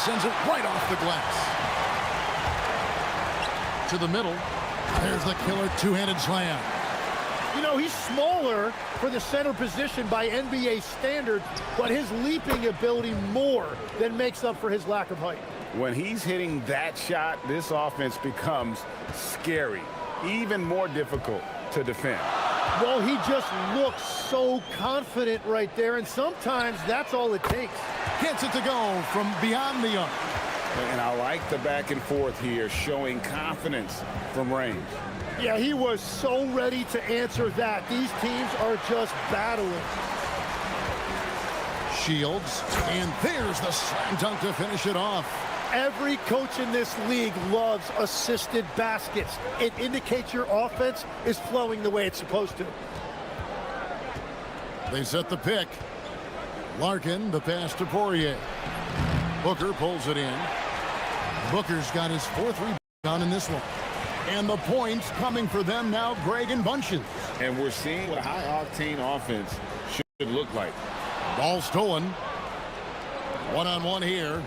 sends it right off the glass. To the middle. There's the killer two-handed slam. You know, he's smaller for the center position by NBA standards, but his leaping ability more than makes up for his lack of height. When he's hitting that shot, this offense becomes scary, even more difficult to defend. Well, he just looks so confident right there, and sometimes that's all it takes. Gets it to go from beyond the arc. And I like the back and forth here, showing confidence from range. Yeah, he was so ready to answer that. These teams are just battling. Shields, and there's the slam dunk to finish it off. Every coach in this league loves assisted baskets. It indicates your offense is flowing the way it's supposed to. They set the pick. Larkin, the pass to Poirier. Booker pulls it in. Booker's got his fourth rebound in this one. And the points coming for them now, Greg and Bunches. And we're seeing what a high-octane offense should look like. Ball stolen. One-on-one here.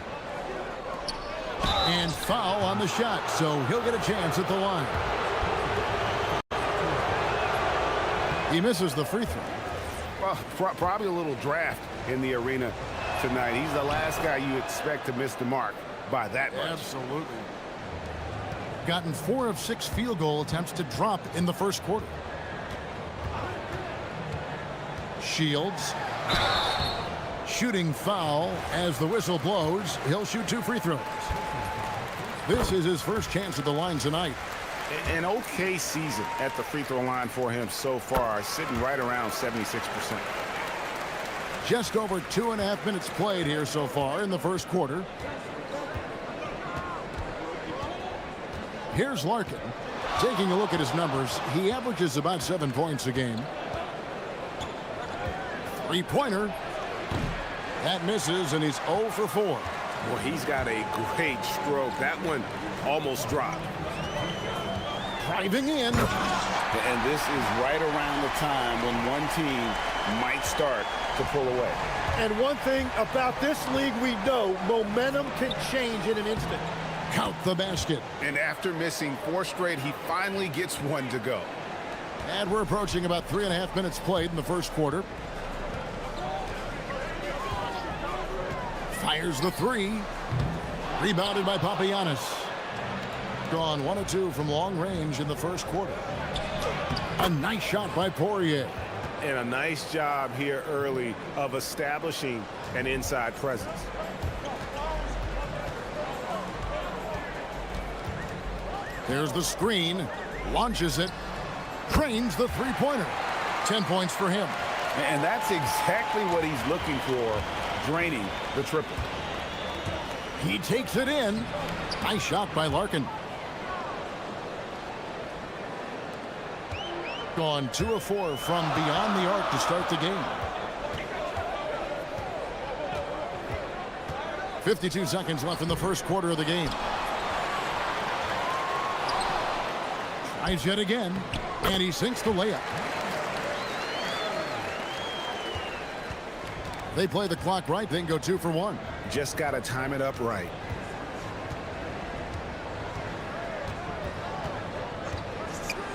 And foul on the shot, so he'll get a chance at the line. He misses the free throw. Well, probably a little draft in the arena tonight. He's the last guy you expect to miss the mark by that much. Absolutely. Gotten 4 of 6 field goal attempts to drop in the first quarter. Shields. Shooting foul as the whistle blows. He'll shoot 2 free throws. This is his first chance at the line tonight. An okay season at the free throw line for him so far, sitting right around 76%. Just over 2.5 minutes played here so far in the first quarter. Here's Larkin. Taking a look at his numbers, he averages about 7 points a game. Three-pointer. That misses, and he's 0 for 4. Well, he's got a great stroke. That one almost dropped. Driving in. And this is right around the time when one team might start to pull away. And one thing about this league we know, momentum can change in an instant. Count the basket. And after missing 4 straight, he finally gets one to go. And we're approaching about 3.5 minutes played in the first quarter. Fires the 3. Rebounded by Papagiannis. Gone 1 of 2 from long range in the first quarter. A nice shot by Poirier. And a nice job here early of establishing an inside presence. There's the screen. Launches it. Trains the three-pointer. 10 points for him. And that's exactly what he's looking for, draining the triple. He takes it in. Nice shot by Larkin. Gone 2 of 4 from beyond the arc to start the game. 52 seconds left in the first quarter of the game. Tries yet again, and he sinks the layup. They play the clock right, then go 2 for 1. Just got to time it up right.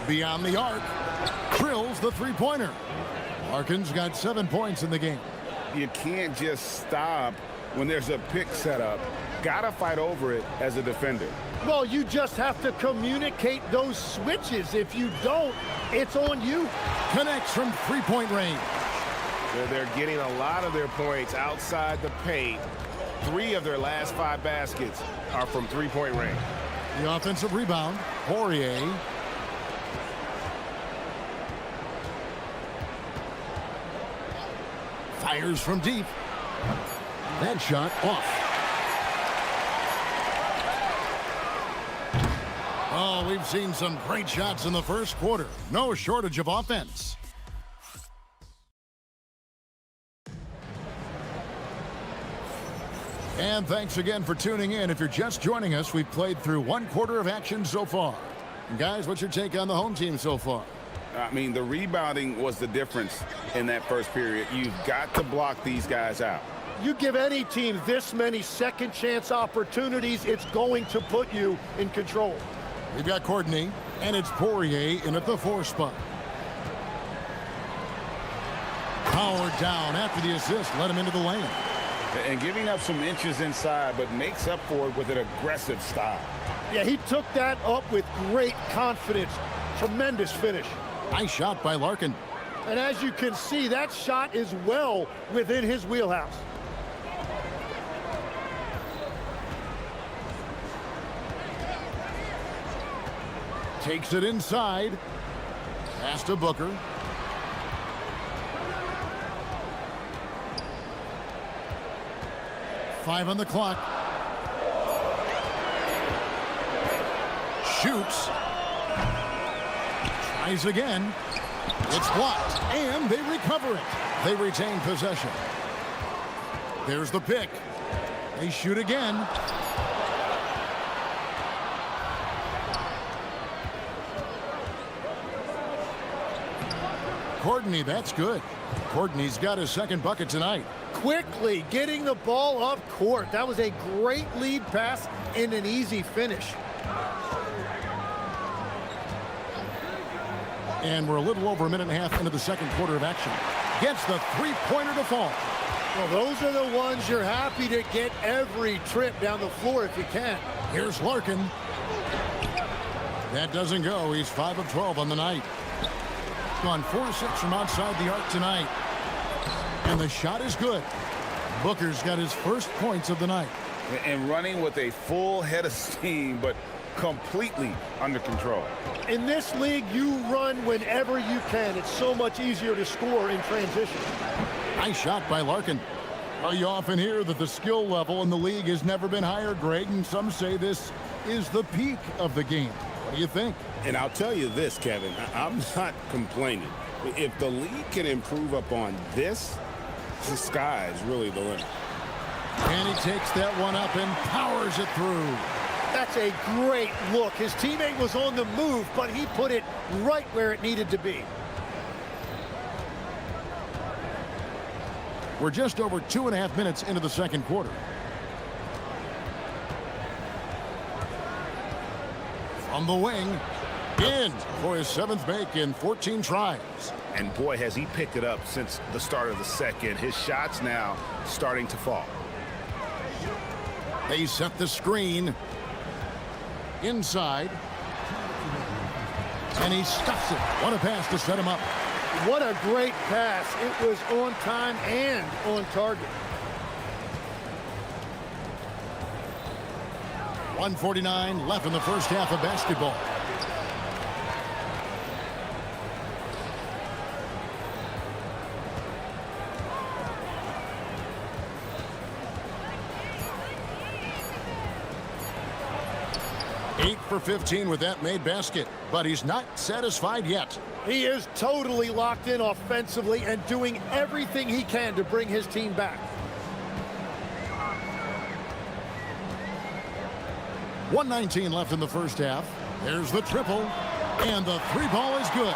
Beyond the arc. Drills the three-pointer. Larkin's got 7 points in the game. You can't just stop when there's a pick set up. Got to fight over it as a defender. Well, you just have to communicate those switches. If you don't, it's on you. Connects from three-point range. They're getting a lot of their points outside the paint. 3 of their last 5 baskets are from three-point range. The offensive rebound. Poirier. Fires from deep. That shot off. Oh, we've seen some great shots in the first quarter. No shortage of offense. And thanks again for tuning in. If you're just joining us, we've played through 1 quarter of action so far. And guys, what's your take on the home team so far? I mean, the rebounding was the difference in that first period. You've got to block these guys out. You give any team this many second chance opportunities, it's going to put you in control. We've got Courtney, and it's Poirier in at the 4 spot. Powered down after the assist, let him into the lane. And giving up some inches inside, but makes up for it with an aggressive style. Yeah, he took that up with great confidence. Tremendous finish. Nice shot by Larkin. And as you can see, that shot is well within his wheelhouse. Takes it inside. Pass to Booker. Five on the clock. Shoots. Tries again. It's blocked, and they recover it. They retain possession. There's the pick. They shoot again. Courtney, that's good. Courtney's got his second bucket tonight. Quickly getting the ball up court. That was a great lead pass and an easy finish. And we're a little over a minute and a half into the second quarter of action. Gets the three-pointer to fall. Well, those are the ones you're happy to get every trip down the floor if you can. Here's Larkin. That doesn't go. He's 5 of 12 on the night. Gone 4 of 6 from outside the arc tonight. And the shot is good. Booker's got his first points of the night. And running with a full head of steam, but completely under control. In this league, you run whenever you can. It's so much easier to score in transition. Nice shot by Larkin. Well, you often hear that the skill level in the league has never been higher, Greg, and some say this is the peak of the game. What do you think? And I'll tell you this, Kevin, I'm not complaining. If the league can improve upon this, the sky is really the limit. And he takes that one up and powers it through. That's a great look. His teammate was on the move, but he put it right where it needed to be. We're just over 2.5 minutes into the second quarter. From the wing, in for his 7th make in 14 tries. And boy, has he picked it up since the start of the second. His shots now starting to fall. They set the screen. Inside. And he stuffs it. What a pass to set him up. What a great pass. It was on time and on target. 1:49 left in the first half of basketball. Eight for 15 with that made basket, but he's not satisfied yet. He is totally locked in offensively and doing everything he can to bring his team back. 1:19 left in the first half. There's the triple, and the 3-ball is good.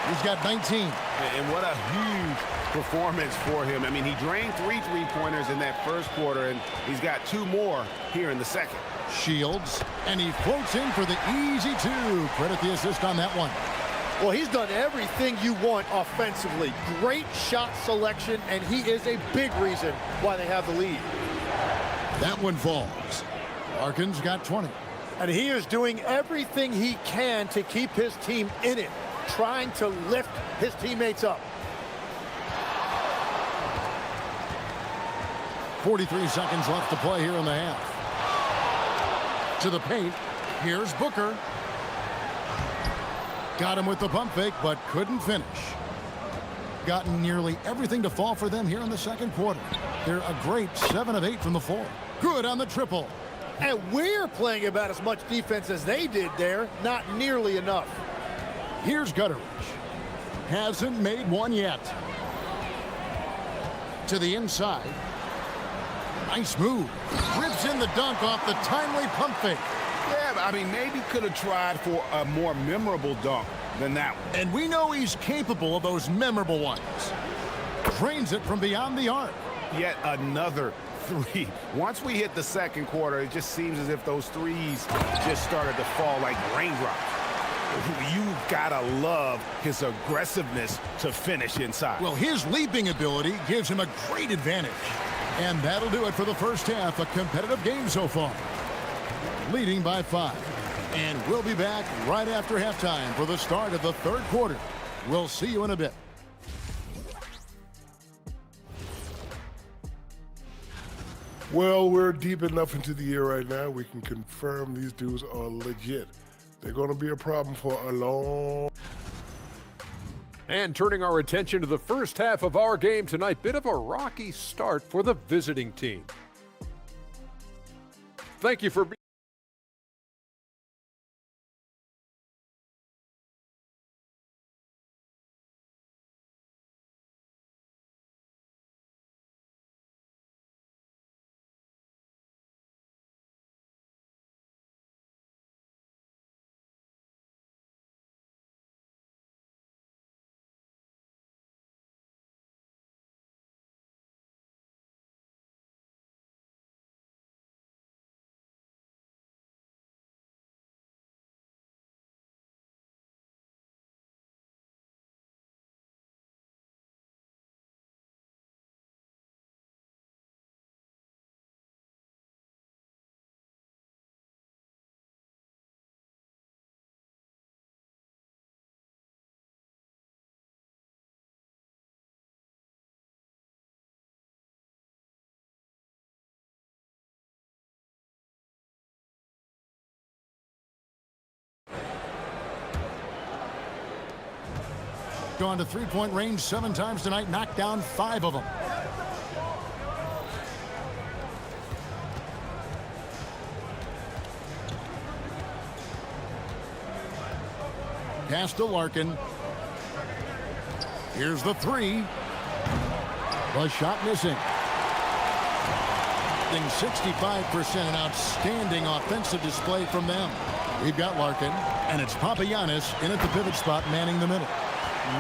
He's got 19. And what a huge performance for him. I mean, he drained 3 3-pointers in that first quarter, and he's got 2 more here in the second. Shields, and he floats in for the easy 2. Credit the assist on that one. Well, he's done everything you want offensively. Great shot selection, and he is a big reason why they have the lead. That one falls. Larkin's got 20. And he is doing everything he can to keep his team in it, trying to lift his teammates up. 43 seconds left to play here in the half. To the paint. Here's Booker. Got him with the pump fake, but couldn't finish. Gotten nearly everything to fall for them here in the second quarter. They're a great 7 of 8 from the floor. Good on the triple. And we're playing about as much defense as they did there. Not nearly enough. Here's Gutteridge. Hasn't made one yet. To the inside. Nice move. Rips in the dunk off the timely pump fake. Yeah, I mean, maybe could have tried for a more memorable dunk than that one. And we know he's capable of those memorable ones. Drains it from beyond the arc. Yet another three. Once we hit the second quarter, it just seems as if those threes just started to fall like raindrops. You gotta love his aggressiveness to finish inside. Well, his leaping ability gives him a great advantage. And that'll do it for the first half. A competitive game so far. Leading by 5. And we'll be back right after halftime for the start of the third quarter. We'll see you in a bit. Well, we're deep enough into the year right now, we can confirm these dudes are legit. They're going to be a problem for a long... And turning our attention to the first half of our game tonight, bit of a rocky start for the visiting team. Thank you for being... Gone to three-point range 7 times tonight, knocked down 5 of them. Pass to Larkin. Here's the 3. The shot missing. 65%, an outstanding offensive display from them. We've got Larkin, and it's Papagiannis in at the pivot spot, manning the middle.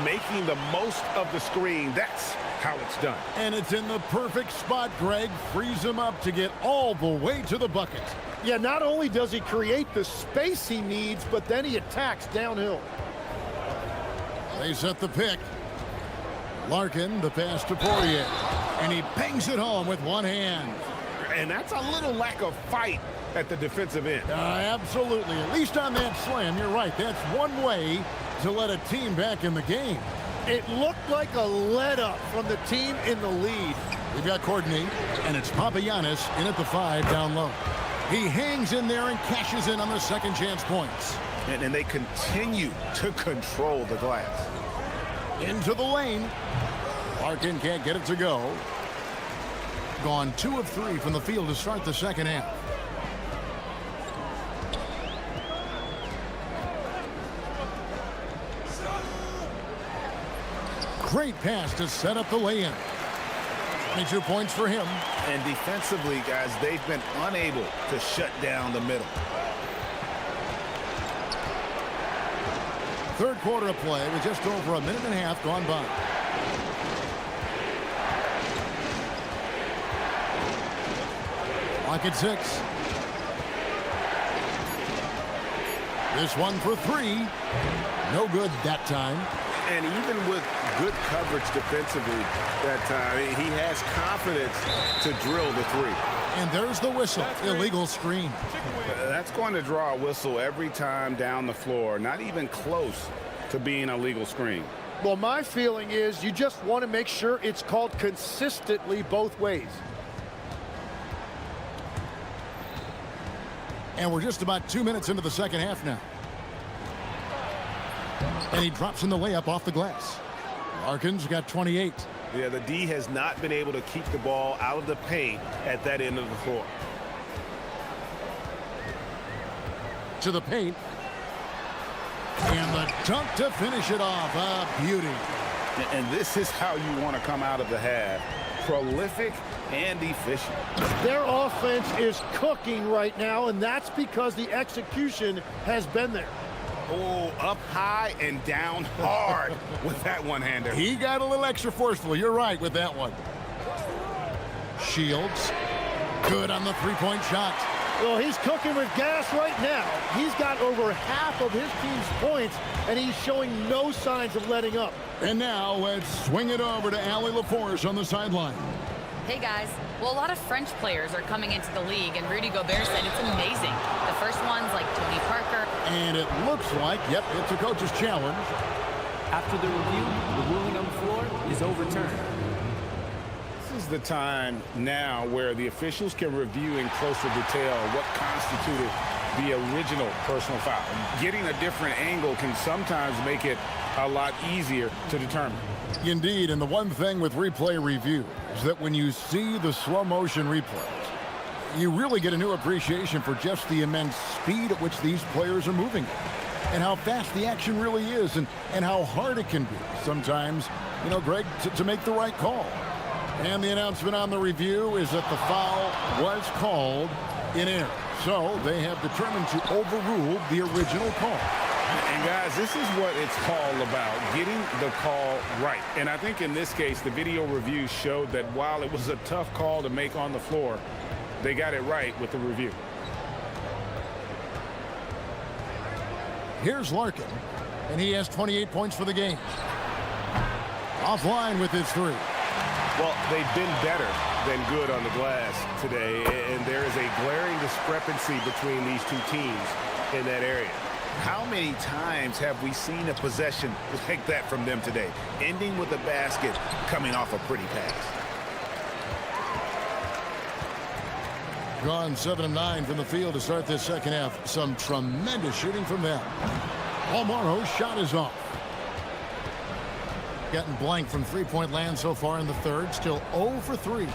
Making the most of the screen. That's how it's done. And it's in the perfect spot, Greg. Frees him up to get all the way to the bucket. Yeah, not only does he create the space he needs, but then he attacks downhill. They set the pick. Larkin, the pass to Poirier. And he bangs it home with one hand. And that's a little lack of fight at the defensive end. Absolutely. At least on that slam, you're right. That's one way to let a team back in the game. It looked like a let-up from the team in the lead. We've got Courtney, and it's Papagiannis in at the 5 down low. He hangs in there and cashes in on the second chance points. And they continue to control the glass. Into the lane. Larkin can't get it to go. Gone 2 of 3 from the field to start the second half. Great pass to set up the lay-in. 22 points for him. And defensively, guys, they've been unable to shut down the middle. Third quarter of play with just over a minute and a half gone by. Lock at 6. This one for 3. No good that time. And even with good coverage defensively that time, he has confidence to drill the 3. And there's the whistle. Illegal screen. That's going to draw a whistle every time down the floor. Not even close to being a legal screen. Well, my feeling is you just want to make sure it's called consistently both ways. And we're just about 2 minutes into the second half now. And he drops in the layup off the glass. Larkin's got 28. Yeah, the D has not been able to keep the ball out of the paint at that end of the floor. To the paint. And the dunk to finish it off. A beauty. And this is how you want to come out of the half. Prolific and efficient. Their offense is cooking right now, and that's because the execution has been there. Oh, up high and down hard with that one-hander. He got a little extra forceful. You're right with that one. Shields. Good on the three-point shot. Well, he's cooking with gas right now. He's got over half of his team's points, and he's showing no signs of letting up. And now let's swing it over to Allie LaForce on the sideline. Hey guys, well, a lot of French players are coming into the league, and Rudy Gobert said it's amazing. The first ones like Tony Parker. And it looks like, yep, it's a coach's challenge. After the review, the ruling on the floor is overturned. This is the time now where the officials can review in closer detail what constituted the original personal foul. Getting a different angle can sometimes make it a lot easier to determine. Indeed, and the one thing with replay review is that when you see the slow motion replays, you really get a new appreciation for just the immense speed at which these players are moving and how fast the action really is and how hard it can be sometimes, you know, Greg, to make the right call. And the announcement on the review is that the foul was called in error. So they have determined to overrule the original call. And guys, this is what it's all about, getting the call right. And I think in this case, the video review showed that while it was a tough call to make on the floor, they got it right with the review. Here's Larkin, and he has 28 points for the game. Offline with his three. Well, they've been better than good on the glass today, and there is a glaring discrepancy between these two teams in that area. How many times have we seen a possession like that from them today, ending with a basket coming off a pretty pass? Gone 7 of 9 from the field to start this second half. Some tremendous shooting from them. Almaro's shot is off. Getting blank from three-point land so far in the third. Still 0 for 3.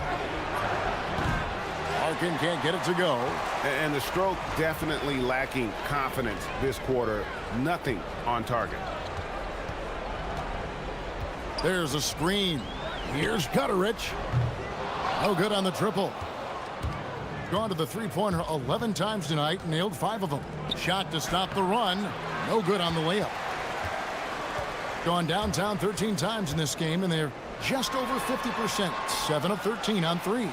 Larkin can't get it to go. And the stroke definitely lacking confidence this quarter. Nothing on target. There's a screen. Here's Gutterich. No good on the triple. Gone to the three-pointer 11 times tonight, nailed 5 of them. Shot to stop the run. No good on the layup. Gone downtown 13 times in this game, and they're just over 50%. 7 of 13 on threes.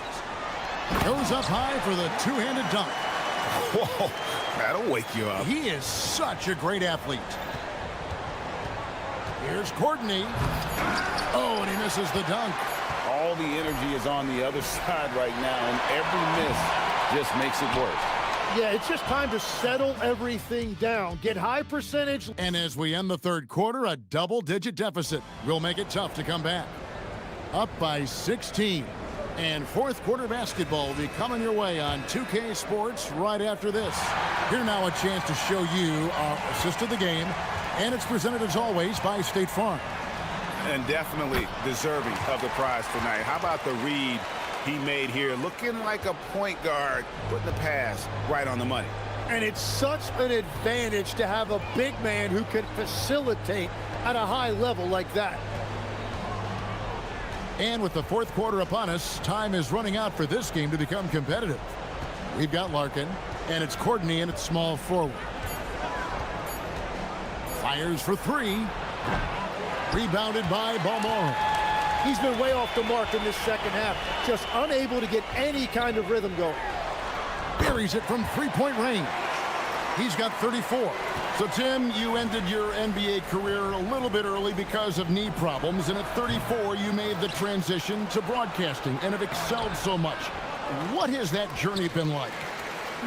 Goes up high for the two-handed dunk. Whoa, that'll wake you up. He is such a great athlete. Here's Courtney. Oh, and he misses the dunk. All the energy is on the other side right now, and every miss just makes it worse. Yeah, it's just time to settle everything down. Get high percentage. And as we end the third quarter, a double-digit deficit will make it tough to come back. Up by 16. And fourth quarter basketball will be coming your way on 2K Sports right after this. Here now a chance to show you our assist of the game. And it's presented as always by State Farm. And definitely deserving of the prize tonight. How about the read he made here? Looking like a point guard, putting the pass right on the money. And it's such an advantage to have a big man who can facilitate at a high level like that. And with the fourth quarter upon us, time is running out for this game to become competitive. We've got Larkin, and it's Courtney in at small forward. Fires for 3. Rebounded by Balmore. He's been way off the mark in this second half, just unable to get any kind of rhythm going. Buries it from three-point range. He's got 34. So, Tim, you ended your NBA career a little bit early because of knee problems, and at 34, you made the transition to broadcasting and have excelled so much. What has that journey been like?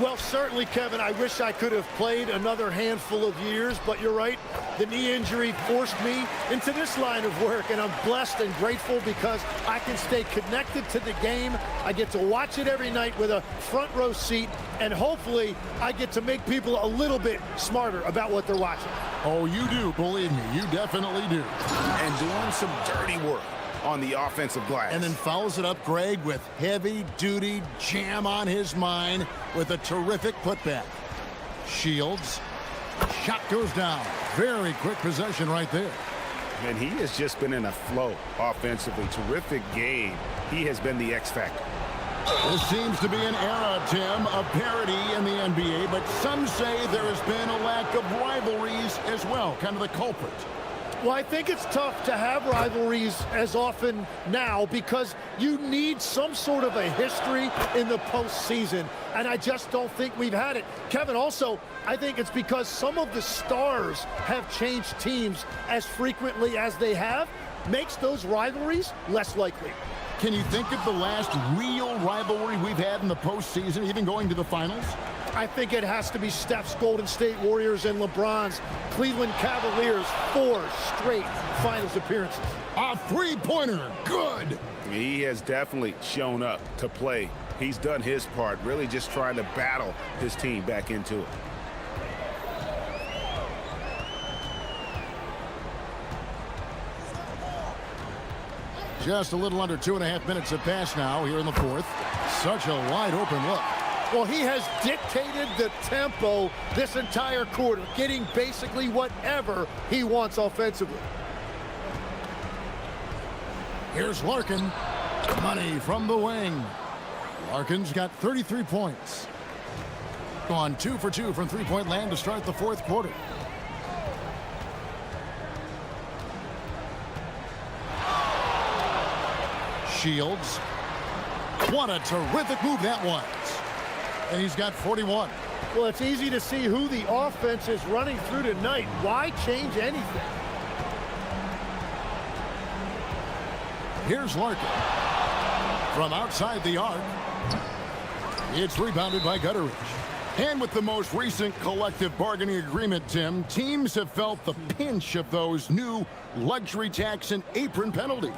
Well, certainly, Kevin, I wish I could have played another handful of years, but you're right. The knee injury forced me into this line of work, and I'm blessed and grateful because I can stay connected to the game. I get to watch it every night with a front row seat, and hopefully I get to make people a little bit smarter about what they're watching. Oh, you do, believe me, you definitely do. And doing some dirty work on the offensive glass. And then follows it up, Greg, with heavy-duty jam on his mind with a terrific putback. Shields. Shot goes down. Very quick possession right there. And he has just been in a flow offensively. Terrific game. He has been the X factor. This seems to be an era, Tim, of parity in the NBA, but some say there has been a lack of rivalries as well, kind of the culprit. Well, I think it's tough to have rivalries as often now because you need some sort of a history in the postseason, and I just don't think we've had it. Kevin, also, I think it's because some of the stars have changed teams as frequently as they have, makes those rivalries less likely. Can you think of the last real rivalry we've had in the postseason, even going to the finals? I think it has to be Steph's Golden State Warriors and LeBron's Cleveland Cavaliers, 4 straight finals appearances. A three-pointer, good. He has definitely shown up to play. He's done his part, really just trying to battle his team back into it. Just a little under 2.5 minutes have passed now here in the fourth. Such a wide open look. Well, he has dictated the tempo this entire quarter, getting basically whatever he wants offensively. Here's Larkin. Money from the wing. Larkin's got 33 points. Gone 2 for 2 from three-point land to start the fourth quarter. Shields. What a terrific move that was. And he's got 41. Well, it's easy to see who the offense is running through tonight. Why change anything? Here's Larkin. From outside the arc. It's rebounded by Gutteridge. And with the most recent collective bargaining agreement, Tim, teams have felt the pinch of those new luxury tax and apron penalties.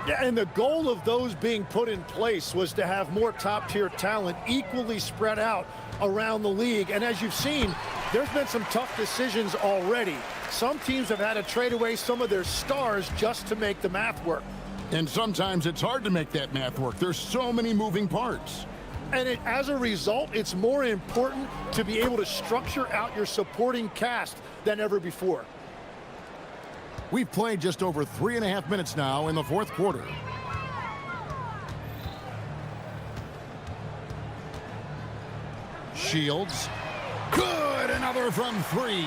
Yeah, and the goal of those being put in place was to have more top-tier talent equally spread out around the league. And as you've seen, there's been some tough decisions already. Some teams have had to trade away some of their stars just to make the math work. And sometimes it's hard to make that math work. There's so many moving parts. And as a result, it's more important to be able to structure out your supporting cast than ever before. We've played just over 3.5 minutes now in the fourth quarter. Shields. Good, another from 3.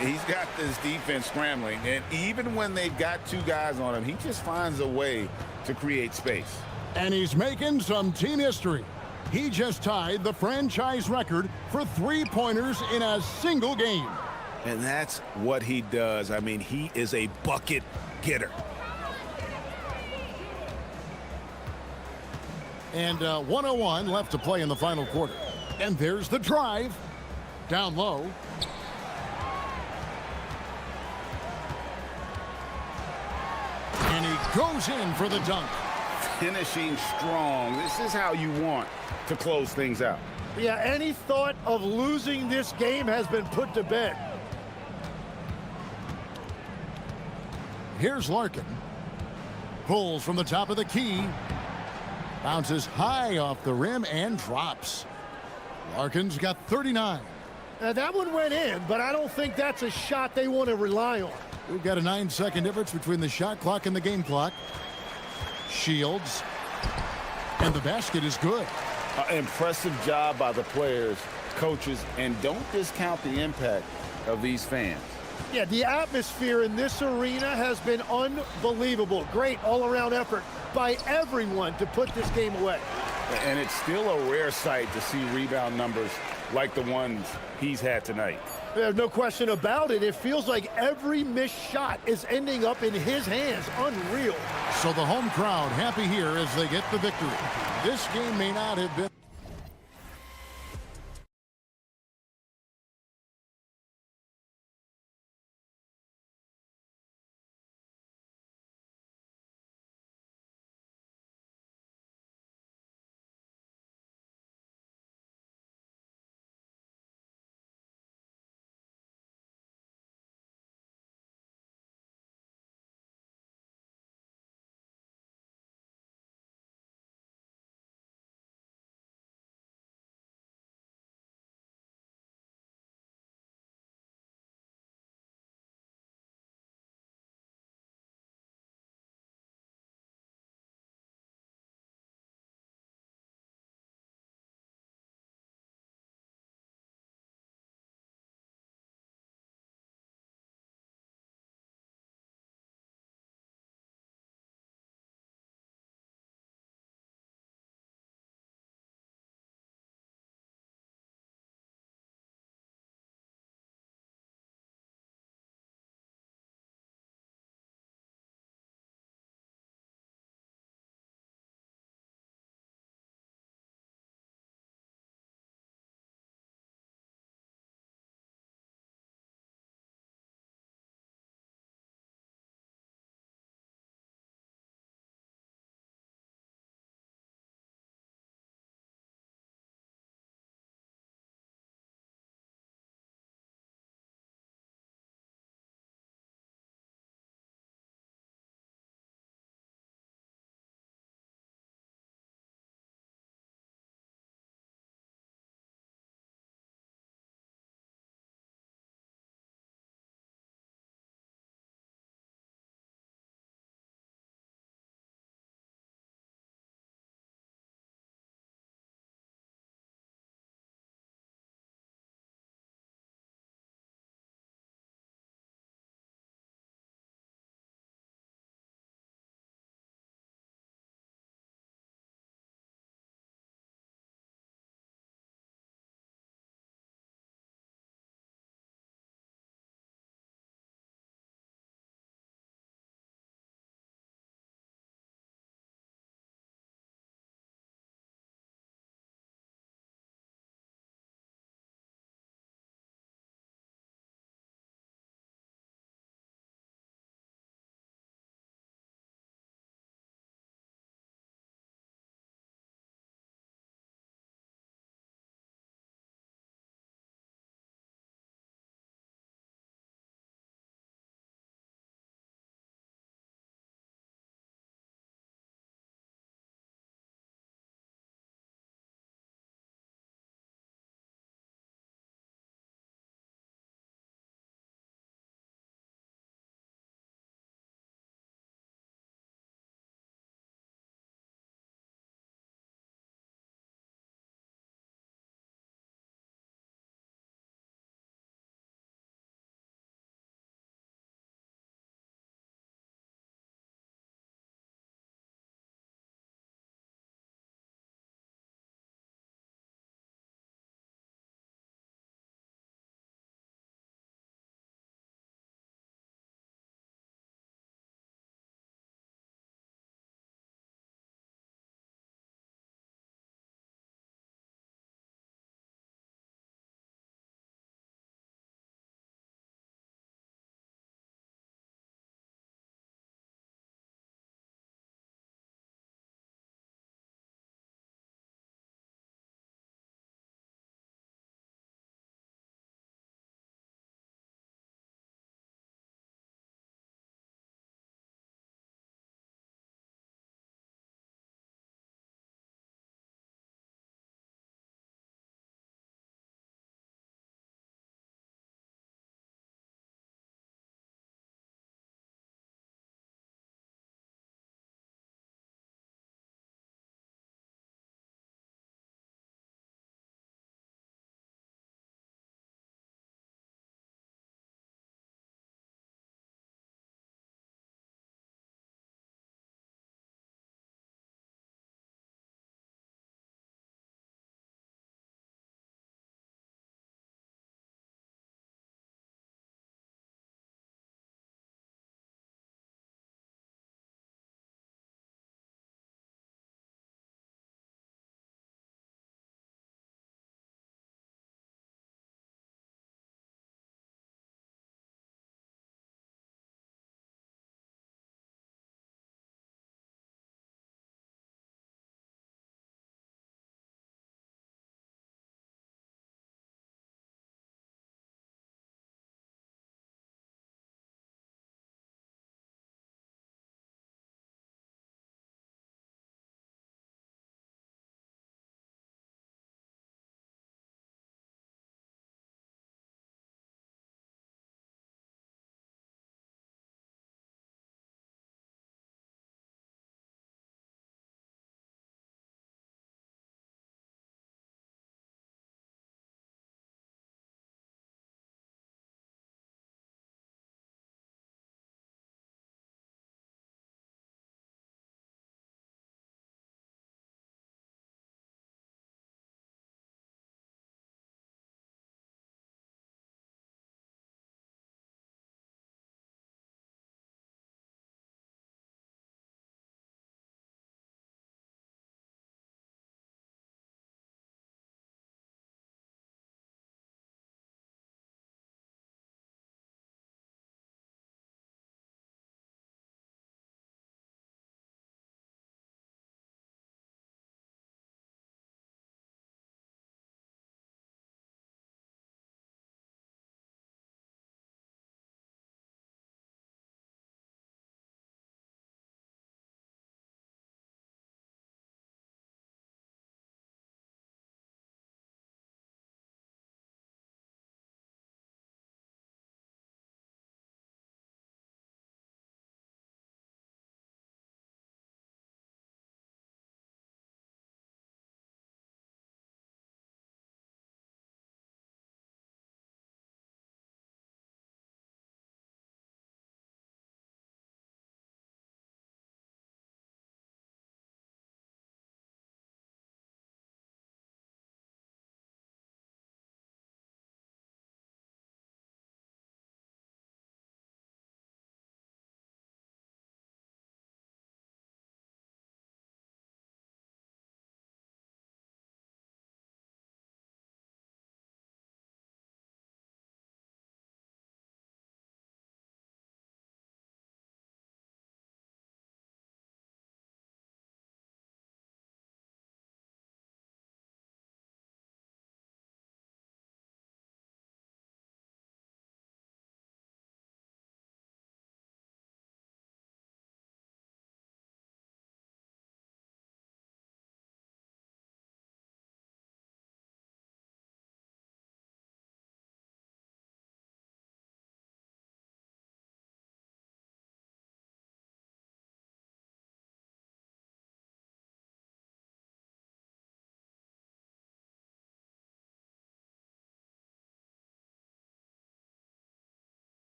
He's got this defense scrambling, and even when they've got 2 guys on him, he just finds a way to create space. And he's making some team history. He just tied the franchise record for three-pointers in a single game. And that's what he does. I mean, he is a bucket getter. And 1:01 left to play in the final quarter. And there's the drive. Down low. And he goes in for the dunk. Finishing strong. This is how you want to close things out. Yeah, any thought of losing this game has been put to bed. Here's Larkin. Pulls from the top of the key. Bounces high off the rim and drops. Larkin's got 39. That one went in, but I don't think that's a shot they want to rely on. We've got a 9-second difference between the shot clock and the game clock. Shields. And the basket is good. Impressive job by the players, coaches, and don't discount the impact of these fans. Yeah, the atmosphere in this arena has been unbelievable. Great all-around effort by everyone to put this game away. And it's still a rare sight to see rebound numbers like the ones he's had tonight. There's no question about it. It feels like every missed shot is ending up in his hands. Unreal. So the home crowd happy here as they get the victory. This game may not have been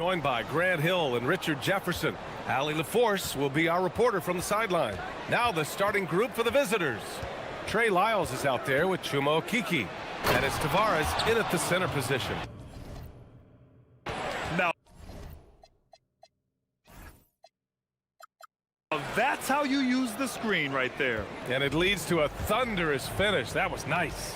Joined by Grant Hill and Richard Jefferson. Allie LaForce will be our reporter from the sideline. Now the starting group for the visitors. Trey Lyles is out there with Chuma Okiki. And it's Tavares in at the center position. Now, that's how you use the screen right there. And it leads to a thunderous finish. That was nice.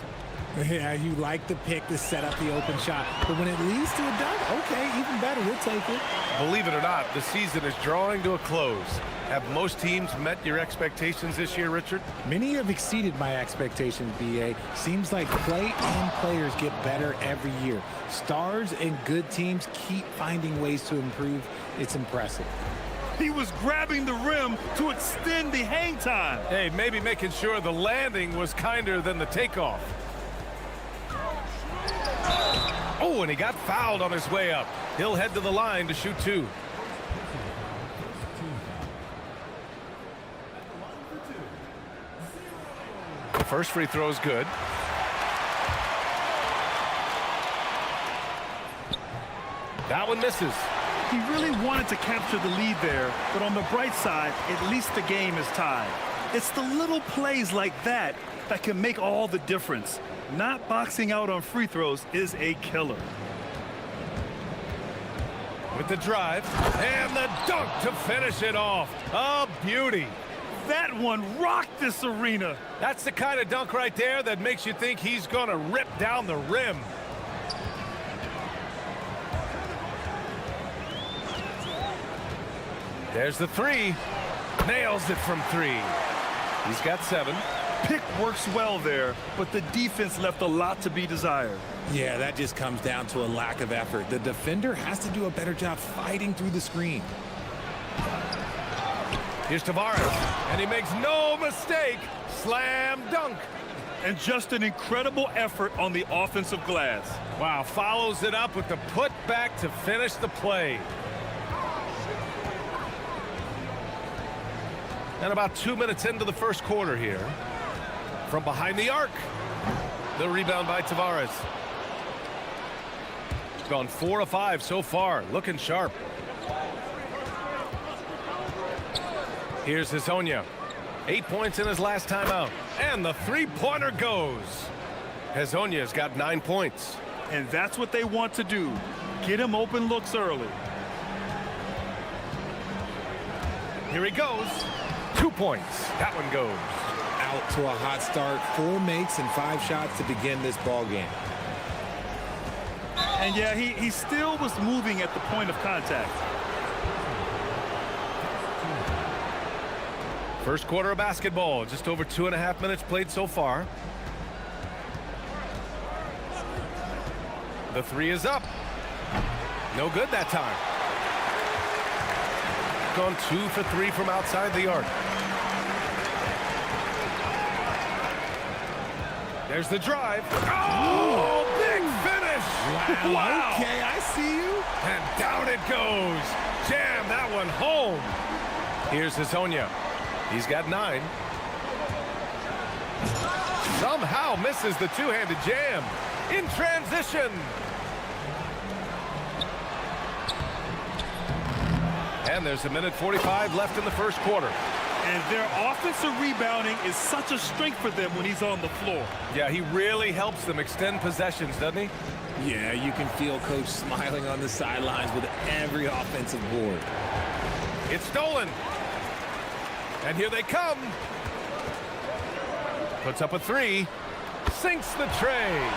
Yeah, you like the pick to set up the open shot. But when it leads to a dunk, okay, even better. We'll take it. Believe it or not, the season is drawing to a close. Have most teams met your expectations this year, Richard? Many have exceeded my expectations, BA. Seems like play and players get better every year. Stars and good teams keep finding ways to improve. It's impressive. He was grabbing the rim to extend the hang time. Hey, maybe making sure the landing was kinder than the takeoff. Oh, and he got fouled on his way up. He'll head to the line to shoot two. The first free throw is good. That one misses. He really wanted to capture the lead there, but on the bright side, at least the game is tied. It's the little plays like that that can make all the difference. Not boxing out on free throws is a killer. With the drive, and the dunk to finish it off. A beauty. That one rocked this arena. That's the kind of dunk right there that makes you think he's going to rip down the rim. There's the three. Nails it from three. He's got 7. Pick works well there, but the defense left a lot to be desired. Yeah, that just comes down to a lack of effort. The defender has to do a better job fighting through the screen. Here's Tavares, and he makes no mistake. Slam dunk. And just an incredible effort on the offensive glass. Wow, follows it up with the putback to finish the play. And about 2 minutes into the first quarter here. From behind the arc. The rebound by Tavares. He's gone 4 of 5 so far. Looking sharp. Here's Hezonja. 8 points in his last time out. And the three-pointer goes. Hezonja's got 9 points. And that's what they want to do. Get him open looks early. Here he goes. 2 points. That one goes. Out to a hot start. 4 makes and 5 shots to begin this ball game. And yeah, he still was moving at the point of contact. First quarter of basketball. Just over 2.5 minutes played so far. The three is up. No good that time. Gone 2 for 3 from outside the arc. There's the drive. Oh, big finish. Wow. Okay, I see you. And down it goes. Jam that one home. Here's Hezonja. He's got 9. Somehow misses the two-handed jam. In transition. And there's 1:45 left in the first quarter. And their offensive rebounding is such a strength for them when he's on the floor. Yeah, he really helps them extend possessions, doesn't he? Yeah, you can feel Coach smiling on the sidelines with every offensive board. It's stolen. And here they come. Puts up a 3. Sinks the tray.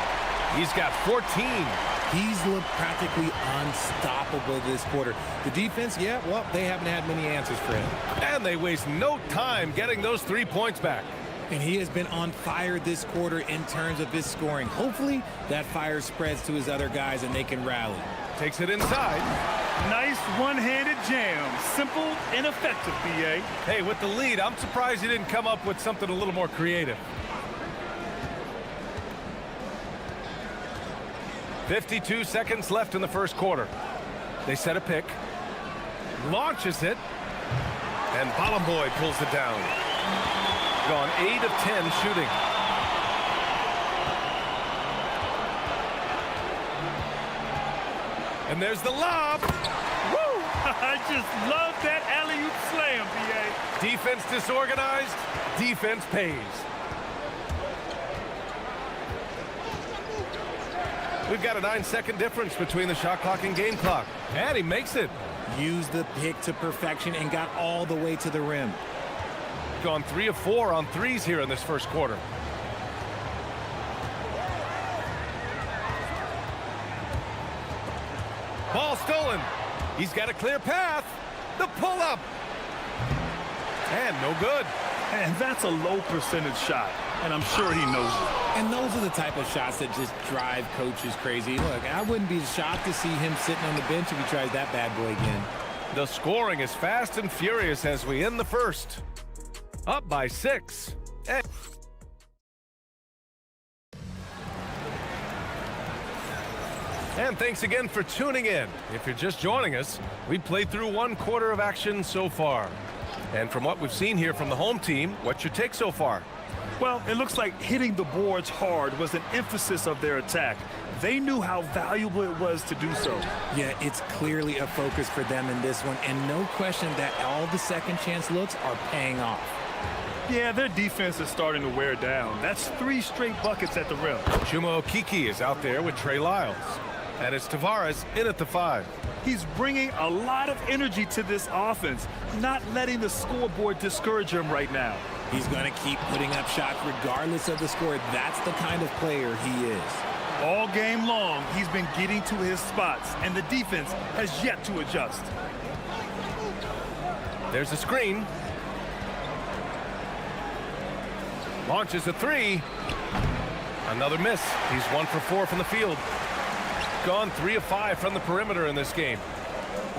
He's got 14. He's looked practically unstoppable this quarter. The defense, yeah, well, they haven't had many answers for him. And they waste no time getting those 3 points back. And he has been on fire this quarter in terms of his scoring. Hopefully, that fire spreads to his other guys and they can rally. Takes it inside. Nice one-handed jam. Simple and effective, BA. Hey, with the lead, I'm surprised he didn't come up with something a little more creative. 52 seconds left in the first quarter. They set a pick. Launches it. And Balamboy pulls it down. Gone 8 of 10 shooting. And And there's the lob. Woo! I just love that alley-oop slam, B.A. Defense disorganized, defense pays. We've got a 9-second difference between the shot clock and game clock. And he makes it. Used the pick to perfection and got all the way to the rim. Gone 3 of 4 on threes here in this first quarter. Ball stolen. He's got a clear path. The pull-up. And no good. And that's a low percentage shot, and I'm sure he knows it. And those are the type of shots that just drive coaches crazy. Look, I wouldn't be shocked to see him sitting on the bench if he tries that bad boy again. The scoring is fast and furious as we end the first. Up by 6. And thanks again for tuning in. If you're just joining us, we've played through 1 quarter of action so far. And from what we've seen here from the home team, what's your take so far? Well, it looks like hitting the boards hard was an emphasis of their attack. They knew how valuable it was to do so. Yeah, it's clearly a focus for them in this one, and no question that all the second chance looks are paying off. Yeah, their defense is starting to wear down. That's 3 straight buckets at the rim. Kiki is out there with Trey Lyles. And it's Tavares in at the 5. He's bringing a lot of energy to this offense, not letting the scoreboard discourage him right now. He's going to keep putting up shots regardless of the score. That's the kind of player he is. All game long, he's been getting to his spots, and the defense has yet to adjust. There's a screen. Launches a 3. Another miss. He's 1 for 4 from the field. Gone 3 of 5 from the perimeter in this game.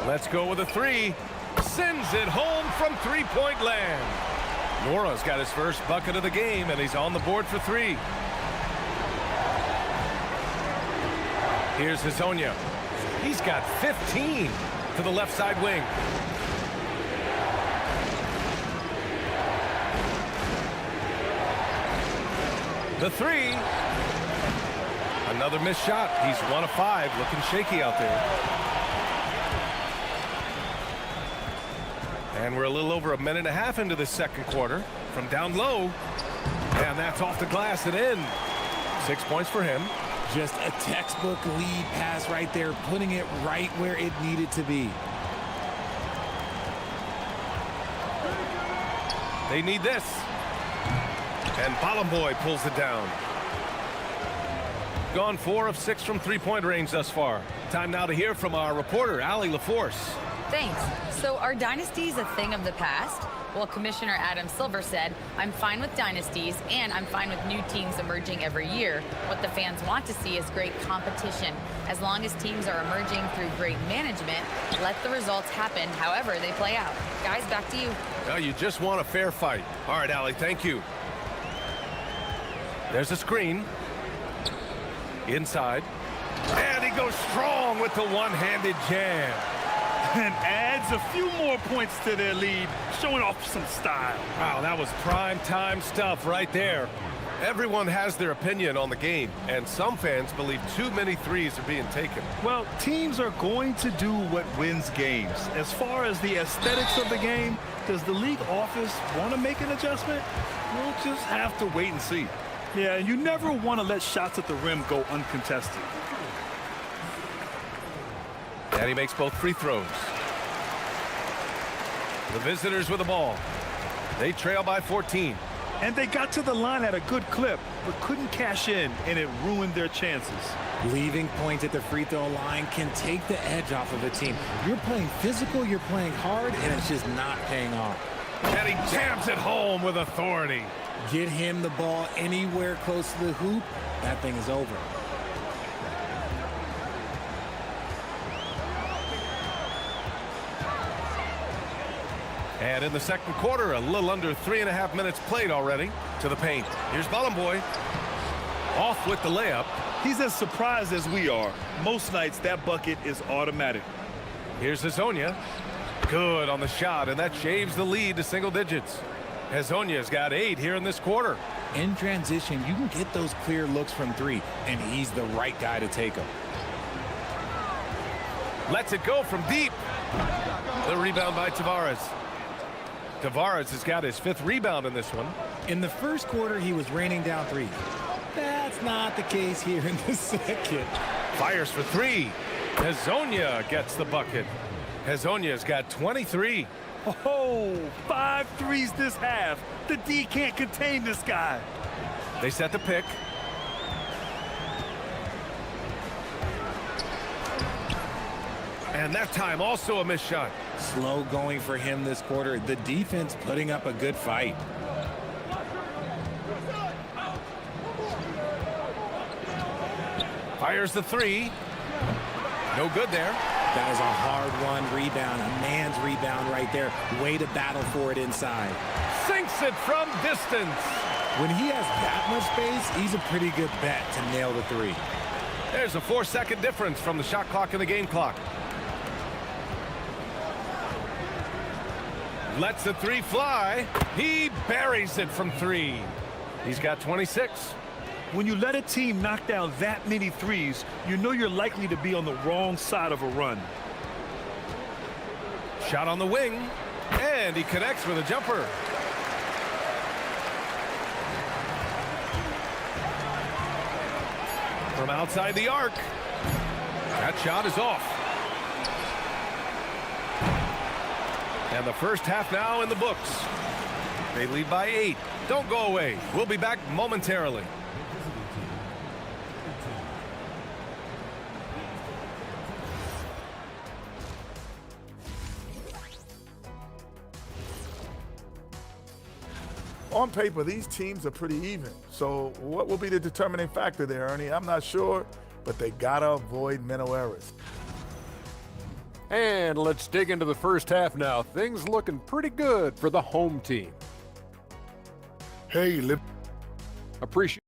Let's go with a 3. Sends it home from 3-point land. Nora's got his first bucket of the game, and he's on the board for 3. Here's Hazonia. He's got 15 to the left side wing. The 3. Another missed shot. He's 1 of 5, looking shaky out there. And we're a little over 1.5 minutes into the second quarter. From down low. And that's off the glass and in. 6 points for him. Just a textbook lead pass right there, putting it right where it needed to be. They need this. And Balamboy pulls it down. Gone 4 of 6 from 3-point range thus far. Time now to hear from our reporter, Allie LaForce. Thanks. So are dynasties a thing of the past? Well, Commissioner Adam Silver said, I'm fine with dynasties and I'm fine with new teams emerging every year. What the fans want to see is great competition. As long as teams are emerging through great management, let the results happen however they play out. Guys, back to you. Now you just want a fair fight. All right, Allie, thank you. There's a screen. Inside. And he goes strong with the one-handed jam. And adds a few more points to their lead, showing off some style. Wow, that was prime-time stuff right there. Everyone has their opinion on the game, and some fans believe too many threes are being taken. Well, teams are going to do what wins games. As far as the aesthetics of the game, does the league office want to make an adjustment? We'll just have to wait and see. Yeah, you never want to let shots at the rim go uncontested. And he makes both free throws. The visitors with the ball. They trail by 14. And they got to the line at a good clip, but couldn't cash in, and it ruined their chances. Leaving points at the free throw line can take the edge off of a team. You're playing physical, you're playing hard, and it's just not paying off. And he jams it home with authority. Get him the ball anywhere close to the hoop, that thing is over. And in the second quarter, a little under 3.5 minutes played already. To the paint. Here's Balamboy. Off with the layup. He's as surprised as we are. Most nights, that bucket is automatic. Here's Hazonia. Good on the shot, and that shaves the lead to single digits. Hazonia's got 8 here in this quarter. In transition, you can get those clear looks from 3, and he's the right guy to take them. Lets it go from deep. The rebound by Tavares. Tavares has got his 5th rebound in this one. In the first quarter, he was raining down threes. That's not the case here in the second. Fires for 3. Hezonja gets the bucket. Hezonja's got 23. Oh, 5 threes this half. The D can't contain this guy. They set the pick. And that time also a missed shot. Slow going for him this quarter. The defense putting up a good fight. Fires the 3. No good there. That was a hard-won rebound, a man's rebound right there. Way to battle for it inside. Sinks it from distance. When he has that much space, he's a pretty good bet to nail the 3. There's a 4-second difference from the shot clock and the game clock. Lets the 3 fly. He buries it from 3. He's got 26. When you let a team knock down that many threes, you know you're likely to be on the wrong side of a run. Shot on the wing, and he connects with a jumper. From outside the arc. That shot is off. And the first half now in the books. They lead by 8. Don't go away. We'll be back momentarily. On paper, these teams are pretty even. So what will be the determining factor there, Ernie? I'm not sure, but they gotta avoid mental errors. And let's dig into the first half now. Things looking pretty good for the home team. Hey, Appreciate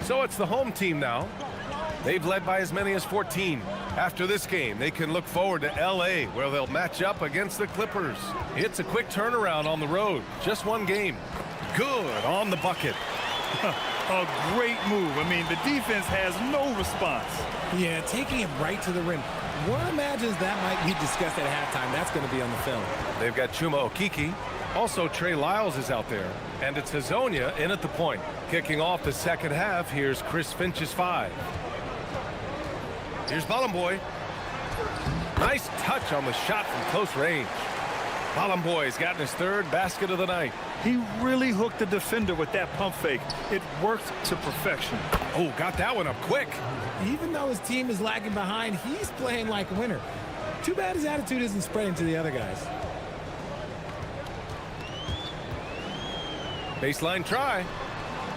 So it's the home team now. They've led by as many as 14. After this game, they can look forward to LA, where they'll match up against the Clippers. It's a quick turnaround on the road. Just one game. Good on the bucket. A great move. I mean, the defense has no response. Yeah, taking it right to the rim. One imagines that might be discussed at halftime. That's going to be on the film. They've got Chuma Okeke. Also, Trey Lyles is out there. And it's Hezonja in at the point. Kicking off the second half, here's Chris Finch's 5. Here's Ballamboy. Nice touch on the shot from close range. Ballamboy's gotten his 3rd basket of the night. He really hooked the defender with that pump fake. It worked to perfection. Oh, got that one up quick. Even though his team is lagging behind, he's playing like a winner. Too bad his attitude isn't spreading to the other guys. Baseline try.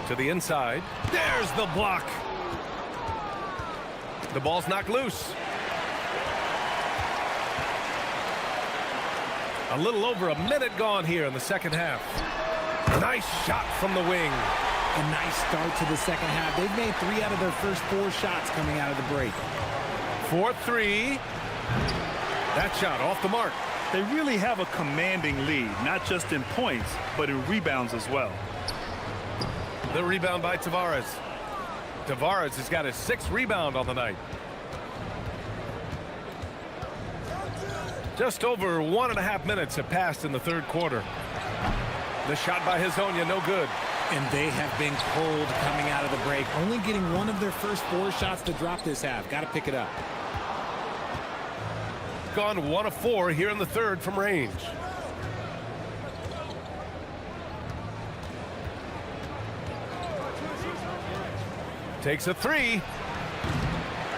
To the inside. There's the block. The ball's knocked loose. A little over a minute gone here in the second half. Nice shot from the wing. A nice start to the second half. They've made 3 out of their first 4 shots coming out of the break. 4-3. That shot off the mark. They really have a commanding lead, not just in points, but in rebounds as well. The rebound by Tavares. Tavares has got his 6th rebound on the night. Just over 1.5 minutes have passed in the third quarter. The shot by Hezonja, no good. And they have been cold coming out of the break, only getting one of their first 4 shots to drop this half. Got to pick it up. Gone 1 of 4 here in the third from range. Takes a 3.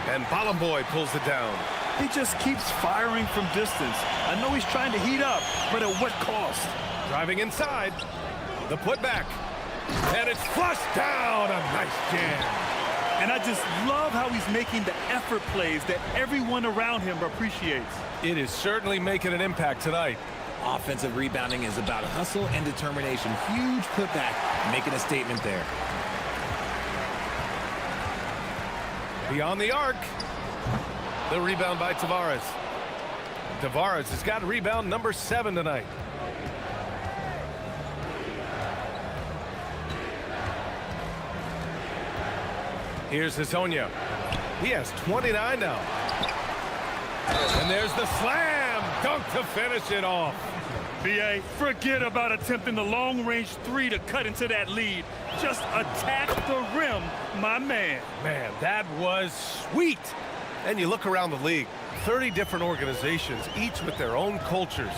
And Balamboy pulls it down. He just keeps firing from distance. I know he's trying to heat up, but at what cost? Driving inside. The putback. And it's flushed down. A nice jam. And I just love how he's making the effort plays that everyone around him appreciates. It is certainly making an impact tonight. Offensive rebounding is about hustle and determination. Huge putback, making a statement there. Beyond the arc. The rebound by Tavares. Tavares has got rebound number 7 tonight. Here's Hazonia. He has 29 now. And there's the slam dunk to finish it off. BA, forget about attempting the long-range 3 to cut into that lead. Just attack the rim, my man. Man, that was sweet. And you look around the league, 30 different organizations, each with their own cultures.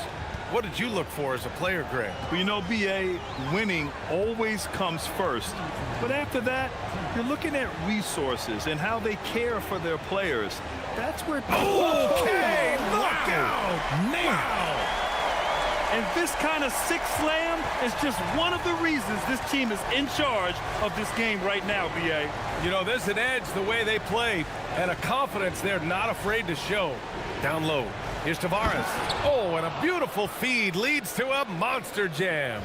What did you look for as a player, Greg? Well, you know, BA, winning always comes first. But after that, you're looking at resources and how they care for their players. That's where... Okay, look out! Man! And this kind of sick slam is just one of the reasons this team is in charge of this game right now, BA. You know, there's an edge the way they play and a confidence they're not afraid to show. Down low. Here's Tavares. Oh, and a beautiful feed leads to a monster jam.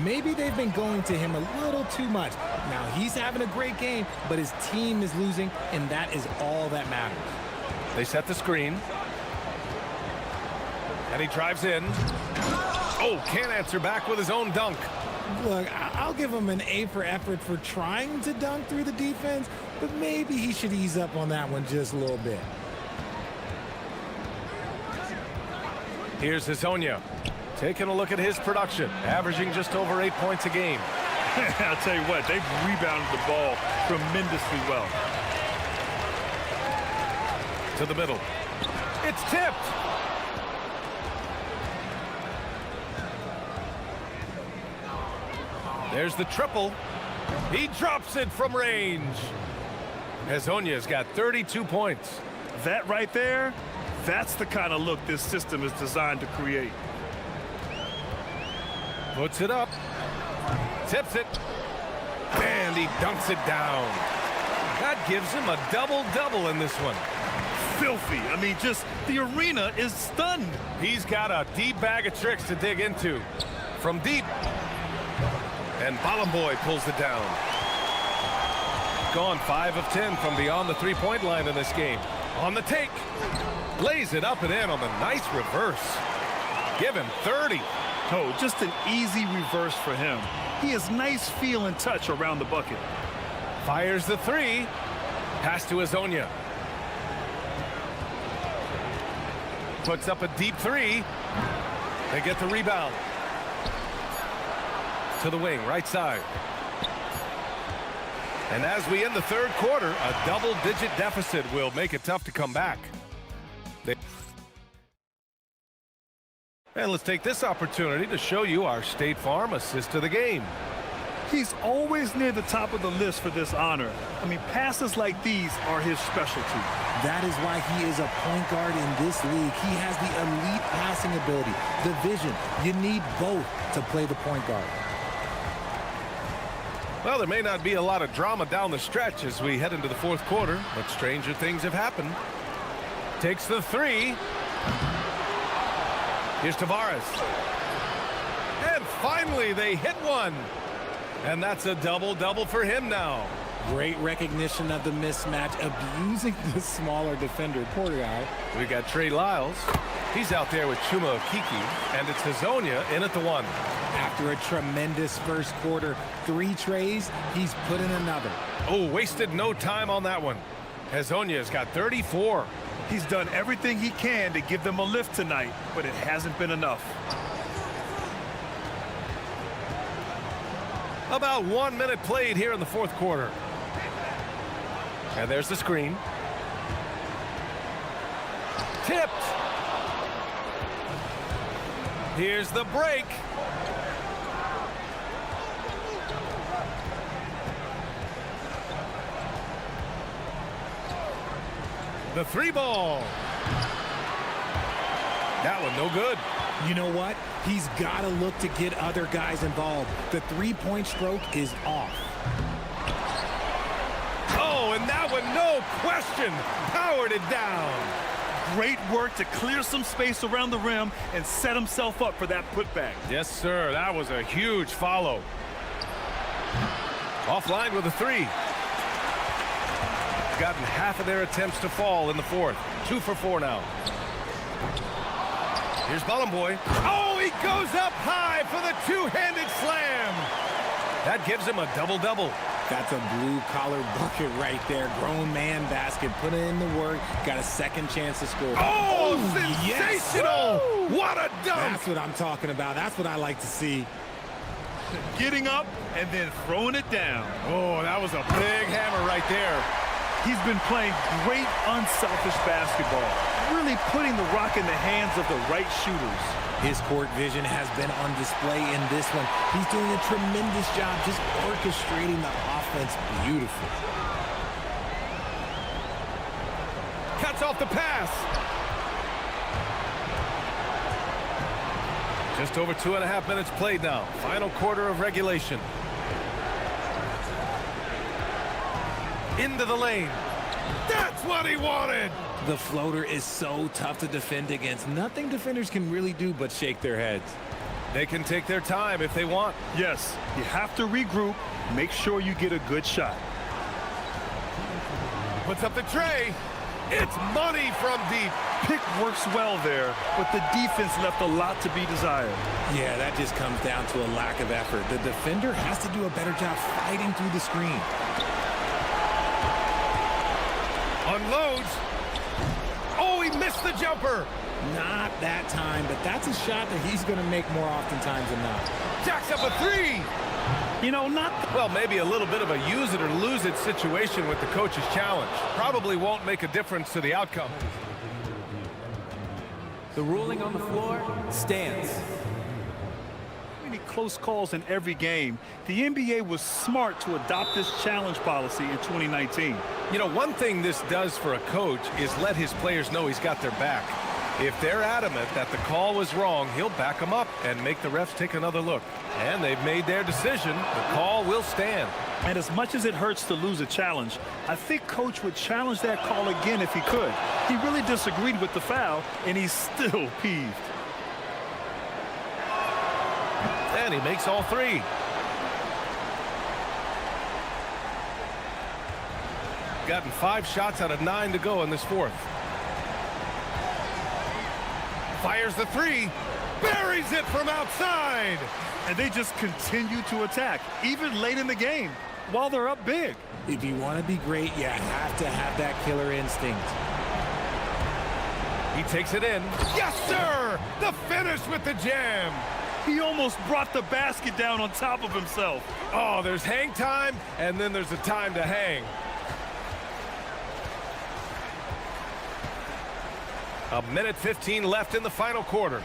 Maybe they've been going to him a little too much. Now, he's having a great game, but his team is losing, and that is all that matters. They set the screen. And he drives in. Oh, can't answer back with his own dunk. Look, I'll give him an A for effort for trying to dunk through the defense, but maybe he should ease up on that one just a little bit. Here's Hazonia. Taking a look at his production, averaging just over 8 points a game. I'll tell you what, they've rebounded the ball tremendously well. To the middle. It's tipped. There's the triple. He drops it from range. Hazonia's got 32 points. That right there, that's the kind of look this system is designed to create. Puts it up. Tips it. And he dunks it down. That gives him a double-double in this one. Filthy. I mean, just the arena is stunned. He's got a deep bag of tricks to dig into. From deep. And Balamboy pulls it down. Gone 5 of 10 from beyond the three-point line in this game. On the take. Lays it up and in on the nice reverse. Give him 30. Oh, just an easy reverse for him. He has nice feel and touch around the bucket. Fires the 3. Pass to Hazonia. Puts up a deep 3. They get the rebound. To the wing, right side. And as we end the third quarter, a double-digit deficit will make it tough to come back. And let's take this opportunity to show you our State Farm assist of the game. He's always near the top of the list for this honor. I mean, passes like these are his specialty. That is why he is a point guard in this league. He has the elite passing ability, the vision. You need both to play the point guard. Well, there may not be a lot of drama down the stretch as we head into the fourth quarter, but stranger things have happened. Takes the 3. Here's Tavares. And finally, they hit one. And that's a double-double for him now. Great recognition of the mismatch, abusing the smaller defender. Poor guy. We got Trey Lyles. He's out there with Chuma Okeke, and it's Hazonia in at the 1. After a tremendous first quarter, 3 trays, he's put in another. Oh, wasted no time on that one. Hazonia's got 34. He's done everything he can to give them a lift tonight, but it hasn't been enough. About 1 minute played here in the fourth quarter. And there's the screen. Tipped. Here's the break. The three ball. That one no good. You know what? He's got to look to get other guys involved. The three-point stroke is off. Oh, and that one, no question, powered it down. Great work to clear some space around the rim and set himself up for that putback. Yes, sir. That was a huge follow. Offline with a three. Gotten half of their attempts to fall in the fourth. 2 for 4 now. Here's Boy. Oh, he goes up high for the two-handed slam. That gives him a double-double. That's a blue-collar bucket right there. Grown man basket. Put in the work. Got a second chance to score. Oh, sensational! Yes. What a dunk! That's what I'm talking about. That's what I like to see. Getting up and then throwing it down. Oh, that was a big hammer right there. He's been playing great unselfish basketball, really putting the rock in the hands of the right shooters. His court vision has been on display in this one. He's doing a tremendous job just orchestrating the offense beautifully. Cuts off the pass. Just over 2.5 minutes played now. Final quarter of regulation. Into the lane. That's what he wanted. The floater is so tough to defend against. Nothing defenders can really do but shake their heads. They can take their time if they want. Yes, you have to regroup. Make sure you get a good shot. Puts up the tray. It's money from deep. Pick works well there, but the defense left a lot to be desired. Yeah, that just comes down to a lack of effort. The defender has to do a better job fighting through the screen. Unloads. Oh, he missed the jumper. Not that time, but that's a shot that he's going to make more oftentimes than not. Jacks up a three. You know, Well, maybe a little bit of a use it or lose it situation with the coach's challenge. Probably won't make a difference to the outcome. The ruling on the floor stands. Many close calls in every game. The NBA was smart to adopt this challenge policy in 2019. You know, one thing this does for a coach is let his players know he's got their back. If they're adamant that the call was wrong, he'll back them up and make the refs take another look. And they've made their decision. The call will stand. And as much as it hurts to lose a challenge, I think Coach would challenge that call again if he could. He really disagreed with the foul, and he's still peeved. And he makes all three. Gotten 5 shots out of 9 to go in this fourth. Fires the three. Buries it from outside. And they just continue to attack, even late in the game, while they're up big. If you want to be great, you have to have that killer instinct. He takes it in. Yes, sir! The finish with the jam. He almost brought the basket down on top of himself. Oh, there's hang time, and then there's a time to hang. A minute 15 left in the final quarter.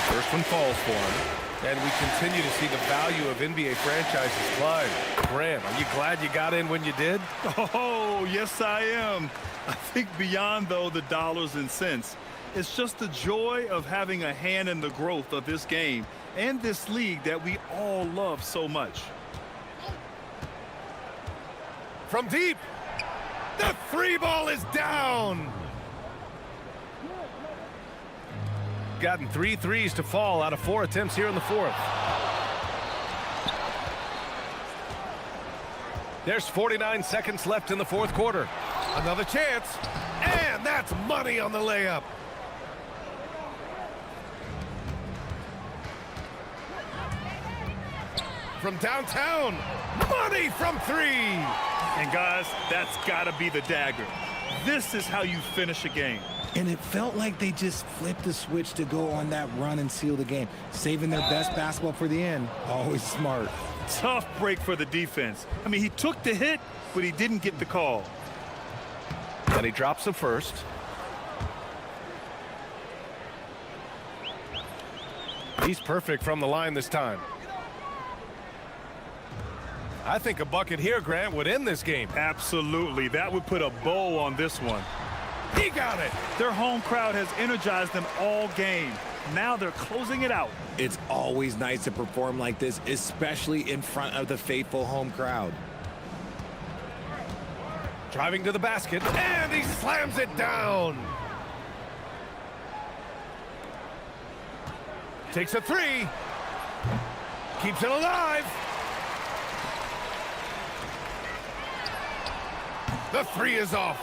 First one falls for him. And we continue to see the value of NBA franchises climb. Graham, are you glad you got in when you did? Oh, yes, I am. I think beyond, though, the dollars and cents, it's just the joy of having a hand in the growth of this game and this league that we all love so much. From deep, the three ball is down. Gotten 3 threes to fall out of 4 attempts here in the fourth. There's 49 seconds left in the fourth quarter. Another chance, and that's money on the layup. From downtown, money from 3. And guys, that's got to be the dagger. This is how you finish a game. And it felt like they just flipped the switch to go on that run and seal the game. Saving their best basketball for the end. Always smart. Tough break for the defense. I mean, he took the hit, but he didn't get the call. And he drops the first. He's perfect from the line this time. I think a bucket here, Grant, would end this game. Absolutely. That would put a bow on this one. He got it. Their home crowd has energized them all game. Now they're closing it out. It's always nice to perform like this, especially in front of the faithful home crowd. Driving to the basket, and he slams it down. Takes a three. Keeps it alive. The three is off.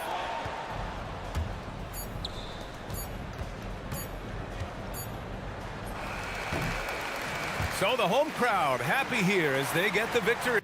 So the home crowd happy here as they get the victory.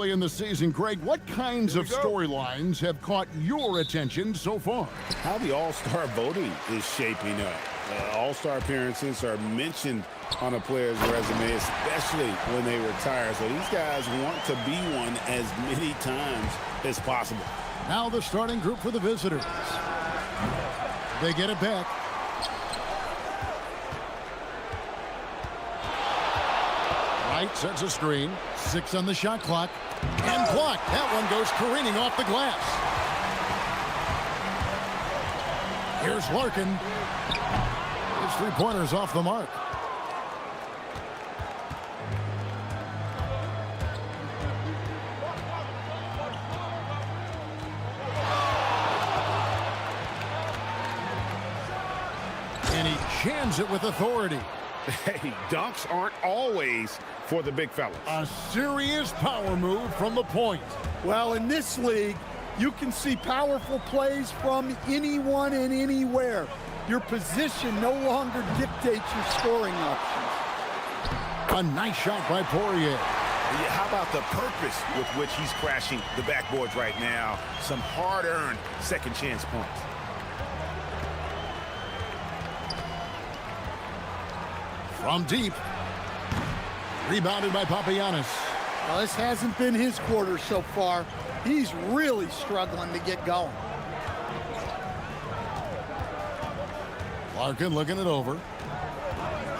In the season, Greg, what kinds of storylines have caught your attention so far? How the All-Star voting is shaping up. All-Star appearances are mentioned on a player's resume, especially when they retire. So these guys want to be one as many times as possible. Now the starting group for the visitors. They get it back. Wright sets a screen. 6 on the shot clock. And blocked. That one goes careening off the glass. Here's Larkin. His three-pointer's off the mark. And he jams it with authority. Hey, dunks aren't always for the big fellas. A serious power move from the point. Well, in this league, you can see powerful plays from anyone and anywhere. Your position no longer dictates your scoring options. A nice shot by Poirier. Yeah, how about the purpose with which he's crashing the backboards right now? Some hard-earned second chance points. From deep. Rebounded by Papagiannis. Well, this hasn't been his quarter so far. He's really struggling to get going. Larkin looking it over.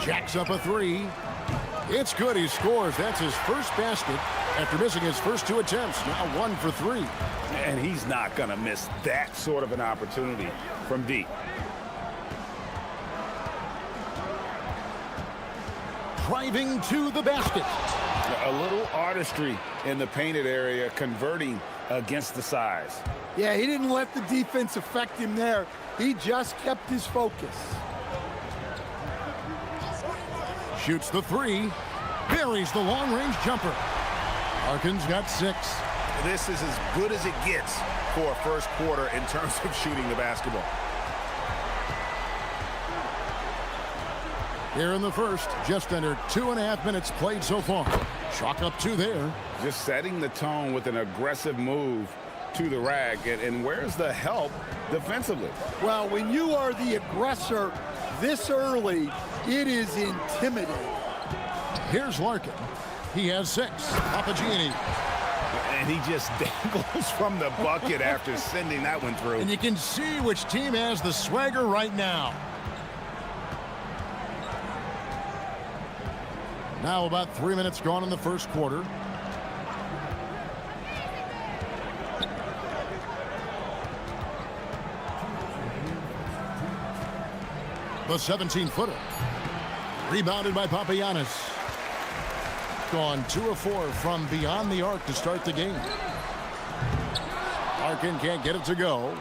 Jacks up a three. It's good. He scores. That's his first basket after missing his first 2 attempts. Now 1 for 3. And he's not going to miss that sort of an opportunity from deep. Driving to the basket. A little artistry in the painted area, converting against the size. Yeah, he didn't let the defense affect him there. He just kept his focus. Shoots the 3. Buries the long-range jumper. Larkin's got 6. This is as good as it gets for a first quarter in terms of shooting the basketball. Here in the first, just under 2.5 minutes played so far. Chalk up 2 there. Just setting the tone with an aggressive move to the rack. And where's the help defensively? Well, when you are the aggressor this early, it is intimidating. Here's Larkin. He has 6. Papagiannis. And he just dangles from the bucket after sending that one through. And you can see which team has the swagger right now. Now about 3 minutes gone in the first quarter. The 17-footer. Rebounded by Papagiannis. Gone 2 of 4 from beyond the arc to start the game. Larkin can't get it to go.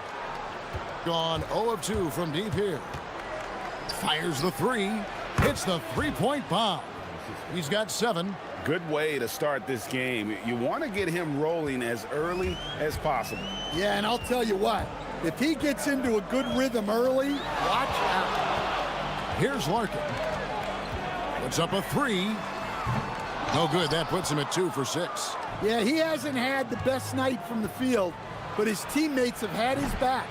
Gone 0 of 2 from deep here. Fires the 3. Hits the three-point bomb. He's got 7. Good way to start this game. You want to get him rolling as early as possible. Yeah, and I'll tell you what. If he gets into a good rhythm early, watch out. Here's Larkin. Puts up a 3. No good. That puts him at 2 for 6. Yeah, he hasn't had the best night from the field, but his teammates have had his back.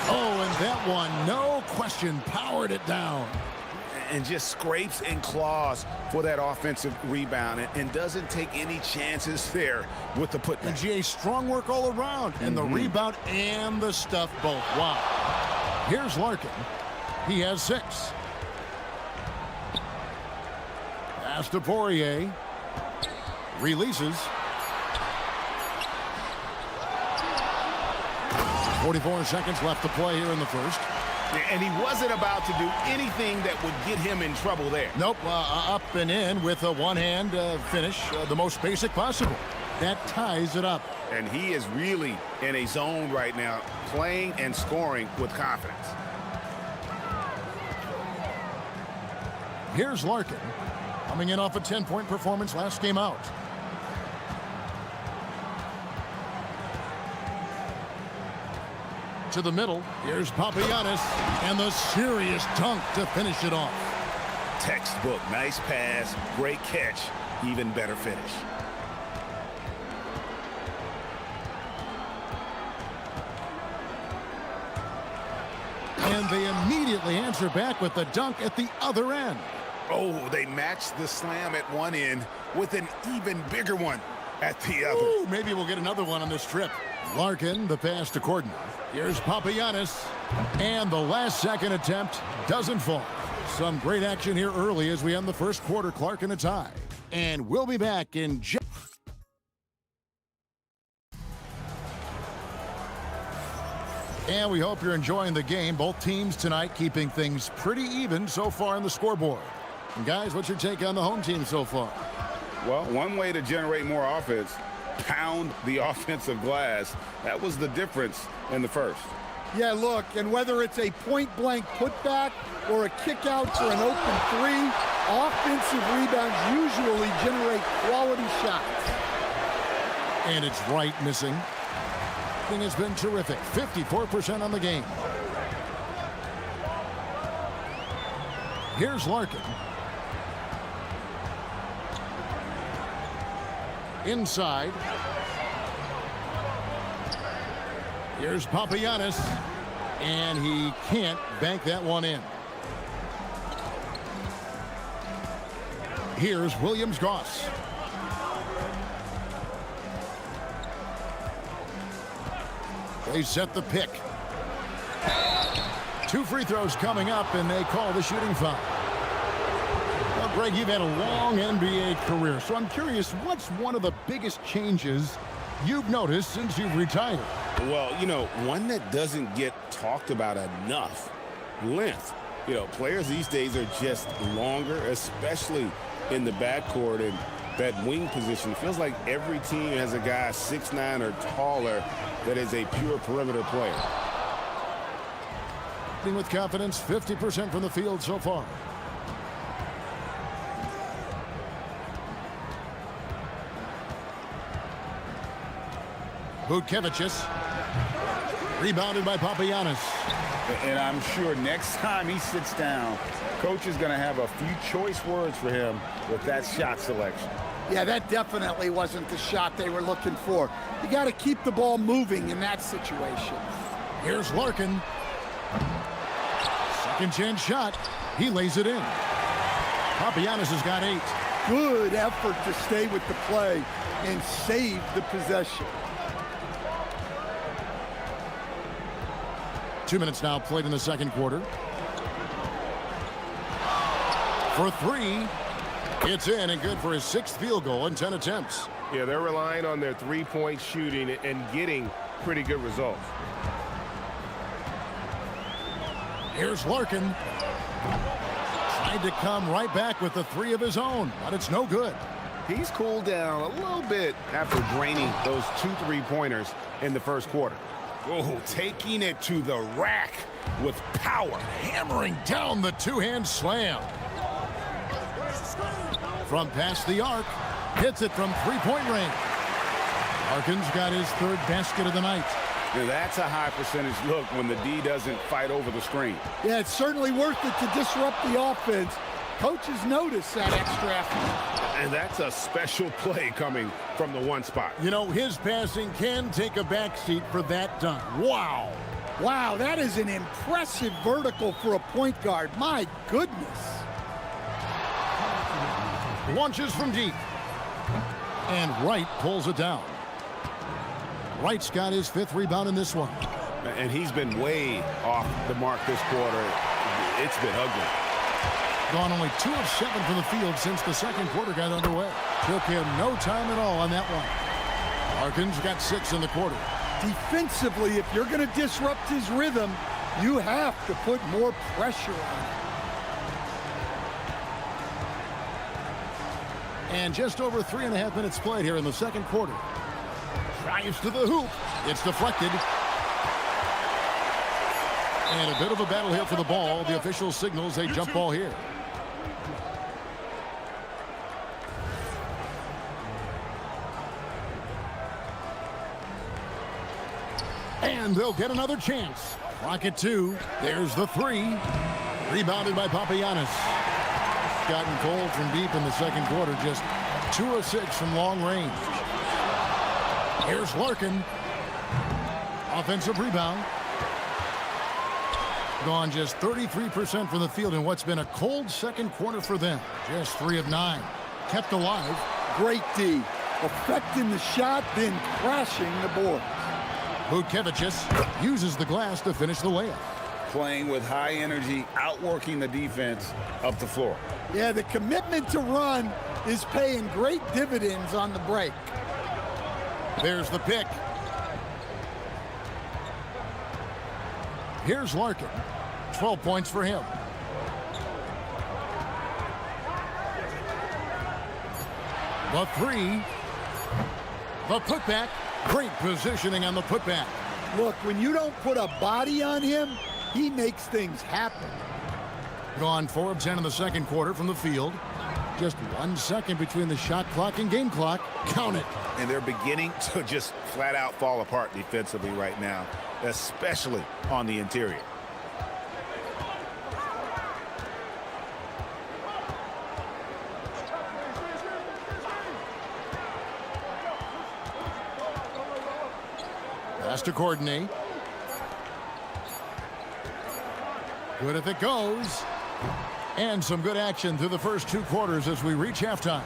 Oh, and that one, no question, powered it down. And just scrapes and claws for that offensive rebound and doesn't take any chances there with the putback. And GA, strong work all around. And the rebound and the stuff both. Wow. Here's Larkin. He has 6. Pass to Poirier. Releases. 44 seconds left to play here in the first. And he wasn't about to do anything that would get him in trouble there. Nope, up and in with a one-hand finish, the most basic possible. That ties it up. And he is really in a zone right now, playing and scoring with confidence. Here's Larkin, coming in off a 10-point performance last game out. To the middle. Here's Papagiannis, and the serious dunk to finish it off. Textbook, nice pass, great catch. even better finish. And they immediately answer back with the dunk at the other end. Oh, they matched the slam at one end with an even bigger one at the other. Ooh, maybe we'll get another one on this trip. Larkin, the pass to Corden. Here's Papagiannis. And the last second attempt doesn't fall. Some great action here early as we end the first quarter. Clark in a tie. And we'll be back in just... And we hope you're enjoying the game. Both teams tonight keeping things pretty even so far on the scoreboard. And guys, what's your take on the home team so far? Well, one way to generate more offense, pound the offensive glass. That was the difference in the first. Yeah, look, and whether it's a point-blank putback or a kick-out or an open three, offensive rebounds usually generate quality shots. And it's Wright missing. Thing has been terrific. 54% on the game. Here's Larkin. Inside. Here's Papagiannis. And he can't bank that one in. Here's Williams-Goss. They set the pick. 2 free throws coming up, and they call the shooting foul. Well, Greg, you've had a long NBA career, so I'm curious, what's one of the biggest changes you've noticed since you've retired? Well, you know, one that doesn't get talked about enough, length. You know, players these days are just longer, especially in the backcourt, and that wing position. It feels like every team has a guy 6'9" or taller that is a pure perimeter player. With confidence, 50% from the field so far. Butkevicius. Rebounded by Papagiannis. And I'm sure next time he sits down, coach is going to have a few choice words for him with that shot selection. Yeah, that definitely wasn't the shot they were looking for. You got to keep the ball moving in that situation. Here's Larkin. Second chance shot. He lays it in. Papagiannis has got 8. Good effort to stay with the play and save the possession. 2 minutes now played in the second quarter. For 3. It's in and good for his 6th field goal in 10 attempts. Yeah, they're relying on their three-point shooting and getting pretty good results. Here's Larkin. Tried to come right back with the 3 of his own, but it's no good. He's cooled down a little bit after draining those 2 3-pointers in the first quarter. Oh, taking it to the rack with power, hammering down the 2-hand slam. From past the arc, hits it from 3-point range. Larkin's got his 3rd basket of the night. Yeah, that's a high percentage look when the D doesn't fight over the screen. Yeah, it's certainly worth it to disrupt the offense. Coaches notice that extra effort. And that's a special play coming from the 1 spot. You know, his passing can take a backseat for that dunk. Wow. Wow, that is an impressive vertical for a point guard. My goodness. Launches from deep. And Wright pulls it down. Wright's got his 5th rebound in this one. And he's been way off the mark this quarter. It's been ugly. Gone only 2 of 7 from the field since the second quarter got underway. Took him no time at all on that one. Larkin's got 6 in the quarter. Defensively, if you're going to disrupt his rhythm, you have to put more pressure on him. And just over 3.5 minutes played here in the second quarter. Drives to the hoop. It's deflected. And a bit of a battle here for the ball. The official signals a jump ball here. And they'll get another chance. Clock at 2. There's the 3. Rebounded by Papagiannis. Gotten cold from deep in the second quarter. Just 2 of 6 from long range. Here's Larkin. Offensive rebound. Gone just 33% from the field in what's been a cold second quarter for them. Just 3 of 9. Kept alive. Great D. Affecting the shot, then crashing the board. Butkevicius uses the glass to finish the layup. Playing with high energy, outworking the defense up the floor. Yeah, the commitment to run is paying great dividends on the break. There's the pick. Here's Larkin. 12 points for him. The 3. The putback. Great positioning on the putback. Look, when you don't put a body on him, he makes things happen. Gone 4 of 10 in the second quarter from the field. Just 1 second between the shot clock and game clock. Count it. And they're beginning to just flat out fall apart defensively right now, especially on the interior. Pass to Courtney. Good if it goes. And some good action through the first 2 quarters as we reach halftime.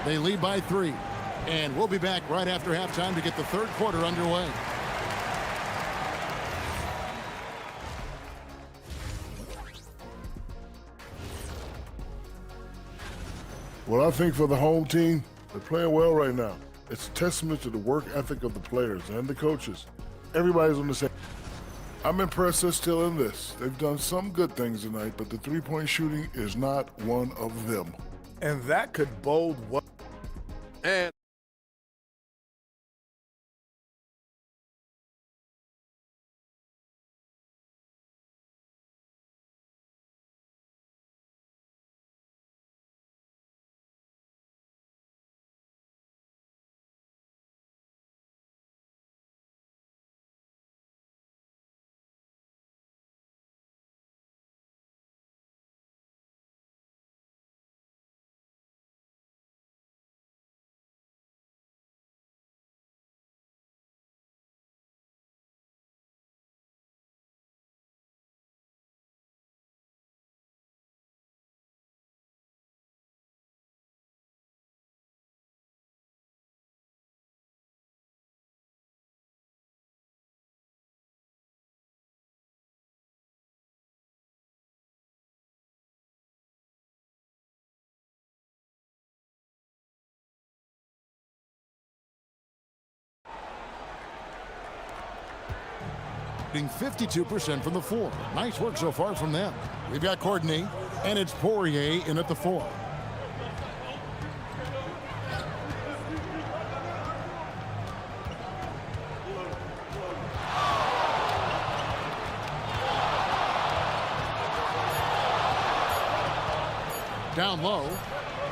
They lead by 3. And we'll be back right after halftime to get the third quarter underway. Well, I think for the home team, they're playing well right now. It's a testament to the work ethic of the players and the coaches. Everybody's on the same. I'm impressed they're still in this. They've done some good things tonight, but the three-point shooting is not one of them. And that could bode well. And Shooting 52% from the floor. Nice work so far from them. We've got Courtney, and it's Poirier in at the 4. Down low,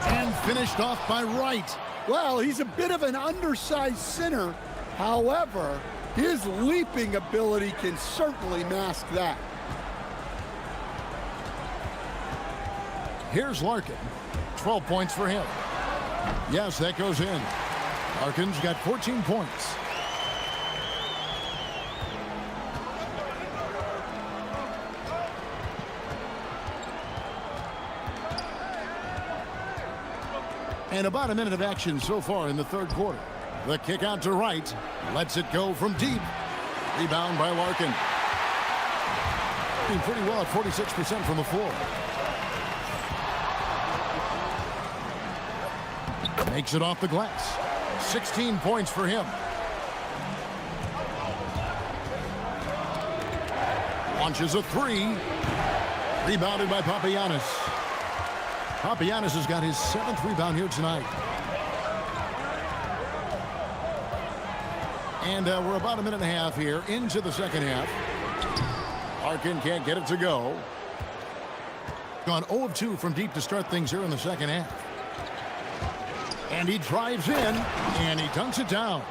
and finished off by Wright. Well, he's a bit of an undersized center. However, his leaping ability can certainly mask that. Here's Larkin. 12 points for him. Yes, that goes in. Larkin's got 14 points. And about a minute of action so far in the third quarter. The kick out to Wright. Lets it go from deep. Rebound by Larkin. Doing pretty well at 46% from the floor. Makes it off the glass. 16 points for him. Launches a 3. Rebounded by Papagiannis. Papagiannis has got his 7th rebound here tonight. And we're about a minute and a half here into the second half. Larkin can't get it to go. Gone 0 of 2 from deep to start things here in the second half. And he drives in, and he dunks it down.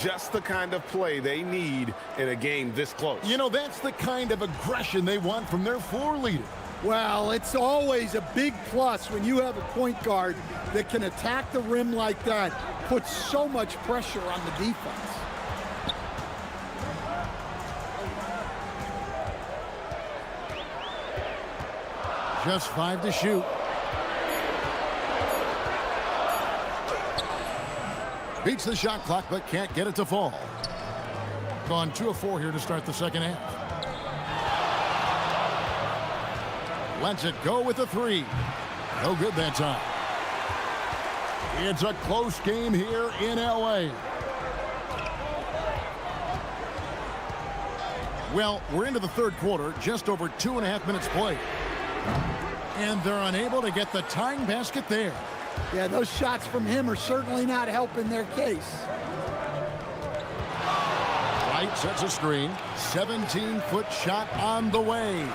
Just the kind of play they need in a game this close. You know, that's the kind of aggression they want from their floor leader. Well, it's always a big plus when you have a point guard that can attack the rim like that, puts so much pressure on the defense. Just 5 to shoot. Beats the shot clock, but can't get it to fall. Gone 2 of 4 here to start the second half. Lets it go with the 3. No good that time. It's a close game here in LA. Well, we're into the third quarter, just over 2.5 minutes played. And they're unable to get the tying basket there. Yeah, those shots from him are certainly not helping their case. Wright sets a screen. 17-foot shot on the way.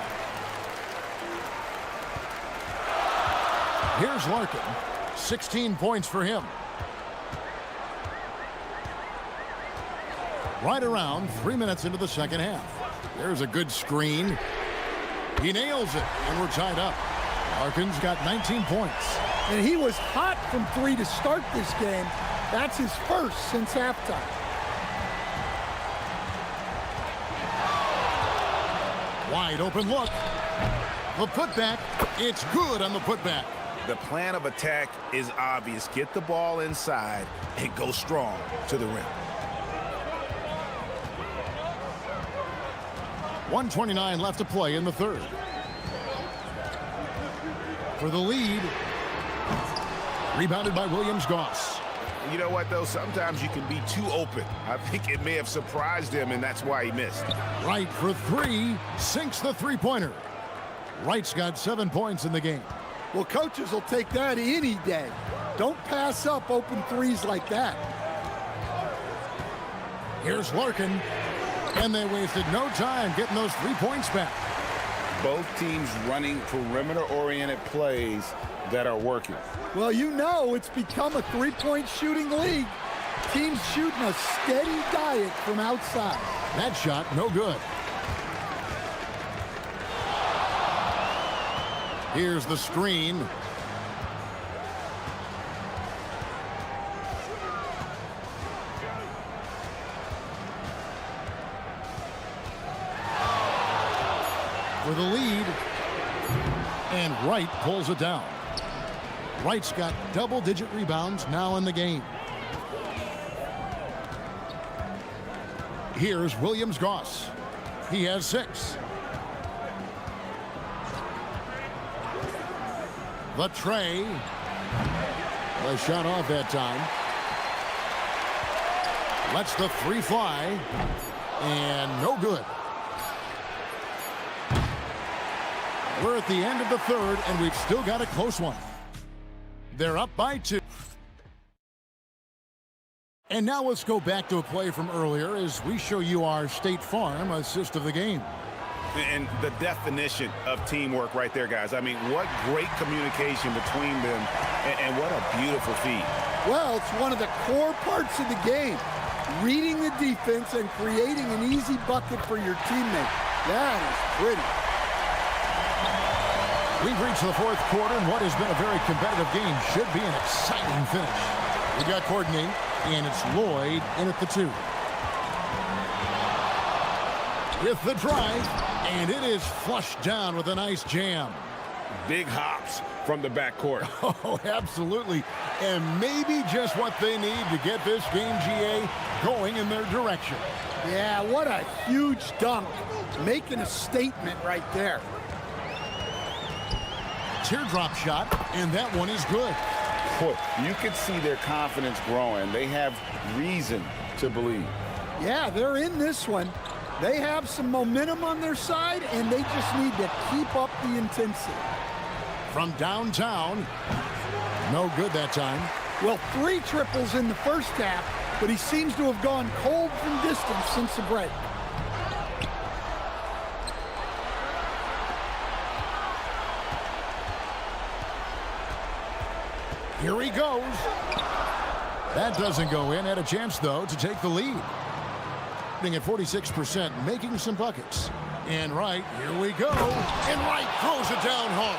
Here's Larkin. 16 points for him. Right around 3 minutes into the second half. There's a good screen. He nails it, and we're tied up. Larkin's got 19 points. And he was hot from 3 to start this game. That's his first since halftime. Wide open look. The putback. It's good on the putback. The plan of attack is obvious. Get the ball inside and go strong to the rim. 1:29 left to play in the third. For the lead. Rebounded by Williams-Goss. You know what, though? Sometimes you can be too open. I think it may have surprised him, and that's why he missed. Wright for 3. Sinks the three-pointer. Wright's got 7 points in the game. Well, coaches will take that any day. Don't pass up open threes like that. Here's Larkin. And they wasted no time getting those 3 points back. Both teams running perimeter-oriented plays that are working. Well, you know it's become a three-point shooting league. Teams shooting a steady diet from outside. That shot, no good. Here's the screen. For the lead. And Wright pulls it down. Wright's got double-digit rebounds now in the game. Here's Williams-Goss. He has 6. The tray. The shot off that time. Lets the 3 fly. And no good. We're at the end of the third, and we've still got a close one. They're up by 2. And now let's go back to a play from earlier as we show you our State Farm assist of the game. And the definition of teamwork right there, guys. I mean, what great communication between them, and what a beautiful feed. Well, it's one of the core parts of the game. Reading the defense and creating an easy bucket for your teammate. That is pretty. We've reached the fourth quarter, and what has been a very competitive game should be an exciting finish. We got Courtney, and it's Lloyd in at the 2. With the drive, and it is flushed down with a nice jam. Big hops from the backcourt. Oh, absolutely. And maybe just what they need to get this game, GA, going in their direction. Yeah, what a huge dunk. Making a statement right there. Teardrop shot, and that one is good. Boy, you can see their confidence growing. They have reason to believe. Yeah, they're in this one. They have some momentum on their side, and they just need to keep up the intensity. From downtown, no good that time. Well, 3 triples in the first half, but he seems to have gone cold from distance since the break. Here he goes. That doesn't go in. Had a chance, though, to take the lead. At 46%, making some buckets. And Wright, here we go. And Wright throws it down hard.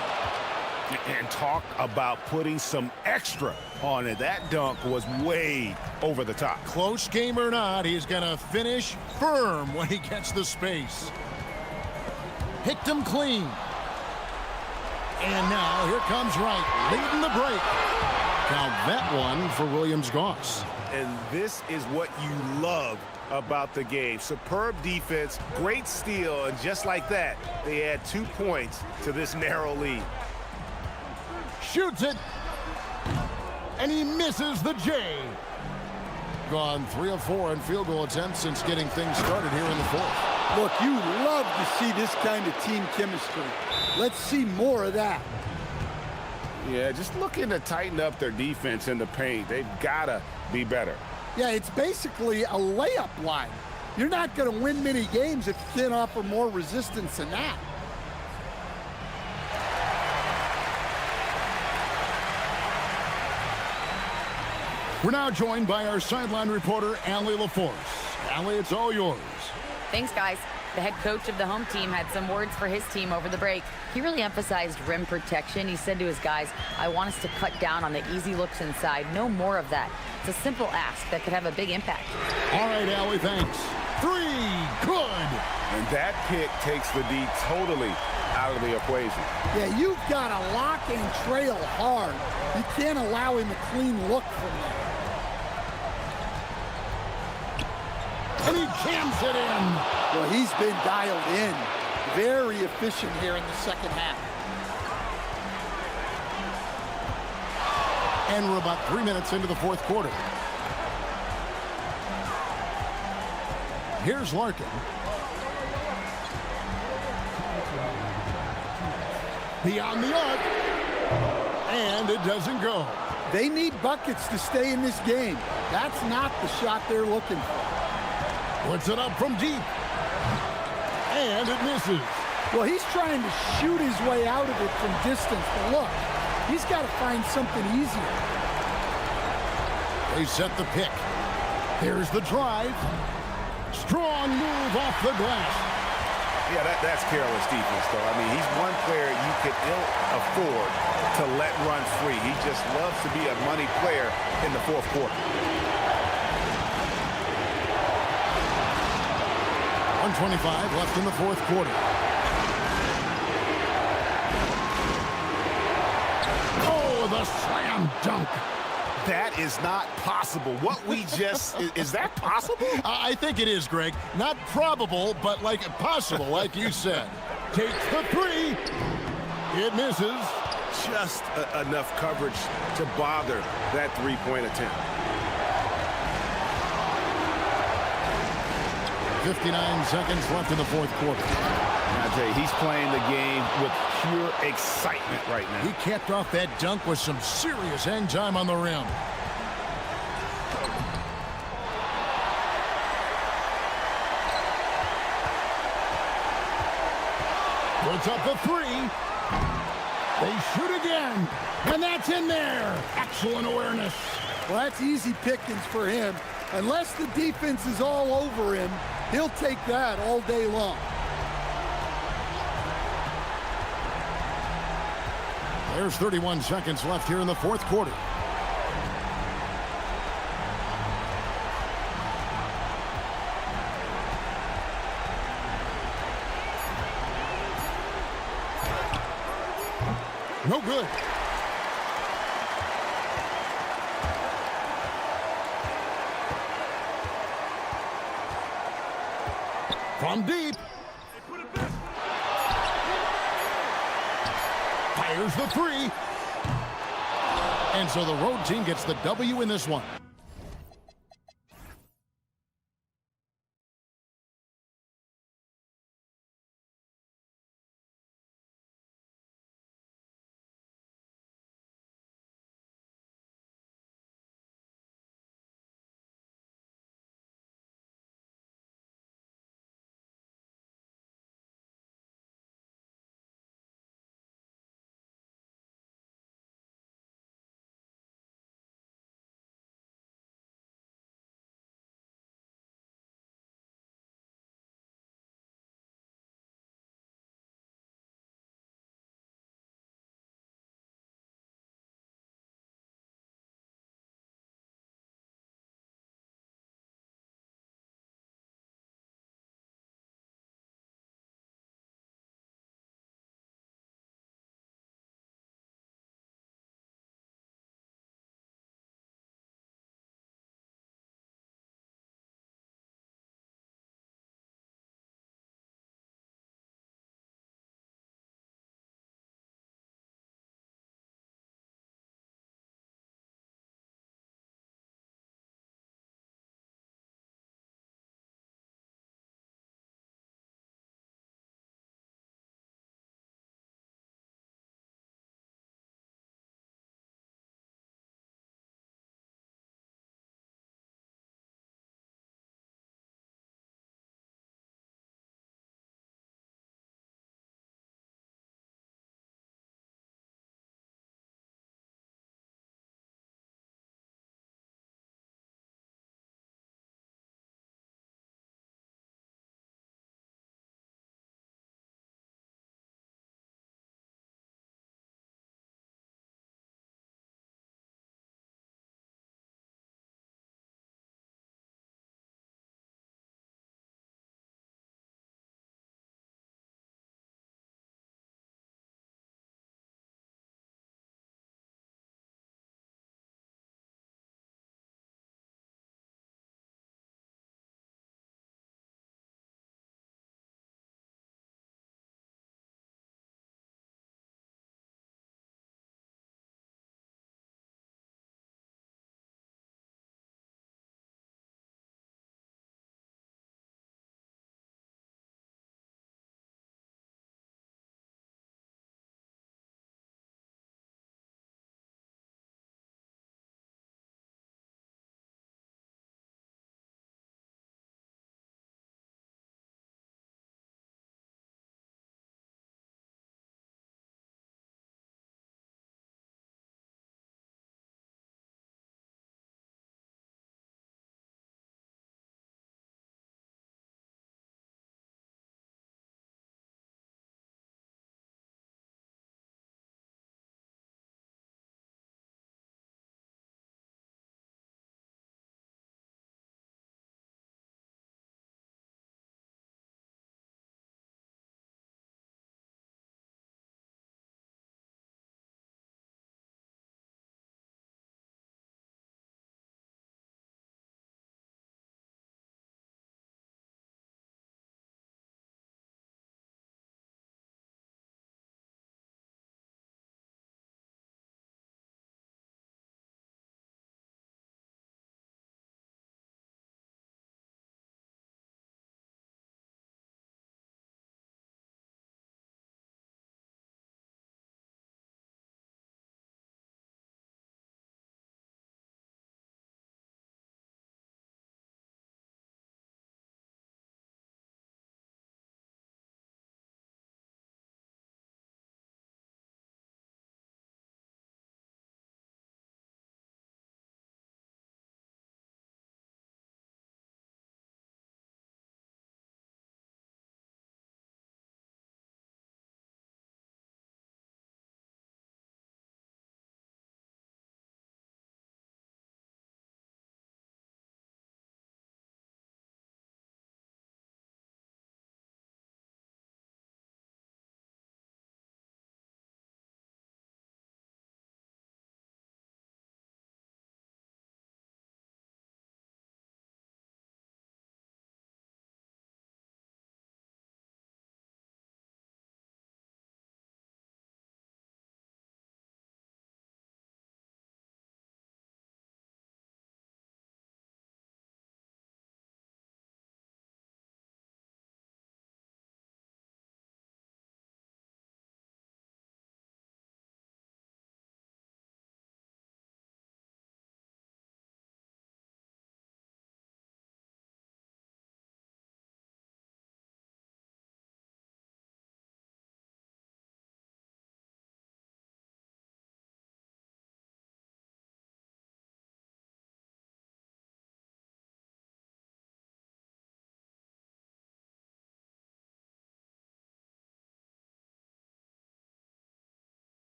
And talk about putting some extra on it. That dunk was way over the top. Close game or not, he's going to finish firm when he gets the space. Picked him clean. And now here comes Wright, leading the break. Count that one for Williams-Goss. And this is what you love about the game. Superb defense, great steal, and just like that, they add 2 points to this narrow lead. Shoots it. And he misses the J. Gone 3 of 4 in field goal attempts since getting things started here in the fourth. Look, you love to see this kind of team chemistry. Let's see more of that. Yeah, just looking to tighten up their defense in the paint. They've got to be better. Yeah, it's basically a layup line. You're not going to win many games if you can't offer more resistance than that. We're now joined by our sideline reporter, Allie LaForce. Allie, it's all yours. Thanks, guys. The head coach of the home team had some words for his team over the break. He really emphasized rim protection. He said to his guys, I want us to cut down on the easy looks inside. No more of that. It's a simple ask that could have a big impact. All right, Allie, thanks. 3, good. And that pick takes the D totally out of the equation. Yeah, you've got to lock and trail hard. You can't allow him a clean look from there. And he jams it in. Well, he's been dialed in. Very efficient here in the second half. And we're about 3 minutes into the fourth quarter. Here's Larkin. Beyond the arc. And it doesn't go. They need buckets to stay in this game. That's not the shot they're looking for. Puts it up from deep. And it misses. Well, he's trying to shoot his way out of it from distance. But look, he's got to find something easier. They set the pick. Here's the drive. Strong move off the glass. Yeah, that's careless defense, though. I mean, he's one player you could ill afford to let run free. He just loves to be a money player in the fourth quarter. 1:25 left in the fourth quarter. Oh, the slam dunk. That is not possible. What we just, is that possible? I think it is, Greg. Not probable, but like possible, like you said. Takes the 3. It misses. Just enough coverage to bother that three-point attempt. 59 seconds left in the fourth quarter. I tell you, he's playing the game with pure excitement right now. He capped off that dunk with some serious hang time on the rim. Puts up the 3. They shoot again. And that's in there. Excellent awareness. Well, that's easy pickings for him. Unless the defense is all over him, he'll take that all day long. There's 31 seconds left here in the fourth quarter. No good. From deep. Fires the 3. And so the road team gets the W in this one.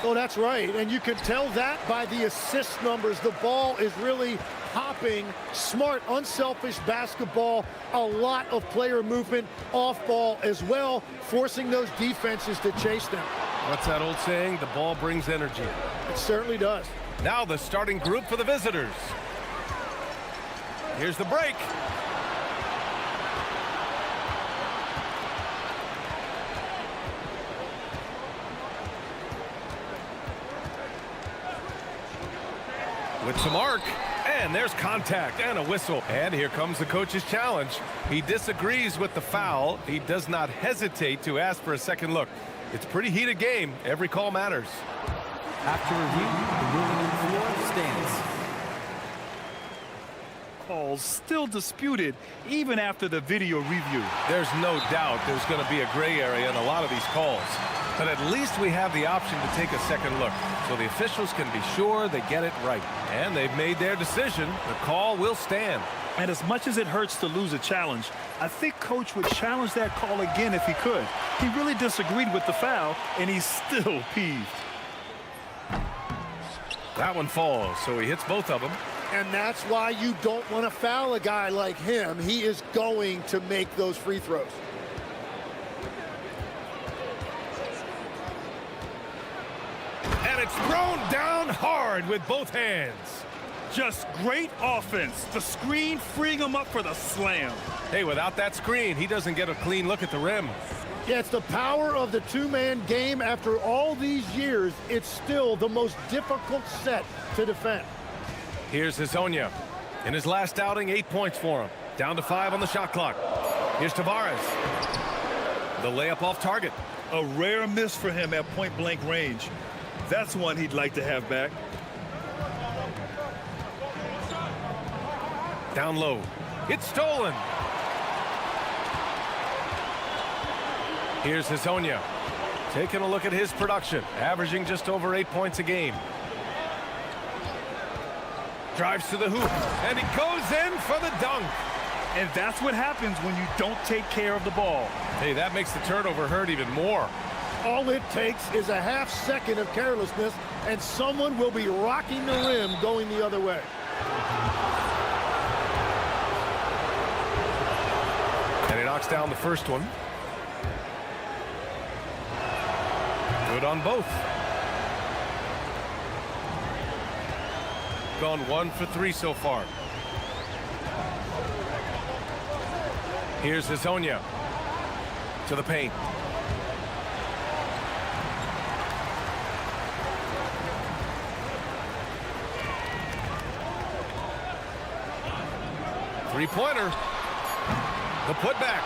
Oh, that's right. And you can tell that by the assist numbers. The ball is really hopping, smart, unselfish basketball, a lot of player movement off ball as well, forcing those defenses to chase them. What's that old saying? The ball brings energy. It certainly does. Now the starting group for the visitors. Here's the break. With some arc, and there's contact and a whistle. And here comes the coach's challenge. He disagrees with the foul. He does not hesitate to ask for a second look. It's a pretty heated game. Every call matters. After review, the ruling on the floor stands. Calls still disputed even after the video review. There's no doubt there's going to be a gray area in a lot of these calls. But at least we have the option to take a second look, so the officials can be sure they get it right. And they've made their decision. The call will stand. And as much as it hurts to lose a challenge, I think Coach would challenge that call again if he could. He really disagreed with the foul, and he's still peeved. That one falls, so he hits both of them. And that's why you don't want to foul a guy like him. He is going to make those free throws. And it's thrown down hard with both hands. Just great offense. The screen freeing him up for the slam. Hey, without that screen, he doesn't get a clean look at the rim. Yeah, it's the power of the two-man game. After all these years, it's still the most difficult set to defend. Here's Hazonia. In his last outing, 8 points for him. Down to 5 on the shot clock. Here's Tavares. The layup off target. A rare miss for him at point-blank range. That's one he'd like to have back. Down low. It's stolen. Here's Hazonia. Taking a look at his production. Averaging just over 8 points a game. Drives to the hoop. And he goes in for the dunk. And that's what happens when you don't take care of the ball. Hey, that makes the turnover hurt even more. All it takes is a half second of carelessness, and someone will be rocking the rim going the other way. And he knocks down the first one. Good on both. Gone 1 for 3 so far. Here's Hazonia to the paint. Three-pointer. The putback.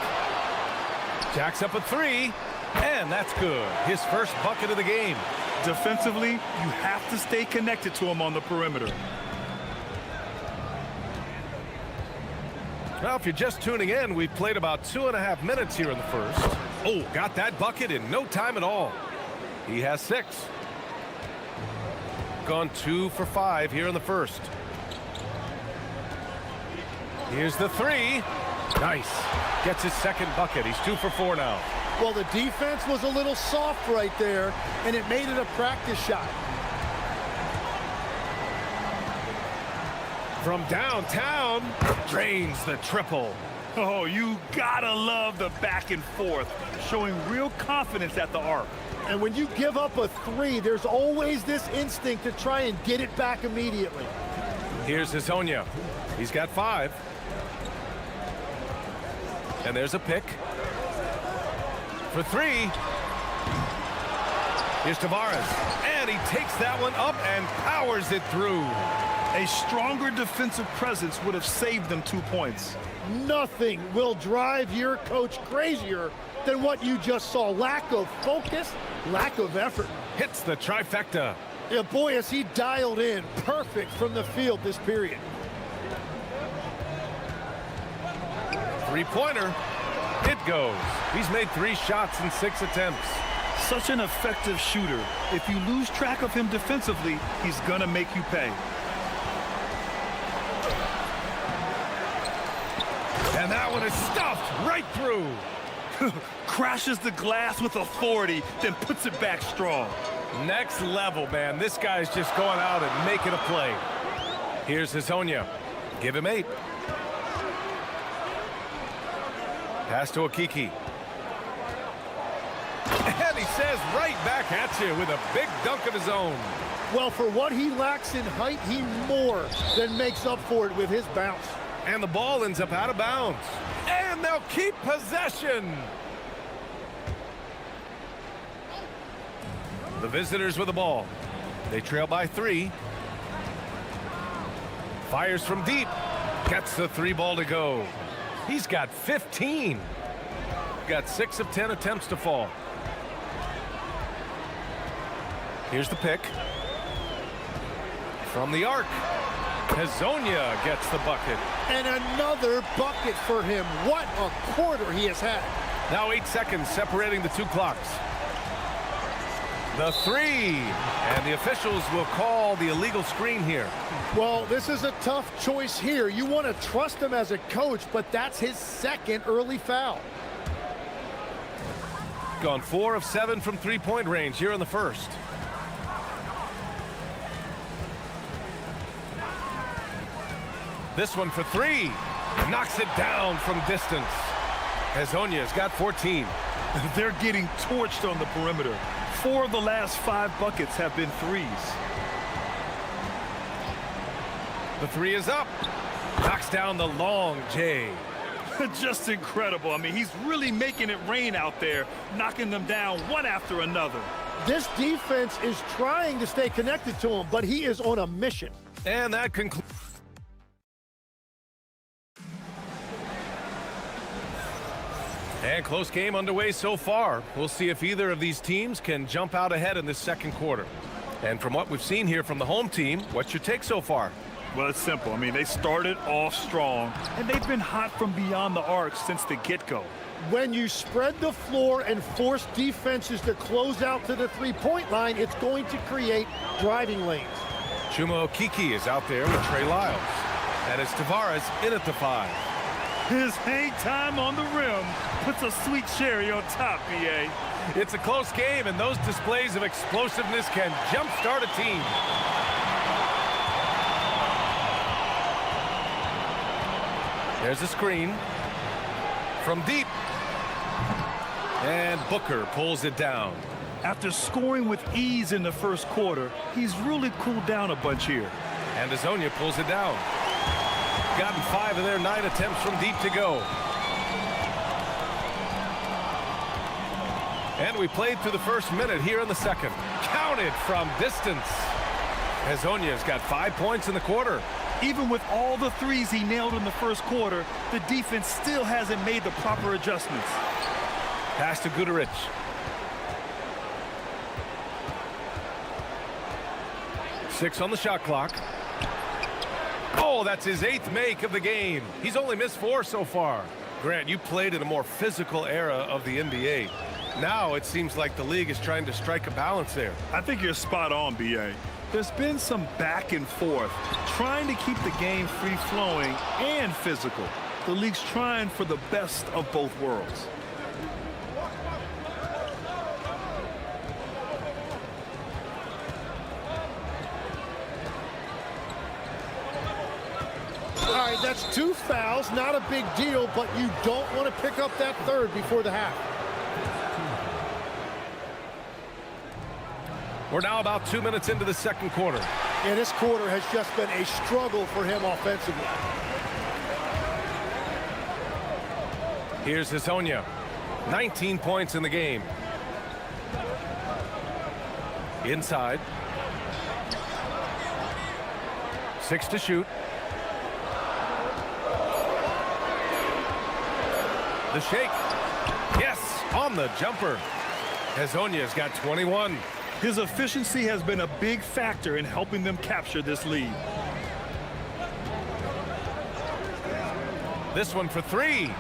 Jacks up a 3, and that's good. His first bucket of the game. Defensively, you have to stay connected to him on the perimeter. Well, if you're just tuning in, we've played about 2.5 minutes here in the first. Oh, got that bucket in no time at all. He has 6. Gone 2 for 5 here in the first. Here's the 3. Nice. Gets his second bucket. He's 2 for 4 now. Well, the defense was a little soft right there, and it made it a practice shot. From downtown, drains the triple. Oh, you gotta love the back and forth, showing real confidence at the arc. And when you give up a 3, there's always this instinct to try and get it back immediately. Here's Hazonia. He's got 5. And there's a pick. For 3. Here's Tavares. And he takes that one up and powers it through. A stronger defensive presence would have saved them 2 points. Nothing will drive your coach crazier than what you just saw. Lack of focus, lack of effort. Hits the trifecta. Yeah, boy, is he dialed in. Perfect from the field this period. Three-pointer. It goes. He's made 3 shots in 6 attempts. Such an effective shooter. If you lose track of him defensively, he's gonna make you pay. And that one is stuffed right through. Crashes the glass with authority, then puts it back strong. Next level, man. This guy's just going out and making a play. Here's Hazonia. Give him 8. Pass to Okiki. And he says right back at you with a big dunk of his own. Well, for what he lacks in height, he more than makes up for it with his bounce. And the ball ends up out of bounds. And they'll keep possession. The visitors with the ball. They trail by 3. Fires from deep. Gets the 3 ball to go. He's got 15. Got 6 of 10 attempts to fall. Here's the pick. From the arc. Hazonia gets the bucket. And another bucket for him. What a quarter he has had. Now 8 seconds separating the 2 clocks. The 3. And the officials will call the illegal screen here. Well, this is a tough choice here. You want to trust him as a coach, but that's his second early foul. Gone 4 of 7 from 3-point range here in the first. This one for 3. Knocks it down from distance. Hazonia's got 14. They're getting torched on the perimeter. 4 of the last 5 buckets have been threes. The 3 is up. Knocks down the long J. Just incredible. I mean, he's really making it rain out there, knocking them down one after another. This defense is trying to stay connected to him, but he is on a mission. And that concludes. And close game underway so far. We'll see if either of these teams can jump out ahead in this second quarter. And from what we've seen here from the home team, what's your take so far? Well, it's simple. I mean, they started off strong, and they've been hot from beyond the arc since the get-go. When you spread the floor and force defenses to close out to the three-point line, it's going to create driving lanes. Chuma Okiki is out there with Trey Lyles. And it's Tavares in at the 5. His hang time on the rim puts a sweet cherry on top, BA. It's a close game, and those displays of explosiveness can jumpstart a team. There's a screen from deep. And Booker pulls it down. After scoring with ease in the first quarter, he's really cooled down a bunch here. And Hazonia pulls it down. Gotten 5 of their 9 attempts from deep to go. And we played through the first minute here in the second. Counted from distance. Hazonia's got 5 points in the quarter. Even with all the threes he nailed in the first quarter, the defense still hasn't made the proper adjustments. Pass to Guduric. Six on the shot clock. Oh, that's his 8th make of the game. He's only missed 4 so far. Grant, you played in a more physical era of the NBA. Now it seems like the league is trying to strike a balance there. I think you're spot on, BA. There's been some back and forth, trying to keep the game free-flowing and physical. The league's trying for the best of both worlds. All right, that's 2 fouls, not a big deal, but you don't want to pick up that 3rd before the half. We're now about 2 minutes into the second quarter. And this quarter has just been a struggle for him offensively. Here's Hazonia. 19 points in the game. Inside. 6 to shoot. The shake. Yes, on the jumper. Hazonia's got 21. His efficiency has been a big factor in helping them capture this lead. This one for 3.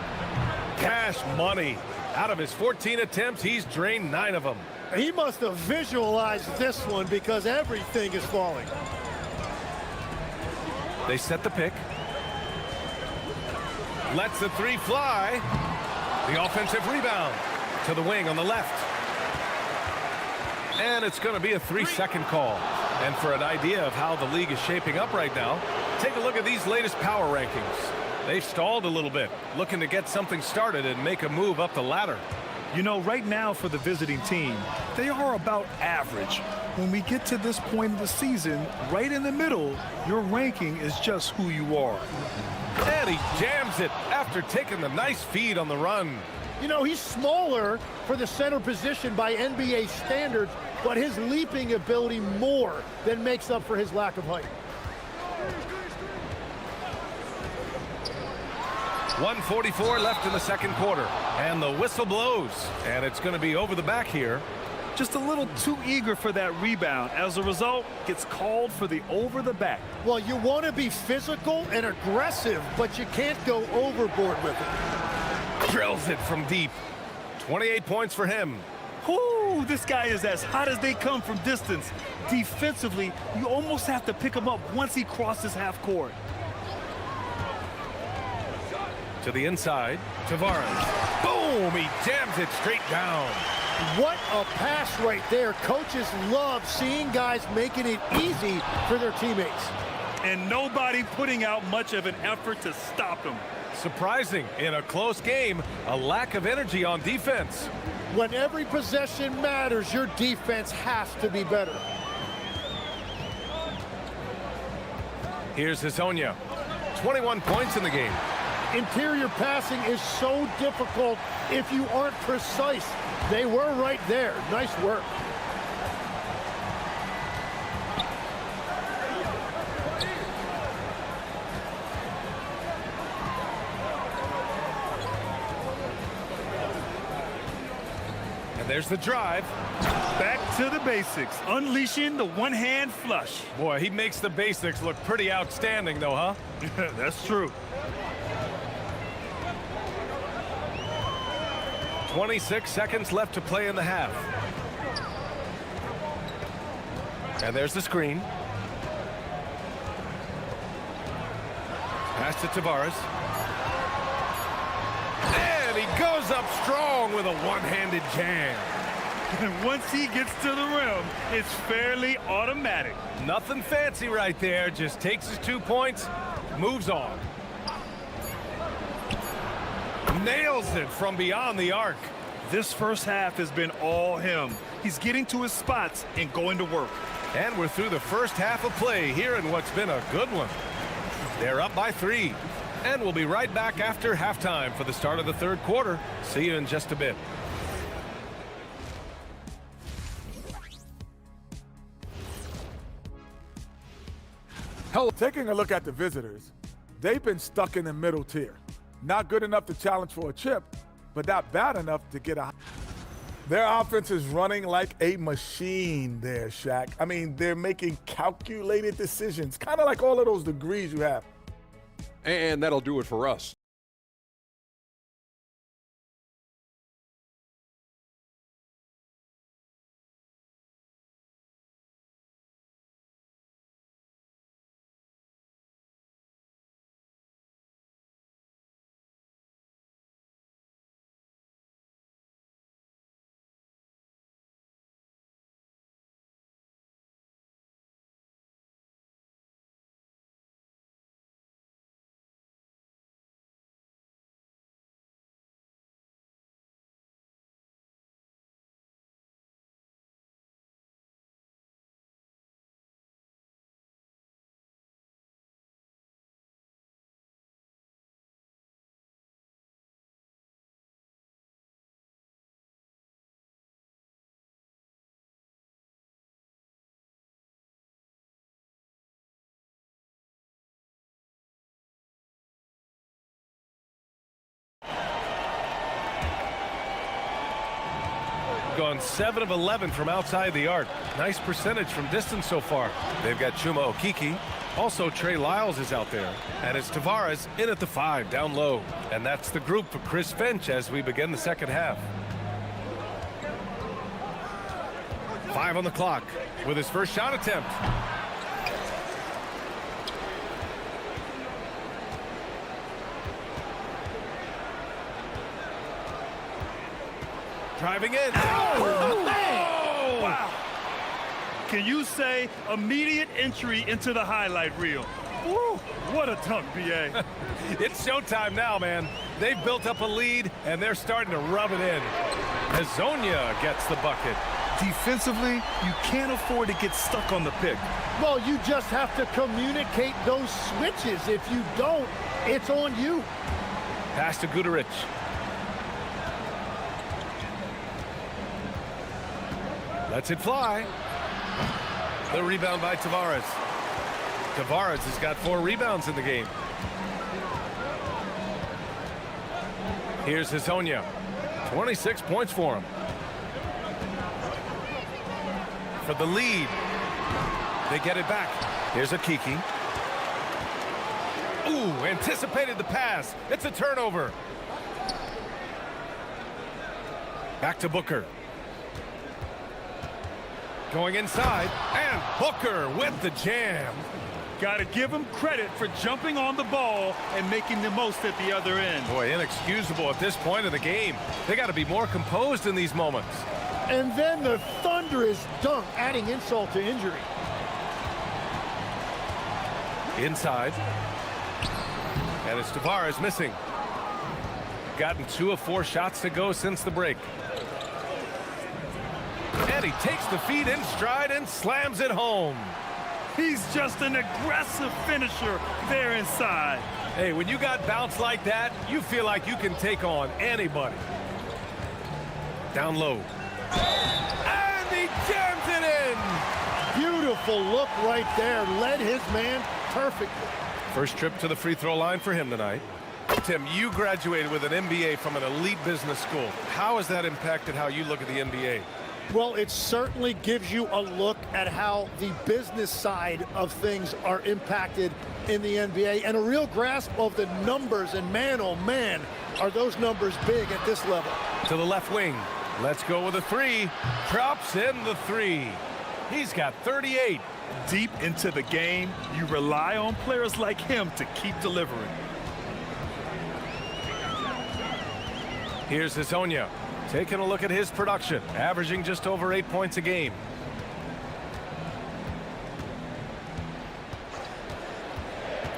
Cash money. Out of his 14 attempts, he's drained 9 of them. He must have visualized this one because everything is falling. They set the pick. Lets the 3 fly. The offensive rebound to the wing on the left. And it's going to be a 3-second call. And for an idea of how the league is shaping up right now, take a look at these latest power rankings. They've stalled a little bit, looking to get something started and make a move up the ladder. You know, right now for the visiting team, they are about average. When we get to this point of the season, right in the middle, your ranking is just who you are. And he jams it after taking the nice feed on the run. You know, he's smaller for the center position by NBA standards, but his leaping ability more than makes up for his lack of height. 1:44 left in the second quarter, and the whistle blows, and it's going to be over the back here. Just a little too eager for that rebound. As a result, gets called for the over the back. Well, you want to be physical and aggressive, but you can't go overboard with it. Drills it from deep. 28 points for him. Whoo, this guy is as hot as they come from distance. Defensively, you almost have to pick him up once he crosses half court. To the inside, Tavares. Boom! He jams it straight down. What a pass right there. Coaches love seeing guys making it easy for their teammates. And nobody putting out much of an effort to stop him. Surprising, in a close game, a lack of energy on defense. When every possession matters, your defense has to be better. Here's Hezonja. 21 points in the game. Interior passing is so difficult if you aren't precise. They were right there. Nice work. And there's the drive. Back to the basics, unleashing the one-hand flush. Boy, he makes the basics look pretty outstanding, though, huh? That's true. 26 seconds left to play in the half. And there's the screen. Pass to Tavares. And he goes up strong with a one-handed jam. And once he gets to the rim, it's fairly automatic. Nothing fancy right there. Just takes his 2 points, moves on. Nails it from beyond the arc. This first half has been all him. He's getting to his spots and going to work. And we're through the first half of play here in what's been a good one. They're up by 3. And we'll be right back after halftime for the start of the third quarter. See you in just a bit. Taking a look at the visitors, they've been stuck in the middle tier. Not good enough to challenge for a chip, but not bad enough to get a... Their offense is running like a machine there, Shaq. I mean, they're making calculated decisions, kind of like all of those degrees you have. And that'll do it for us. Gone 7 of 11 from outside the arc. Nice percentage from distance so far. They've got Chuma Okeke. Also, Trey Lyles is out there. And it's Tavares in at the 5, down low. And that's the group for Chris Finch as we begin the second half. 5 on the clock with his first shot attempt. Driving in. Oh, wow. Can you say immediate entry into the highlight reel? Woo, what a dunk, B.A. It's showtime now, man. They've built up a lead, and they're starting to rub it in. Hazonia gets the bucket. Defensively, you can't afford to get stuck on the pick. Well, you just have to communicate those switches. If you don't, it's on you. Pass to Guduric. Lets it fly. The rebound by Tavares. Tavares has got 4 rebounds in the game. Here's Hazonia. 26 points for him. For the lead. They get it back. Here's a Kiki. Ooh, anticipated the pass. It's a turnover. Back to Booker. Going inside, and Booker with the jam. Got to give him credit for jumping on the ball and making the most at the other end. Boy, inexcusable at this point of the game. They got to be more composed in these moments. And then the thunderous dunk, adding insult to injury. Inside. And it's Tavares missing. Gotten 2 of 4 shots to go since the break. And he takes the feed in stride and slams it home. He's just an aggressive finisher there inside. Hey, when you got bounce like that, you feel like you can take on anybody. Down low. And he jams it in! Beautiful look right there. Led his man perfectly. First trip to the free throw line for him tonight. Tim, you graduated with an MBA from an elite business school. How has that impacted how you look at the NBA? Well, it certainly gives you a look at how the business side of things are impacted in the NBA and a real grasp of the numbers. And man, oh man, are those numbers big at this level. To the left wing. Let's go with a 3. Drops in the 3. He's got 38. Deep into the game, you rely on players like him to keep delivering. Here's Hazonia. Taking a look at his production, averaging just over 8 points a game.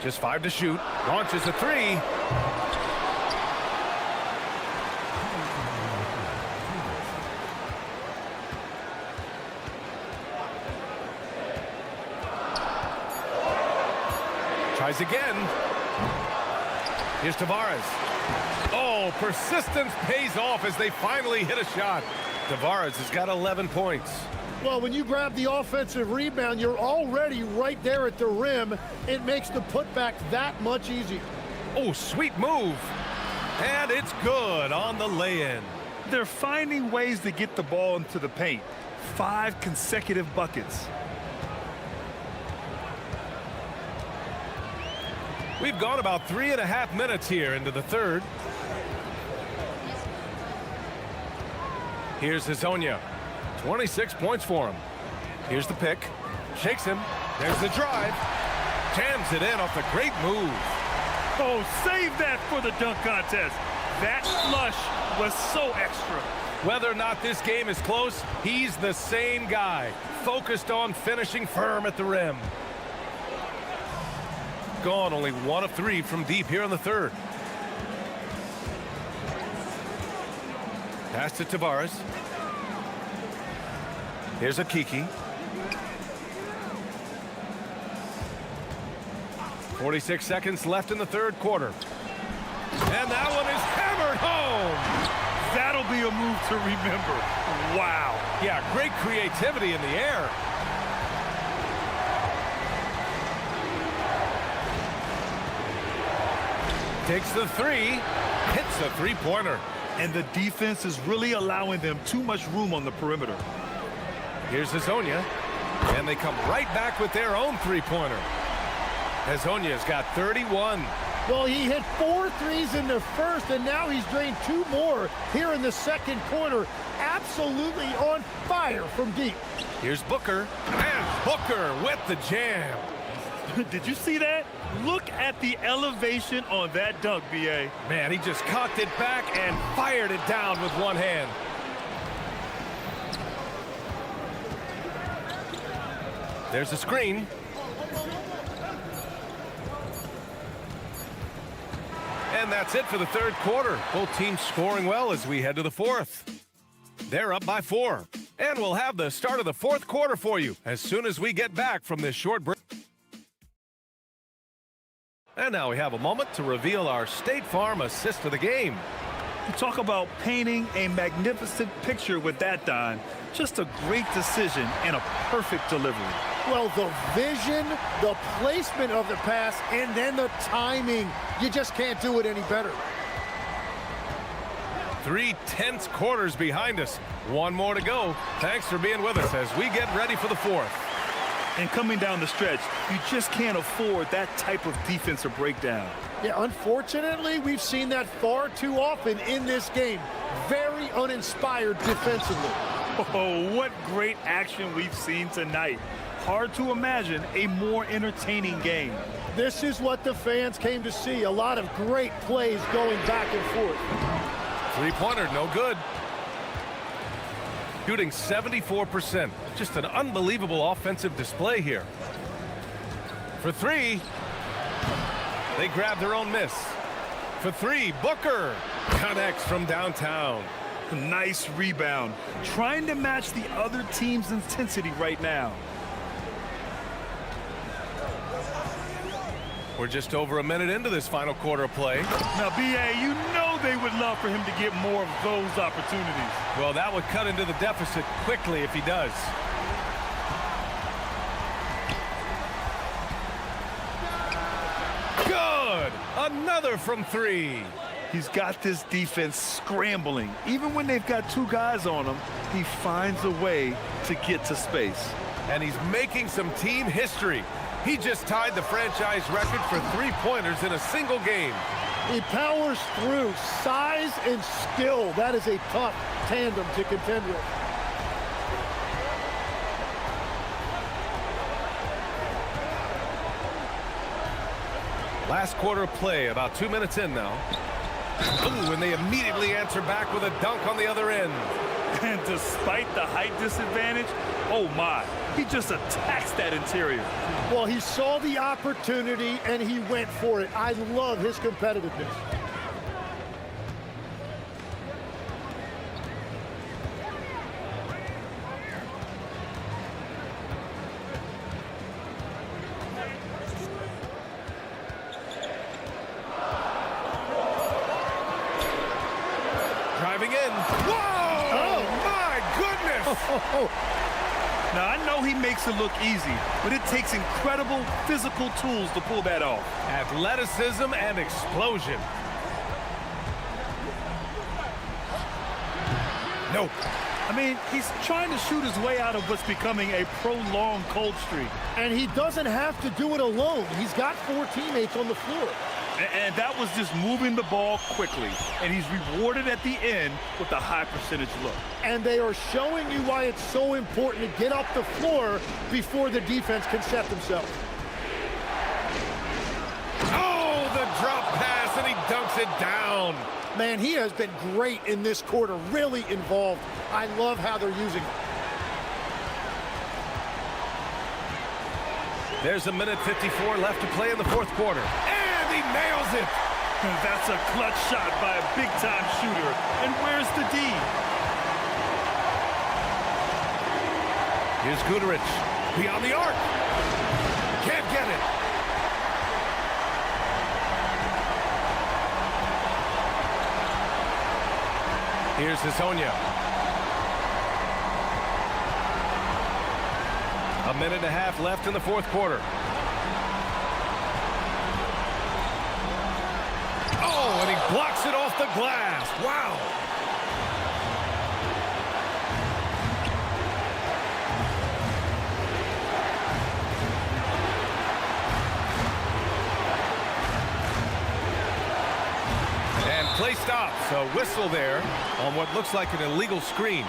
Just 5 to shoot. Launches a 3. Tries again. Here's Tavares. Oh, persistence pays off as they finally hit a shot. Tavares has got 11 points. Well, when you grab the offensive rebound, you're already right there at the rim. It makes the putback that much easier. Oh, sweet move. And it's good on the lay-in. They're finding ways to get the ball into the paint. 5 consecutive buckets. We've gone about 3.5 minutes here into the third. Here's Hazonia. 26 points for him. Here's the pick. Shakes him. There's the drive. Jams it in off the great move. Oh, save that for the dunk contest. That flush was so extra. Whether or not this game is close, he's the same guy. Focused on finishing firm at the rim. Gone only 1 of 3 from deep here in the third. Pass to Tavares. Here's a Kiki. 46 seconds left in the third quarter. And that one is hammered home. That'll be a move to remember. Wow. Yeah, great creativity in the air. Takes the 3, hits a 3-pointer. And the defense is really allowing them too much room on the perimeter. Here's Hazonia, and they come right back with their own 3-pointer. Hazonia's got 31. Well, he hit 4 threes in the first, and now he's drained 2 more here in the second quarter. Absolutely on fire from deep. Here's Booker, and Booker with the jam. Did you see that? Look at the elevation on that dunk, B.A. Man, he just cocked it back and fired it down with one hand. There's a screen. And that's it for the third quarter. Both teams scoring well as we head to the fourth. They're up by 4. And we'll have the start of the fourth quarter for you as soon as we get back from this short break. And now we have a moment to reveal our State Farm assist of the game. You talk about painting a magnificent picture with that, Don. Just a great decision and a perfect delivery. Well, the vision, the placement of the pass, and then the timing. You just can't do it any better. 3 tense quarters behind us. One more to go. Thanks for being with us as we get ready for the fourth. And coming down the stretch, you just can't afford that type of defensive breakdown. Yeah, unfortunately, we've seen that far too often in this game. Very uninspired defensively. Oh, what great action we've seen tonight. Hard to imagine a more entertaining game. This is what the fans came to see. A lot of great plays going back and forth. Three-pointer, no good. Shooting 74%. Just an unbelievable offensive display here. For 3, they grab their own miss. For 3, Booker connects from downtown. Nice rebound. Trying to match the other team's intensity right now. We're just over a minute into this final quarter of play. Now, B.A., you know they would love for him to get more of those opportunities. Well, that would cut into the deficit quickly if he does. Good! Another from 3. He's got this defense scrambling. Even when they've got 2 guys on him, he finds a way to get to space. And he's making some team history. He just tied the franchise record for 3-pointers in a single game. He powers through. Size and skill. That is a tough tandem to contend with. Last quarter of play, about 2 minutes in now. Ooh, and they immediately answer back with a dunk on the other end. And despite the height disadvantage, oh my, he just attacks that interior. Well, he saw the opportunity and he went for it. I love his competitiveness. Driving in. Whoa! Oh, my goodness! Now, I know he makes it look easy, but it takes incredible physical tools to pull that off. Athleticism and explosion. Nope. I mean, he's trying to shoot his way out of what's becoming a prolonged cold streak. And he doesn't have to do it alone. He's got 4 teammates on the floor. And that was just moving the ball quickly. And he's rewarded at the end with a high percentage look. And they are showing you why it's so important to get up the floor before the defense can set themselves. Oh, the drop pass, and he dunks it down. Man, he has been great in this quarter, really involved. I love how they're using it. There's a minute 54 left to play in the fourth quarter. And he nails it. That's a clutch shot by a big-time shooter. And where's the D? Here's Guterich. Beyond the arc. Can't get it. Here's Hezonja. A minute and a half left in the fourth quarter. Oh, and he blocks it off the glass. Wow. And play stops. A whistle there on what looks like an illegal screen.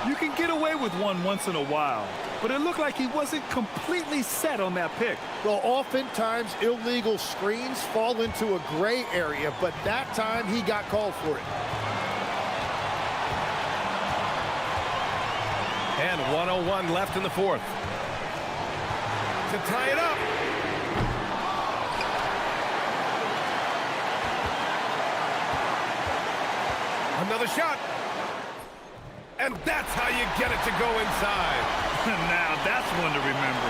You can get away with one once in a while, but it looked like he wasn't completely set on that pick. Well, oftentimes illegal screens fall into a gray area, but that time he got called for it. And 1:01 left in the fourth. to tie it up. Another shot. And that's how you get it to go inside. Now that's one to remember.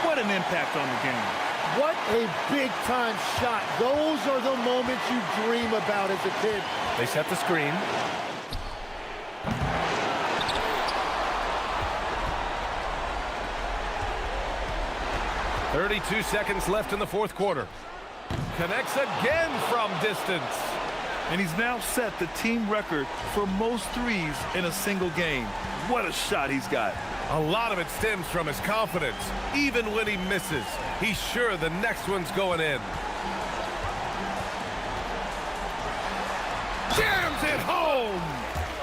What an impact on the game. What a big-time shot. Those are the moments you dream about as a kid. They set the screen. "32 seconds left in the fourth quarter. Connects again from distance. And he's now set the team record for most threes in a single game. What a shot he's got. A lot of it stems from his confidence. Even when he misses, he's sure the next one's going in. Jams it home!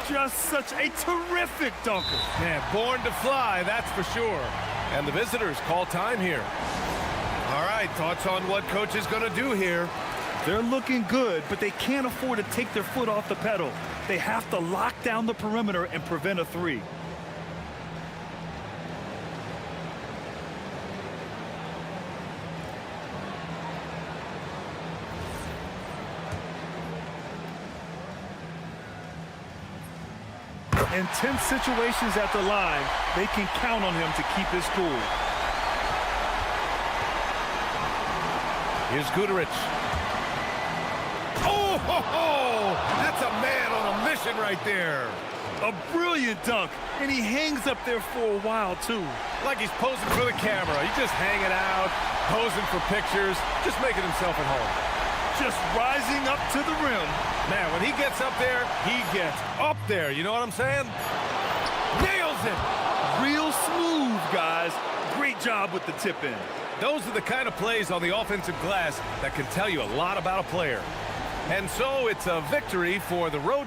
Just such a terrific dunker. Man, born to fly, that's for sure. And the visitors call time here. All right, thoughts on what coach is going to do here? They're looking good, but they can't afford to take their foot off the pedal. They have to lock down the perimeter and prevent a three. In tense situations at the line, they can count on him to keep his cool. Here's Guterich. Oh, ho, ho! That's a man on a mission right there. A brilliant dunk, and he hangs up there for a while, too. Like he's posing for the camera. He's just hanging out, posing for pictures, just making himself at home. Just rising up to the rim. Man, when he gets up there, he gets up there. You know what I'm saying? Nails it! Real smooth, guys. Great job with the tip in. Those are the kind of plays on the offensive glass that can tell you a lot about a player. And so it's a victory for the road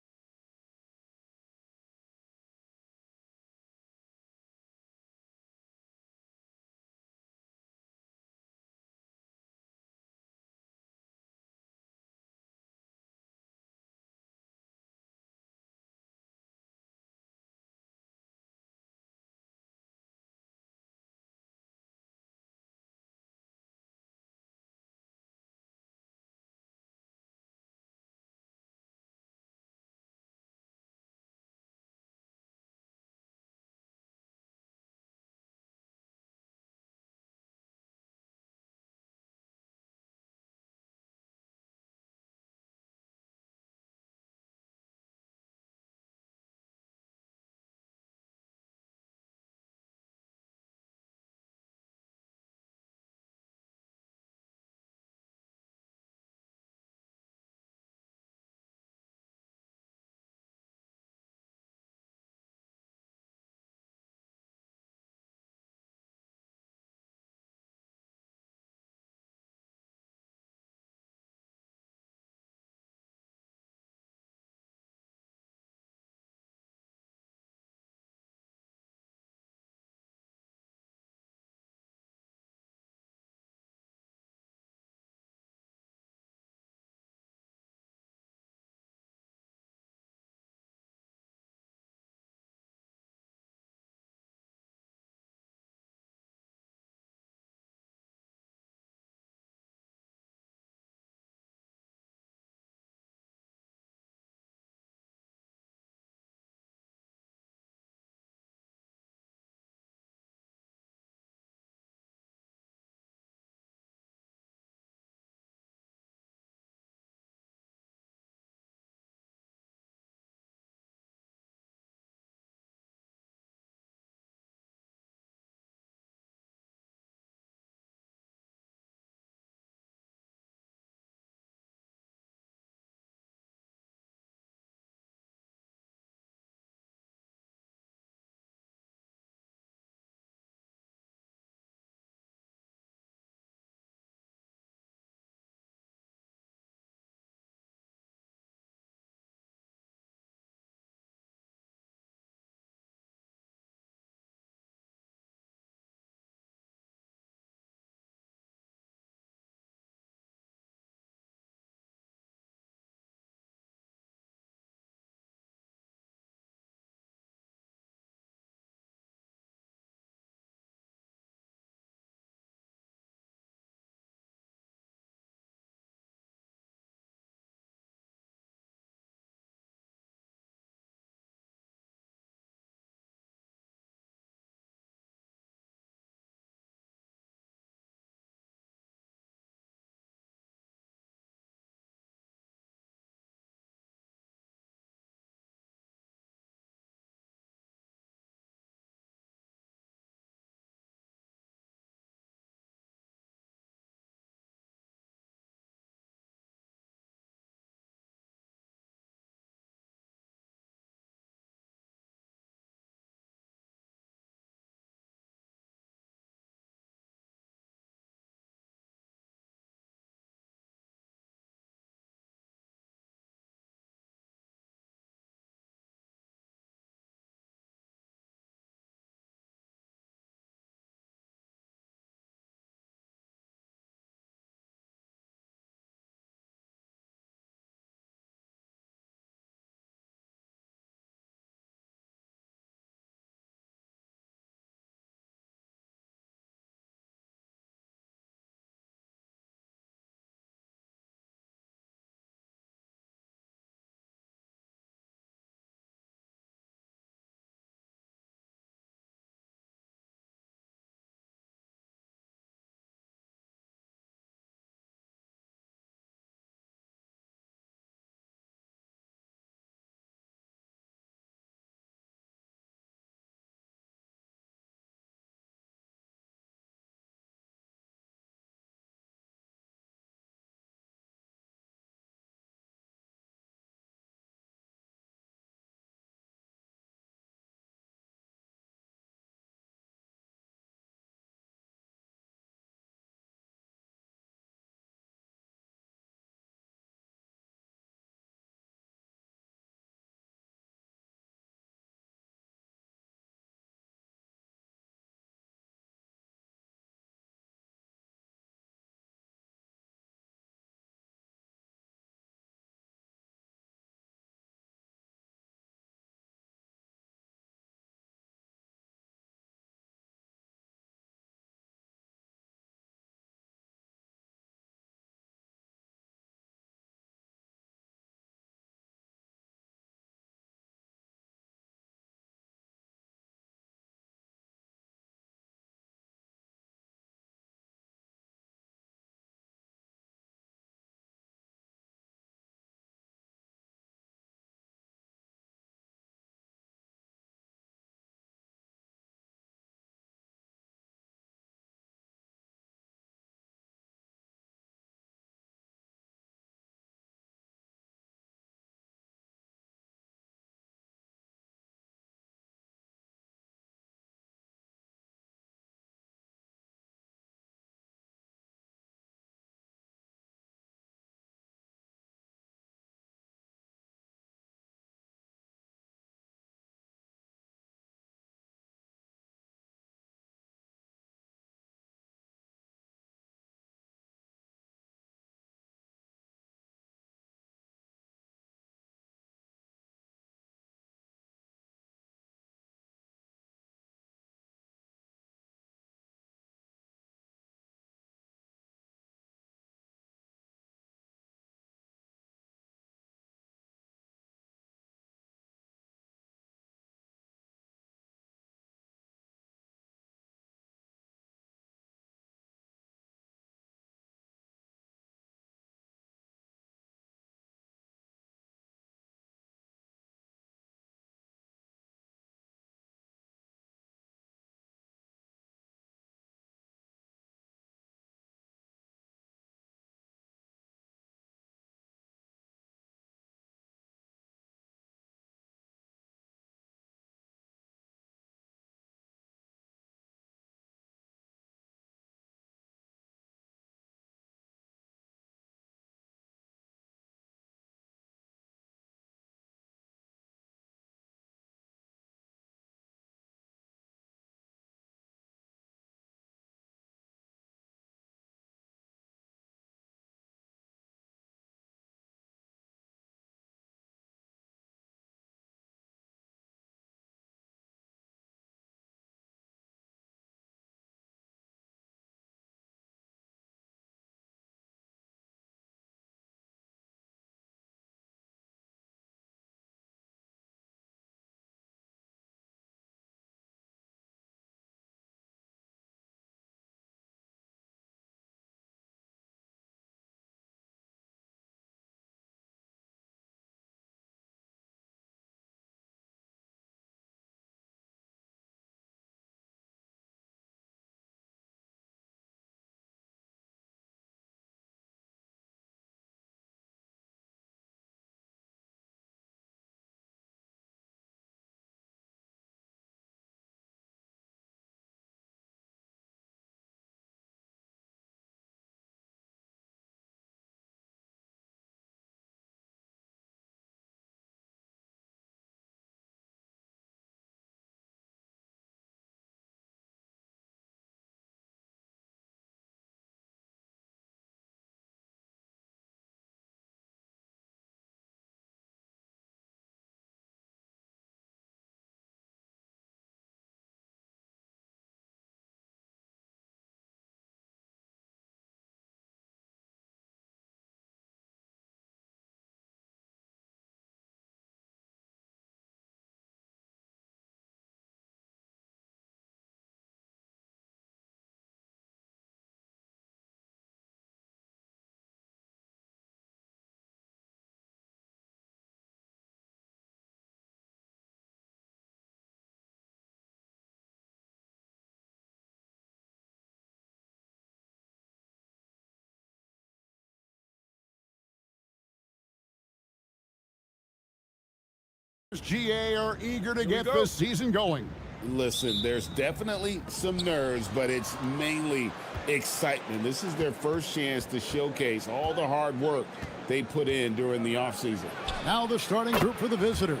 GA are eager to get the season going. Listen, there's definitely some nerves, but it's mainly excitement. This is their first chance to showcase all the hard work they put in during the offseason. Now the starting group for the visitors.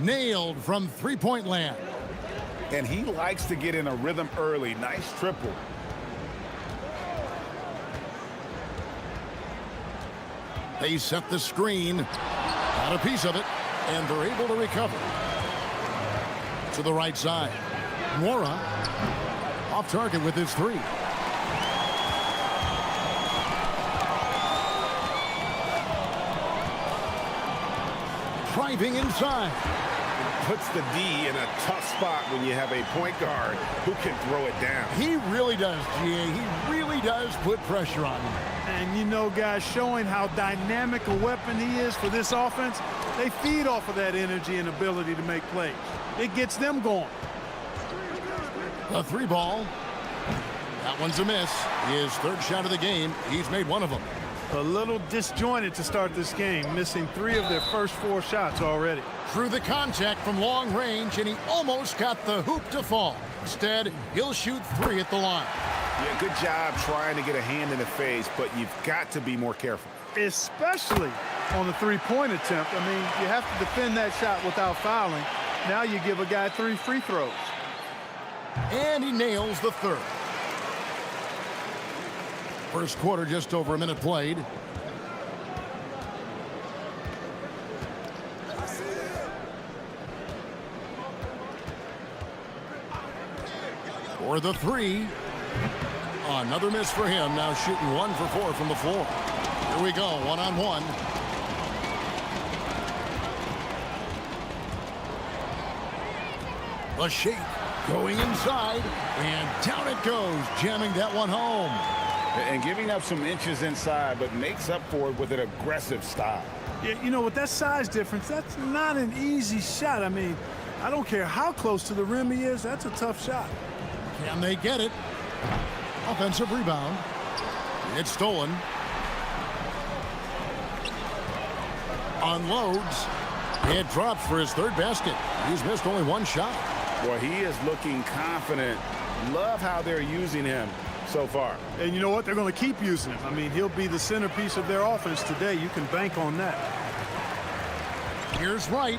Nailed from three-point land. And he likes to get in a rhythm early. Nice triple. They set the screen. Got a piece of it, and they're able to recover. To the right side. Mora off target with his three. Driving inside. Puts the D in a tough spot when you have a point guard who can throw it down. He really does, GA. He really does put pressure on him. And you know, guys, showing how dynamic a weapon he is for this offense, they feed off of that energy and ability to make plays. It gets them going. A three ball. That one's a miss. His third shot of the game. He's made one of them. A little disjointed to start this game, missing 3 of their first 4 shots already. Through the contact from long range, and he almost got the hoop to fall. Instead, he'll shoot 3 at the line. Yeah, good job trying to get a hand in the face, but you've got to be more careful. Especially on the three-point attempt. I mean, you have to defend that shot without fouling. Now you give a guy 3 free throws. And he nails the third. First quarter, just over a minute played. For the three. Another miss for him. Now shooting 1 for 4 from the floor. Here we go, one-on-one. The shake going inside, and down it goes, jamming that one home. And giving up some inches inside, but makes up for it with an aggressive style. Yeah, you know, with that size difference, that's not an easy shot. I mean, I don't care how close to the rim he is, that's a tough shot. Can they get it? Offensive rebound. It's stolen. Unloads. It drops for his third basket. He's missed only 1 shot. Boy, he is looking confident. Love how they're using him so far. And you know what? They're going to keep using him. I mean, he'll be the centerpiece of their offense today. You can bank on that. Here's Wright,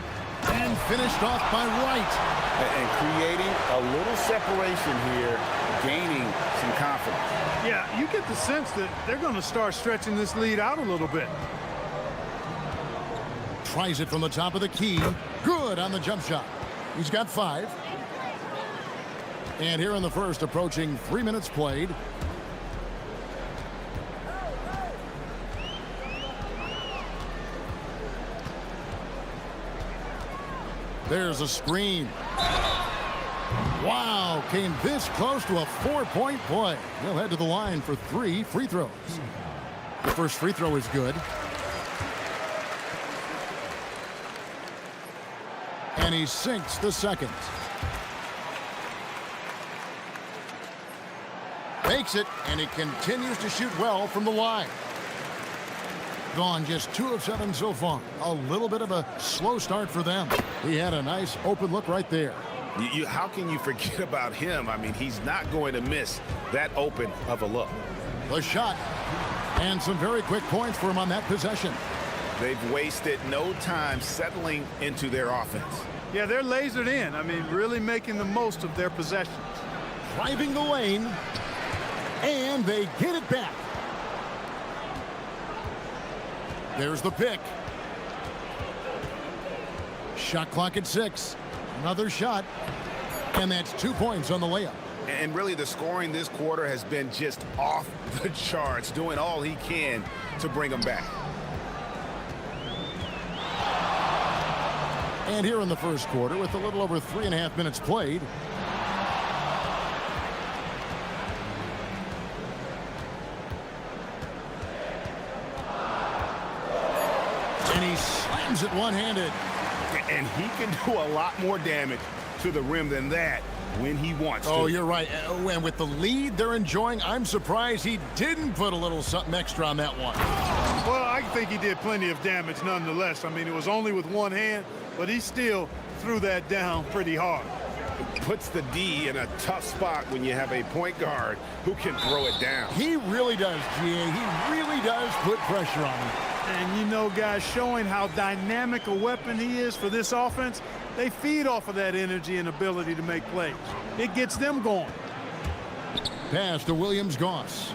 and finished off by Wright. And creating a little separation here, gaining some confidence. Yeah, you get the sense that they're going to start stretching this lead out a little bit. Tries it from the top of the key. Good on the jump shot. He's got 5. And here in the first, approaching 3 minutes played. There's a screen. Wow, came this close to a 4-point play. He'll head to the line for 3 free throws. The first free throw is good. And he sinks the second. Makes it, and he continues to shoot well from the line. Gone just 2 of 7 so far. A little bit of a slow start for them. He had a nice open look right there. How can you forget about him? I mean, he's not going to miss that open of a look. The shot, and some very quick points for him on that possession. They've wasted no time settling into their offense. Yeah, they're lasered in. I mean, really making the most of their possessions. Driving the lane, and they get it back. There's the pick. Shot clock at 6. Another shot, and that's 2 points on the layup. And really, the scoring this quarter has been just off the charts, doing all he can to bring them back. And here in the first quarter, with a little over 3.5 minutes played, and he slams it one-handed. And he can do a lot more damage to the rim than that when he wants to. Oh, you're right. And with the lead they're enjoying, I'm surprised he didn't put a little something extra on that one. Well, I think he did plenty of damage nonetheless. I mean, it was only with one hand, but he still threw that down pretty hard. Puts the D in a tough spot when you have a point guard who can throw it down. He really does, GA. He really does put pressure on him. And you know, guys, showing how dynamic a weapon he is for this offense, they feed off of that energy and ability to make plays. It gets them going. Pass to Williams-Goss.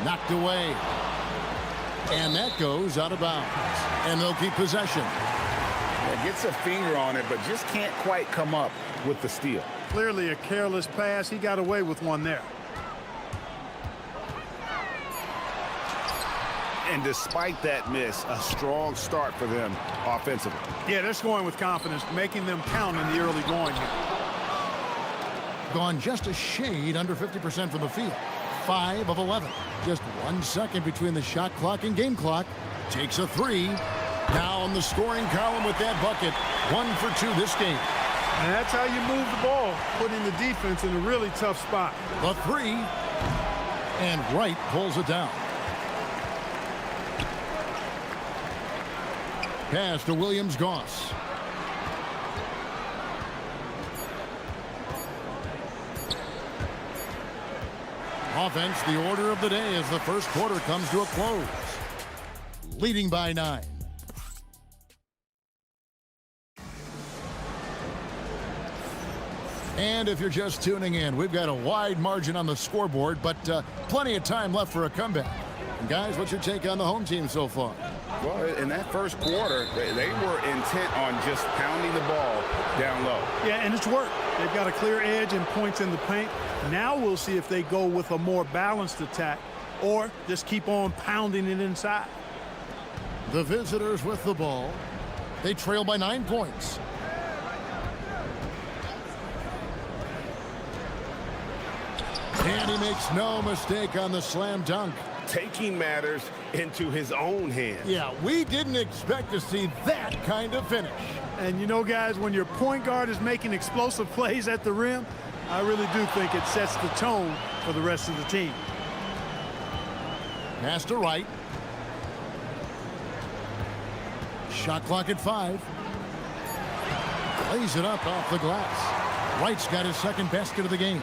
Knocked away. And that goes out of bounds. And they'll keep possession. Yeah, gets a finger on it, but just can't quite come up with the steal. Clearly a careless pass. He got away with one there. And despite that miss, a strong start for them offensively. Yeah, they're scoring with confidence, making them count in the early going here. Gone just a shade under 50% from the field. 5 of 11. Just 1 second between the shot clock and game clock. Takes a three. Now on the scoring column with that bucket. 1 for 2 this game. And that's how you move the ball, putting the defense in a really tough spot. The three. And Wright pulls it down. Pass to Williams-Goss. Offense, the order of the day as the first quarter comes to a close. Leading by 9. And if you're just tuning in, we've got a wide margin on the scoreboard, but plenty of time left for a comeback. And guys, what's your take on the home team so far? Well, in that first quarter, they were intent on just pounding the ball down low. Yeah, and it's worked. They've got a clear edge and points in the paint. Now we'll see if they go with a more balanced attack or just keep on pounding it inside. The visitors with the ball. They trail by 9 points. And he makes no mistake on the slam dunk. Taking matters into his own hands. Yeah, we didn't expect to see that kind of finish. And you know, guys, when your point guard is making explosive plays at the rim, I really do think it sets the tone for the rest of the team. Pass to Wright. Shot clock at 5. Lays it up off the glass. Wright's got his second basket of the game.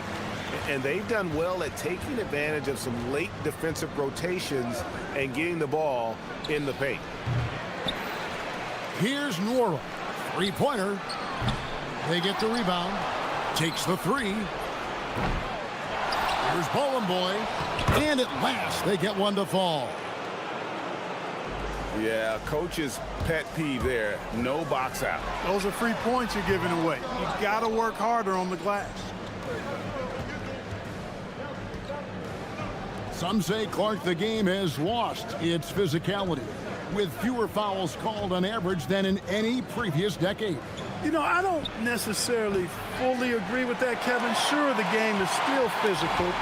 And they've done well at taking advantage of some late defensive rotations and getting the ball in the paint. Here's New Orleans. Three-pointer. They get the rebound. Takes the three. Here's Bowling Boy. And at last, they get one to fall. Yeah, coach's pet peeve there. No box out. Those are free points you're giving away. You've got to work harder on the glass. Some say, Clark, the game has lost its physicality, with fewer fouls called on average than in any previous decade. You know, I don't necessarily fully agree with that, Kevin. Sure, the game is still physical.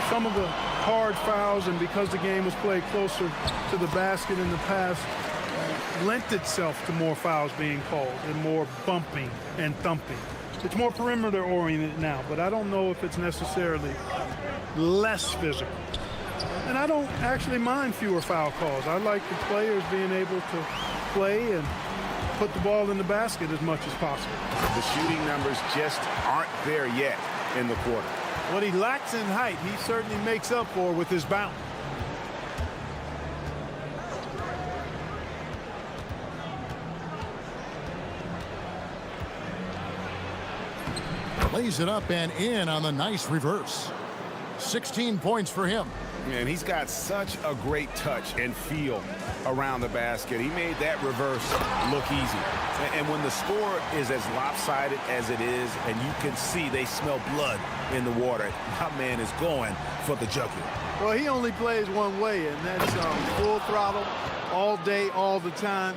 Some of the hard fouls, and because the game was played closer to the basket in the past, lent itself to more fouls being called and more bumping and thumping. It's more perimeter-oriented now, but I don't know if it's necessarily less physical. And I don't actually mind fewer foul calls. I like the players being able to play and put the ball in the basket as much as possible. The shooting numbers just aren't there yet in the quarter. What he lacks in height, he certainly makes up for with his bounce. Lays it up and in on the nice reverse. 16 points for him. And he's got such a great touch and feel around the basket. He made that reverse look easy. And when the score is as lopsided as it is, and you can see they smell blood in the water, my man is going for the jugular. Well, he only plays one way, and that's full throttle, all day, all the time,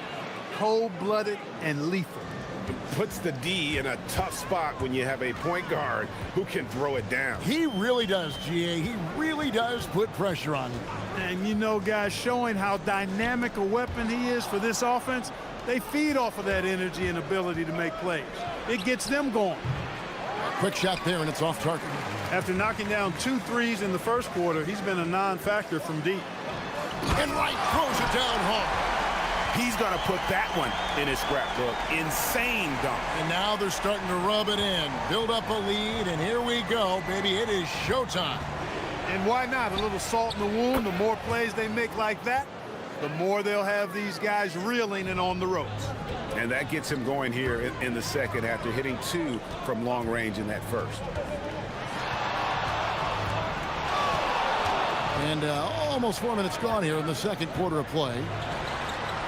cold-blooded and lethal. Puts the D in a tough spot when you have a point guard who can throw it down. He really does, GA. He really does put pressure on him. And you know, guys, showing how dynamic a weapon he is for this offense, they feed off of that energy and ability to make plays. It gets them going. Quick shot there, and it's off target. After knocking down 2 threes in the first quarter, he's been a non-factor from deep. And Wright throws it down hard. He's going to put that one in his scrapbook. Insane dunk. And now they're starting to rub it in, build up a lead, and here we go, baby. It is showtime. And why not? A little salt in the wound. The more plays they make like that, the more they'll have these guys reeling and on the ropes. And that gets him going here in the second after hitting 2 from long range in that first. And almost 4 minutes gone here in the second quarter of play.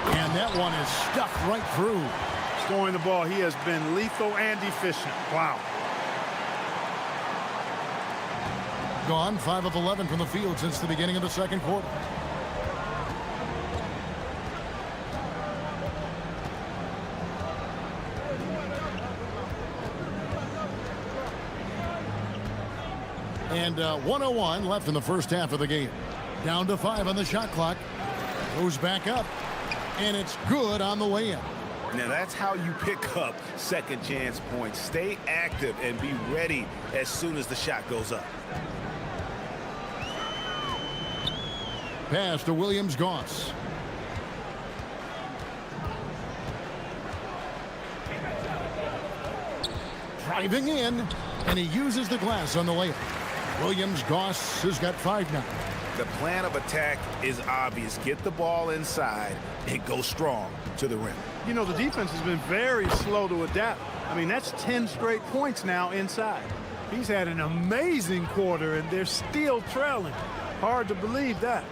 And that one is stuck right through. Scoring the ball, he has been lethal and efficient. Wow. Gone 5 of 11 from the field since the beginning of the second quarter. And 1:01 left in the first half of the game. Down to 5 on the shot clock. Goes back up. And it's good on the way in. Now that's how you pick up second chance points. Stay active and be ready as soon as the shot goes up. Pass to Williams-Goss. Driving in, and he uses the glass on the layup. Williams-Goss has got 5 now. The plan of attack is obvious. Get the ball inside and go strong to the rim. You know, the defense has been very slow to adapt. I mean, that's 10 straight points now inside. He's had an amazing quarter, and they're still trailing. Hard to believe that.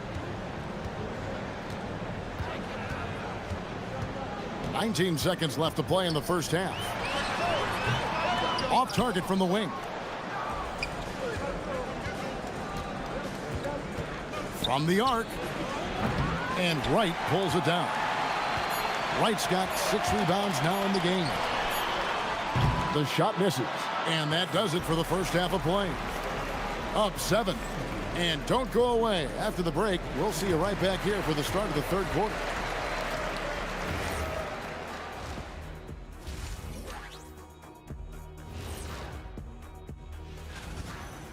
19 seconds left to play in the first half. Off target from the wing. From the arc. And Wright pulls it down. Wright's got 6 rebounds now in the game. The shot misses. And that does it for the first half of play. Up 7. And don't go away. After the break, we'll see you right back here for the start of the third quarter.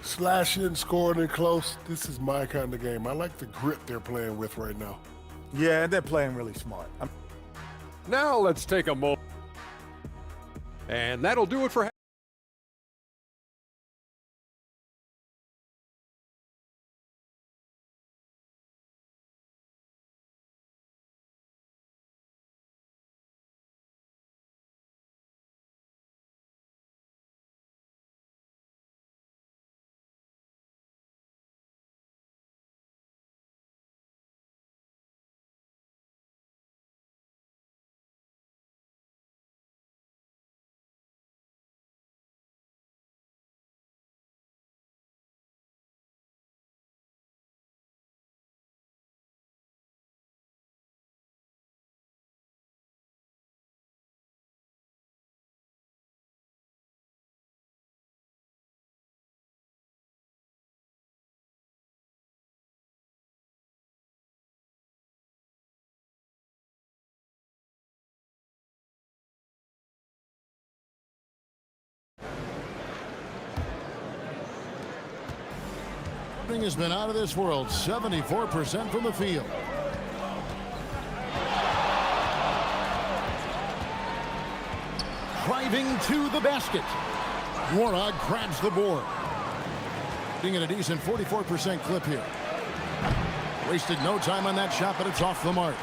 Slashing, scoring it close. This is my kind of game. I like the grit they're playing with right now. Yeah, they're playing really smart. Now let's take a moment. And that'll do it for has been out of this world. 74% from the field. Driving to the basket. Warnock grabs the board. Being at a decent 44% clip here. Wasted no time on that shot, but it's off the mark.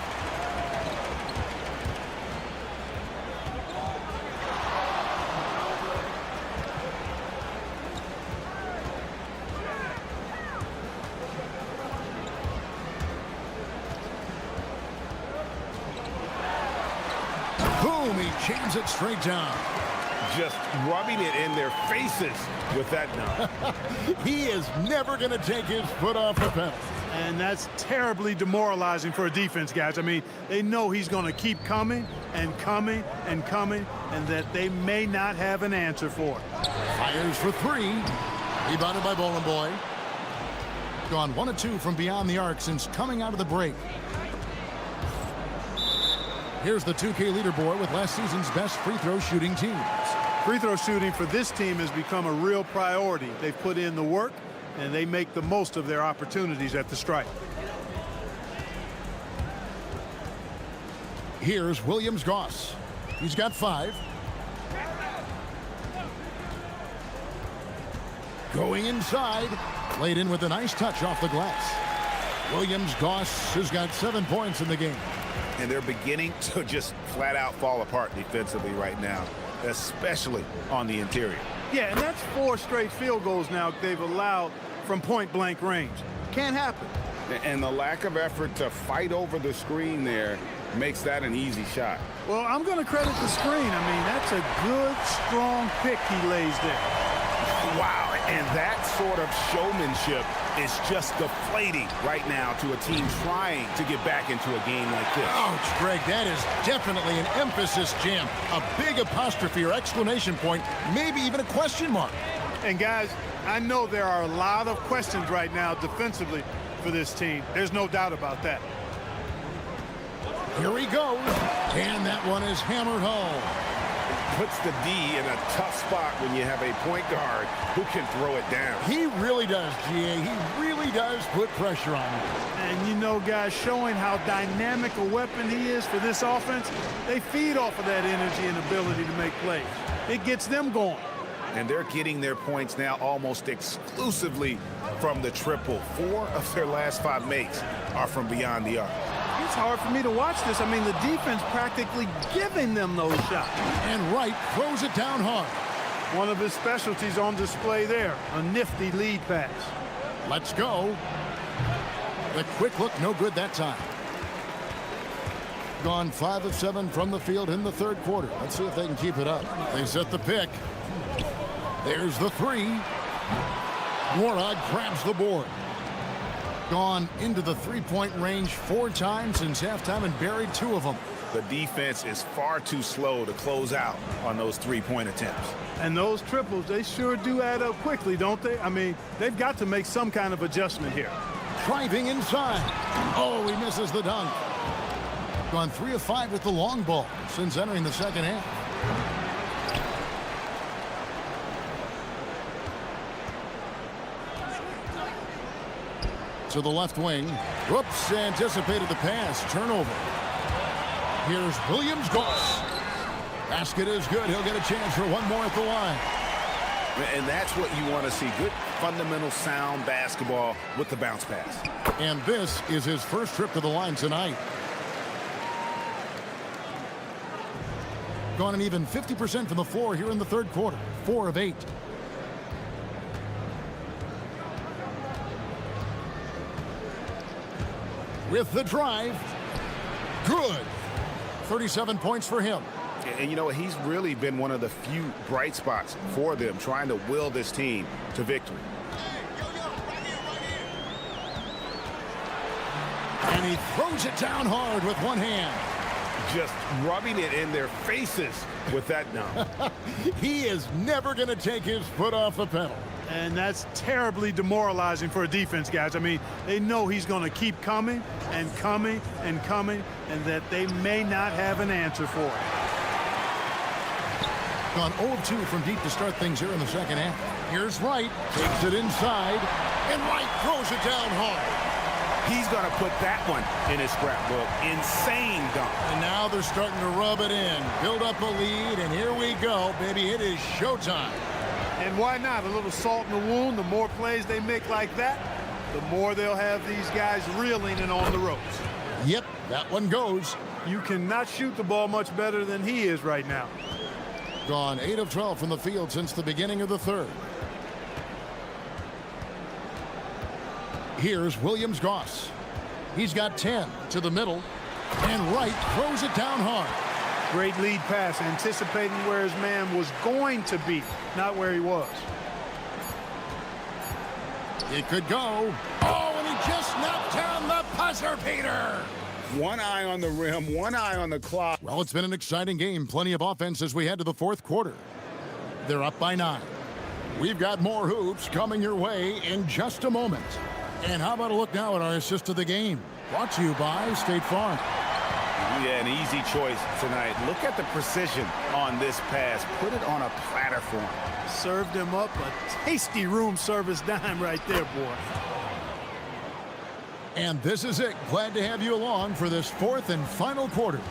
Boom, he jams it straight down. Just rubbing it in their faces with that dunk. He is never going to take his foot off the pedal. And that's terribly demoralizing for a defense, guys. I mean, they know he's going to keep coming and coming and coming, and that they may not have an answer for it. Fires for 3. Rebounded by Bowling Boy. Gone 1 of 2 from beyond the arc since coming out of the break. Here's the 2K leaderboard with last season's best free throw shooting teams. Free throw shooting for this team has become a real priority. They've put in the work, and they make the most of their opportunities at the stripe. Here's Williams-Goss. He's got 5. Going inside. Laid in with a nice touch off the glass. Williams-Goss has got 7 points in the game. And they're beginning to just flat out fall apart defensively right now, especially on the interior. Yeah, and that's 4 straight field goals now they've allowed from point-blank range. Can't happen. And the lack of effort to fight over the screen there makes that an easy shot. Well, I'm going to credit the screen. I mean, that's a good, strong pick he lays there. Wow, and that sort of showmanship is just deflating right now to a team trying to get back into a game like this. Ouch, Greg, that is definitely an emphasis jam. A big apostrophe or exclamation point, maybe even a question mark. And guys, I know there are a lot of questions right now defensively for this team. There's no doubt about that. Here he goes, and that one is hammered home. Puts the D in a tough spot when you have a point guard who can throw it down. He really does, GA. He really does put pressure on you. And you know, guys, showing how dynamic a weapon he is for this offense, they feed off of that energy and ability to make plays. It gets them going. And they're getting their points now almost exclusively from the triple. 4 of their last 5 makes are from beyond the arc. It's hard for me to watch this. I mean, the defense practically giving them those shots. And Wright throws it down hard. One of his specialties on display there, a nifty lead pass. Let's go. The quick look, no good that time. Gone 5 of 7 from the field in the 3rd quarter. Let's see if they can keep it up. They set the pick. There's the 3. Warnock grabs the board. Gone into the 3-point range 4 times since halftime and buried 2 of them. The defense is far too slow to close out on those 3-point attempts. And those triples, they sure do add up quickly, don't they? I mean, they've got to make some kind of adjustment here. Driving inside. Oh, he misses the dunk. Gone 3 of 5 with the long ball since entering the 2nd half. To the left wing. Whoops, anticipated the pass. Turnover. Here's Williams-Goss. Basket is good. He'll get a chance for one more at the line. And that's what you want to see. Good, fundamental, sound basketball with the bounce pass. And this is his first trip to the line tonight. Gone an even 50% from the floor here in the 3rd quarter. 4 of 8. With the drive. Good. 37 points for him. And you know, he's really been one of the few bright spots for them, trying to will this team to victory. And he throws it down hard with one hand. Just rubbing it in their faces with that dunk. He is never going to take his foot off the pedal. And that's terribly demoralizing for a defense, guys. I mean, they know he's going to keep coming and coming and coming, and that they may not have an answer for it. Gone 0 of 2 from deep to start things here in the 2nd half. Here's Wright. Takes it inside. And Wright throws it down hard. He's going to put that one in his scrapbook. Insane dunk. And now they're starting to rub it in. Build up a lead, and here we go, baby. It is showtime. And why not? A little salt in the wound. The more plays they make like that, the more they'll have these guys reeling and on the ropes. Yep, that one goes. You cannot shoot the ball much better than he is right now. Gone 8 of 12 from the field since the beginning of the 3rd. Here's Williams-Goss. He's got 10 to the middle. And Wright throws it down hard. Great lead pass, anticipating where his man was going to be, not where he was. It could go. Oh, and he just knocked down the buzzer beater. One eye on the rim, one eye on the clock. Well, it's been an exciting game. Plenty of offense as we head to the 4th quarter. They're up by 9. We've got more hoops coming your way in just a moment. And how about a look now at our assist of the game? Brought to you by State Farm. Yeah, an easy choice tonight. Look at the precision on this pass. Put it on a platter for him. Served him up a tasty room service dime right there, boy. And this is it. Glad to have you along for this 4th and final quarter.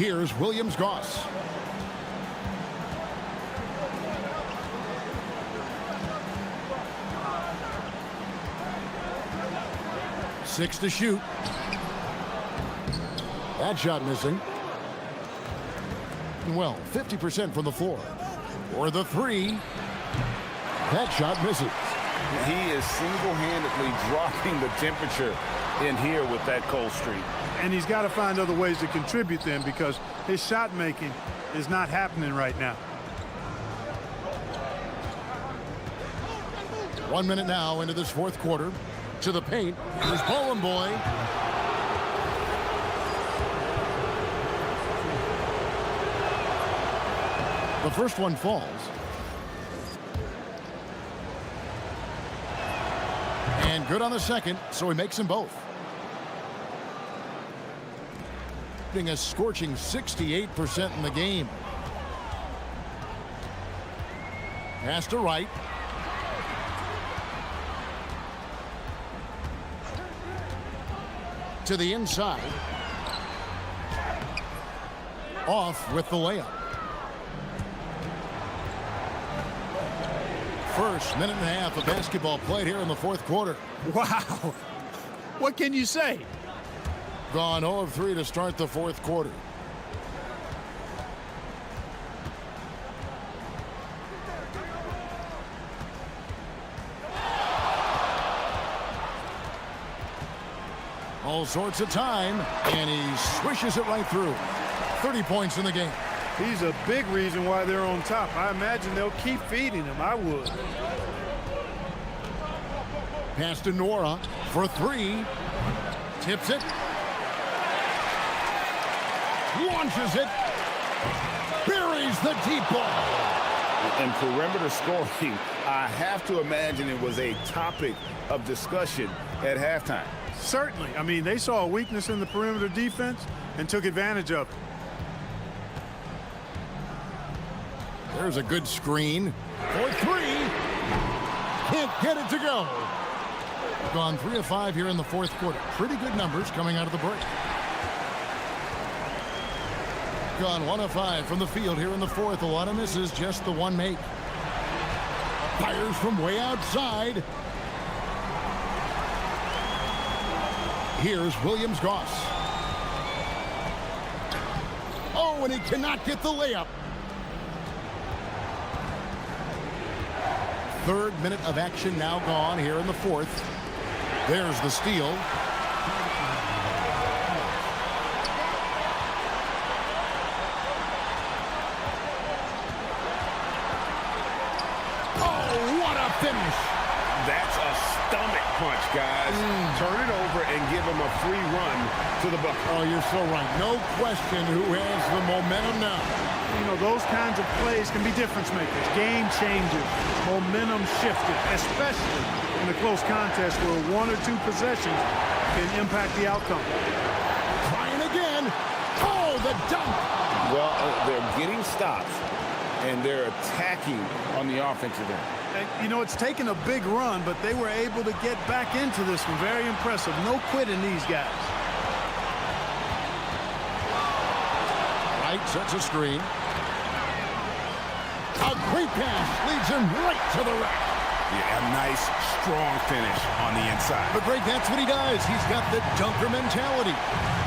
Here's Williams-Goss. Six to shoot. That shot missing. Well, 50% from the floor. For the three. That shot misses. He is single-handedly dropping the temperature in here with that cold streak. And he's got to find other ways to contribute then, because his shot making is not happening right now. 1 minute now into this fourth quarter. To the paint. Here's Bowling Boy. The first one falls. And good on the second, so he makes them both. Getting a scorching 68% in the game. Pass to right. To the inside. Off with the layup. First minute and a half of basketball played here in the fourth quarter. Wow. What can you say? Gone 0 of 3 to start the fourth quarter. All sorts of time, and he swishes it right through. 30 points in the game. He's a big reason why they're on top. I imagine they'll keep feeding him. I would. Pass to Nora for three. Tips it. Launches it. Buries the deep ball. And perimeter scoring, I have to imagine it was a topic of discussion at halftime. Certainly. I mean, they saw a weakness in the perimeter defense and took advantage of it. There's a good screen for three. Can't get it to go. Gone 3 of 5 here in the fourth quarter. Pretty good numbers coming out of the break. Gone 1 of 5 from the field here in the fourth. A lot of misses, just the one make. Fires from way outside. Here's Williams-Goss. Oh, and he cannot get the layup. Third minute of action now gone here in the fourth. There's the steal. Oh, what a finish. That's a stomach punch, guys. Turn it over and give him a free run to the bucket. Oh, you're so right. No question who has the momentum now. You know, those kinds of plays can be difference makers, game changers, momentum shifted, especially in a close contest where 1 or 2 possessions can impact the outcome. Trying again. Oh, the dunk. Well, they're getting stops, and they're attacking on the offensive end. And, you know, it's taken a big run, but they were able to get back into this one. Very impressive. No quitting these guys. Right, sets a screen. A great pass leads him right to the rack. Yeah, a nice, strong finish on the inside. But Greg, that's what he does. He's got the dunker mentality.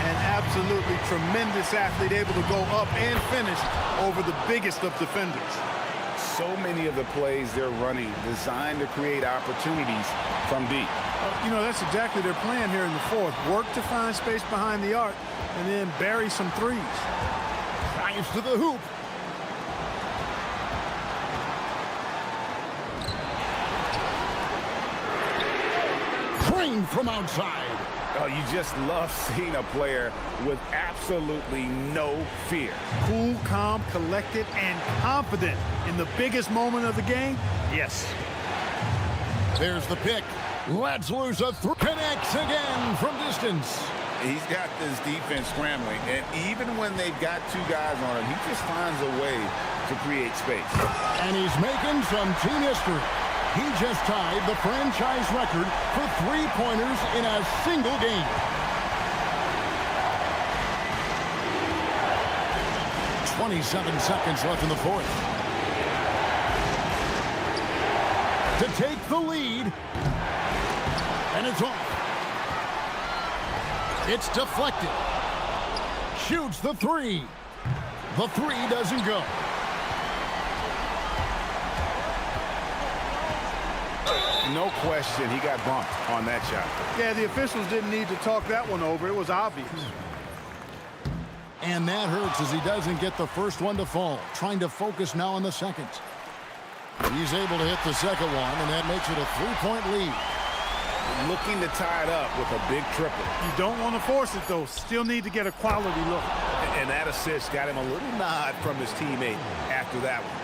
An absolutely tremendous athlete, able to go up and finish over the biggest of defenders. So many of the plays they're running designed to create opportunities from deep. You know, that's exactly their plan here in the fourth. Work to find space behind the arc and then bury some threes. Drives to the hoop. Trained from outside. Oh, you just love seeing a player with absolutely no fear. Cool, calm, collected, and confident in the biggest moment of the game. Yes. There's the pick. Let's lose a three. Connects again from distance. He's got this defense scrambling, and even when they've got 2 guys on him, he just finds a way to create space. And he's making some team history. He just tied the franchise record for 3-pointers in a single game. 27 seconds left in the fourth. To take the lead. And it's off. It's deflected. Shoots the three. The three doesn't go. No question, he got bumped on that shot. Yeah, the officials didn't need to talk that one over. It was obvious. And that hurts as he doesn't get the first one to fall. Trying to focus now on the second. He's able to hit the second one, and that makes it a 3-point lead. Looking to tie it up with a big triple. You don't want to force it, though. Still need to get a quality look. And that assist got him a little nod from his teammate after that one.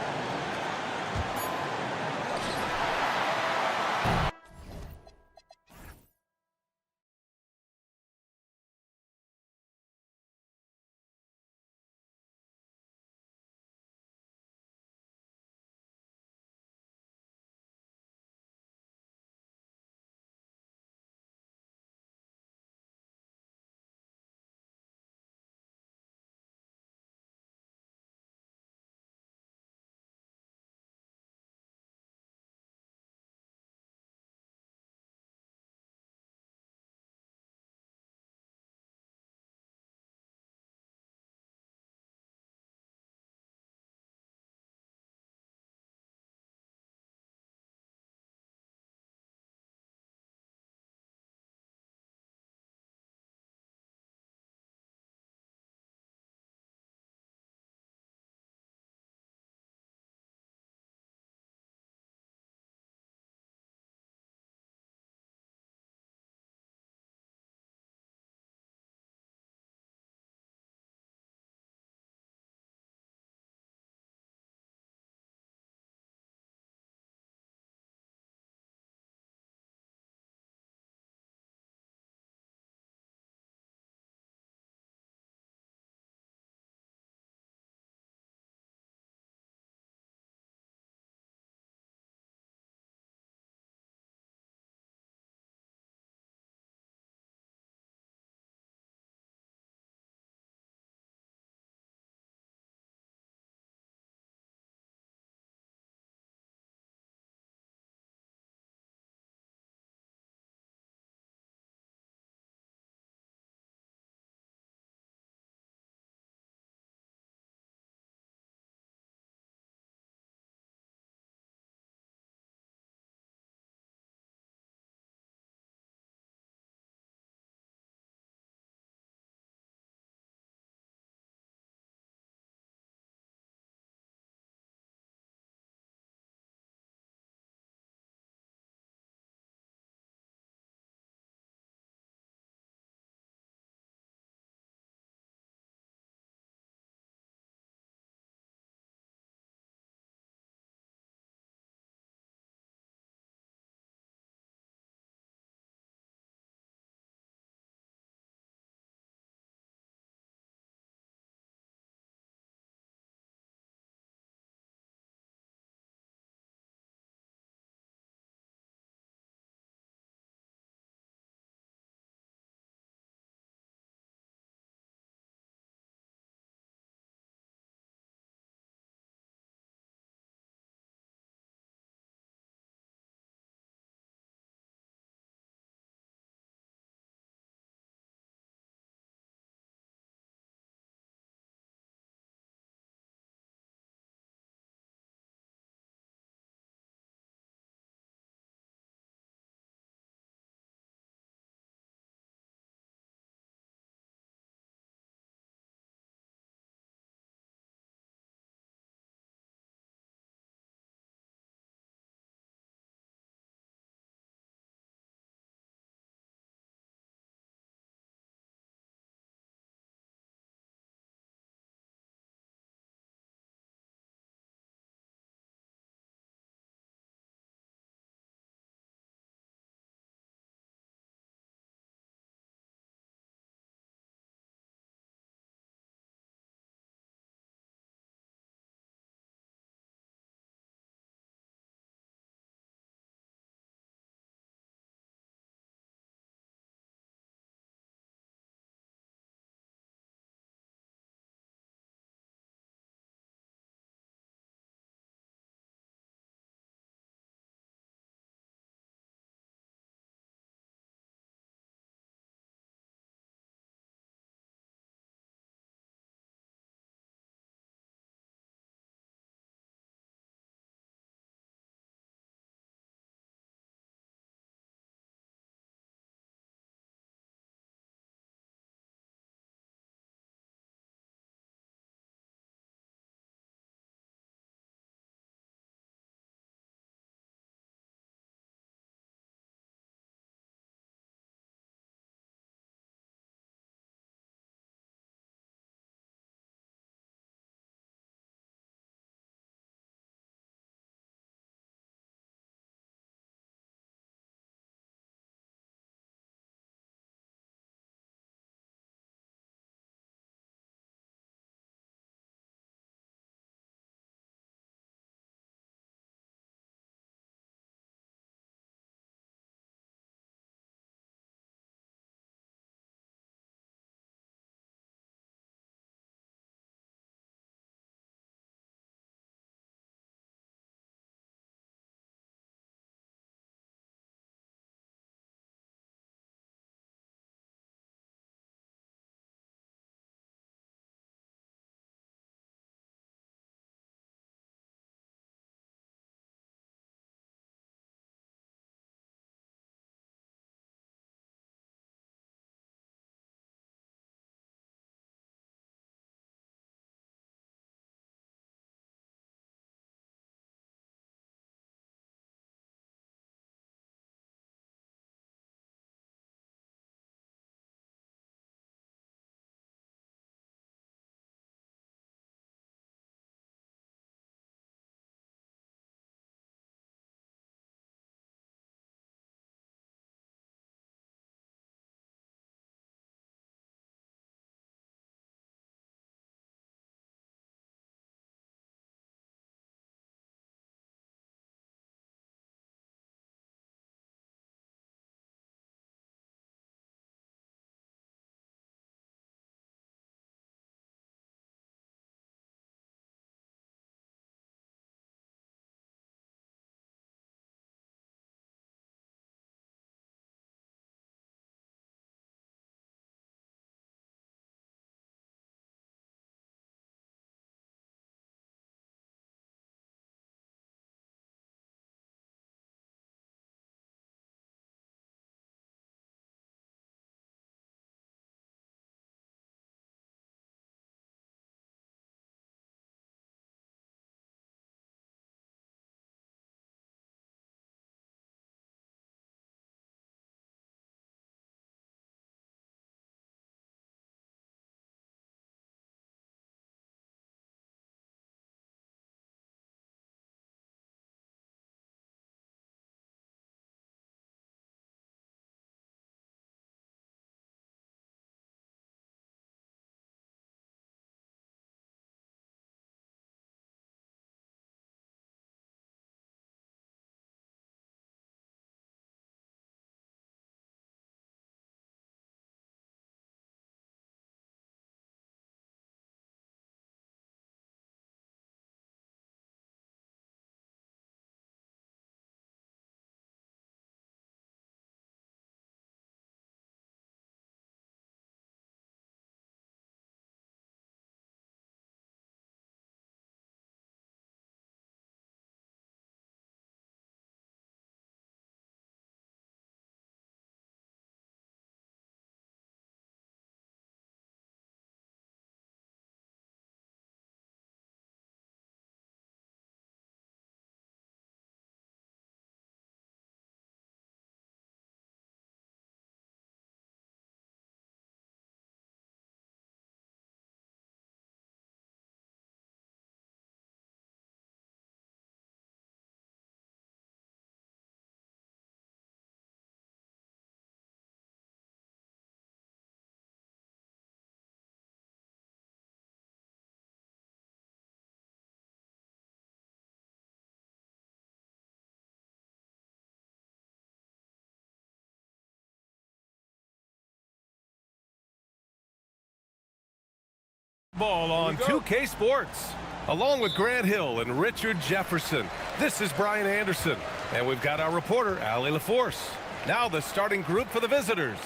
Ball on 2K Sports. Along with Grant Hill and Richard Jefferson, this is Brian Anderson. And we've got our reporter, Allie LaForce. Now the starting group for the visitors.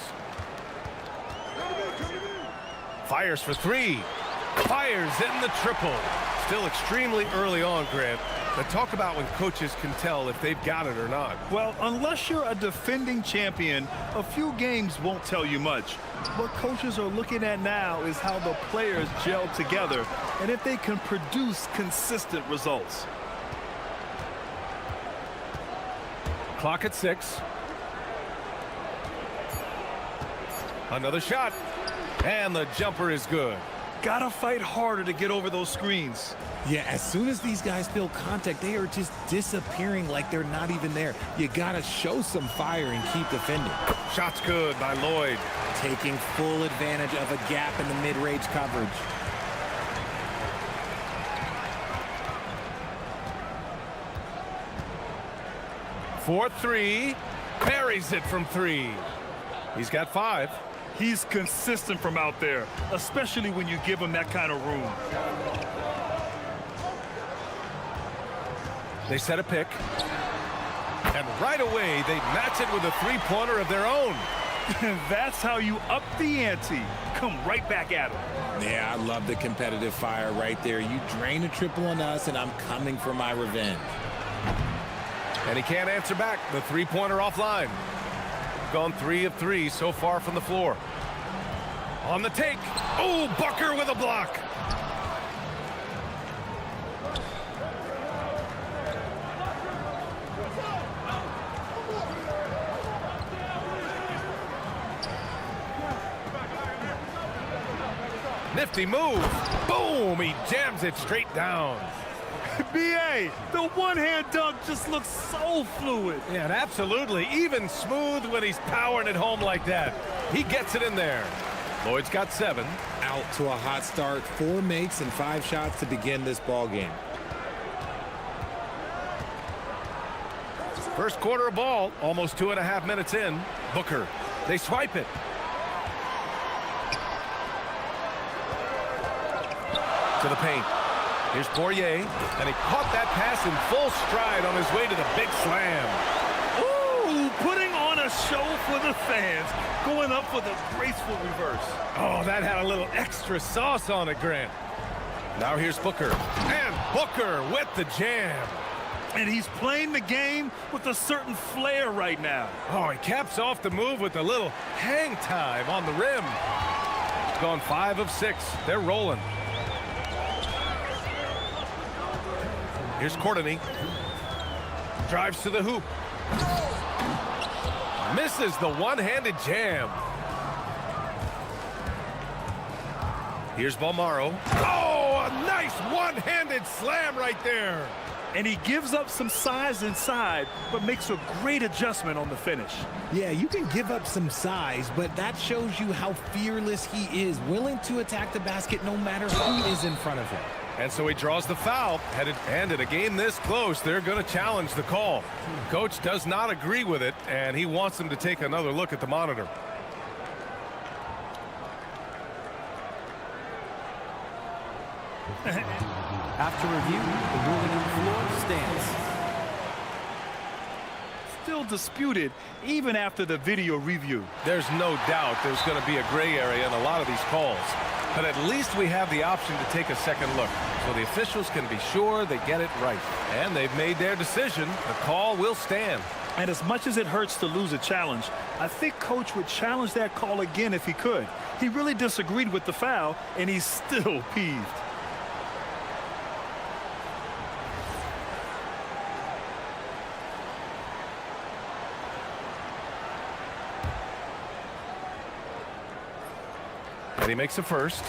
Fires for three. Fires in the triple. Still extremely early on, Grant. But talk about when coaches can tell if they've got it or not. Well, unless you're a defending champion, a few games won't tell you much. What coaches are looking at now is how the players gel together and if they can produce consistent results. Clock at 6. Another shot. And the jumper is good. Gotta fight harder to get over those screens. Yeah, as soon as these guys feel contact, they are just disappearing like they're not even there. You gotta show some fire and keep defending. Shot's good by Lloyd. Taking full advantage of a gap in the mid-range coverage. For three. Parries it from 3. He's got 5. He's consistent from out there, especially when you give him that kind of room. They set a pick. And right away, they match it with a three-pointer of their own. That's how you up the ante. Come right back at him. Yeah, I love the competitive fire right there. You drain a triple on us, and I'm coming for my revenge. And he can't answer back. The three-pointer offline. Gone 3 of 3 so far from the floor. On the take. Oh, Bucker with a block. Nifty move. Boom, he jams it straight down. B.A., the one-hand dunk just looks so fluid. Yeah, and absolutely even smooth when he's powering it home like that. He gets it in there. Lloyd's got 7. Out to a hot start. 4 makes and 5 shots to begin this ball game. First quarter of ball, almost 2.5 minutes in. Booker, they swipe it. To the paint. Here's Poirier, and he caught that pass in full stride on his way to the big slam. Ooh, putting on a show for the fans, going up with a graceful reverse. Oh, that had a little extra sauce on it, Grant. Now here's Booker, and Booker with the jam. And he's playing the game with a certain flair right now. Oh, he caps off the move with a little hang time on the rim. Gone 5 of 6. They're rolling. Here's Courtney. Drives to the hoop. Misses the one-handed jam. Here's Balmaro. Oh, a nice one-handed slam right there. And he gives up some size inside, but makes a great adjustment on the finish. Yeah, you can give up some size, but that shows you how fearless he is, willing to attack the basket no matter who is in front of him. And so he draws the foul. And in a game this close, they're going to challenge the call. Coach does not agree with it, and he wants them to take another look at the monitor. After review, the ruling on the floor stands. Still disputed even after the video review. There's no doubt there's going to be a gray area in a lot of these calls. But at least we have the option to take a second look, so the officials can be sure they get it right. And they've made their decision. The call will stand. And as much as it hurts to lose a challenge, I think Coach would challenge that call again if he could. He really disagreed with the foul, and he's still peeved. And he makes a first.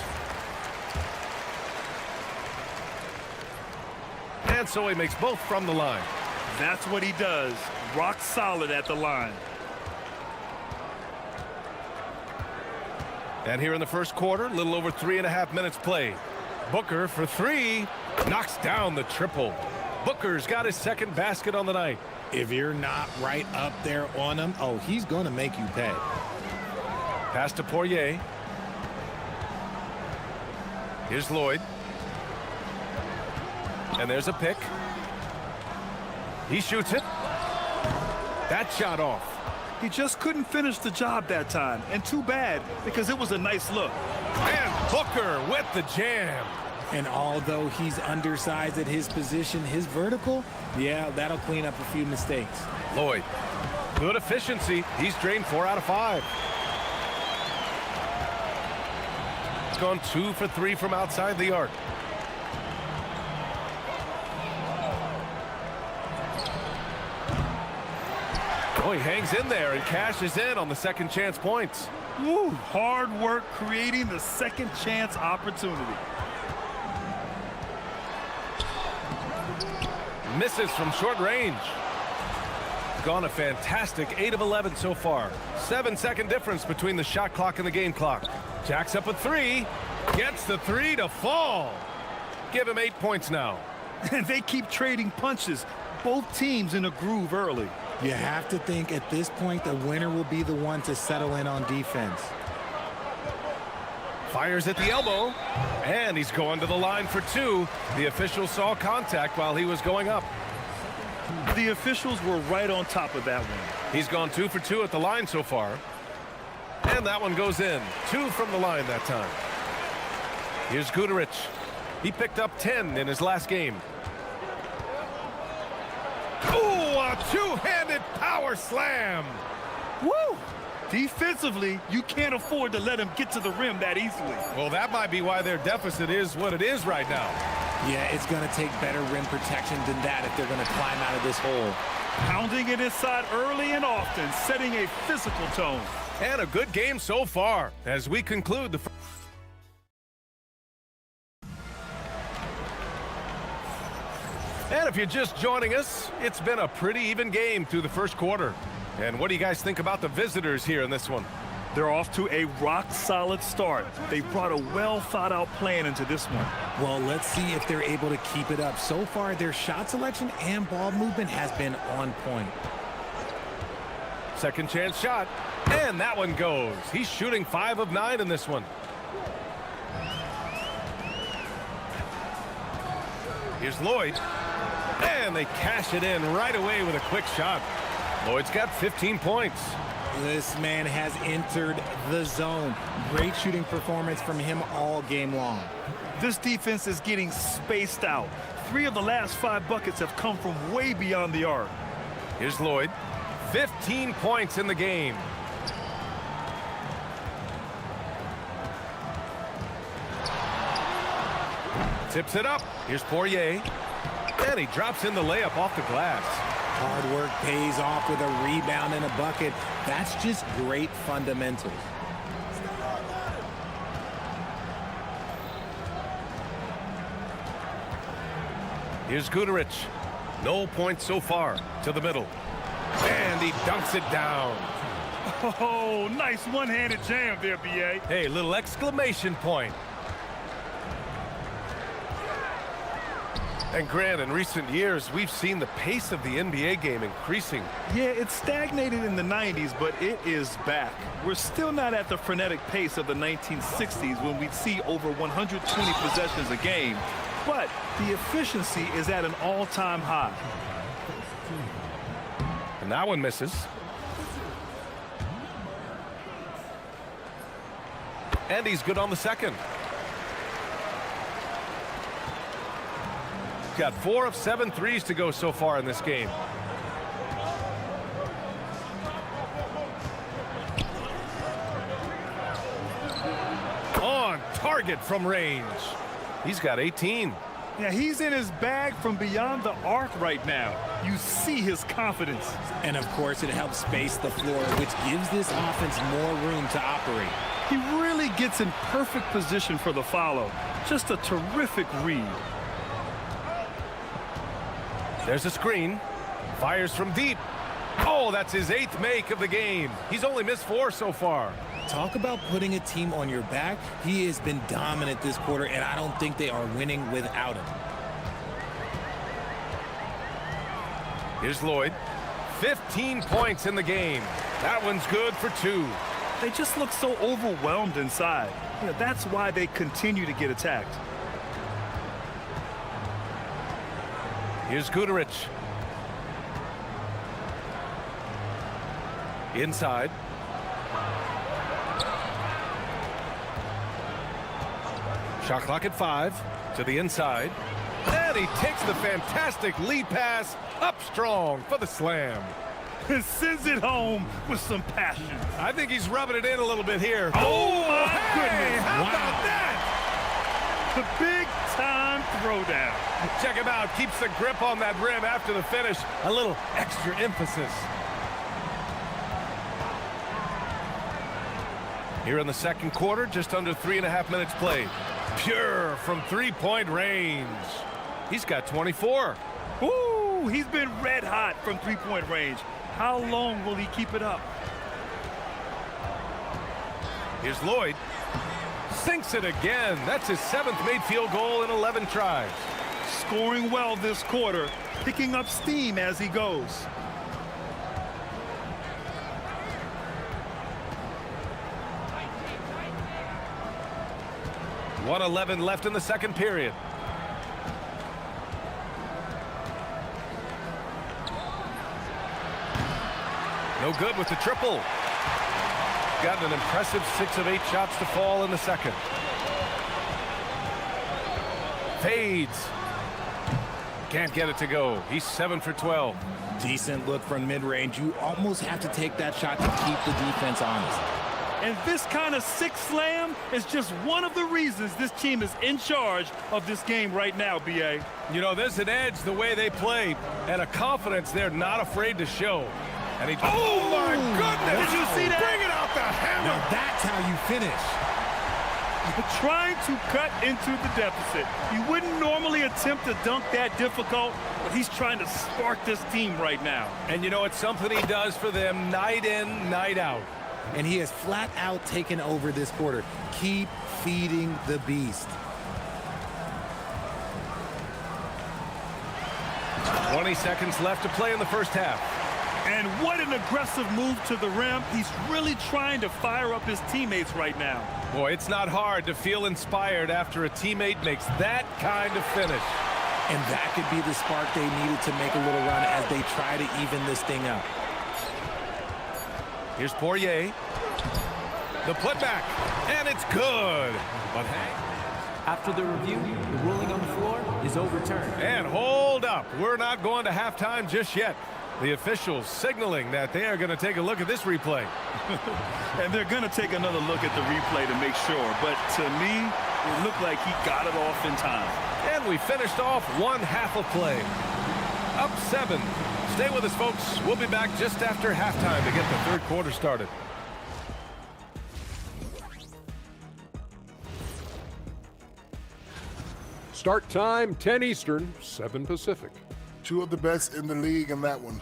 And so he makes both from the line. That's what he does. Rock solid at the line. And here in the first quarter, a little over 3.5 minutes played. Booker for 3, knocks down the triple. Booker's got his second basket on the night. If you're not right up there on him, oh, he's going to make you pay. Pass to Poirier. Here's Lloyd. And there's a pick. He shoots it. That shot off. He just couldn't finish the job that time. And too bad, because it was a nice look. And Booker with the jam. And although he's undersized at his position, his vertical, yeah, that'll clean up a few mistakes. Lloyd, good efficiency. He's drained 4 out of 5. He's gone 2 for 3 from outside the arc. Oh, he hangs in there and cashes in on the second chance points. Woo, hard work creating the second chance opportunity. Misses from short range. Gone a fantastic 8 of 11 so far. 7-second difference between the shot clock and the game clock. Jacks up a 3. Gets the 3 to fall. Give him 8 points now. And they keep trading punches. Both teams in a groove early. You have to think at this point the winner will be the one to settle in on defense. Fires at the elbow, and he's going to the line for 2. The official saw contact while he was going up. The officials were right on top of that one. He's gone 2 for 2 at the line so far. And that one goes in. 2 from the line that time. Here's Guterich. He picked up 10 in his last game. Ooh, a two-handed power slam. Woo! Defensively, you can't afford to let him get to the rim that easily. Well, that might be why their deficit is what it is right now. Yeah, it's going to take better rim protection than that if they're going to climb out of this hole. Pounding it inside early and often, setting a physical tone. And a good game so far as we conclude the And if you're just joining us, it's been a pretty even game through the first quarter. And what do you guys think about the visitors here in this one? They're off to a rock-solid start. They brought a well-thought-out plan into this one. Well, let's see if they're able to keep it up. So far, their shot selection and ball movement has been on point. Second chance shot, and that one goes. He's shooting 5 of 9 in this one. Here's Lloyd, and they cash it in right away with a quick shot. Lloyd's got 15 points. This man has entered the zone. Great shooting performance from him all game long. This defense is getting spaced out. 3 of the last 5 buckets have come from way beyond the arc. Here's Lloyd. 15 points in the game. Tips it up. Here's Poirier. And he drops in the layup off the glass. Hard work pays off with a rebound and a bucket. That's just great fundamentals. Here's Guterich. No points so far. To the middle. And he dunks it down. Oh, nice one-handed jam there, B.A. Hey, little exclamation point. And Grant, in recent years, we've seen the pace of the NBA game increasing. Yeah, it stagnated in the 90s, but it is back. We're still not at the frenetic pace of the 1960s when we'd see over 120 possessions a game, but the efficiency is at an all-time high. And that one misses. And he's good on the second. Got 4 of 7 threes to go so far in this game. On target from range. He's got 18. Yeah, he's in his bag from beyond the arc right now. You see his confidence. And of course, it helps space the floor, which gives this offense more room to operate. He really gets in perfect position for the follow. Just a terrific read. There's a screen. Fires from deep. Oh, that's his 8th make of the game. He's only missed 4 so far. Talk about putting a team on your back. He has been dominant this quarter, and I don't think they are winning without him. Here's Lloyd. 15 points in the game. That one's good for 2. they just look so overwhelmed inside. You know, that's why they continue to get attacked. Here's Guterich. Inside. Shot clock at 5 to the inside. And he takes the fantastic lead pass up strong for the slam. And sends it home with some passion. I think he's rubbing it in a little bit here. Oh, my Hey, goodness. how Wow. about that? The big time throwdown. Check him out. Keeps the grip on that rim after the finish. A little extra emphasis. Here in the second quarter, just under 3.5 minutes played. Pure from three-point range. He's got 24. Ooh, he's been red hot from three-point range. How long will he keep it up? Here's Lloyd. Sinks it again. That's his 7th made field goal in 11 tries. Scoring well this quarter, picking up steam as he goes. .111 left in the second period. No good with the triple. Gotten an impressive 6 of 8 shots to fall in the second. Fades. Can't get it to go. He's 7 for 12. Decent look from mid-range. You almost have to take that shot to keep the defense honest. And this kind of six slam is just one of the reasons this team is in charge of this game right now, B.A. You know, there's an edge the way they play and a confidence they're not afraid to show. And he, oh my goodness! Did you see that? Bring it out the hammer! Now that's how you finish. Trying to cut into the deficit. He wouldn't normally attempt to dunk that difficult, but he's trying to spark this team right now. And you know, it's something he does for them night in, night out. And he has flat out taken over this quarter. Keep feeding the beast. 20 seconds left to play in the first half. And what an aggressive move to the rim. He's really trying to fire up his teammates right now. Boy, it's not hard to feel inspired after a teammate makes that kind of finish. And that could be the spark they needed to make a little run as they try to even this thing up. Here's Poirier. The putback, and it's good. But hey, After the review, the ruling on the floor is overturned. and hold up. We're not going to halftime just yet. The officials signaling that they are going to take a look at this replay. And they're going to take another look at the replay to make sure. But to me, it looked like he got it off in time. And we finished off one half of play. Up 7. Stay with us, folks. We'll be back just after halftime to get the third quarter started. Start time 10 Eastern, 7 Pacific. Two of the best in the league in that one.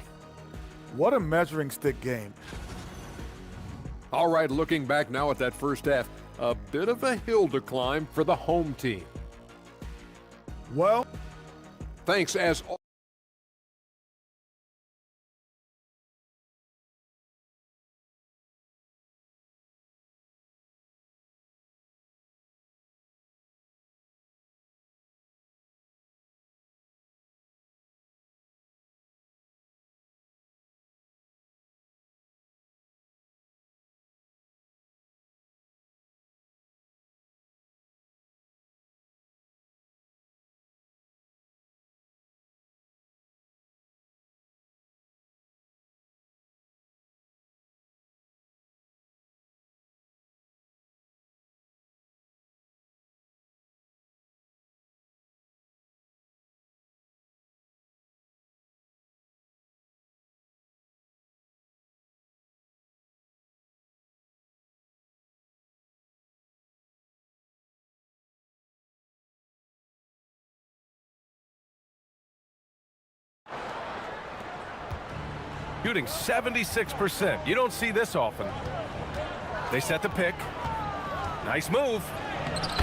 What a measuring stick game. All right, looking back now at that first half, a bit of a hill to climb for the home team. Well, Thanks as Shooting 76%. You don't see this often. They set the pick. Nice move.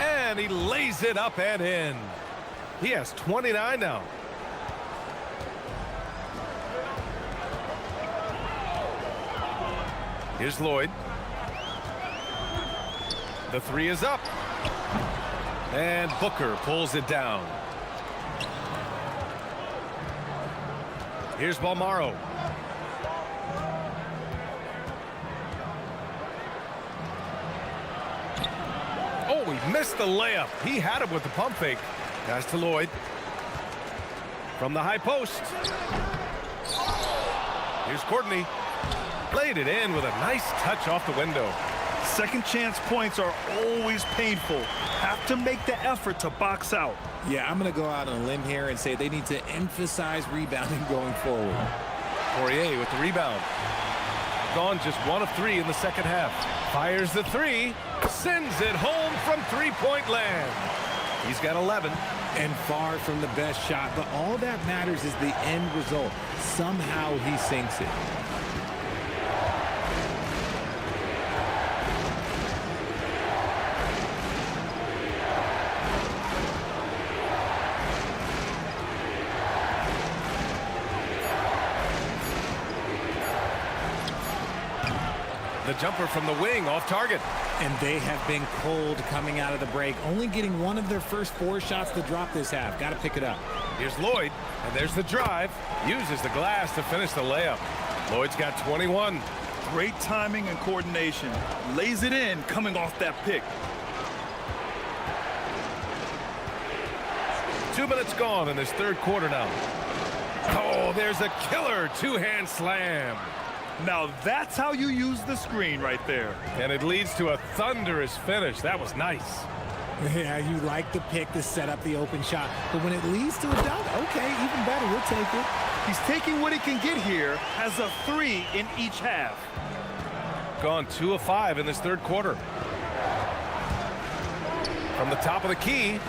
And he lays it up and in. He has 29 now. Here's Lloyd. The three is up. And Booker pulls it down. Here's Balmaro. Oh, he missed the layup. He had him with the pump fake. Pass to Lloyd. From the high post. Here's Courtney. Played it in with a nice touch off the window. Second chance points are always painful. Have to make the effort to box out. Yeah, I'm going to go out on a limb here and say they need to emphasize rebounding going forward. Poirier with the rebound. Gone just 1 of 3 in the second half. Fires the three. Sends it home from three-point land. He's got 11. And far from the best shot, but all that matters is the end result. Somehow he sinks it. The jumper from the wing off target. And they have been cold coming out of the break, only getting one of their first 4 shots to drop this half. Got to pick it up. Here's Lloyd, and there's the drive. Uses the glass to finish the layup. Lloyd's got 21. Great timing and coordination. Lays it in coming off that pick. 2 minutes gone in this third quarter now. Oh, there's a killer two-hand slam. Now that's how you use the screen right there. And it leads to a thunderous finish. That was nice. Yeah, you like the pick to set up the open shot, but when it leads to a dunk, okay, even better, we'll take it. He's taking what he can get here, has a 3 in each half. Gone 2 of 5 in this third quarter. From the top of the key.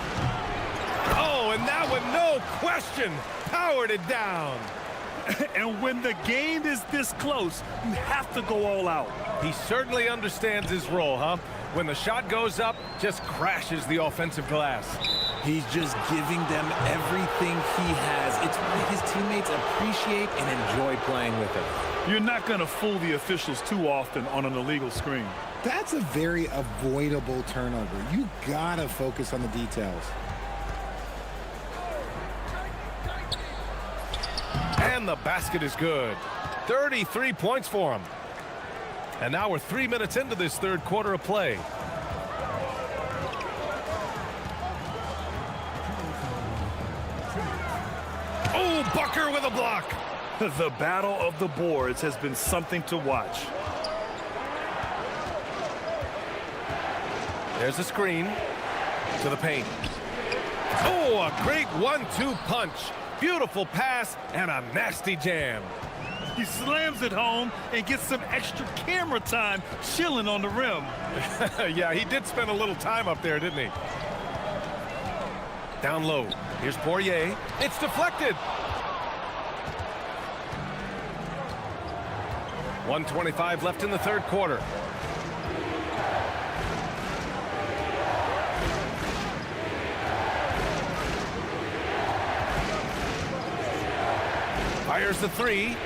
Oh, and that one, no question, powered it down. And when the game is this close, you have to go all out. He certainly understands his role, huh? When the shot goes up, just crashes the offensive glass. He's just giving them everything he has. It's what his teammates appreciate and enjoy playing with him. You're not going to fool the officials too often on an illegal screen. That's a very avoidable turnover. You gotta focus on the details. And the basket is good. 33 points for him. And now we're 3 minutes into this third quarter of play. Oh, Booker with a block. The battle of the boards has been something to watch. There's a screen to the paint. Oh, a great 1-2 punch. Beautiful pass and a nasty jam. He slams it home and gets some extra camera time chilling on the rim. Yeah, he did spend a little time up there, didn't he? Down low. Here's Poirier. It's deflected. 1:25 left in the third quarter. Fires the three.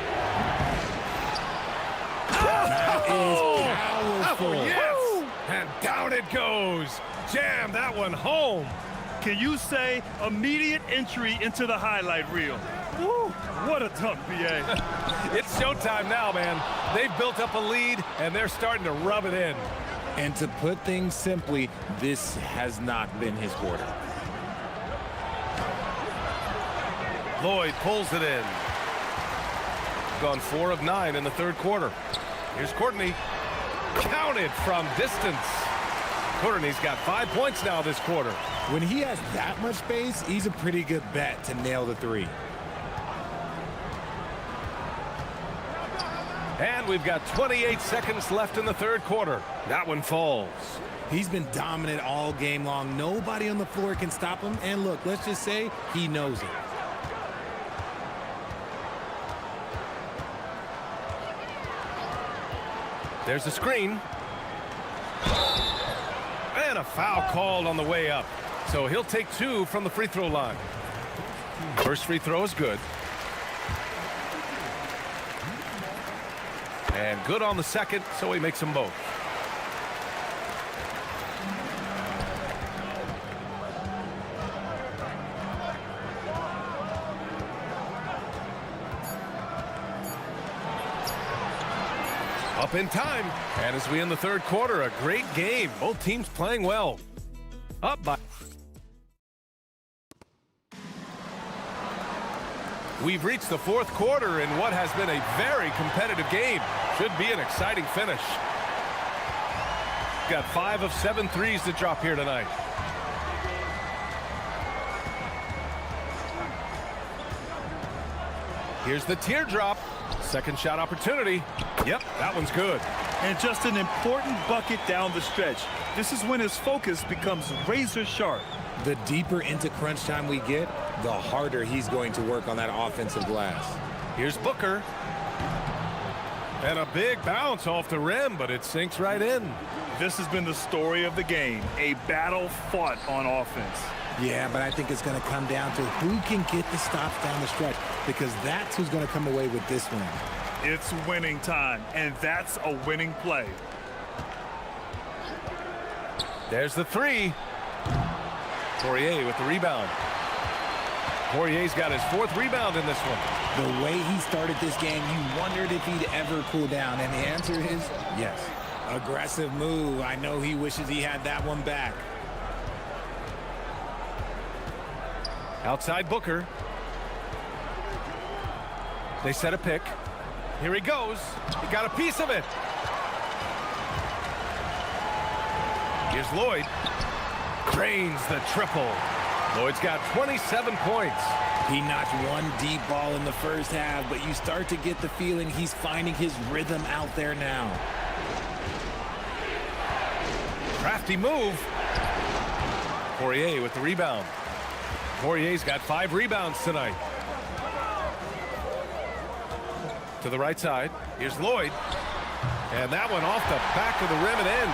That is powerful. Oh, yes! And down it goes. Jam that one home. Can you say immediate entry into the highlight reel? Woo, what a dunk, B.A. It's showtime now, man. They've built up a lead, and they're starting to rub it in. And to put things simply, this has not been his quarter. Lloyd pulls it in. Gone 4 of 9 in the third quarter. Here's Courtney. Counted from distance. Courtney's got 5 points now this quarter. When he has that much space, he's a pretty good bet to nail the three. And we've got 28 seconds left in the third quarter. That one falls. He's been dominant all game long. Nobody on the floor can stop him. And look, let's just say he knows it. There's a screen. And a foul called on the way up. So he'll take 2 from the free throw line. First free throw is good. And good on the second, so he makes them both. Up in time. And as we end the third quarter, a great game. Both teams playing well. Up by... We've reached the fourth quarter in what has been a very competitive game. Should be an exciting finish. Got 5 of 7 threes to drop here tonight. Here's the teardrop. Second shot opportunity. Yep, that one's good. And just an important bucket down the stretch. This is when his focus becomes razor sharp. The deeper into crunch time we get, the harder he's going to work on that offensive glass. Here's Booker. And a big bounce off the rim, but it sinks right in. This has been the story of the game, a battle fought on offense. Yeah, but I think it's going to come down to who can get the stops down the stretch, because that's who's going to come away with this win. It's winning time, and that's a winning play. There's the three. Poirier with the rebound. Poirier's got his 4th rebound in this one. The way he started this game, you wondered if he'd ever cool down, and the answer is yes. Aggressive move. I know he wishes he had that one back. Outside Booker. They set a pick. Here he goes. He got a piece of it. Here's Lloyd. Drains the triple. Lloyd's got 27 points. He knocked one deep ball in the first half, but you start to get the feeling he's finding his rhythm out there now. Crafty move. Poirier with the rebound. Poirier's got 5 rebounds tonight. To the right side. Here's Lloyd. And that one off the back of the rim and in.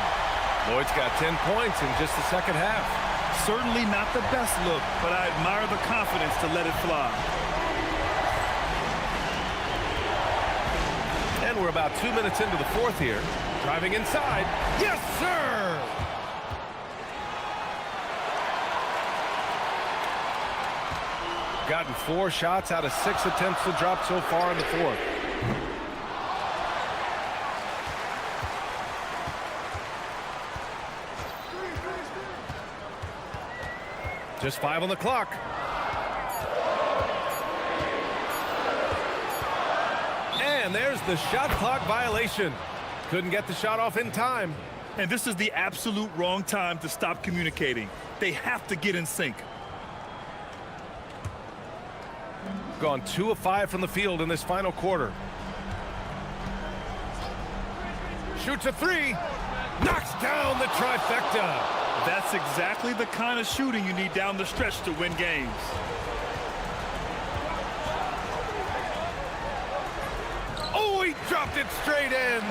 Lloyd's got 10 points in just the second half. Certainly not the best look, but I admire the confidence to let it fly. And we're about 2 minutes into the fourth here. Driving inside. Yes, sir! Gotten 4 shots out of 6 attempts to drop so far in the fourth. Just 5 on the clock. And there's the shot clock violation. Couldn't get the shot off in time. And this is the absolute wrong time to stop communicating. They have to get in sync. Gone 2 of 5 from the field in this final quarter. Shoots a 3. Knocks down the trifecta. That's exactly the kind of shooting you need down the stretch to win games. Oh, he dropped it straight in.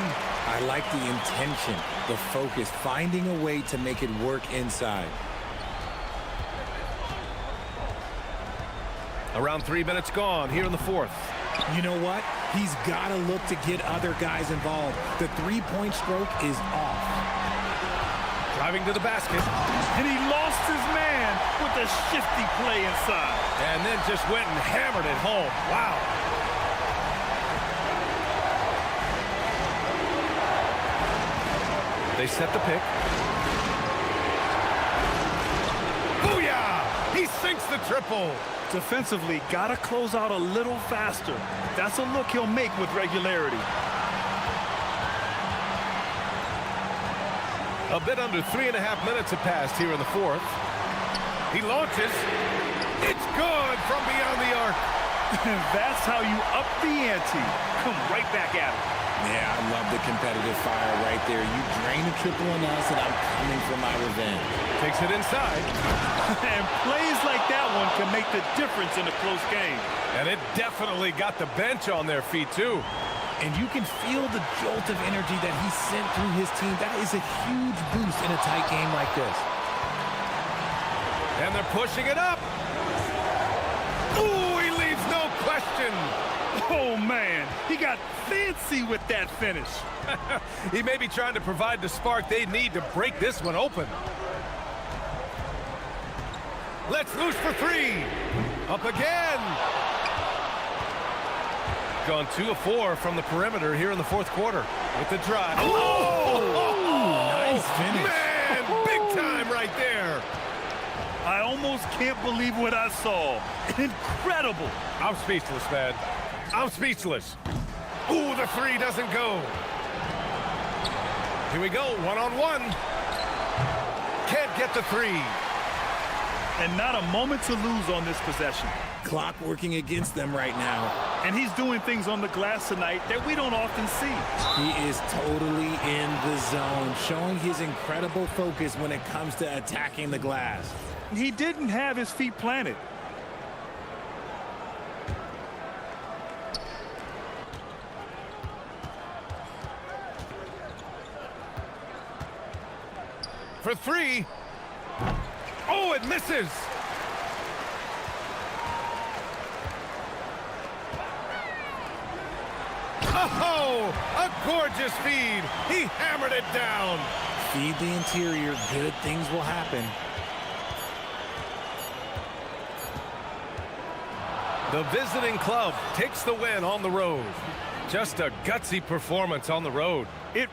I like the intention, the focus, finding a way to make it work inside. Around 3 minutes gone here in the fourth. You know what? He's got to look to get other guys involved. The three-point stroke is off. Driving to the basket. And he lost his man with a shifty play inside. And then just went and hammered it home. Wow. They set the pick. Booyah! He sinks the triple. Defensively, gotta close out a little faster. That's a look he'll make with regularity. A bit under 3.5 minutes have passed here in the fourth. He launches. It's good from beyond the arc. That's how you up the ante. Come right back at it. Yeah, I love the competitive fire right there. You drain a triple on us, and I'm coming for my revenge. Takes it inside. And plays like that one can make the difference in a close game. And it definitely got the bench on their feet, too. And you can feel the jolt of energy that he sent through his team. That is a huge boost in a tight game like this. And they're pushing it up. Ooh, he leaves no question. Oh, man. He got fancy with that finish. He may be trying to provide the spark they need to break this one open. Let's loose for 3. Up again. gone 2 of 4 from the perimeter here in the fourth quarter with the drive. Nice finish. Man, big time right there. I almost can't believe what I saw. Incredible. I'm speechless, man. I'm speechless. Ooh, the three doesn't go. Here we go, one-on-one. Can't get the three. And not a moment to lose on this possession. Clock working against them right now. And he's doing things on the glass tonight that we don't often see. He is totally in the zone, showing his incredible focus when it comes to attacking the glass. He didn't have his feet planted. For three. Oh, it misses. Oh, a gorgeous feed. He hammered it down. Feed the interior, good things will happen. The visiting club takes the win on the road. Just a gutsy performance on the road. It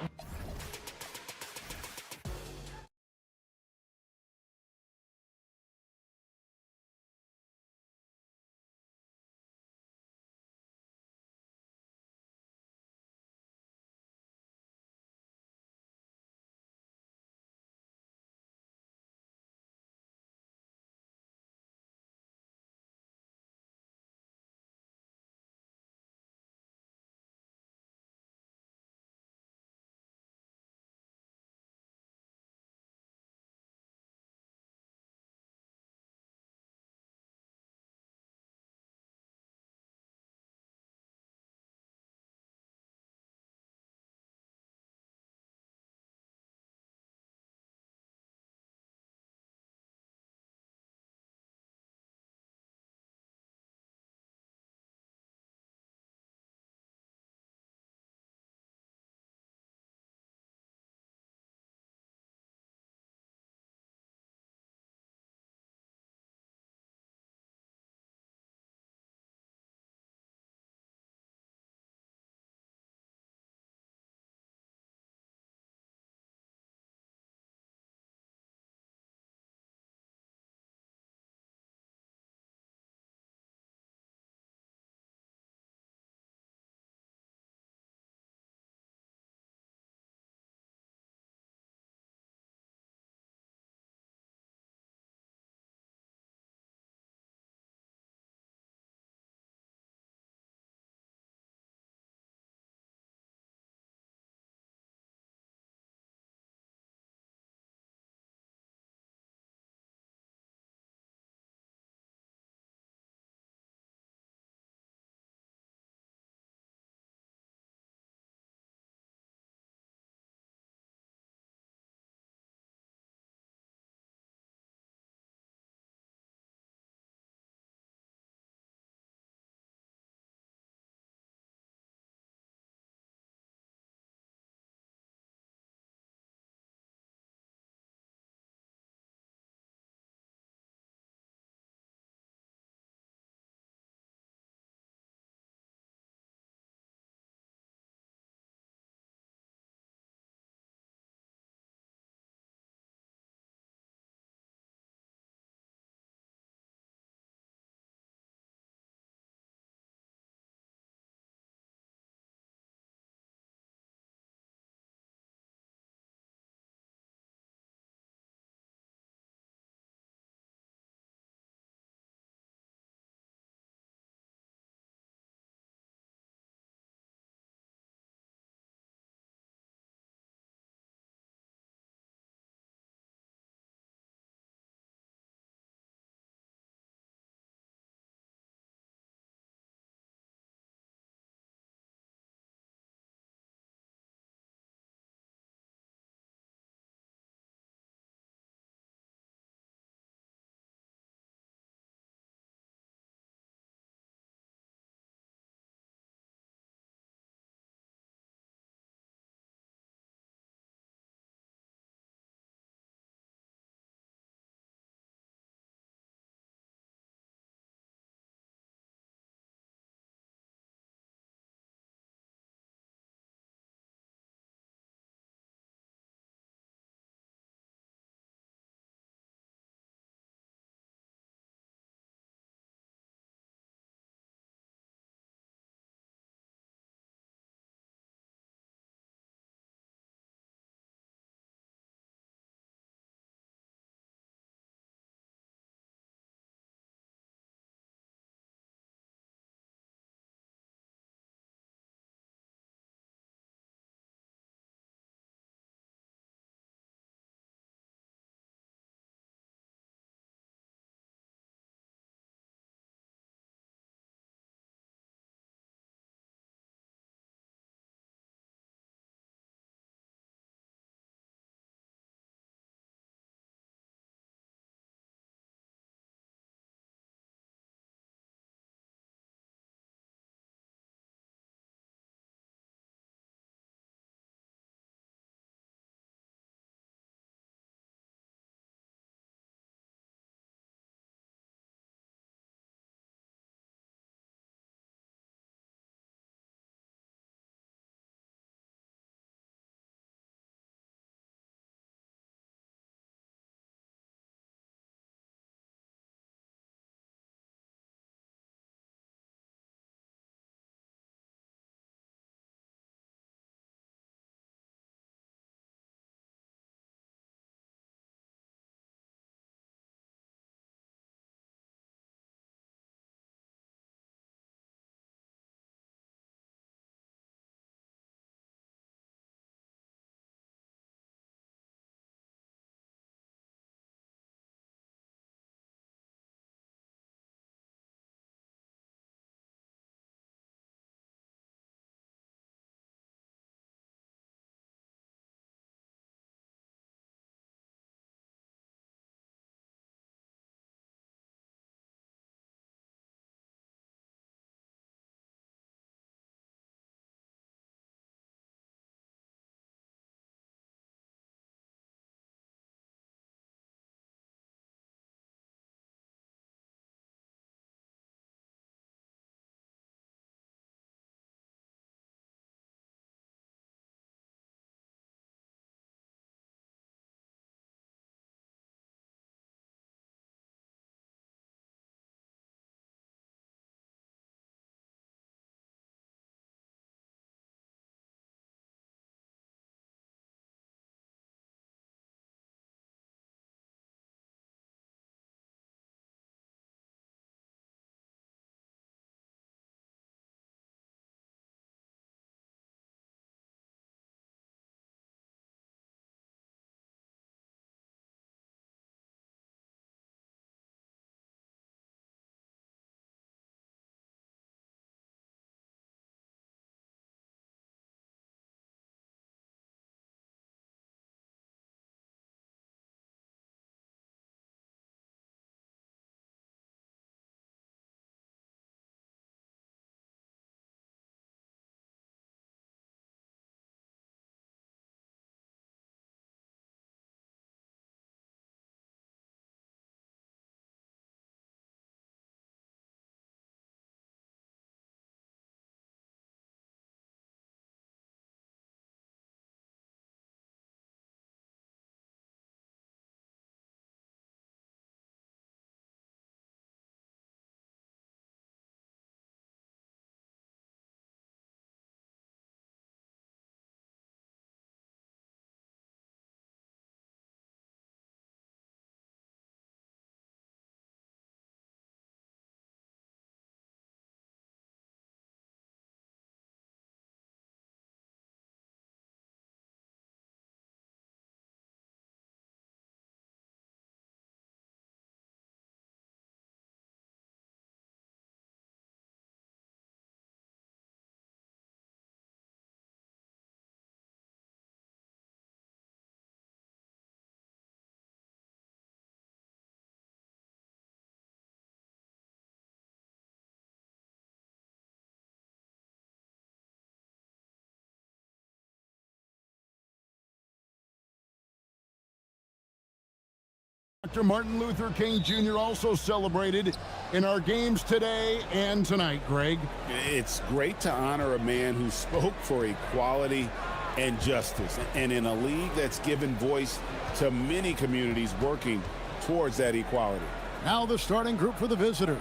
Dr. Martin Luther King Jr. also celebrated in our games today and tonight, Greg. It's great to honor a man who spoke for equality and justice, and in a league that's given voice to many communities working towards that equality. Now the starting group for the visitors.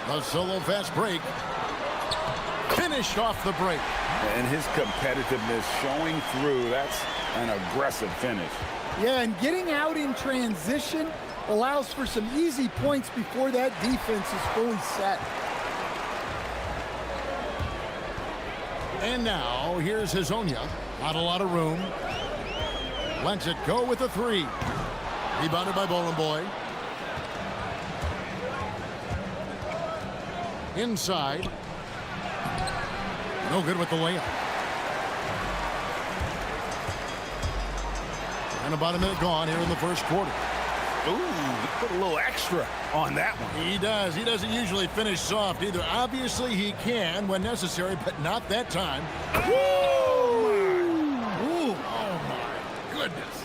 A solo fast break. Finish off the break. And his competitiveness showing through. That's an aggressive finish. Yeah, and getting out in transition allows for some easy points before that defense is fully set. And now, here's Hazonia. Not a lot of room. Lets it go with a three. Rebounded by Bowling Boy. Inside. No good with the layup. And about a minute gone here in the first quarter. Ooh, he put a little extra on that one. He does. He doesn't usually finish soft either. Obviously, he can when necessary, but not that time. Ooh, Oh, my goodness.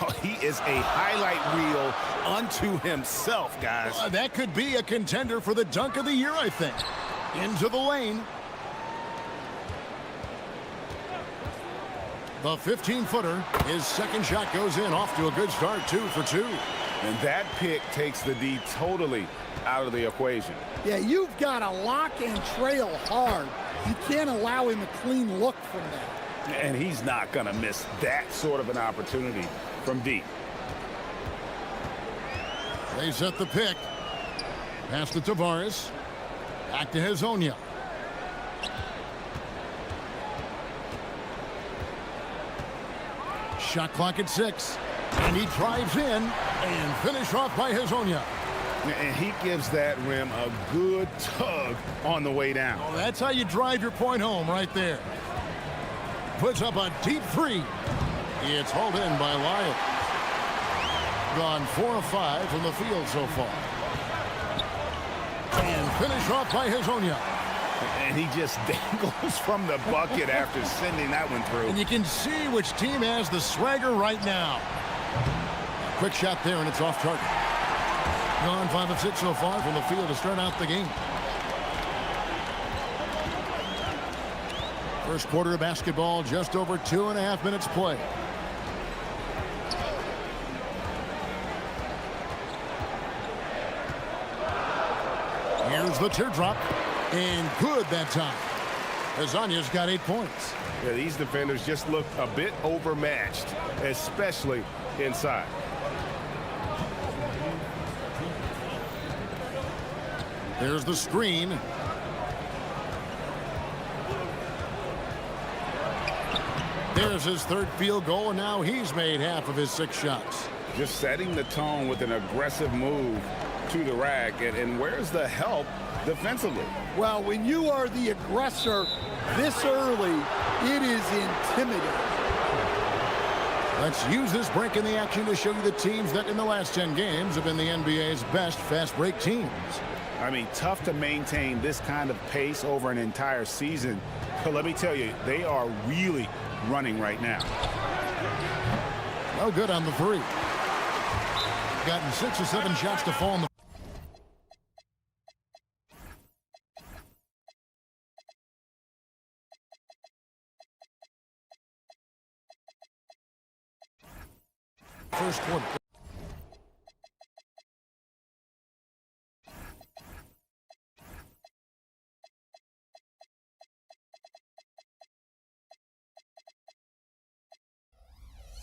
oh, he is a highlight reel unto himself, guys. That could be a contender for the dunk of the year, I think. Into the lane. The 15-footer, his second shot goes in, off to a good start, 2 for 2. And that pick takes the D totally out of the equation. Yeah, you've got to lock and trail hard. You can't allow him a clean look from that. And he's not going to miss that sort of an opportunity from deep. They set the pick. Pass to Tavares. Back to Hazonia. Shot clock at 6. And he drives in and finish off by Hazonia. And he gives that rim a good tug on the way down. Oh, that's how you drive your point home right there. Puts up a deep three. It's hauled in by Lyons. Gone 4 of 5 from the field so far. And finish off by Hazonia. And he just dangles from the bucket after sending that one through. And you can see which team has the swagger right now. Quick shot there, and it's off target. Gone 5 of 6 so far from the field to start out the game. First quarter of basketball, just over 2.5 minutes play. Here's the teardrop. And good that time. Hazonia's got 8 points. Yeah, these defenders just look a bit overmatched, especially inside. There's the screen. There's his third field goal, and now he's made half of his 6 shots. Just setting the tone with an aggressive move to the rack. And where's the help defensively? Well, when you are the aggressor this early, it is intimidating. Let's use this break in the action to show you the teams that in the last 10 games have been the NBA's best fast break teams. I mean, tough to maintain this kind of pace over an entire season. But let me tell you, they are really running right now. No good on the three. Gotten 6 or 7 shots to fall in the first quarter.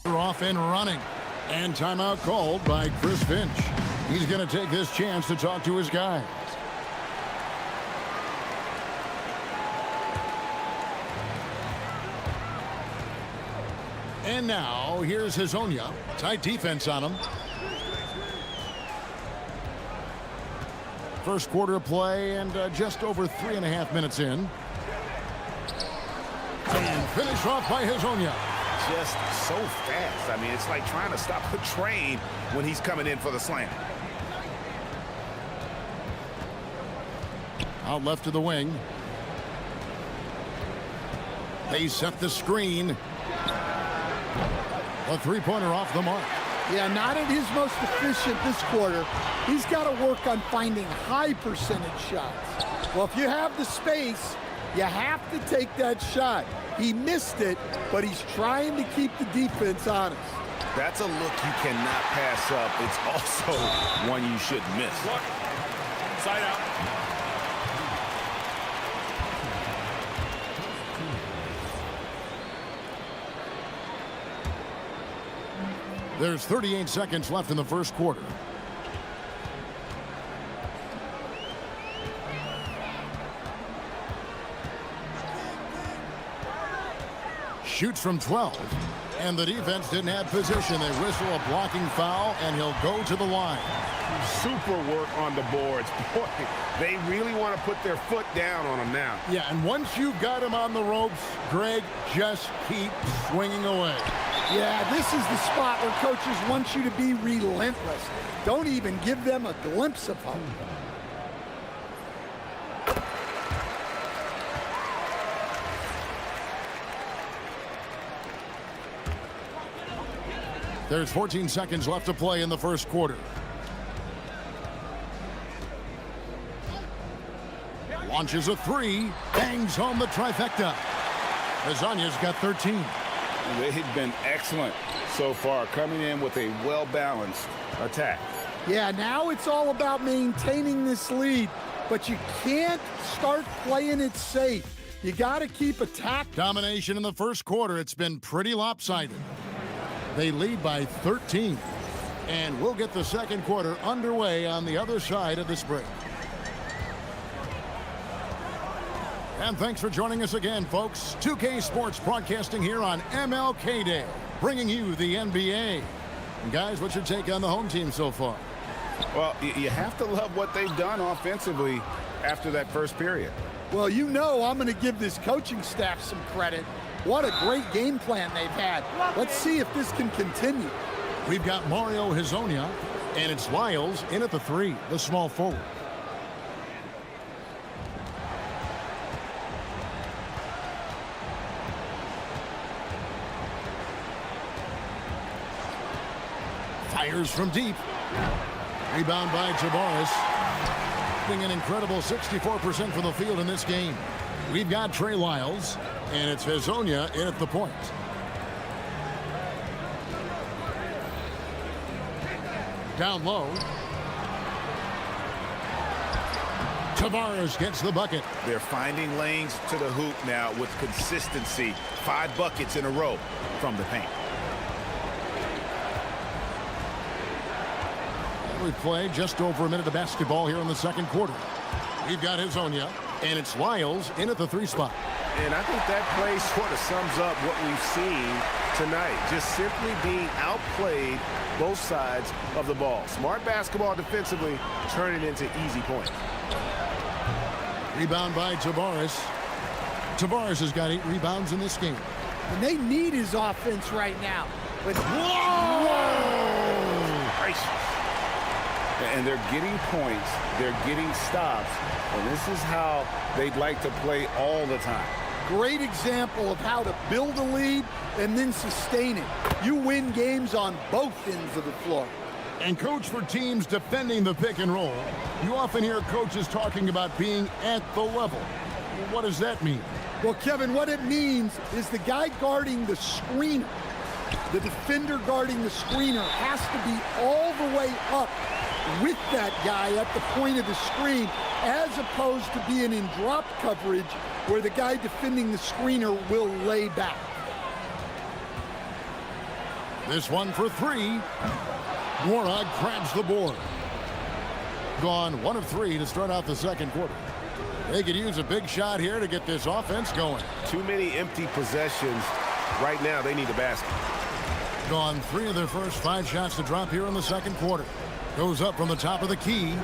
Off and running. And timeout called by Chris Finch. He's going to take this chance to talk to his guys. And now, here's Hazonia. Tight defense on him. First quarter of play and just over 3.5 minutes in. And finish off by Hazonia. Just so fast. I mean, it's like trying to stop a train when he's coming in for the slam. Out left to the wing. They set the screen. A three-pointer off the mark. Yeah, not at his most efficient this quarter. He's got to work on finding high percentage shots. Well, if you have the space, you have to take that shot. He missed it, but he's trying to keep the defense honest. That's a look you cannot pass up. It's also one you shouldn't miss. Look. Side out. There's 38 seconds left in the first quarter. Shoots from 12, and the defense didn't have position. They whistle a blocking foul, and he'll go to the line. Super work on the boards. Boy, they really want to put their foot down on him now. Yeah, and once you've got him on the ropes, Greg, just keep swinging away. Yeah, this is the spot where coaches want you to be relentless. Don't even give them a glimpse of hope. There's 14 seconds left to play in the first quarter. Launches a three, bangs home the trifecta. Hazanya's got 13. They've been excellent so far, coming in with a well-balanced attack. Yeah, now it's all about maintaining this lead, but you can't start playing it safe. You got to keep attacking. Domination in the first quarter. It's been pretty lopsided. They lead by 13. And we'll get the second quarter underway on the other side of this break. And thanks for joining us again, folks. 2K Sports broadcasting here on MLK Day, bringing you the NBA. And guys, what's your take on the home team so far? Well, you have to love what they've done offensively after that first period. Well, you know I'm going to give this coaching staff some credit. What a great game plan they've had. Let's see if this can continue. We've got Mario Hezonja, and it's Lyles in at the three, the small forward. Fires from deep. Rebound by Tavares. Shooting an incredible 64% from the field in this game. We've got Trey Lyles, and it's Hezonja in at the point. Down low. Tavares gets the bucket. They're finding lanes to the hoop now with consistency. 5 buckets in a row from the paint. We've played just over a minute of basketball here in the second quarter. We've got Hezonja, and it's Lyles in at the three spot. And I think that play sort of sums up what we've seen tonight. Just simply being outplayed both sides of the ball. Smart basketball defensively, turning into easy points. Rebound by Tavares. Tavares has got 8 rebounds in this game. And they need his offense right now. But And they're getting points, they're getting stops, and this is how they'd like to play all the time. Great example of how to build a lead and then sustain it. You win games on both ends of the floor. And coach, for teams defending the pick and roll, you often hear coaches talking about being at the level. What does that mean? Well, Kevin, what it means is the guy guarding the screener, the defender guarding the screener, has to be all the way up with that guy at the point of the screen, as opposed to being in drop coverage where the guy defending the screener will lay back. This one for 3. Morag grabs the board. Gone 1 of 3 to start out the second quarter. They could use a big shot here to get this offense going. Too many empty possessions. Right now, they need a basket. Gone 3 of their first 5 shots to drop here in the second quarter. Goes up from the top of the key,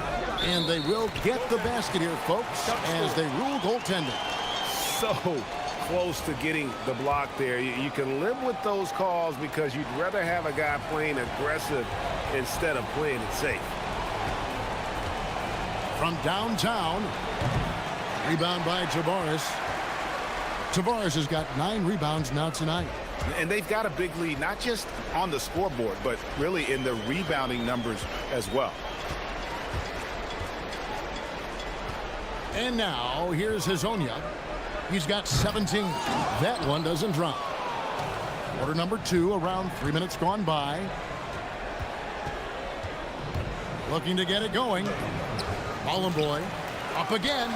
and they will get the basket here, folks, as they rule goaltending. So close to getting the block there. You can live with those calls because you'd rather have a guy playing aggressive instead of playing it safe. From downtown, rebound by Tavares. Tavares has got 9 rebounds now tonight. And they've got a big lead, not just on the scoreboard, but really in the rebounding numbers as well. And now, here's Hazonia. He's got 17. That one doesn't drop. Quarter number 2, around 3 minutes gone by. Looking to get it going. Boy up again.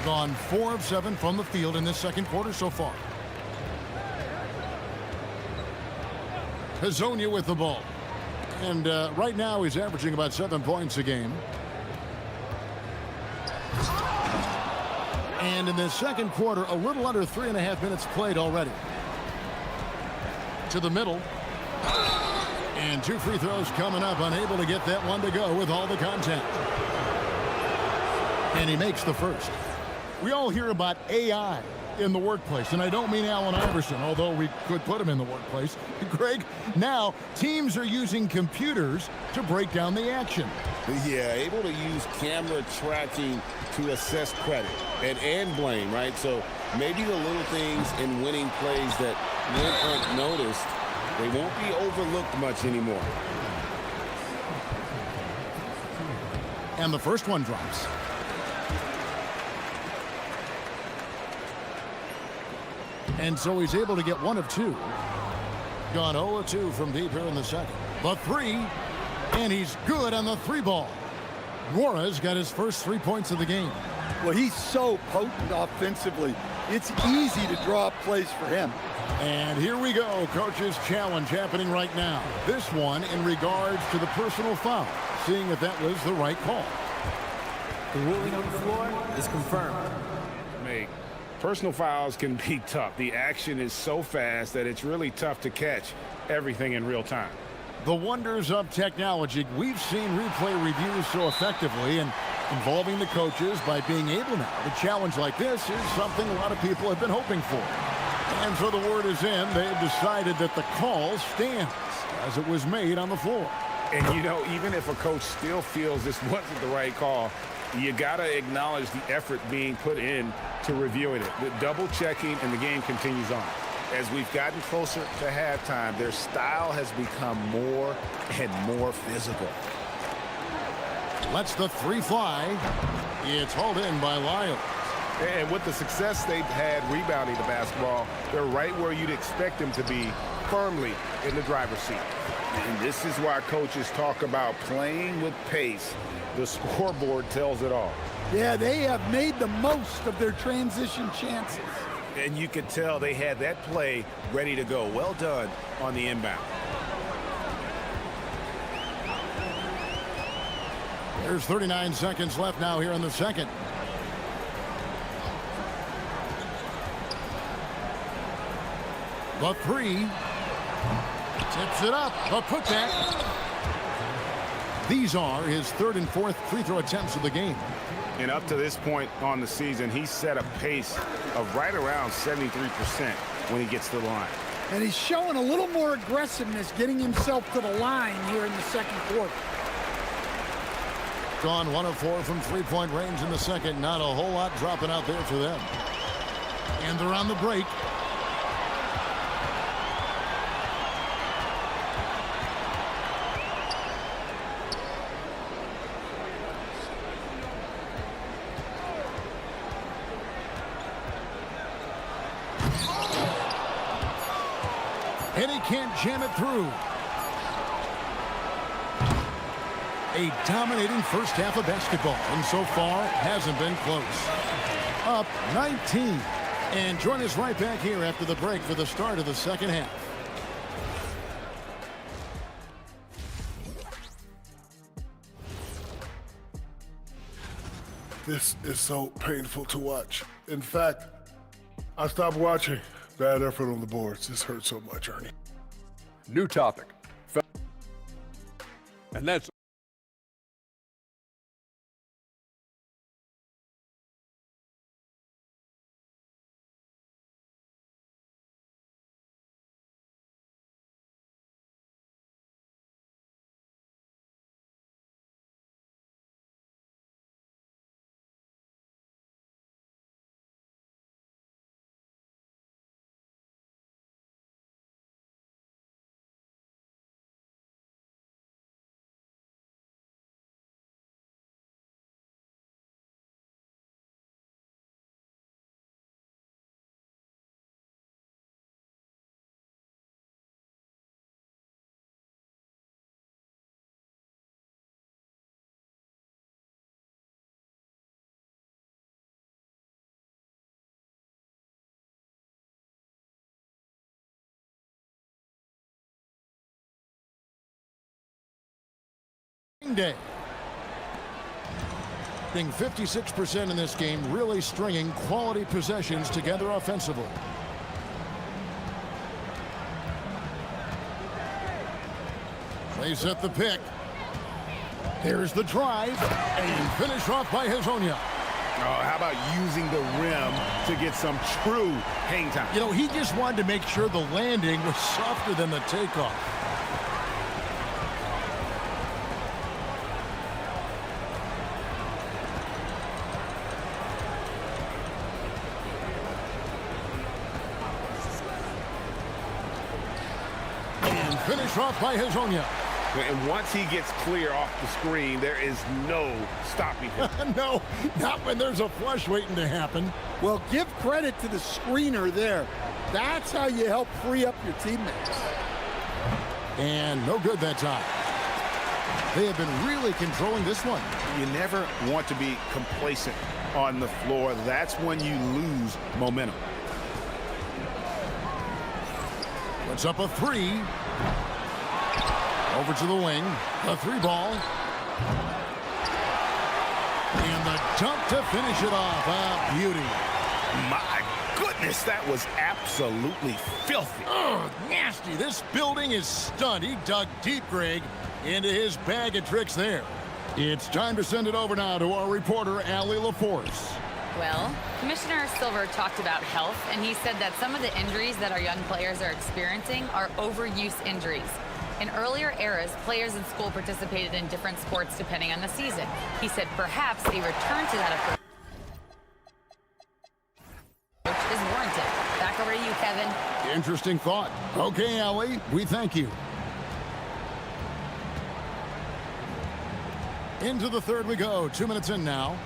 Gone 4 of 7 from the field in this second quarter so far. Hazonia with the ball. And right now he's averaging about 7 points a game. And in the second quarter, a little under 3.5 minutes played already. To the middle. And 2 free throws coming up, unable to get that one to go with all the contact. And he makes the first. We all hear about AI in the workplace, and I don't mean Allen Iverson, although we could put him in the workplace. Greg, now teams are using computers to break down the action. Yeah, able to use camera tracking to assess credit and blame, right? So maybe the little things in winning plays that went unnoticed, they won't be overlooked much anymore. And the first one drops. And so he's able to get 1 of 2. Gone 0 of 2 from deep here in the second. The 3, and he's good on the 3 ball. Guara's got his first 3 points of the game. Well, he's so potent offensively. It's easy to draw up plays for him. And here we go, coach's challenge happening right now. This one in regards to the personal foul, seeing if that was the right call. The ruling on the floor is confirmed. Personal fouls can be tough. The action is so fast that it's really tough to catch everything in real time. The wonders of technology. We've seen replay reviews so effectively, and involving the coaches by being able now to challenge like this is something a lot of people have been hoping for. And so the word is in. They've decided that the call stands as it was made on the floor. And, you know, even if a coach still feels this wasn't the right call, you got to acknowledge the effort being put in to reviewing it. The double checking, and the game continues on. As we've gotten closer to halftime, their style has become more and more physical. Lets the 3 fly. It's hauled in by Lyles. And with the success they've had rebounding the basketball, they're right where you'd expect them to be, firmly in the driver's seat. And this is why coaches talk about playing with pace. The scoreboard tells it all. Yeah, they have made the most of their transition chances. And you could tell they had that play ready to go. Well done on the inbound. There's 39 seconds left now here in the second. The 3. Tips it up. A putback. These are his 3rd and 4th free throw attempts of the game. And up to this point on the season, he's set a pace of right around 73% when he gets to the line. And he's showing a little more aggressiveness, getting himself to the line here in the second quarter. Gone 1 of 4 from 3-point range in the second. Not a whole lot dropping out there for them. And they're on the break. And he can't jam it through. A dominating first half of basketball, and so far hasn't been close. Up 19. And join us right back here after the break for the start of the second half. This is so painful to watch. In fact, I stopped watching. Bad effort on the boards. This hurts so much, Ernie. New topic. And that's shooting day. Being 56% in this game, really stringing quality possessions together offensively. They set the pick. Here's the drive, and finish off by Hezonja. Oh, how about using the rim to get some true hang time? You know, he just wanted to make sure the landing was softer than the takeoff. And finish off by Hezonja. And once he gets clear off the screen, there is no stopping him. No, not when there's a flush waiting to happen. Well, give credit to the screener there. That's how you help free up your teammates. And no good that time. They have been really controlling this one. You never want to be complacent on the floor. That's when you lose momentum. Puts up a three. Over to the wing. The three ball. And the dunk to finish it off. A beauty. My goodness, that was absolutely filthy. Oh, nasty. This building is stunned. He dug deep, Greg, into his bag of tricks there. It's time to send it over now to our reporter, Allie LaForce. Well, Commissioner Silver talked about health, and he said that some of the injuries that our young players are experiencing are overuse injuries. In earlier eras, players in school participated in different sports depending on the season. He said perhaps a return to that approach is warranted. Back over to you, Kevin. Interesting thought. Okay, Allie, we thank you. Into the third we go. 2 minutes in now.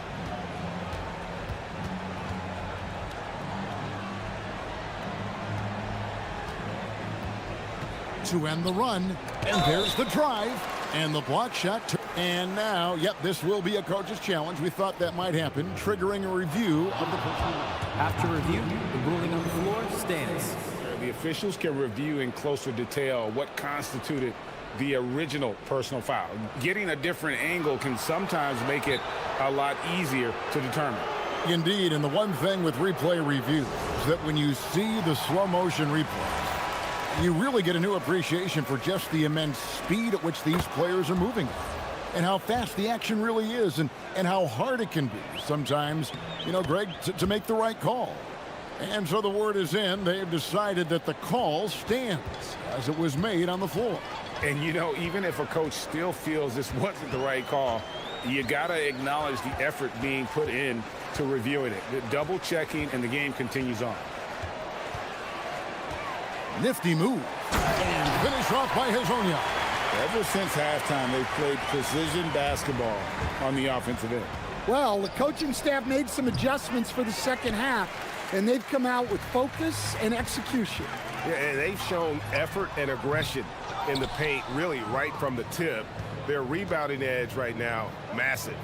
To end the run, and there's the drive, and the block shot. And now, yep, this will be a coach's challenge. We thought that might happen, triggering a review of the After review, the ruling on the floor stands. The officials can review in closer detail what constituted the original personal foul. Getting a different angle can sometimes make it a lot easier to determine. Indeed, and the one thing with replay reviews is that when you see the slow motion replay, you really get a new appreciation for just the immense speed at which these players are moving and how fast the action really is and how hard it can be sometimes, you know, Greg, to make the right call. And so the word is in. They've decided that the call stands as it was made on the floor. And, you know, even if a coach still feels this wasn't the right call, you got to acknowledge the effort being put in to reviewing it. The double checking, and the game continues on. Nifty move. And finish off by Hezonja. Ever since halftime, they've played precision basketball on the offensive end. Well, the coaching staff made some adjustments for the second half, and they've come out with focus and execution. Yeah, and they've shown effort and aggression in the paint, really right from the tip. Their rebounding edge right now, massive.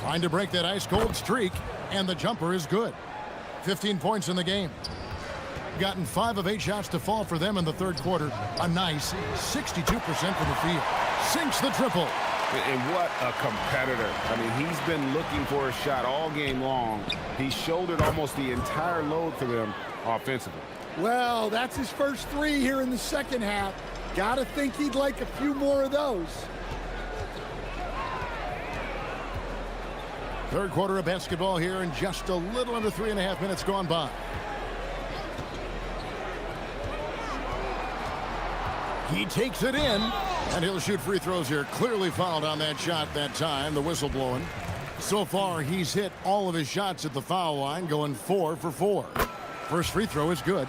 Trying to break that ice-cold streak, and the jumper is good. 15 points in the game. Gotten 5 of 8 shots to fall for them in the third quarter. A nice 62% from the field. Sinks the triple. And what a competitor. I mean, he's been looking for a shot all game long. He shouldered almost the entire load for them offensively. Well, that's his first 3 here in the second half. Gotta think he'd like a few more of those. Third quarter of basketball here, and just a little under 3.5 minutes gone by. He takes it in, and he'll shoot free throws here. Clearly fouled on that shot that time, the whistle blowing. So far, he's hit all of his shots at the foul line, going 4 for 4. First free throw is good.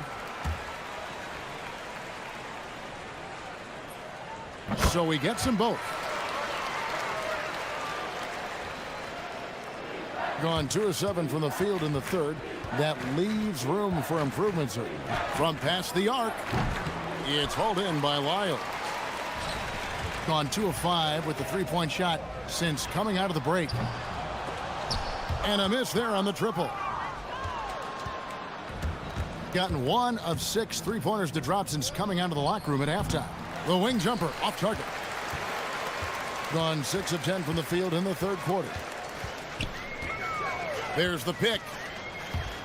So he gets them both. Gone 2 of 7 from the field in the third. That leaves room for improvements. From past the arc, it's hauled in by Lyle. Gone 2 of 5 with the three-point shot since coming out of the break. And a miss there on the triple. gotten 1 of 6 three-pointers to drop since coming out of the locker room at halftime. The wing jumper off target. Gone 6 of 10 from the field in the third quarter. There's the pick.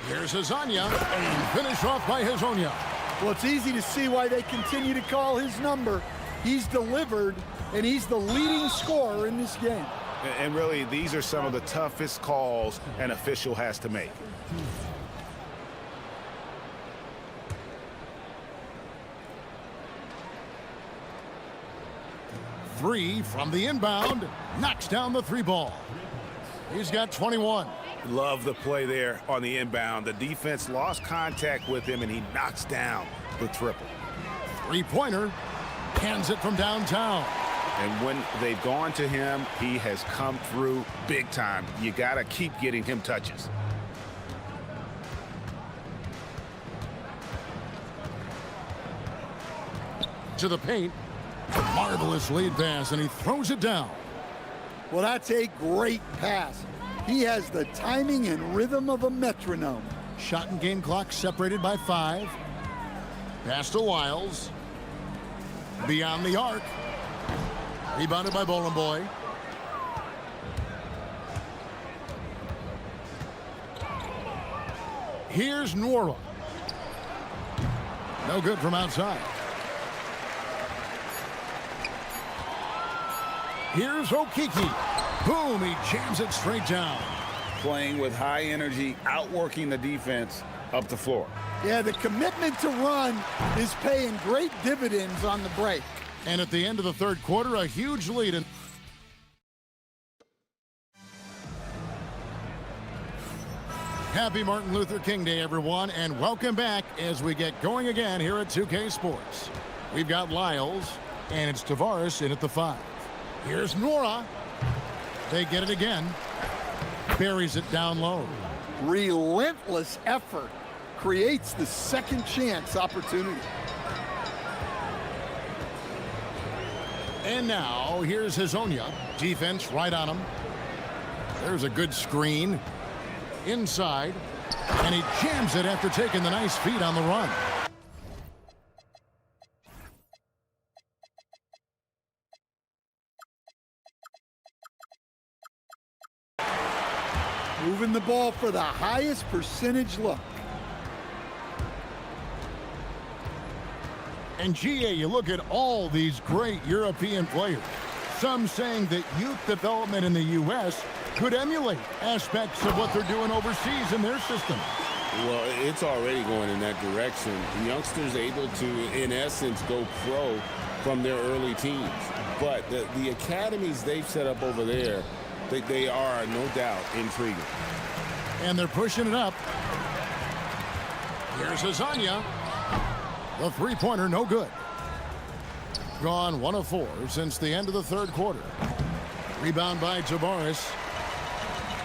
Here's Hezonja, and finish off by Hezonja. Well, it's easy to see why they continue to call his number. He's delivered, and he's the leading scorer in this game. And really, these are some of the toughest calls an official has to make. Three from the inbound. Knocks down the 3-ball. He's got 21. Love the play there on the inbound. The defense lost contact with him, and he knocks down the triple. 3-pointer. Hands it from downtown. And when they've gone to him, he has come through big time. You got to keep getting him touches. To the paint. Marvelous lead pass, and he throws it down. Well, that's a great pass. He has the timing and rhythm of a metronome. Shot and game clock separated by 5. Pass to Wiles. Beyond the arc. Rebounded by Boy. Here's Nora. No good from outside. Here's Okiki. Boom, he jams it straight down. Playing with high energy, outworking the defense up the floor. Yeah, the commitment to run is paying great dividends on the break. And at the end of the third quarter, a huge lead. Happy Martin Luther King Day, everyone, and welcome back as we get going again here at 2K Sports. We've got Lyles, and it's Tavares in at the 5. Here's Nora. They get it again. Buries it down low. Relentless effort creates the second chance opportunity. And now, here's Hezonja. Defense right on him. There's a good screen. Inside. And he jams it after taking the nice feed on the run. Moving the ball for the highest percentage look. And GA, you look at all these great European players. Some saying that youth development in the U.S. could emulate aspects of what they're doing overseas in their system. Well, it's already going in that direction. Youngsters able to, in essence, go pro from their early teens. But the academies they've set up over there, they are, no doubt, intriguing. And they're pushing it up. Here's Hezonja. The 3-pointer, no good. Gone 1 of 4 since the end of the third quarter. Rebound by Tavares.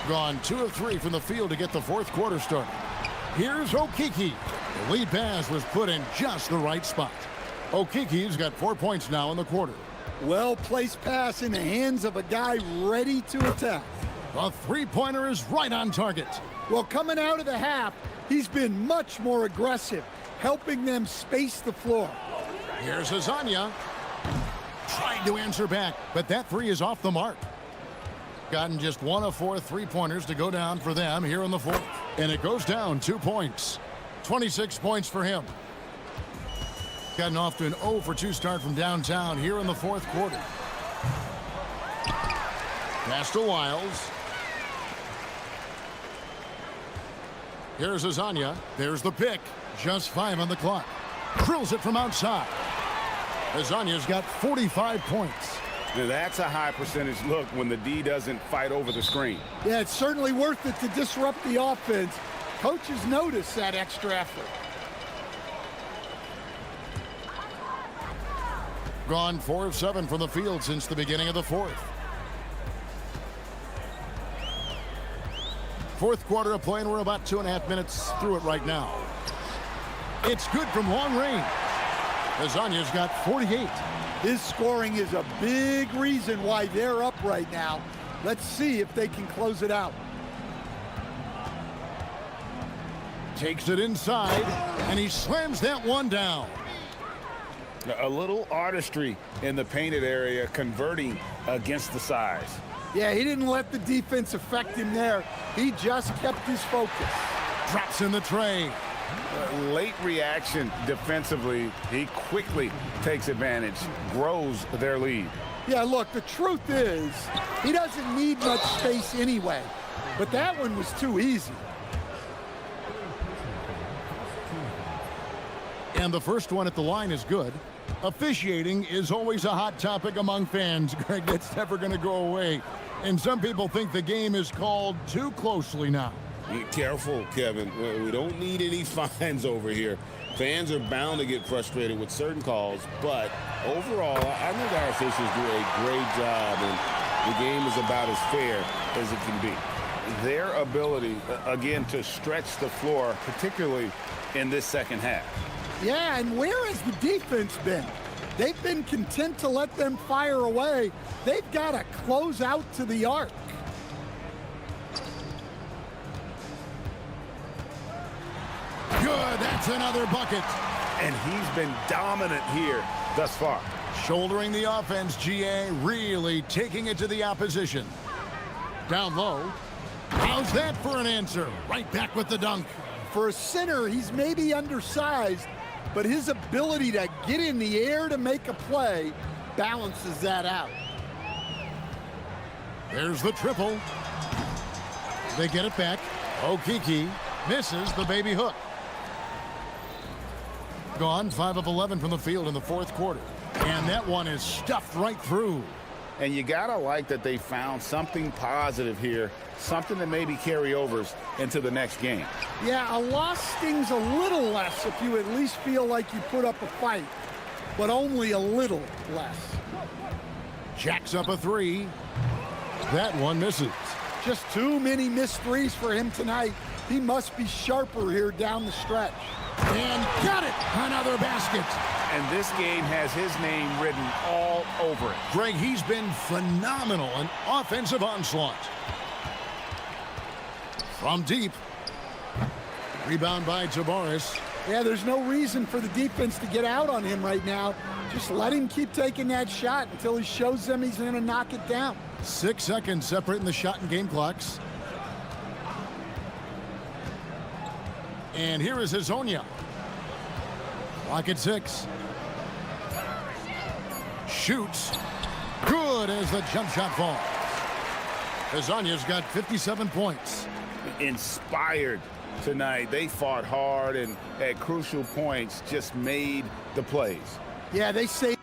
Gone 2 of 3 from the field to get the fourth quarter started. Here's Okiki. The lead pass was put in just the right spot. Okiki's got 4 points now in the quarter. Well-placed pass in the hands of a guy ready to attack. The 3-pointer is right on target. Well, coming out of the half, he's been much more aggressive, helping them space the floor. Here's Hezonja. Tried to answer back, but that 3 is off the mark. Gotten just 1 of 4 3-pointers to go down for them here in the fourth. And it goes down 2 points. 26 points for him. Gotten off to an 0 for 2 start from downtown here in the fourth quarter. Pass to Wiles. Here's Hezonja. There's the pick. Just 5 on the clock. Drills it from outside. Hezonja's got 45 points. Now that's a high percentage look when the D doesn't fight over the screen. Yeah, it's certainly worth it to disrupt the offense. Coaches notice that extra effort. Gone 4 of 7 from the field since the beginning of the fourth. Fourth quarter of play, and we're about 2.5 minutes through it right now. It's good from long range. Hezonja's got 48. His scoring is a big reason why they're up right now. Let's see if they can close it out. Takes it inside, and he slams that one down. A little artistry in the painted area, converting against the size. Yeah, he didn't let the defense affect him there. He just kept his focus. Drops in the tray. Late reaction defensively. He quickly takes advantage, grows their lead. Yeah, look, the truth is, he doesn't need much space anyway. But that one was too easy. And the first one at the line is good. Officiating is always a hot topic among fans, Greg. That's never going to go away. And some people think the game is called too closely now. Be careful, Kevin. We don't need any fines over here. Fans are bound to get frustrated with certain calls, but overall, I think our officials do a great job, and the game is about as fair as it can be. Their ability, again, to stretch the floor, particularly in this second half. Yeah, and where has the defense been? They've been content to let them fire away. They've got to close out to the arc. Good, that's another bucket. And he's been dominant here thus far. Shouldering the offense, GA, really taking it to the opposition. Down low. How's that for an answer? Right back with the dunk. For a center, he's maybe undersized, but his ability to get in the air to make a play balances that out. There's the triple. They get it back. Okiki misses the baby hook. Gone 5 of 11 from the field in the fourth quarter. And that one is stuffed right through. And you gotta like that they found something positive here, something that maybe carry overs into the next game. Yeah, a loss stings a little less if you at least feel like you put up a fight, but only a little less. Jacks up a three. That one misses. Just too many missed threes for him tonight. He must be sharper here down the stretch. And got it! Another basket. And this game has his name written all over it. Greg, he's been phenomenal in offensive onslaught. From deep. Rebound by Tavares. Yeah, there's no reason for the defense to get out on him right now. Just let him keep taking that shot until he shows them he's going to knock it down. 6 seconds separating the shot and game clocks. And here is Hazonia. Clock at 6. Shoots. Good as the jump shot falls. Hazonia's got 57 points. Inspired tonight. They fought hard and at crucial points just made the plays. Yeah, they say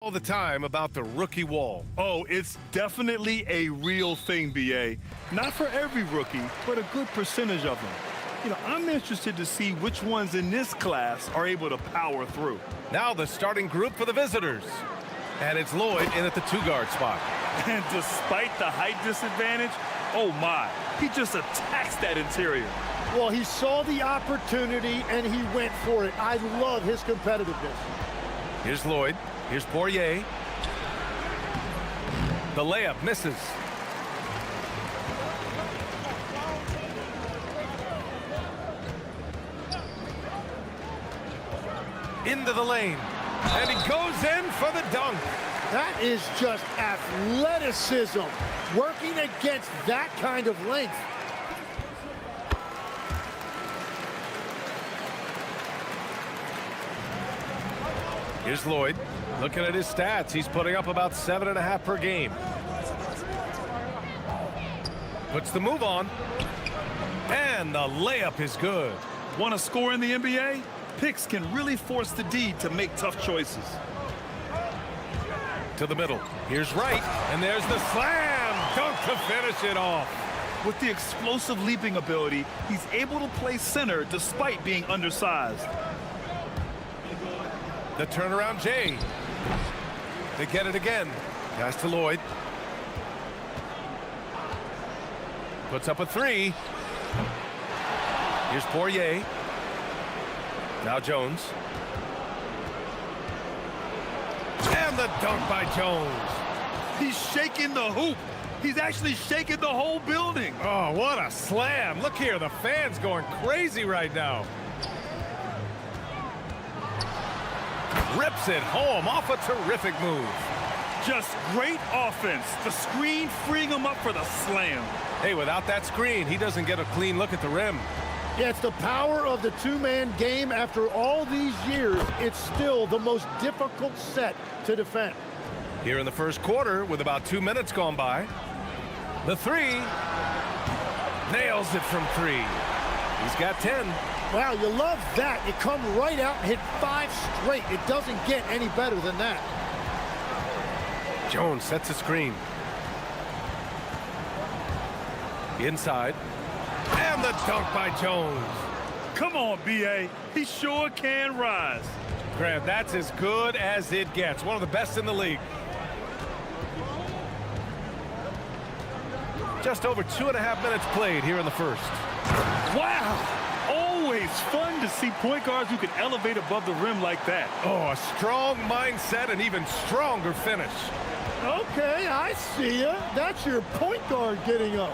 All the time about the rookie wall. Oh, it's definitely a real thing, BA. Not for every rookie, but a good percentage of them. You know, I'm interested to see which ones in this class are able to power through. Now the starting group for the visitors. And it's Lloyd in at the 2-guard spot. And despite the height disadvantage, oh my, he just attacks that interior. Well, he saw the opportunity and he went for it. I love his competitiveness. Here's Lloyd. Here's Poirier. The layup misses. Into the lane. And he goes in for the dunk. That is just athleticism, working against that kind of length. Here's Lloyd. Looking at his stats, he's putting up about 7.5 per game. Puts the move on. And the layup is good. Want to score in the NBA? Picks can really force the D to make tough choices. To the middle. Here's Wright. And there's the slam dunk to finish it off. With the explosive leaping ability, he's able to play center despite being undersized. The turnaround Jay. They get it again. Pass to Lloyd. Puts up a 3. Here's Poirier. Now Jones. And the dunk by Jones. He's shaking the hoop. He's actually shaking the whole building. Oh, what a slam. Look here, the fans going crazy right now. Rips it home off a terrific move. Just great offense. The screen freeing him up for the slam. Hey, without that screen, he doesn't get a clean look at the rim. Yeah, it's the power of the two-man game. After all these years, it's still the most difficult set to defend. Here in the first quarter, with about 2 minutes gone by, the 3 nails it from 3. He's got 10. Wow, you love that. You come right out and hit 5 straight. It doesn't get any better than that. Jones sets a screen. Inside. And the dunk by Jones. Come on, B.A. He sure can rise. Grant, that's as good as it gets. One of the best in the league. Just over 2.5 minutes played here in the first. Wow. Always fun to see point guards who can elevate above the rim like that. Oh, a strong mindset and even stronger finish. Okay, I see ya. That's your point guard getting up.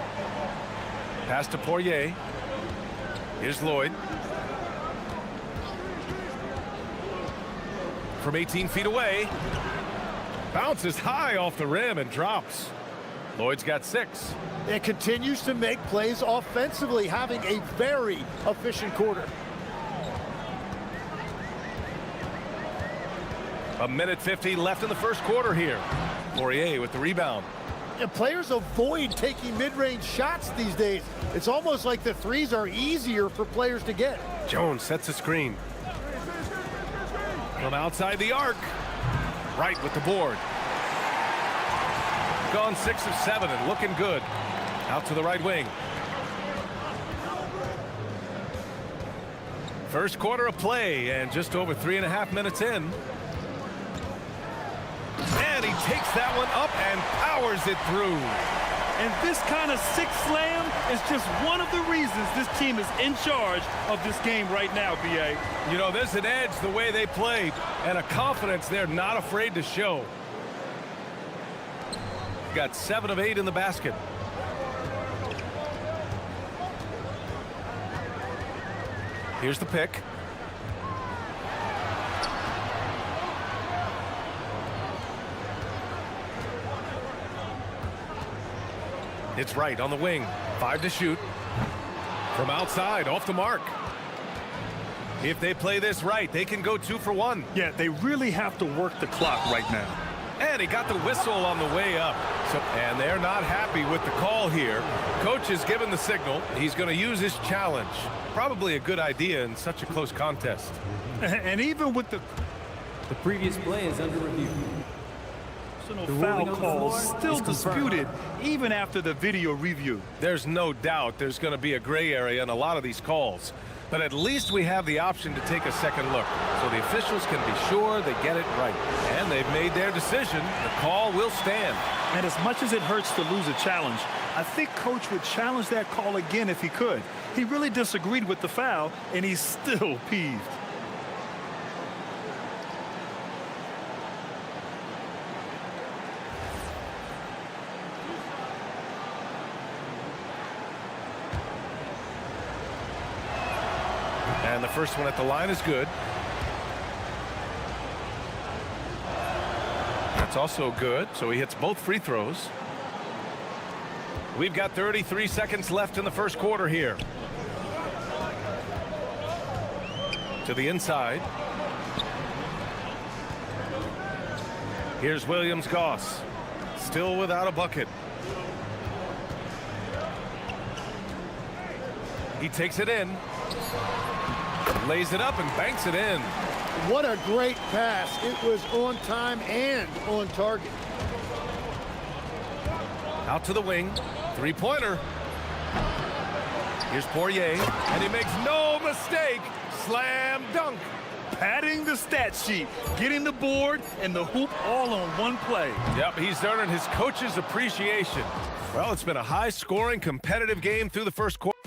Pass to Poirier. Here's Lloyd. From 18 feet away. Bounces high off the rim and drops. Lloyd's got 6. It continues to make plays offensively, having a very efficient quarter. A minute 50 left in the first quarter here. Poirier with the rebound. And players avoid taking mid-range shots these days. It's almost like the threes are easier for players to get. Jones sets a screen. From outside the arc. Right with the board. Gone 6 of 7 and looking good. Out to the right wing. First quarter of play and just over 3.5 minutes in. And he takes that one up and powers it through. And this kind of sick slam is just one of the reasons this team is in charge of this game right now, B.A. You know, there's an edge the way they play and a confidence they're not afraid to show. Got 7 of 8 in the basket. Here's the pick. It's right on the wing. 5 to shoot. From outside, off the mark. If they play this right, they can go 2 for 1. Yeah, they really have to work the clock right now. And he got the whistle on the way up. And they're not happy with the call here. Coach has given the signal. He's going to use his challenge. Probably a good idea in such a close contest. And even with the previous play is under review. Personal The foul ruling on the call floor still is confirmed. disputed even after the video review. There's no doubt there's going to be a gray area in a lot of these calls. But at least we have the option to take a second look, so the officials can be sure they get it right. And they've made their decision. The call will stand. And as much as it hurts to lose a challenge, I think Coach would challenge that call again if he could. He really disagreed with the foul, and he's still peeved. And the first one at the line is good. That's also good, so he hits both free throws. We've got 33 seconds left in the first quarter here. To the inside. Here's Williams-Goss. Still without a bucket. He takes it in. Lays it up and banks it in. What a great pass. It was on time and on target. Out to the wing. Three-pointer. Here's Poirier, and he makes no mistake. Slam dunk. Padding the stat sheet, getting the board and the hoop all on one play. Yep, he's earning his coach's appreciation. Well, it's been a high-scoring, competitive game through the first quarter.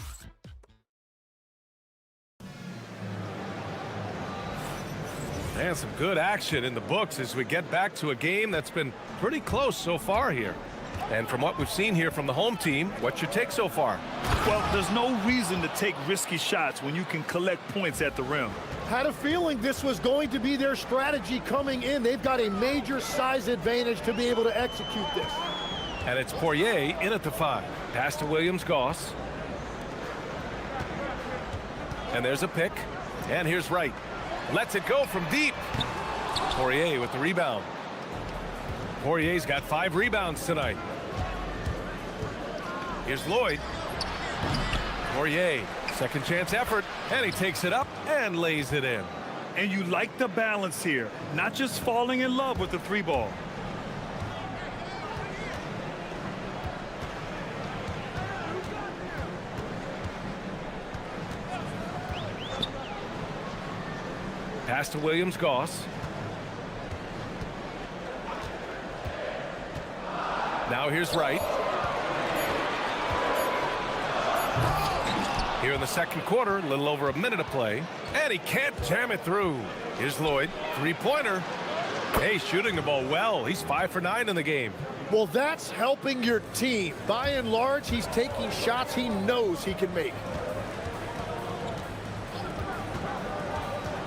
And some good action in the books as we get back to a game that's been pretty close so far here. And from what we've seen here from the home team, what's your take so far? Well, there's no reason to take risky shots when you can collect points at the rim. Had a feeling this was going to be their strategy coming in. They've got a major size advantage to be able to execute this. And it's Poirier in at the 5. Pass to Williams-Goss. And there's a pick. And here's Wright. Lets it go from deep. Poirier with the rebound. Poirier's got 5 rebounds tonight. Here's Lloyd. Poirier, second chance effort, and he takes it up and lays it in. And you like the balance here, not just falling in love with the 3-ball. Pass to Williams-Goss. Now here's Wright. Here in the second quarter, a little over a minute of play. And he can't jam it through. Here's Lloyd. Three-pointer. Hey, shooting the ball well. He's 5 for 9 in the game. Well, that's helping your team. By and large, he's taking shots he knows he can make.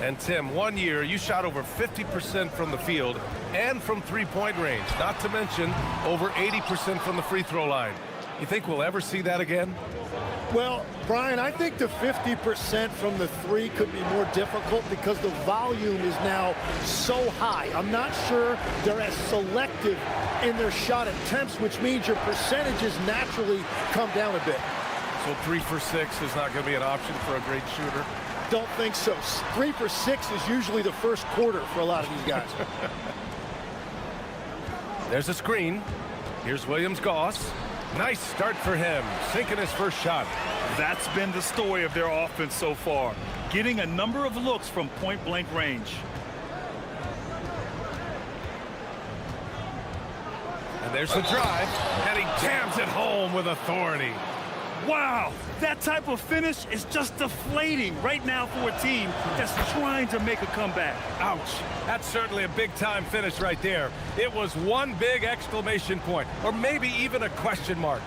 And Tim, 1 year you shot over 50% from the field and from three-point range, not to mention over 80% from the free throw line. You think we'll ever see that again? Well, Brian, I think the 50% from the 3 could be more difficult because the volume is now so high. I'm not sure they're as selective in their shot attempts, which means your percentages naturally come down a bit. So 3 for 6 is not going to be an option for a great shooter? Don't think so. 3 for 6 is usually the first quarter for a lot of these guys. There's a screen. Here's Williams-Goss. Nice start for him, sinking his first shot. That's been the story of their offense so far, getting a number of looks from point-blank range. And there's the drive, and he jams it home with authority. Wow, that type of finish is just deflating right now for a team that's trying to make a comeback. Ouch, that's certainly a big-time finish right there. It was one big exclamation point, or maybe even a question mark.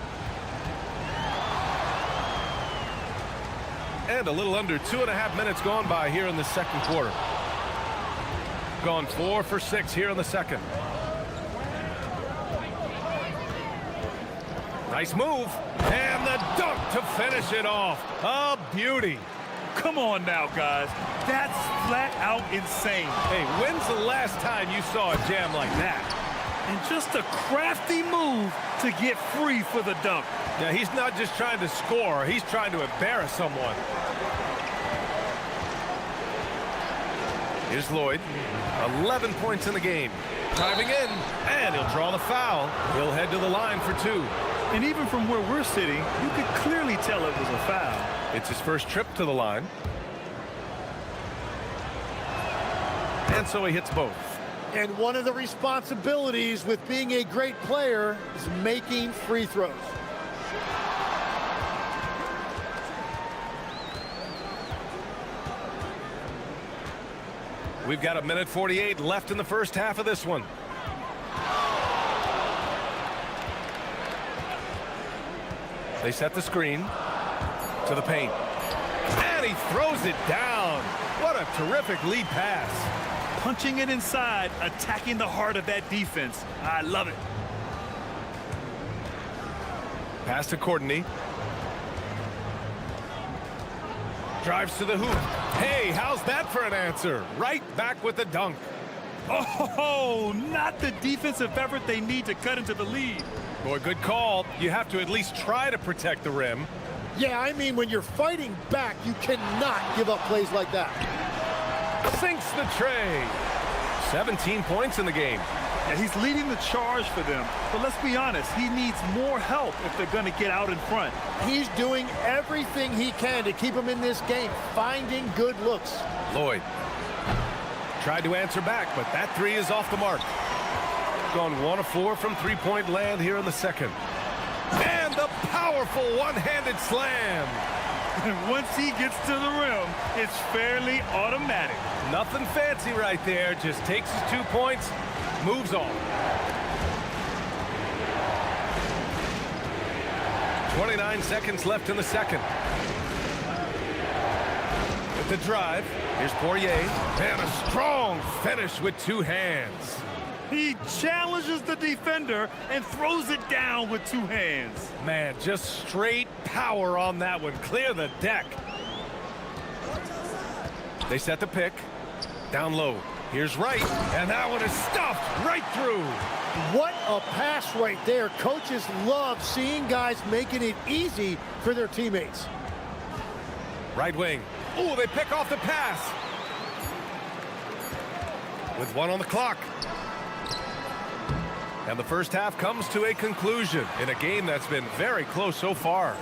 And a little under 2.5 minutes gone by here in the second quarter. Gone 4 for 6 here in the second. Nice move, and the dunk to finish it off. A beauty. Come on now, guys. That's flat out insane. Hey, when's the last time you saw a jam like that? And just a crafty move to get free for the dunk. Yeah, he's not just trying to score, he's trying to embarrass someone. Here's Lloyd, 11 points in the game. Driving in, and he'll draw the foul. He'll head to the line for two. And even from where we're sitting, you could clearly tell it was a foul. It's his first trip to the line. And so he hits both. And one of the responsibilities with being a great player is making free throws. We've got 1:48 left in the first half of this one. They set the screen to the paint. And he throws it down. What a terrific lead pass. Punching it inside, attacking the heart of that defense. I love it. Pass to Courtney. Drives to the hoop. Hey, how's that for an answer? Right back with the dunk. Oh, not the defensive effort they need to cut into the lead. Boy, good call. You have to at least try to protect the rim. Yeah, I mean, when you're fighting back, you cannot give up plays like that. Sinks the tray. 17 points in the game. Yeah, he's leading the charge for them. But let's be honest, he needs more help if they're going to get out in front. He's doing everything he can to keep him in this game, finding good looks. Lloyd tried to answer back, but that three is off the mark. Gone 1 of 4 from three-point land here in the second. And the powerful one-handed slam. And once he gets to the rim, it's fairly automatic. Nothing fancy right there. Just takes his 2 points, moves on. 29 seconds left in the second. With the drive, here's Poirier. And a strong finish with 2 hands. He challenges the defender and throws it down with 2 hands. Man, just straight power on that one. Clear the deck. They set the pick. Down low. Here's Wright. And that one is stuffed right through. What a pass right there. Coaches love seeing guys making it easy for their teammates. Right wing. Oh, they pick off the pass. With 1 on the clock. And the first half comes to a conclusion in a game that's been very close so far.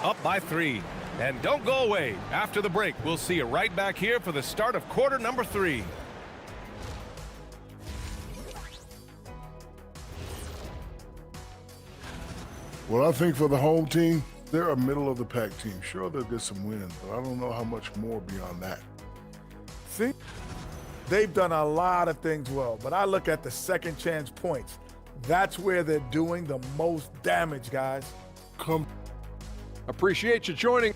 Up by 3. And don't go away. After the break, we'll see you right back here for the start of quarter number 3. Well, I think for the home team, they're a middle-of-the-pack team. Sure, they'll get some wins, but I don't know how much more beyond that. See, they've done a lot of things well, but I look at the second chance points. That's where they're doing the most damage, guys. Appreciate you joining.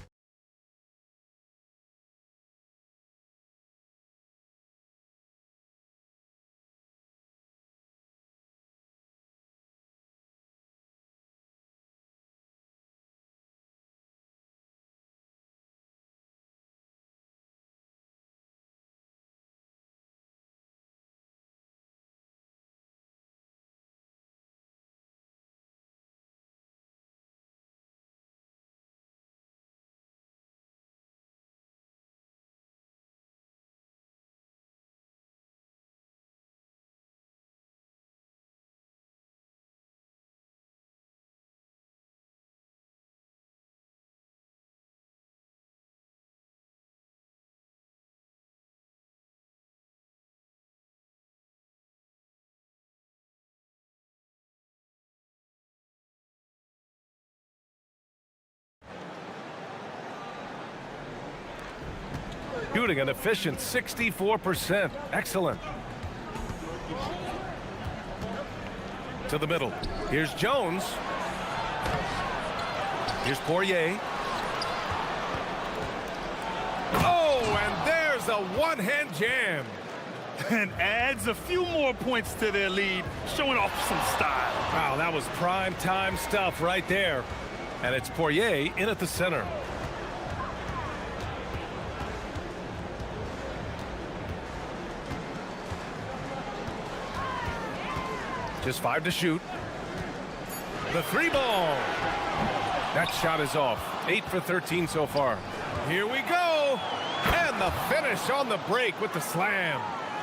Shooting an efficient 64%. Excellent. To the middle. Here's Jones. Here's Poirier. Oh, and there's a one-hand jam. And adds a few more points to their lead, showing off some style. Wow, that was prime time stuff right there. And it's Poirier in at the center. Just 5 to shoot. The 3 ball. That shot is off. 8 for 13 so far. Here we go. And the finish on the break with the slam.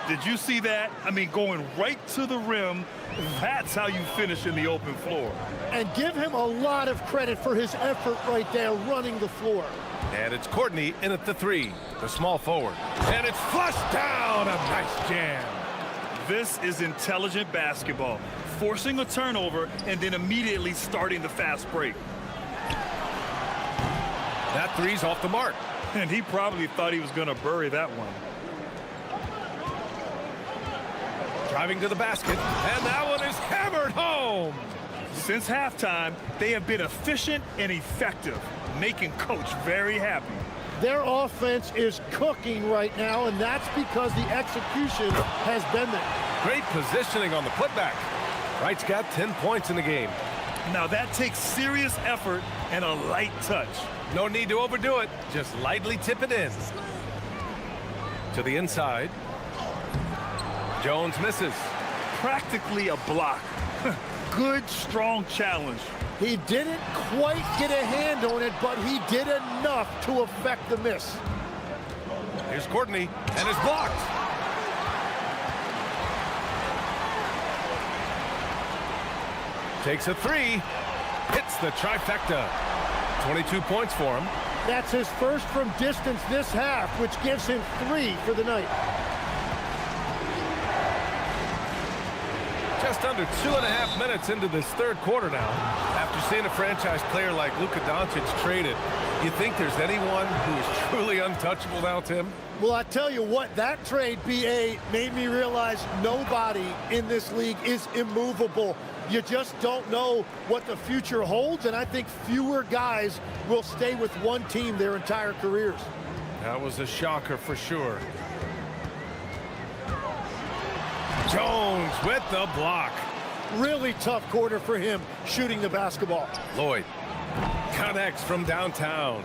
Did you see that? I mean, going right to the rim, that's how you finish in the open floor. And give him a lot of credit for his effort right there running the floor. And it's Courtney in at the three, the small forward. And it's flushed down, a nice jam. This is intelligent basketball, forcing a turnover and then immediately starting the fast break. That three's off the mark. And he probably thought he was going to bury that one. Driving to the basket, and that one is hammered home. Since halftime, they have been efficient and effective, making Coach very happy. Their offense is cooking right now, and that's because the execution has been there. Great positioning on the putback. Wright's got 10 points in the game. Now that takes serious effort and a light touch. No need to overdo it. Just lightly tip it in. To the inside. Jones misses. Practically a block. Good, strong challenge. He didn't quite get a hand on it, but he did enough to affect the miss. Here's Courtney, and it's blocked. Takes a three. Hits the trifecta. 22 points for him. That's his first from distance this half, which gives him 3 for the night. Just under 2.5 minutes into this third quarter now. After seeing a franchise player like Luka Doncic traded, you think there's anyone who is truly untouchable now, Tim? Well, I tell you what, that trade, BA, made me realize nobody in this league is immovable. You just don't know what the future holds, and I think fewer guys will stay with one team their entire careers. That was a shocker for sure. Jones with the block. Really tough quarter for him shooting the basketball. Lloyd connects from downtown.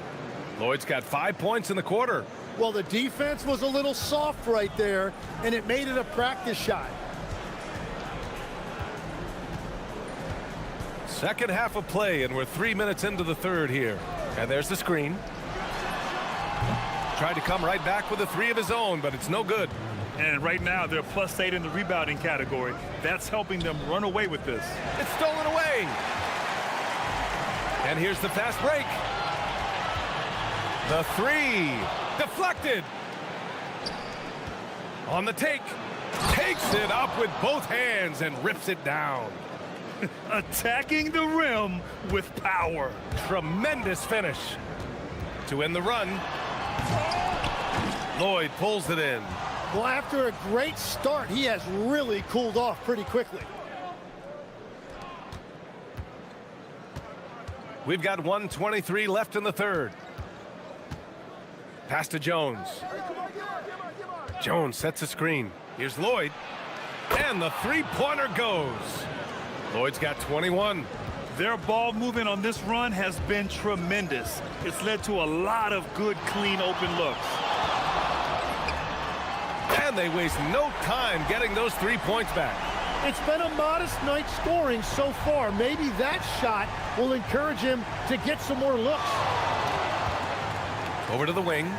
Lloyd's got 5 points in the quarter. Well, the defense was a little soft right there, and it made it a practice shot. Second half of play, and we're 3 minutes into the third here. And there's the screen. Tried to come right back with a three of his own, but it's no good. And right now, they're +8 in the rebounding category. That's helping them run away with this. It's stolen away. And here's the fast break. The three. Deflected. On the take. Takes it up with both hands and rips it down. Attacking the rim with power. Tremendous finish. To end the run. Lloyd pulls it in. Well, after a great start, he has really cooled off pretty quickly. We've got 1:23 left in the third. Pass to Jones. Jones sets a screen. Here's Lloyd. And the three-pointer goes. Lloyd's got 21. Their ball movement on this run has been tremendous. It's led to a lot of good, clean, open looks. And they waste no time getting those 3 points back. It's been a modest night scoring so far. Maybe that shot will encourage him to get some more looks. Over to the wing.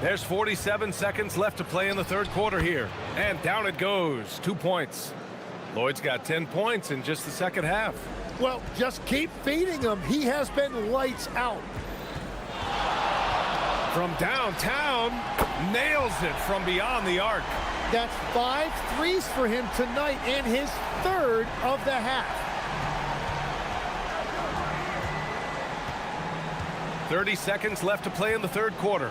There's 47 seconds left to play in the third quarter here. And down it goes. 2 points. Lloyd's got 10 points in just the second half. Well, just keep feeding him. He has been lights out. From downtown, nails it from beyond the arc. That's 5 threes for him tonight and his third of the half. 30 seconds left to play in the third quarter.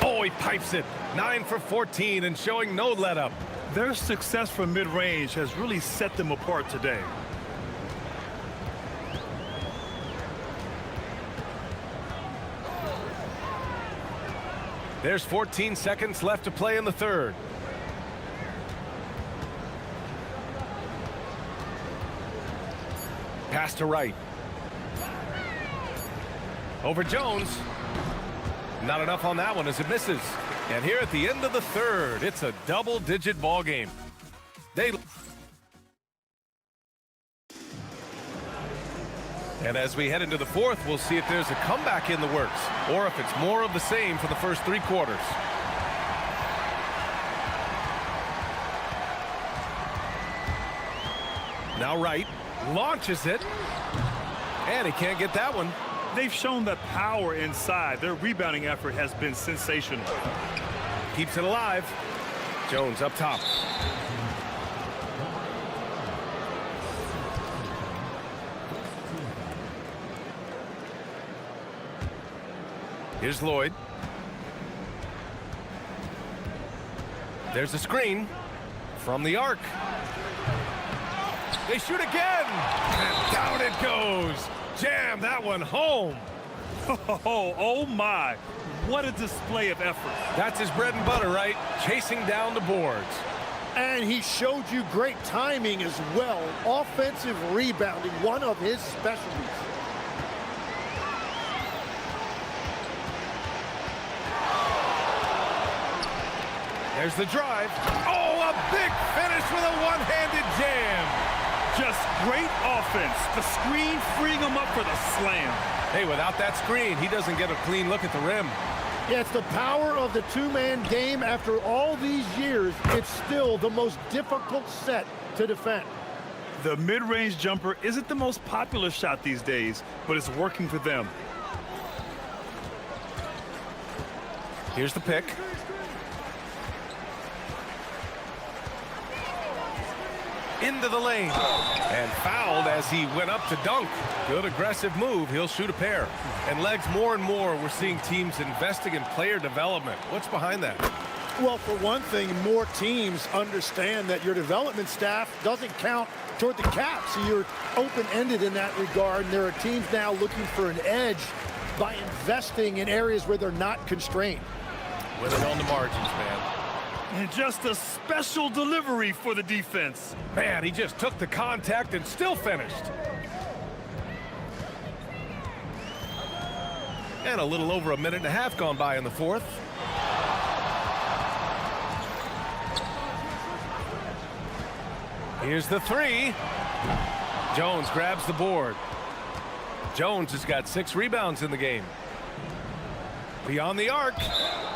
Oh, he pipes it. 9 for 14 and showing no let-up. Their success from mid-range has really set them apart today. There's 14 seconds left to play in the third. Pass to Wright. Over Jones. Not enough on that one as it misses. And here at the end of the third, it's a double-digit ball game. And as we head into the fourth, we'll see if there's a comeback in the works or if it's more of the same for the first 3 quarters. Now Wright launches it, and he can't get that one. They've shown that power inside. Their rebounding effort has been sensational. Keeps it alive. Jones up top. Here's Lloyd. There's a screen from the arc. They shoot again, and down it goes. Jam that one home. Oh my, what a display of effort. That's his bread and butter, right? Chasing down the boards. And he showed you great timing as well. Offensive rebounding, one of his specialties. There's the drive. Oh, a big finish with a one-handed jam. Just great offense. The screen freeing him up for the slam. Hey, without that screen, he doesn't get a clean look at the rim. Yeah, it's the power of the two-man game. After all these years, it's still the most difficult set to defend. The mid-range jumper isn't the most popular shot these days, but it's working for them. Here's the pick. Into the lane and fouled as he went up to dunk. Good aggressive move. He'll shoot a pair. And legs, more and more we're seeing teams investing in player development. What's behind that? Well, for one thing, more teams understand that your development staff doesn't count toward the cap, so you're open-ended in that regard. And there are teams now looking for an edge by investing in areas where they're not constrained. With it on the margins, man. And just a special delivery for the defense. Man, he just took the contact and still finished. And a little over a minute and a half gone by in the fourth. Here's the three. Jones grabs the board. Jones has got 6 rebounds in the game. Beyond the arc,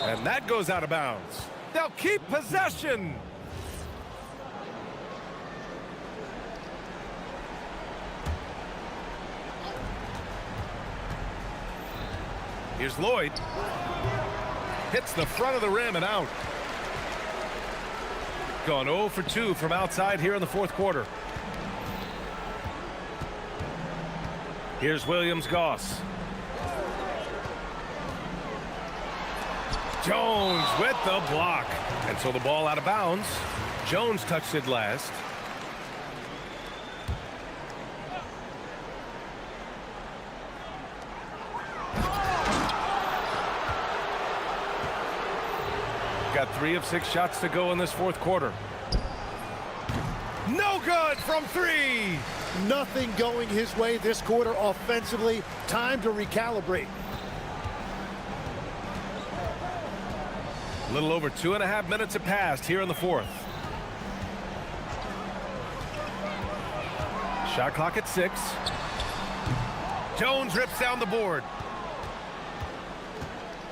and that goes out of bounds. They'll keep possession. Here's Lloyd. Hits the front of the rim and out. Gone 0 for 2 from outside here in the fourth quarter. Here's Williams-Goss. Jones with the block. And so the ball out of bounds. Jones touched it last. Got 3 of 6 shots to go in this fourth quarter. No good from 3. Nothing going his way this quarter offensively. Time to recalibrate. A little over 2.5 minutes have passed here in the fourth. Shot clock at 6. Jones rips down the board.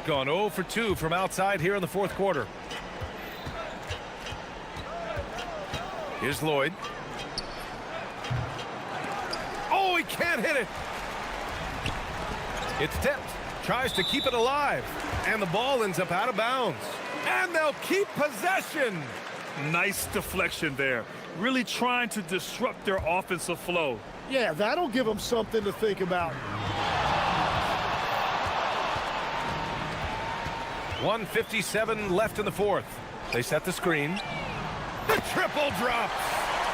Gone 0 for 2 from outside here in the fourth quarter. Here's Lloyd. Oh, he can't hit it. It's tipped. Tries to keep it alive. And the ball ends up out of bounds. And they'll keep possession. Nice deflection there. Really trying to disrupt their offensive flow. Yeah, that'll give them something to think about. 1:57 left in the fourth. They set the screen. The triple drops.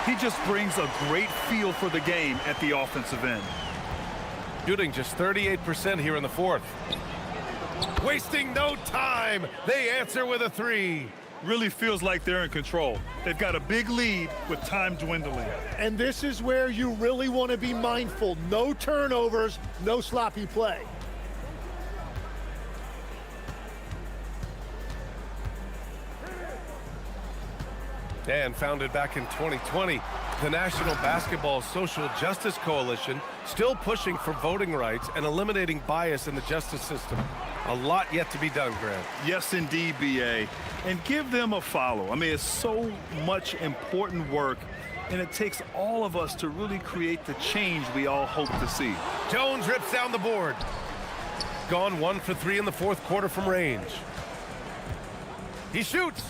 He just brings a great feel for the game at the offensive end. Shooting just 38% here in the fourth. Wasting no time. They answer with a 3. Really feels like they're in control. They've got a big lead with time dwindling. And this is where you really want to be mindful. No turnovers, no sloppy play. And founded back in 2020, The National Basketball Social Justice Coalition still pushing for voting rights and eliminating bias in the justice system. A lot yet to be done, Grant. Yes, indeed, BA. And give them a follow. I mean, it's so much important work, and it takes all of us to really create the change we all hope to see. Jones rips down the board. Gone 1 for 3 in the fourth quarter from range. He shoots.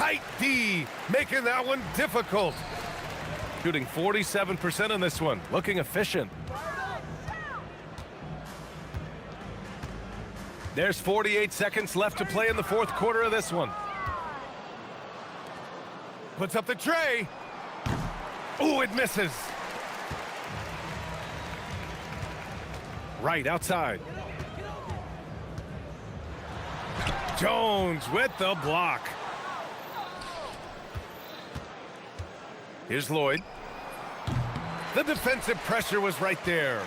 Tight D, making that one difficult. Shooting 47% in this one, looking efficient. There's 48 seconds left to play in the fourth quarter of this one. Puts up the tray. Ooh, it misses. Right outside. Jones with the block. Here's Lloyd. The defensive pressure was right there.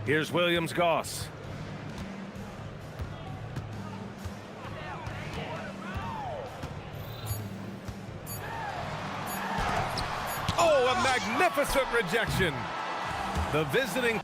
Here's Williams-Goss. Oh, a magnificent rejection. The visiting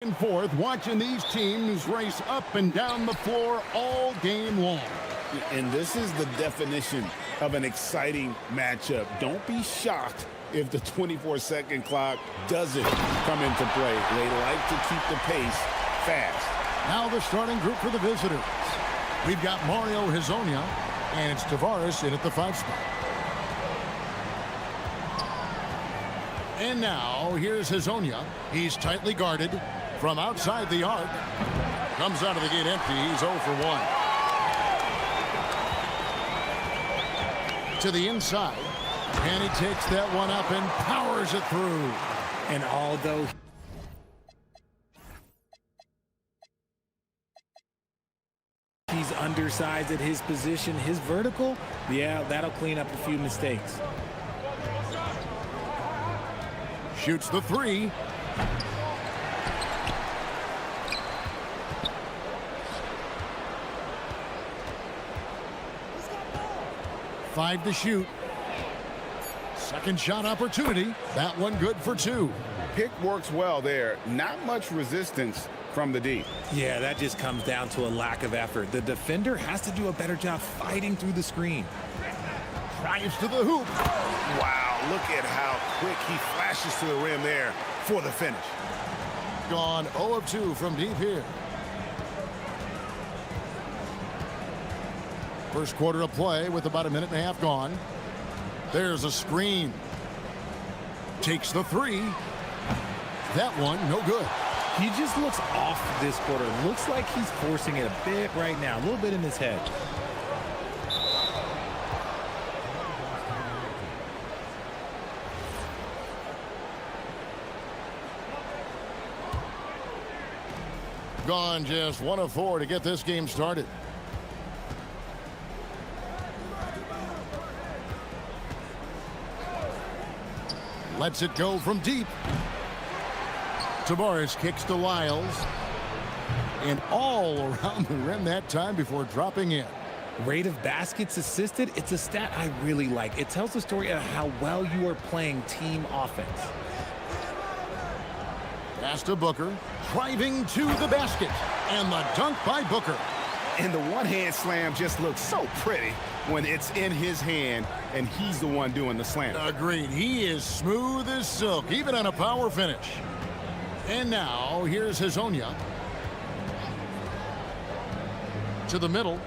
And forth, watching these teams race up and down the floor all game long. And this is the definition of an exciting matchup. Don't be shocked if the 24-second clock doesn't come into play. They like to keep the pace fast. Now the starting group for the visitors. We've got Mario Hezonja, and it's Tavares in at the 5 spot. And now here's Hezonja. He's tightly guarded from outside the arc. Comes out of the gate empty. He's 0 for 1. To the inside. And he takes that one up and powers it through. And although he's undersized at his position, his vertical, yeah, that'll clean up a few mistakes. Shoots the 3. Five to shoot. Second shot opportunity. That one good for 2. Pick works well there. Not much resistance from the D. Yeah, that just comes down to a lack of effort. The defender has to do a better job fighting through the screen. Drives to the hoop. Wow, look at how quick he flashes to the rim there for the finish. Gone 0 of 2 from deep here. First quarter of play with about a minute and a half gone. There's a screen. Takes the 3. That one, no good. He just looks off this quarter. Looks like he's forcing it a bit right now. A little bit in his head. Gone just 1 of 4 to get this game started. Lets it go from deep. Tavares kicks to Lyles. And all around the rim that time before dropping in. Rate of baskets assisted, it's a stat I really like. It tells the story of how well you are playing team offense. Pass to Booker. Driving to the basket. And the dunk by Booker. And the one-hand slam just looks so pretty when it's in his hand and he's the one doing the slam. Agreed. He is smooth as silk, even on a power finish. And now, here's Hezonja. To the middle.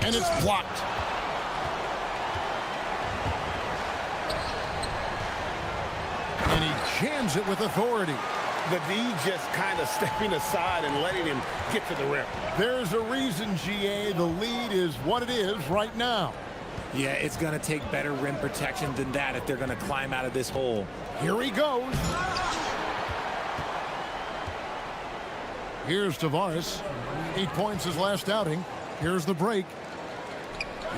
And it's blocked. And he jams it with authority. The D just kind of stepping aside and letting him get to the rim. There's a reason, GA, the lead is what it is right now. Yeah, it's going to take better rim protection than that if they're going to climb out of this hole. Here he goes. Here's Tavares. 8 points his last outing. Here's the break.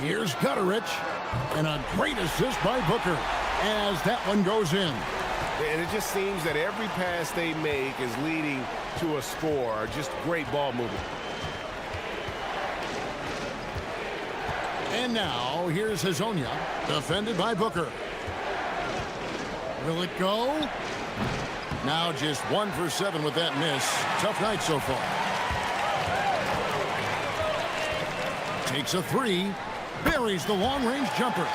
Here's Gutterich. And a great assist by Booker as that one goes in. And it just seems that every pass they make is leading to a score. Just great ball movement. And now, here's Hezonja, defended by Booker. Will it go? Now just 1 for 7 with that miss. Tough night so far. Takes a 3. Buries the long-range jumper.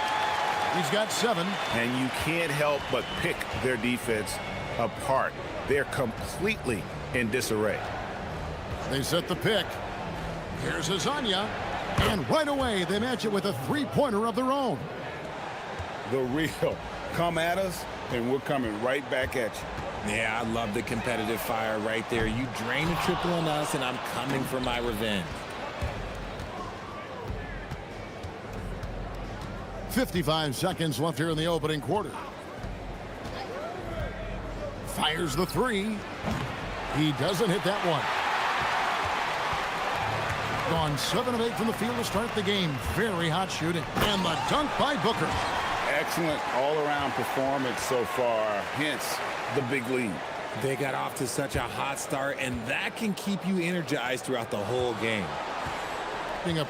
He's got 7. And you can't help but pick their defense apart. They're completely in disarray. They set the pick. Here's Hezonja. And right away, they match it with a 3-pointer of their own. The real. Come at us, and we're coming right back at you. Yeah, I love the competitive fire right there. You drain a triple on us, and I'm coming for my revenge. 55 seconds left here in the opening quarter. Fires the 3. He doesn't hit that one. Gone 7 of 8 from the field to start the game. Very hot shooting. And the dunk by Booker. Excellent all-around performance so far, hence the big lead. They got off to such a hot start, and that can keep you energized throughout the whole game. Being a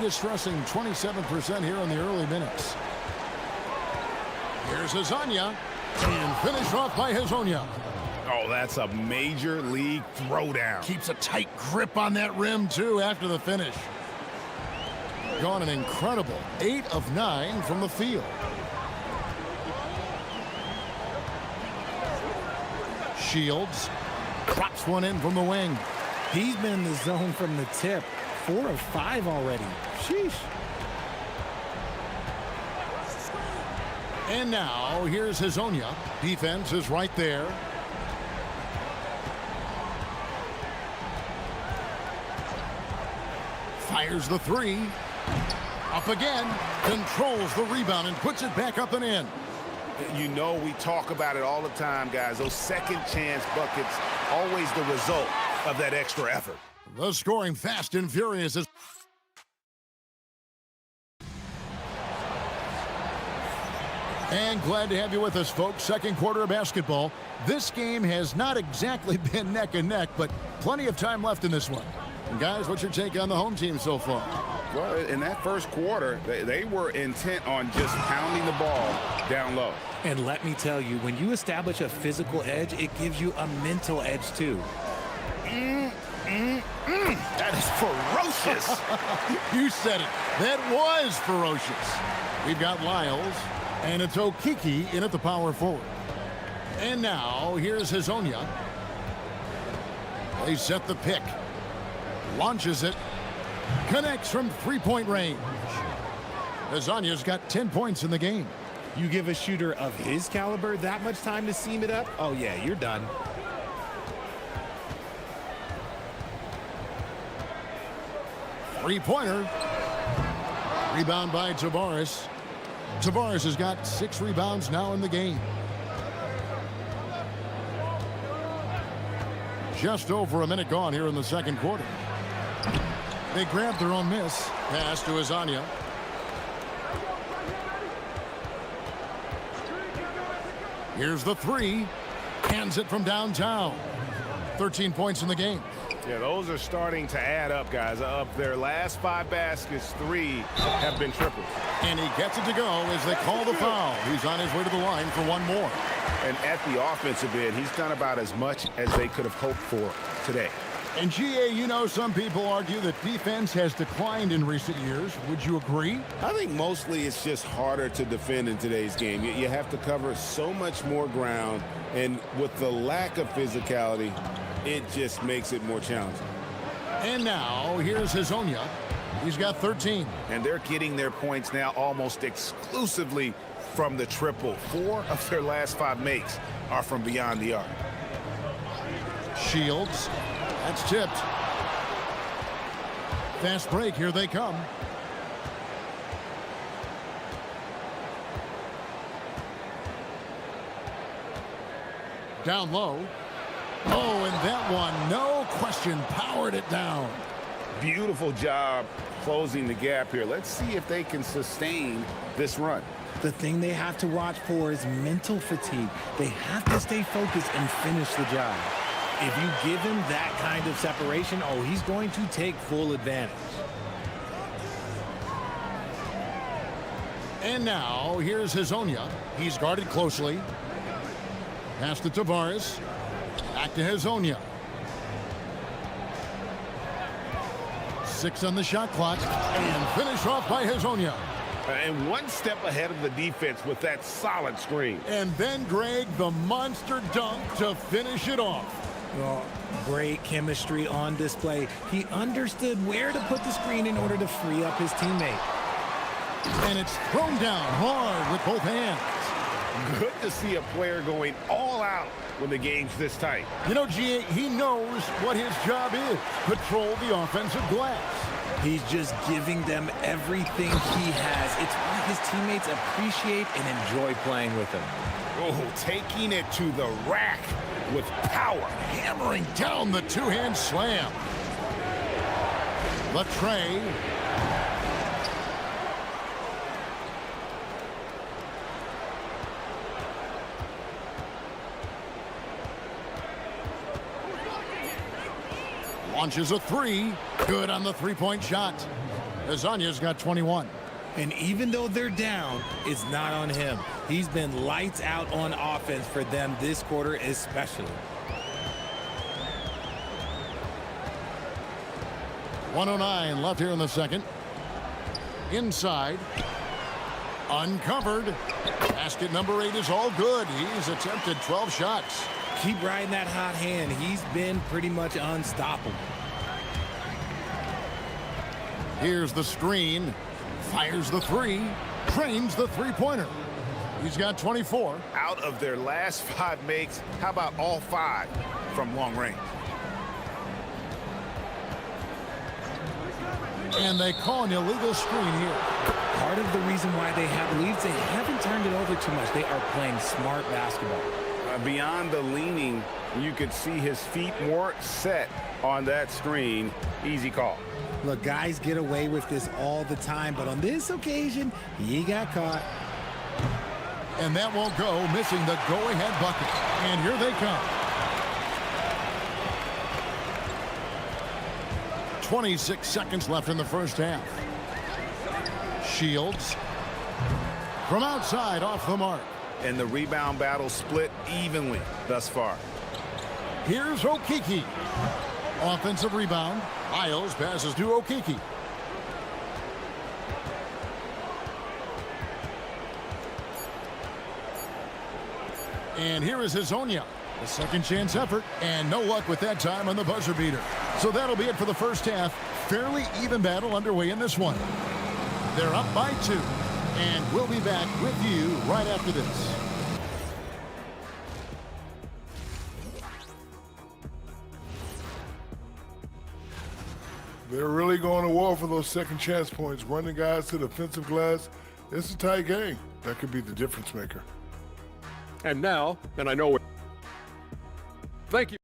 distressing 27% here in the early minutes. Here's Hazonia, and finished off by Hazonia. Oh, that's a major league throwdown. Keeps a tight grip on that rim, too, after the finish. Gone an incredible 8 of 9 from the field. Shields drops one in from the wing. He's been in the zone from the tip. 4 of 5 already. Sheesh. And now, here's Hazonia. Defense is right there. Fires the three. Up again. Controls the rebound and puts it back up and in. You know, we talk about it all the time, guys. Those second chance buckets, always the result of that extra effort. The scoring fast and furious is... And glad to have you with us, folks. Second quarter of basketball. This game has not exactly been neck and neck, but plenty of time left in this one. And guys, what's your take on the home team so far? Well, in that first quarter, they were intent on just pounding the ball down low. And let me tell you, when you establish a physical edge, it gives you a mental edge too. That is ferocious. You said it. That was ferocious. We've got Lyles, and it's Okiki in at the power forward. And now, here's Hazonia. They set the pick. Launches it. Connects from three-point range. Hazonia's got 10 points in the game. You give a shooter of his caliber that much time to seam it up? Oh, yeah, you're done. Three-pointer. Rebound by Tavares. Tavares has got 6 rebounds now in the game. Just over a minute gone here in the second quarter. They grabbed their own miss. Pass to Hazonia. Here's the three. Hands it from downtown. 13 points in the game. Yeah, those are starting to add up, guys. Of their last 5 baskets, 3 have been triples. And he gets it to go as they call the foul. He's on his way to the line for one more. And at the offensive end, he's done about as much as they could have hoped for today. And GA, you know, some people argue that defense has declined in recent years. Would you agree? I think mostly it's just harder to defend in today's game. You have to cover so much more ground, and with the lack of physicality, it just makes it more challenging. And now, here's Hazonia. He's got 13. And they're getting their points now almost exclusively from the triple. 4 of their last 5 makes are from beyond the arc. Shields. That's tipped. Fast break. Here they come. Down low. Oh, and that one, no question, powered it down. Beautiful job closing the gap here. Let's see if they can sustain this run. The thing they have to watch for is mental fatigue. They have to stay focused and finish the job. If you give him that kind of separation, oh, he's going to take full advantage. And now, here's Hazonia. He's guarded closely. Pass to Tavares. Back to Hazonia. 6 on the shot clock. And finish off by Hazonia. And one step ahead of the defense with that solid screen. And then Greg, the monster dunk to finish it off. Oh, great chemistry on display. He understood where to put the screen in order to free up his teammate. And it's thrown down hard with both hands. Good to see a player going all out when the game's this tight. You know, GA, he knows what his job is. Control the offensive glass. He's just giving them everything he has. It's why his teammates appreciate and enjoy playing with him. Oh, taking it to the rack with power. Hammering down the two-hand slam. Latre. Launches a three. Good on the three-point shot. Azanya's got 21. And even though they're down, it's not on him. He's been lights out on offense for them this quarter especially. 1:09 left here in the second. Inside. Uncovered. Basket number 8 is all good. He's attempted 12 shots. Keep riding that hot hand. He's been pretty much unstoppable. Here's the screen. Fires the three. Drains the three-pointer. He's got 24. Out of their last 5 makes, how about all 5 from long range? And they call an illegal screen here. Part of the reason why they have leads, they haven't turned it over too much. They are playing smart basketball. Beyond the leaning, you could see his feet more set on that screen. Easy call. Look, guys get away with this all the time, but on this occasion, he got caught. And that won't go, missing the go-ahead bucket. And here they come. 26 seconds left in the first half. Shields. From outside, off the mark. And the rebound battle split evenly thus far. Here's Okiki. Offensive rebound. Isles passes to Okiki. And here is Hazonia. A second chance effort, and no luck with that time on the buzzer beater. So that'll be it for the first half. Fairly even battle underway in this one. They're up by 2, and we'll be back with you right after this. They're really going to war for those second chance points, running guys to the offensive glass. It's a tight game. That could be the difference maker. And now, and I know it. Thank you.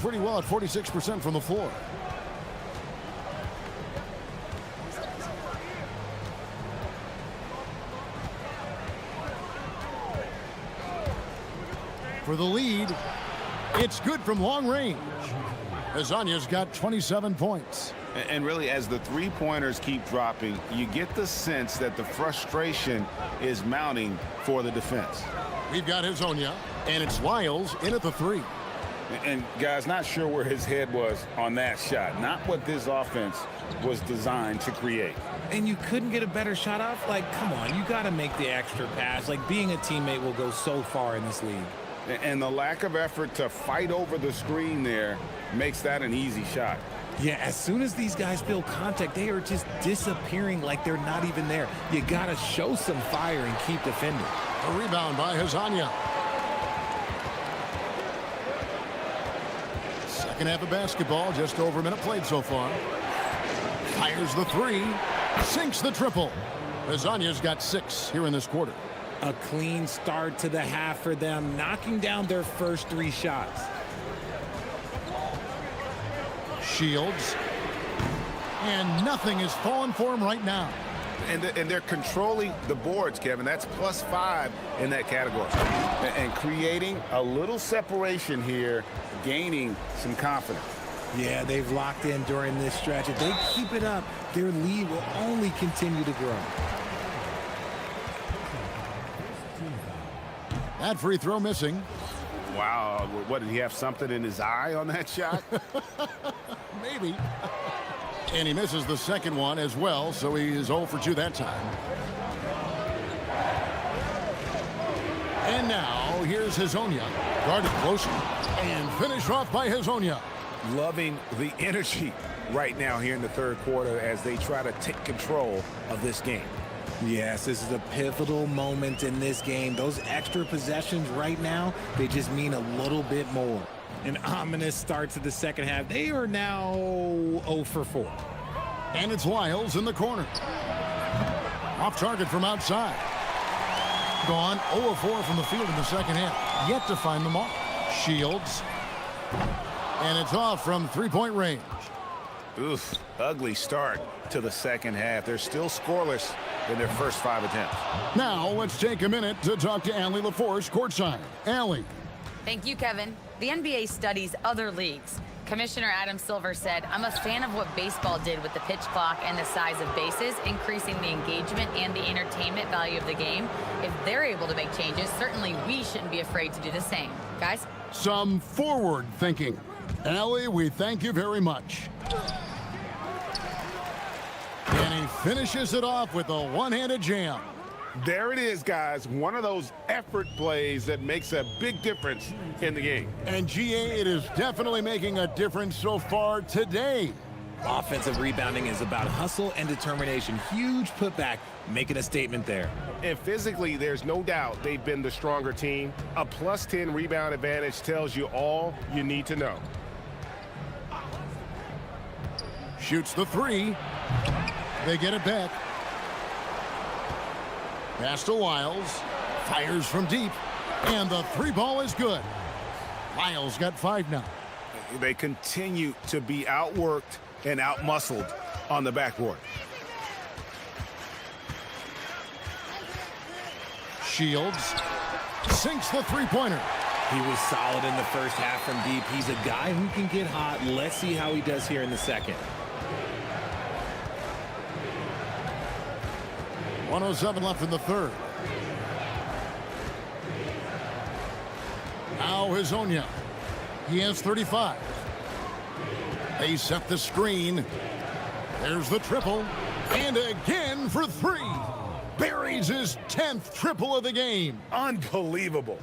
Pretty well at 46% from the floor. For the lead, it's good from long range. Azanya's got 27 points. And really, as the three-pointers keep dropping, you get the sense that the frustration is mounting for the defense. We've got Hazonia, and it's Lyles in at the 3. And guys, not sure where his head was on that shot. Not what this offense was designed to create. And you couldn't get a better shot off? Like, come on, you got to make the extra pass. Like, being a teammate will go so far in this league. And the lack of effort to fight over the screen there makes that an easy shot. Yeah, as soon as these guys feel contact, they are just disappearing like they're not even there. You got to show some fire and keep defending. A rebound by Hazonia. Second half of basketball, just over a minute played so far. Fires the 3, sinks the triple. Hazonia got 6 here in this quarter. A clean start to the half for them, knocking down their first 3 shots. Shields. And nothing is falling for him right now. And they're controlling the boards, Kevin. That's +5 in that category. And creating a little separation here, gaining some confidence. Yeah, they've locked in during this stretch. If they keep it up, their lead will only continue to grow. That free throw missing. Wow, what, did he have something in his eye on that shot? Maybe. And he misses the second one as well, so he is 0 for 2 that time. And now, here's Hazonia. Guarded closely and finished off by Hazonia. Loving the energy right now here in the third quarter as they try to take control of this game. Yes, this is a pivotal moment in this game. Those extra possessions right now, they just mean a little bit more. An ominous start to the second half. They are now 0 for 4. And it's Lyles in the corner. Off target from outside. Gone 0 of 4 from the field in the second half. Yet to find the mark. Shields. And it's off from three-point range. Oof, ugly start to the second half. They're still scoreless in their first 5 attempts. Now let's take a minute to talk to Allie LaForce courtside. Allie. Thank you, Kevin. The NBA studies other leagues. Commissioner Adam Silver said, I'm a fan of what baseball did with the pitch clock and the size of bases, increasing the engagement and the entertainment value of the game. If they're able to make changes, certainly we shouldn't be afraid to do the same. Guys? Some forward thinking. Allie, we thank you very much. And he finishes it off with a one-handed jam. There it is, guys. One of those effort plays that makes a big difference in the game. And GA, it is definitely making a difference so far today. Offensive rebounding is about hustle and determination. Huge putback, making a statement there. And physically, there's no doubt they've been the stronger team. A plus 10 rebound advantage tells you all you need to know. Shoots the three. They get it back. Pass to Lyles. Fires from deep. And the three ball is good. Lyles got 5 now. They continue to be outworked and outmuscled on the backboard. Shields sinks the three-pointer. He was solid in the first half from deep. He's a guy who can get hot. Let's see how he does here in the second. 1:07 left in the third. Now Hazonia. He has 35. They set the screen. There's the triple. And again for 3. Buries his 10th triple of the game. Unbelievable.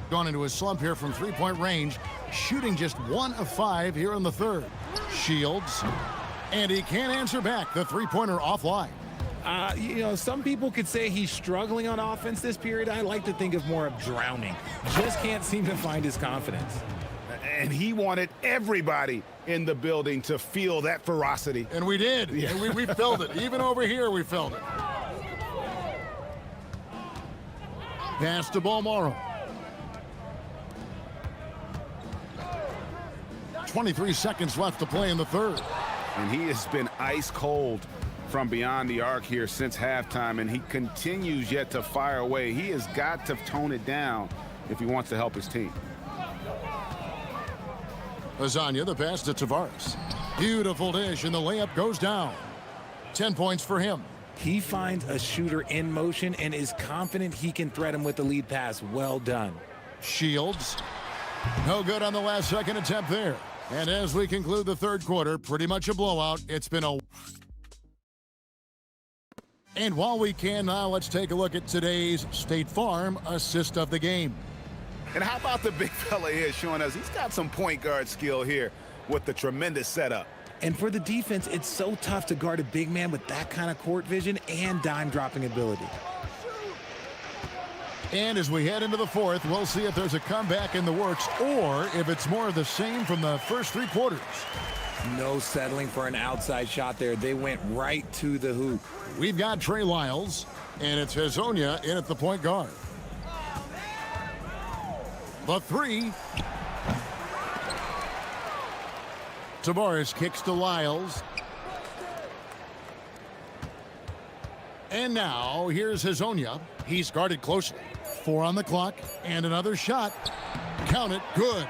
Gone into a slump here from three-point range. Shooting just 1 of 5 here in the third. Shields. And he can't answer back. The three-pointer offline. You know, some people could say he's struggling on offense this period. I like to think of more of drowning. Just can't seem to find his confidence. And he wanted everybody in the building to feel that ferocity. And we did. Yeah. And we felt it. Even over here, we felt it. Pass to Balmoro. 23 seconds left to play in the third. And he has been ice cold from beyond the arc here since halftime, and he continues yet to fire away. He has got to tone it down if he wants to help his team. Hazonia, the pass to Tavares. Beautiful dish, and the layup goes down. 10 points for him. He finds a shooter in motion and is confident he can threat him with the lead pass. Well done. Shields. No good on the last second attempt there. And as we conclude the third quarter, pretty much a blowout. It's been a... And while we can now, let's take a look at today's State Farm assist of the game. And how about the big fella here showing us he's got some point guard skill here with the tremendous setup. And for the defense, it's so tough to guard a big man with that kind of court vision and dime dropping ability. And as we head into the fourth, we'll see if there's a comeback in the works or if it's more of the same from the first 3 quarters. No settling for an outside shot there. They went right to the hoop. We've got Trey Lyles, and it's Hazonia in at the point guard. The 3. Tavares kicks to Lyles. And now here's Hazonia. He's guarded closely. 4 on the clock, and another shot. Count it, good.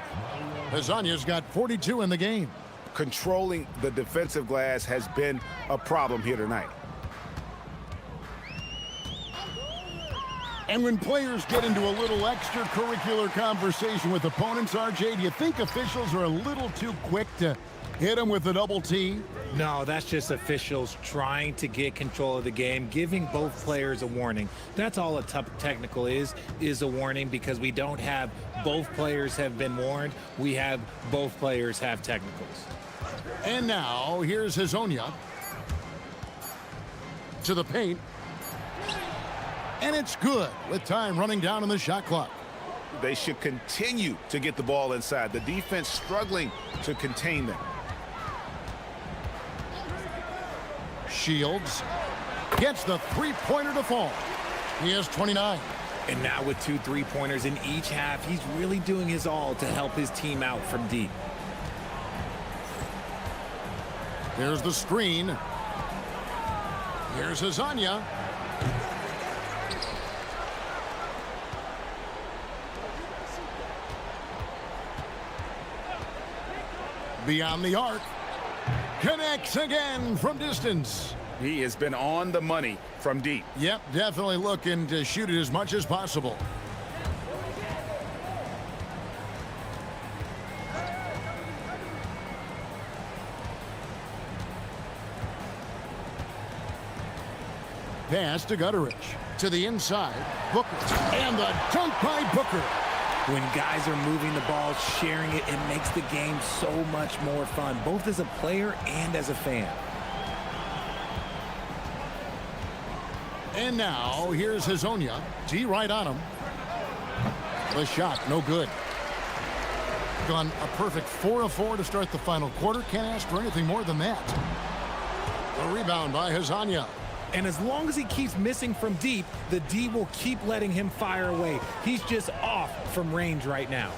Hazonia's got 42 in the game. Controlling the defensive glass has been a problem here tonight. And when players get into a little extracurricular conversation with opponents, RJ, do you think officials are a little too quick to hit them with a double T? No, that's just officials trying to get control of the game, giving both players a warning. That's all a technical is a warning, because we don't have both players have been warned. We have both players have technicals. And now, here's Hazonia to the paint. And it's good with time running down on the shot clock. They should continue to get the ball inside. The defense struggling to contain them. Shields gets the three-pointer to fall. He has 29. And now with 2 3-pointers in each half, he's really doing his all to help his team out from deep. Here's the screen. Here's Hazonia. Beyond the arc. Connects again from distance. He has been on the money from deep. Yep, definitely looking to shoot it as much as possible. Pass to Gutteridge. To the inside. Booker. And the dunk by Booker. When guys are moving the ball, sharing it, it makes the game so much more fun, both as a player and as a fan. And now, here's Hazonia. T right on him. The shot, no good. Gone a perfect 4 of 4 to start the final quarter. Can't ask for anything more than that. A rebound by Hazonia. And as long as he keeps missing from deep, the D will keep letting him fire away. He's just off from range right now.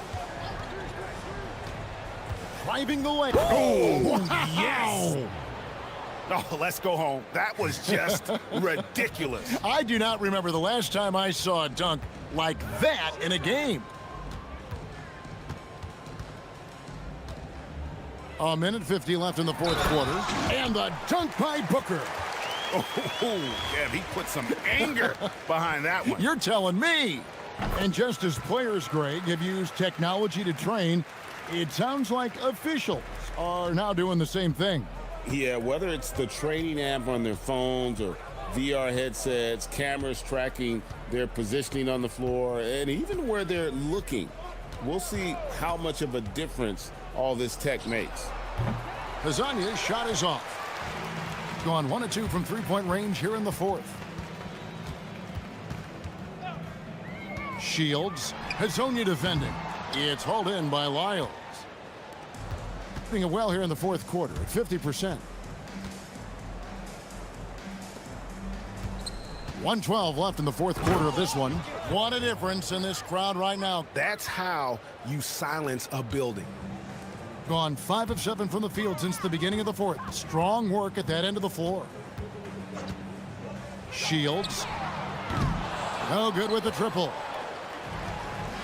Driving the lane. Oh, wow. Yes! Oh, let's go home. That was just ridiculous. I do not remember the last time I saw a dunk like that in a game. A minute 50 left in the fourth quarter. And the dunk by Booker. Oh, yeah, he put some anger behind that one. You're telling me. And just as players, Greg, have used technology to train, it sounds like officials are now doing the same thing. Yeah, whether it's the training app on their phones or VR headsets, cameras tracking their positioning on the floor, and even where they're looking, we'll see how much of a difference all this tech makes. Hazonia's shot is off. Gone 1 of 2 from three-point range here in the fourth. Shields. Hazonia defending. It's hauled in by Lyles. Doing it well here in the fourth quarter at 50%. 1:12 left in the fourth quarter of this one. What a difference in this crowd right now. That's how you silence a building. Gone 5 of 7 from the field since the beginning of the fourth. Strong work at that end of the floor. Shields. No good with the triple.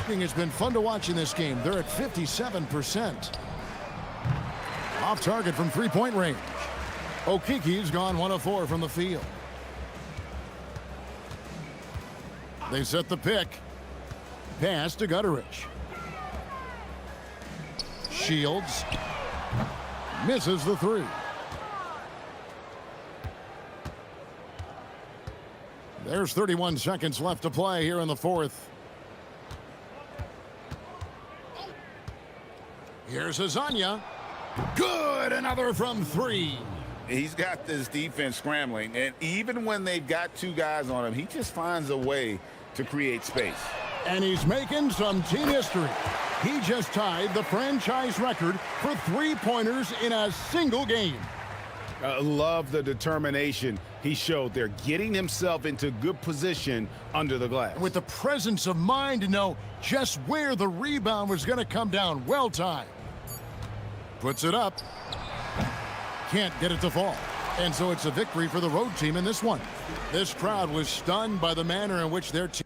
It's been fun to watch in this game. They're at 57%. Off target from three-point range. Okiki's gone 1 of 4 from the field. They set the pick. Pass to Gutteridge. Shields misses the three. There's 31 seconds left to play here in the fourth. Here's Hazonia. Good, another from 3. He's got this defense scrambling, and even when they've got 2 guys on him, he just finds a way to create space. And he's making some team history. He just tied the franchise record for three-pointers in a single game. Love the determination he showed there, getting himself into good position under the glass. With the presence of mind to know just where the rebound was going to come down. Well timed. Puts it up. Can't get it to fall. And so it's a victory for the road team in this one. This crowd was stunned by the manner in which their team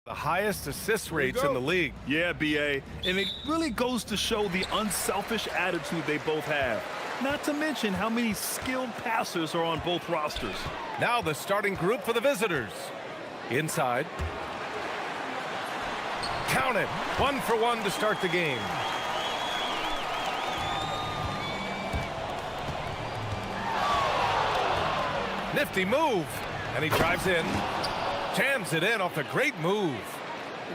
The highest assist rates in the league. Yeah, BA. And it really goes to show the unselfish attitude they both have. Not to mention how many skilled passers are on both rosters. Now the starting group for the visitors. Inside. Count it. 1 for 1 to start the game. Nifty move. And he drives in. Jams it in off a great move.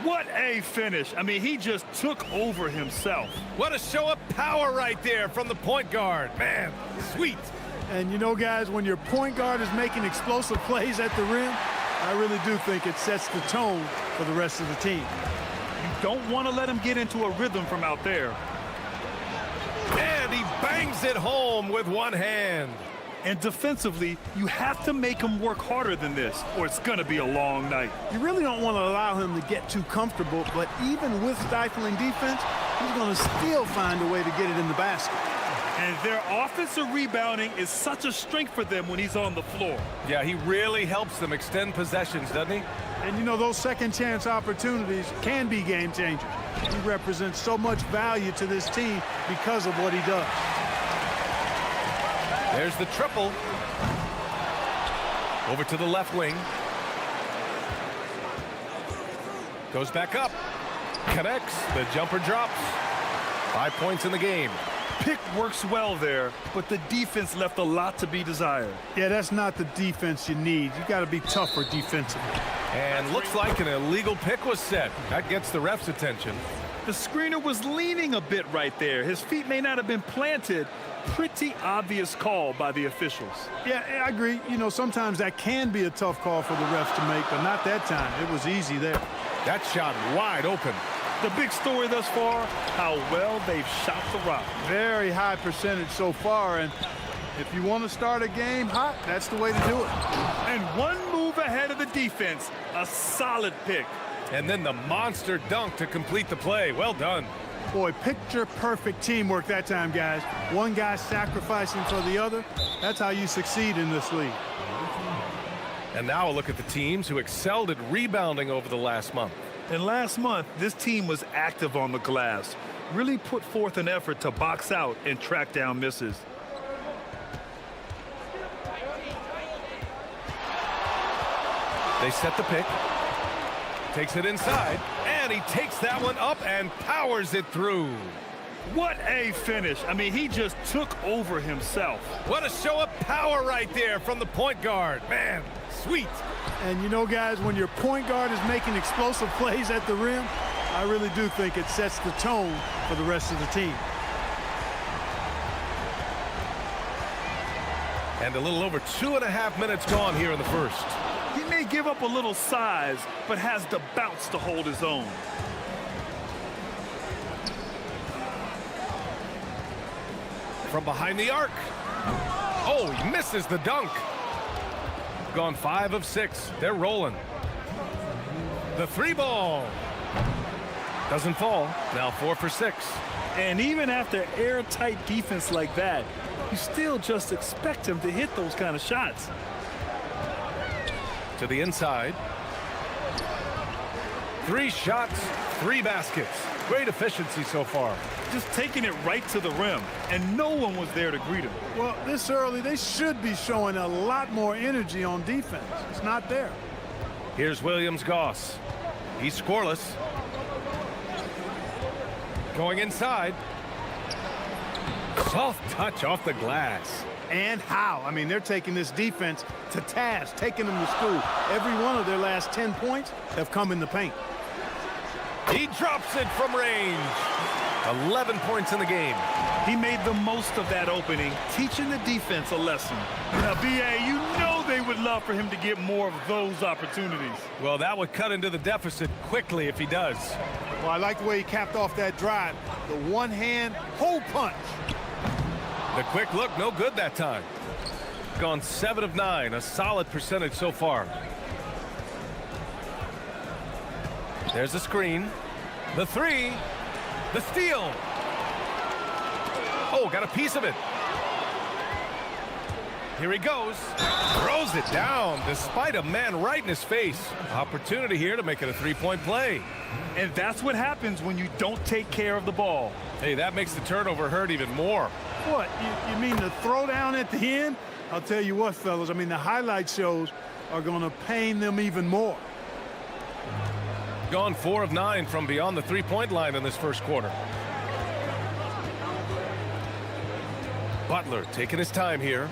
What a finish. I mean, he just took over himself. What a show of power right there from the point guard. Man, sweet. And you know, guys, when your point guard is making explosive plays at the rim, I really do think it sets the tone for the rest of the team. You don't want to let him get into a rhythm from out there. And he bangs it home with one hand. And defensively, you have to make him work harder than this, or it's going to be a long night. You really don't want to allow him to get too comfortable, but even with stifling defense, he's going to still find a way to get it in the basket. And their offensive rebounding is such a strength for them when he's on the floor. Yeah, he really helps them extend possessions, doesn't he? And you know, those second chance opportunities can be game changers. He represents so much value to this team because of what he does. There's the triple. Over to the left wing. Goes back up. Connects. The jumper drops. 5 points in the game. Pick works well there, but the defense left a lot to be desired. Yeah, that's not the defense you need. You got to be tougher defensively. And looks like an illegal pick was set. That gets the ref's attention. The screener was leaning a bit right there. His feet may not have been planted. Pretty obvious call by the officials. Yeah, I agree. You know, sometimes that can be a tough call for the refs to make, but not that time. It was easy there. That shot wide open. The big story thus far, how well they've shot the rock. Very high percentage so far, and if you want to start a game hot, that's the way to do it. And one move ahead of the defense, a solid pick. And then the monster dunk to complete the play. Well done. Boy, picture-perfect teamwork that time, guys. One guy sacrificing for the other. That's how you succeed in this league. And now a look at the teams who excelled at rebounding over the last month. And last month, this team was active on the glass. Really put forth an effort to box out and track down misses. They set the pick. Takes it inside. And he takes that one up and powers it through. What a finish. I mean, he just took over himself. What a show of power right there from the point guard. Man, sweet. And you know, guys, when your point guard is making explosive plays at the rim, I really do think it sets the tone for the rest of the team. And a little over 2.5 minutes gone here in the first. He may give up a little size, but has the bounce to hold his own. From behind the arc. Oh, he misses the dunk. Gone 5 of 6. They're rolling. The 3 ball. Doesn't fall. Now 4 for 6. And even after airtight defense like that, you still just expect him to hit those kind of shots. To the inside. 3 shots, 3 baskets. Great efficiency so far. Just taking it right to the rim, and no one was there to greet him. Well, this early, they should be showing a lot more energy on defense. It's not there. Here's Williams-Goss. He's scoreless. Going inside. Soft touch off the glass. And how? I mean, they're taking this defense to task, taking them to school. Every one of their last 10 points have come in the paint. He drops it from range. 11 points in the game. He made the most of that opening, teaching the defense a lesson. Now, BA, you know they would love for him to get more of those opportunities. Well, that would cut into the deficit quickly if he does. Well, I like the way he capped off that drive. The one-hand hole punch. The quick look, no good that time. Gone 7 of 9, a solid percentage so far. There's the screen. The 3. The steal. Oh, got a piece of it. Here he goes. Throws it down despite a man right in his face. Opportunity here to make it a three-point play. And that's what happens when you don't take care of the ball. Hey, that makes the turnover hurt even more. What, you mean the throwdown at the end? I'll tell you what, fellas, I mean, the highlight shows are going to pain them even more. Gone 4 of 9 from beyond the three-point line in this first quarter. Butler taking his time here.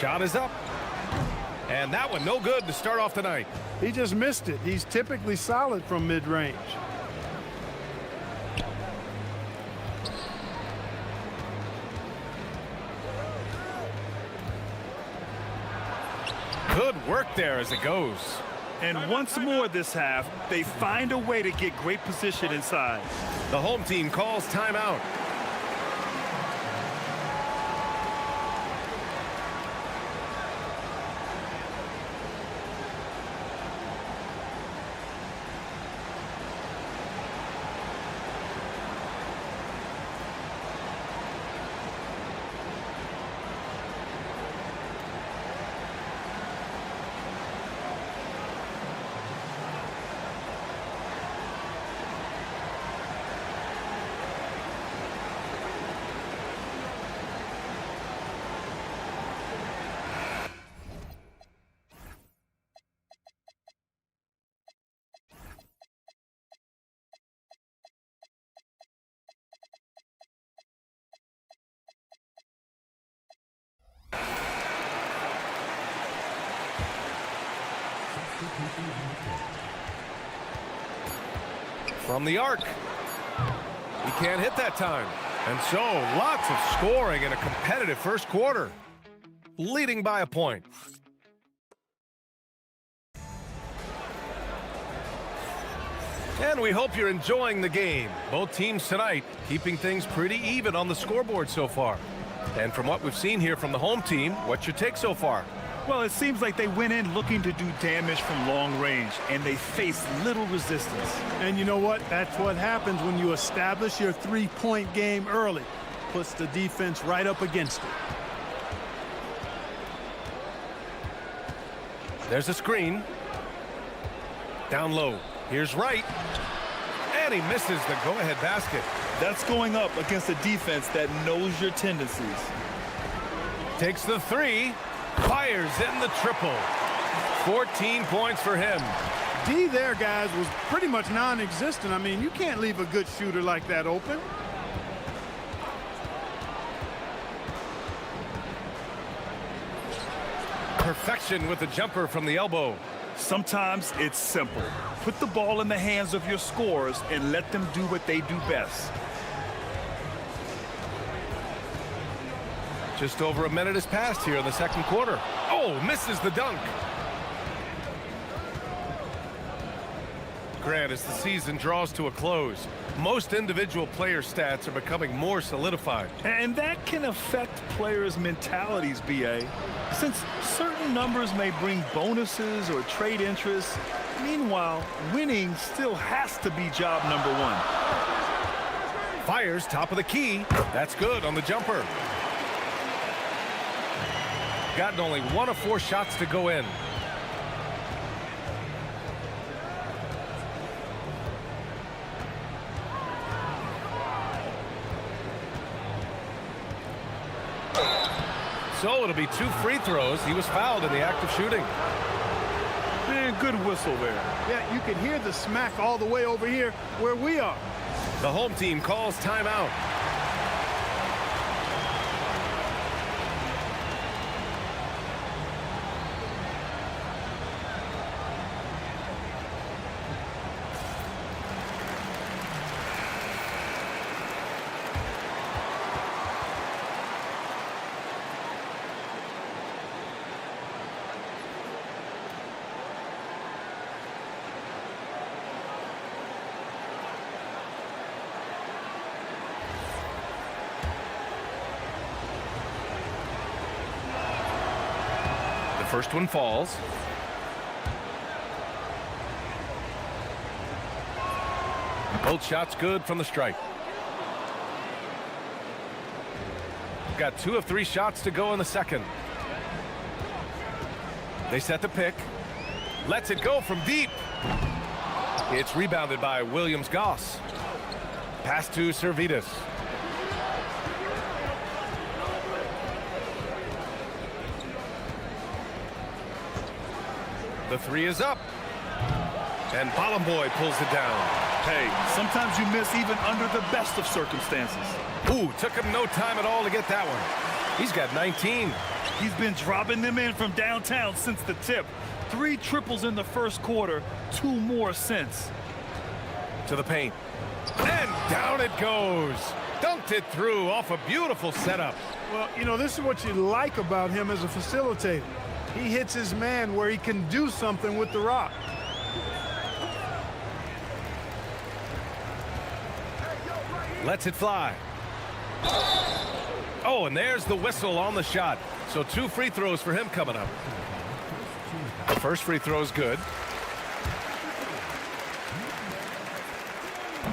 Shot is up. And that one no good to start off the night. He just missed it. He's typically solid from mid-range. Good work there as it goes. And once more this half, they find a way to get great position inside. The home team calls timeout. From the arc. He can't hit that time. And so, lots of scoring in a competitive first quarter. Leading by a point. And we hope you're enjoying the game. Both teams tonight keeping things pretty even on the scoreboard so far. And from what we've seen here from the home team, what's your take so far? Well, it seems like they went in looking to do damage from long range, and they faced little resistance. And you know what? That's what happens when you establish your three-point game early. Puts the defense right up against it. There's a screen. Down low. Here's Wright. And he misses the go-ahead basket. That's going up against a defense that knows your tendencies. Takes the three. Fires in the triple. 14 points for him. D there, guys, was pretty much non-existent. I mean, you can't leave a good shooter like that open. Perfection with the jumper from the elbow. Sometimes it's simple. Put the ball in the hands of your scorers and let them do what they do best. Just over a minute has passed here in the second quarter. Oh, misses the dunk. Grant, as the season draws to a close, most individual player stats are becoming more solidified. And that can affect players' mentalities, B.A. Since certain numbers may bring bonuses or trade interest, meanwhile, winning still has to be job number one. Fires top of the key. That's good on the jumper. Gotten only 1 of 4 shots to go in. So it'll be 2 free throws. He was fouled in the act of shooting. Man, good whistle there. Yeah, you can hear the smack all the way over here where we are. The home team calls timeout. First one falls. Both shots good from the stripe. Got 2 of 3 shots to go in the second. They set the pick. Lets it go from deep. It's rebounded by Williams-Goss. Pass to Servetus. The 3 is up. And Bolomboy pulls it down. Hey, sometimes you miss even under the best of circumstances. Ooh, took him no time at all to get that one. He's got 19. He's been dropping them in from downtown since the tip. 3 triples in the first quarter, 2 more since. To the paint. And down it goes. Dunked it through off a beautiful setup. Well, you know, this is what you like about him as a facilitator. He hits his man where he can do something with the rock. Lets it fly. Oh, and there's the whistle on the shot. So 2 free throws for him coming up. The first free throw is good.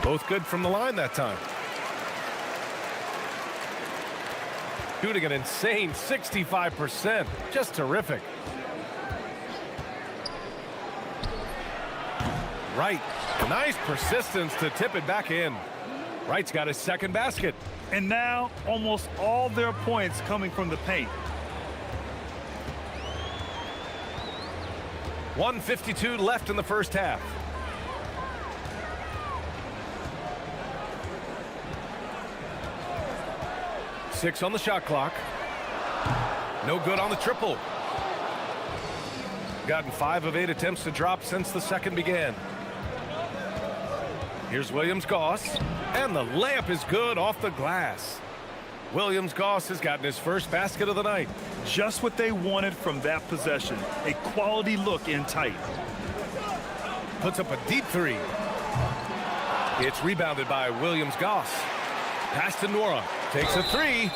Both good from the line that time. Shooting an insane 65%. Just terrific. Wright, nice persistence to tip it back in. Wright's got his second basket. And now almost all their points coming from the paint. 1:52 left in the first half. Six on the shot clock. No good on the triple. Gotten 5 of 8 attempts to drop since the second began. Here's Williams-Goss, and the layup is good off the glass. Williams-Goss has gotten his first basket of the night. Just what they wanted from that possession. A quality look in tight. Puts up a deep 3. It's rebounded by Williams-Goss. Pass to Nora. Takes a 3.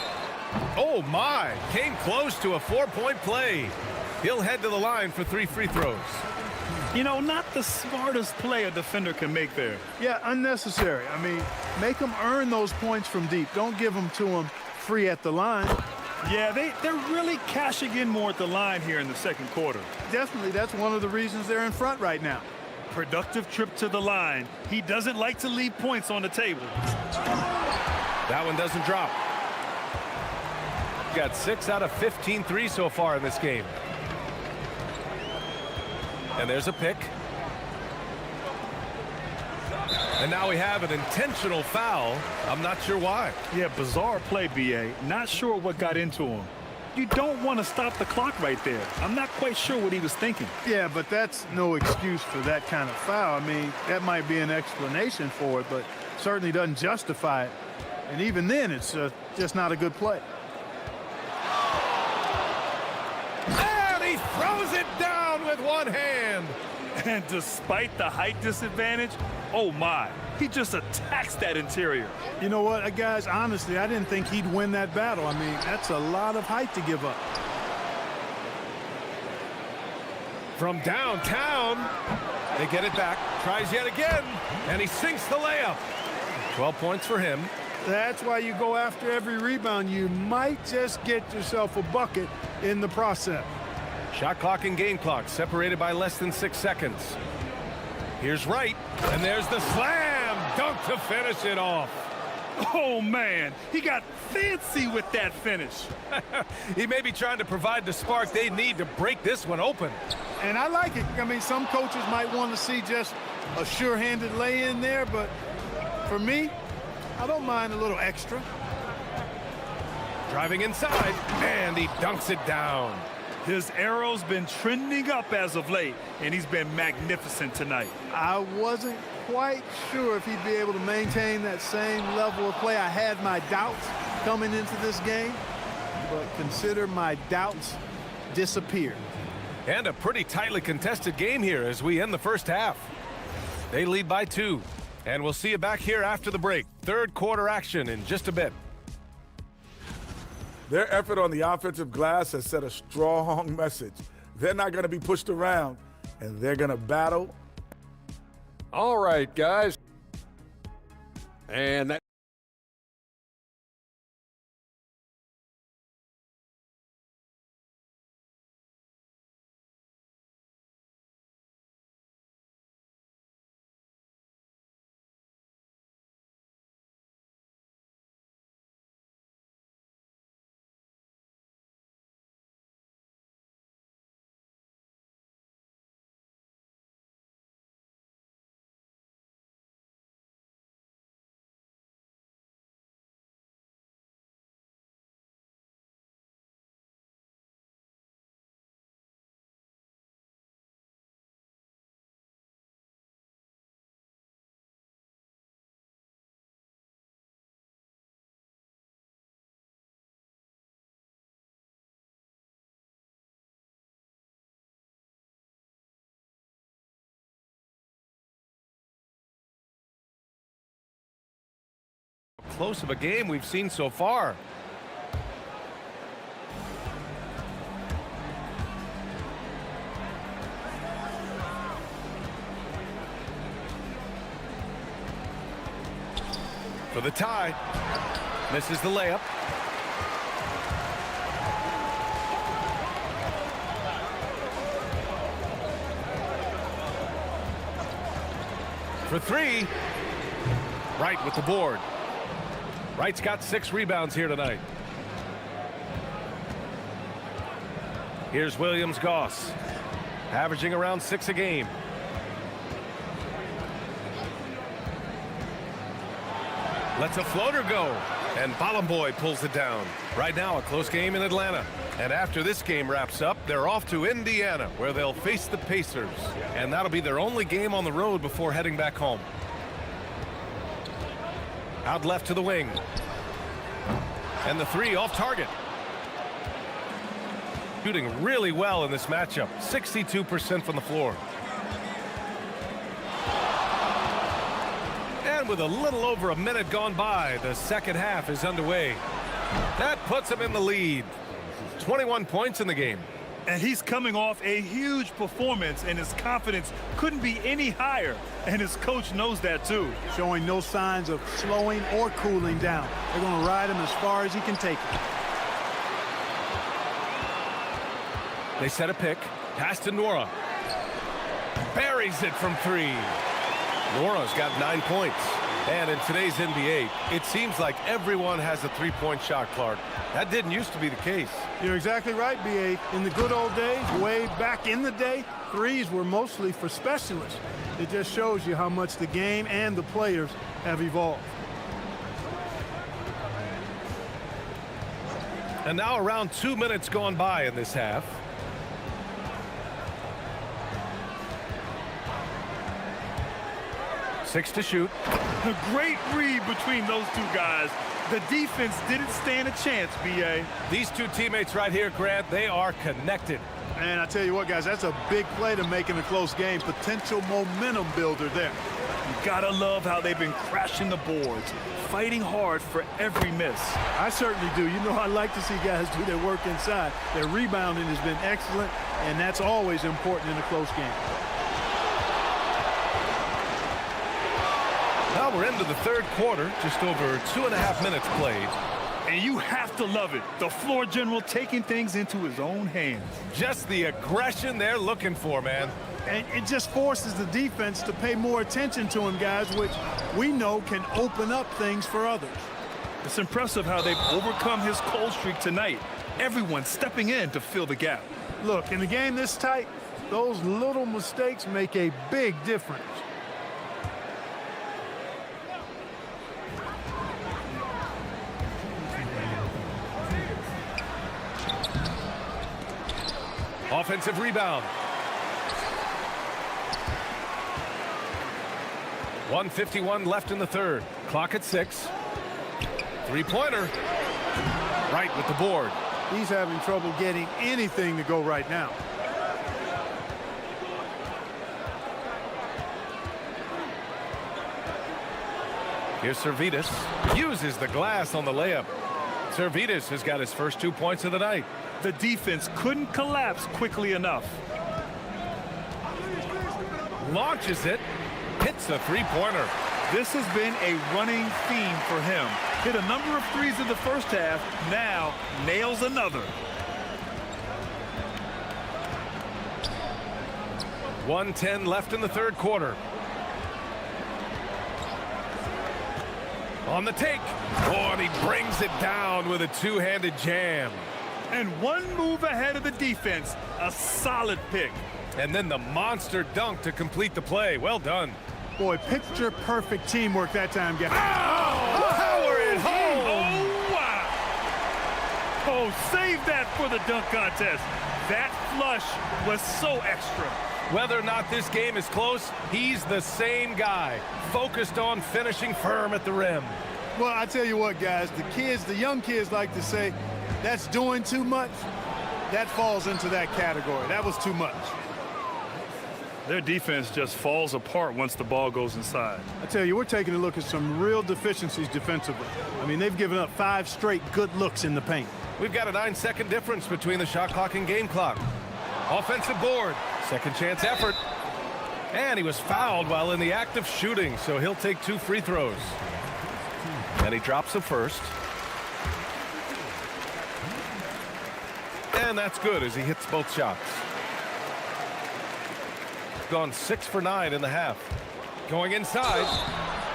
Oh, my. Came close to a 4-point play. He'll head to the line for 3 free throws. You know, not the smartest play a defender can make there. Yeah, unnecessary. I mean, make them earn those points from deep. Don't give them to them free at the line. Yeah, they're really cashing in more at the line here in the second quarter. Definitely, that's one of the reasons they're in front right now. Productive trip to the line. He doesn't like to leave points on the table. That one doesn't drop. Got 6 out of 15 threes so far in this game. And there's a pick. And now we have an intentional foul. I'm not sure why. Yeah, bizarre play, B.A. Not sure what got into him. You don't want to stop the clock right there. I'm not quite sure what he was thinking. Yeah, but that's no excuse for that kind of foul. I mean, that might be an explanation for it, but certainly doesn't justify it. And even then, it's just not a good play. And he throws it down with one hand. And despite the height disadvantage, oh my, he just attacks that interior. You know what, guys, honestly, I didn't think he'd win that battle. I mean, that's a lot of height to give up. From downtown, they get it back, tries yet again, and he sinks the layup. 12 points for him. That's why you go after every rebound. You might just get yourself a bucket in the process. Shot clock and game clock separated by less than 6 seconds. Here's Wright, and there's the slam dunk to finish it off. Oh, man, he got fancy with that finish. He may be trying to provide the spark they need to break this one open. And I like it. I mean, some coaches might want to see just a sure-handed lay-in there, but for me, I don't mind a little extra. Driving inside, and he dunks it down. His arrow's been trending up as of late, and he's been magnificent tonight. I wasn't quite sure if he'd be able to maintain that same level of play. I had my doubts coming into this game, but consider my doubts disappeared. And a pretty tightly contested game here as we end the first half. They lead by 2, and we'll see you back here after the break. Third quarter action in just a bit. Their effort on the offensive glass has set a strong message. They're not going to be pushed around, and they're going to battle. All right, guys. And that close of a game we've seen so far. For the tie. Misses the layup. For three. Wright with the board. Wright's got 6 rebounds here tonight. Here's Williams-Goss, averaging around 6 a game. Lets a floater go, and Bolomboy pulls it down. Right now, a close game in Atlanta. And after this game wraps up, they're off to Indiana, where they'll face the Pacers. And that'll be their only game on the road before heading back home. Out left to the wing. And the three off target. Shooting really well in this matchup. 62% from the floor. And with a little over a minute gone by, the second half is underway. That puts him in the lead. 21 points in the game. And he's coming off a huge performance, and his confidence couldn't be any higher. And his coach knows that, too. Showing no signs of slowing or cooling down. They're going to ride him as far as he can take it. They set a pick. Pass to Nora. Buries it from 3. Nora's got 9 points. And in today's NBA, it seems like everyone has a three-point shot, Clark. That didn't used to be the case. You're exactly right, B.A. In the good old days, way back in the day, threes were mostly for specialists. It just shows you how much the game and the players have evolved. And now around 2 minutes gone by in this half. Six to shoot. A great read between those two guys. The defense didn't stand a chance, B.A. These two teammates right here, Grant, they are connected. And I tell you what, guys, that's a big play to make in a close game. Potential momentum builder there. You gotta love how they've been crashing the boards, fighting hard for every miss. I certainly do. You know, I like to see guys do their work inside. Their rebounding has been excellent, and that's always important in a close game. Now we're into the third quarter, just over 2.5 minutes played. And you have to love it. The floor general taking things into his own hands. Just the aggression they're looking for, man. And it just forces the defense to pay more attention to him, guys, which we know can open up things for others. It's impressive how they've overcome his cold streak tonight. Everyone stepping in to fill the gap. Look, in a game this tight, those little mistakes make a big difference. Offensive rebound. 1:51 left in the third. Clock at 6. Three-pointer. Right with the board. He's having trouble getting anything to go right now. Here's Servetus. Uses the glass on the layup. Servetus has got his first 2 points of the night. The defense couldn't collapse quickly enough. Launches it. Hits a three-pointer. This has been a running theme for him. Hit a number of threes in the first half. Now nails another. 1:10 left in the third quarter. On the take. Oh, and he brings it down with a two-handed jam. And one move ahead of the defense. A solid pick. And then the monster dunk to complete the play. Well done. Boy, picture-perfect teamwork that time, guys. Oh, power it home. Oh, wow. Oh, save that for the dunk contest. That flush was so extra. Whether or not this game is close, he's the same guy, focused on finishing firm at the rim. Well, I tell you what, guys, the young kids like to say, that's doing too much. That falls into that category. That was too much. Their defense just falls apart once the ball goes inside. I tell you, we're taking a look at some real deficiencies defensively. I mean, they've given up 5 straight good looks in the paint. We've got a 9-second difference between the shot clock and game clock. Offensive board. Second chance effort. And he was fouled while in the act of shooting, so he'll take 2 free throws. And he drops the first. And that's good as he hits both shots. Gone 6 for 9 in the half. Going inside.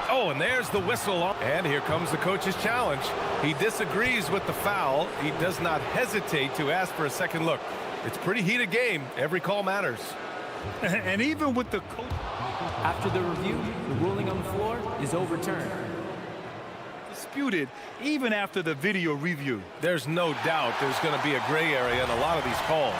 Oh, and there's the whistle. And here comes the coach's challenge. He disagrees with the foul. He does not hesitate to ask for a second look. It's a pretty heated game. Every call matters. And even with the coach. After the review, the ruling on the floor is overturned. Disputed even after the video review. There's no doubt there's going to be a gray area in a lot of these calls.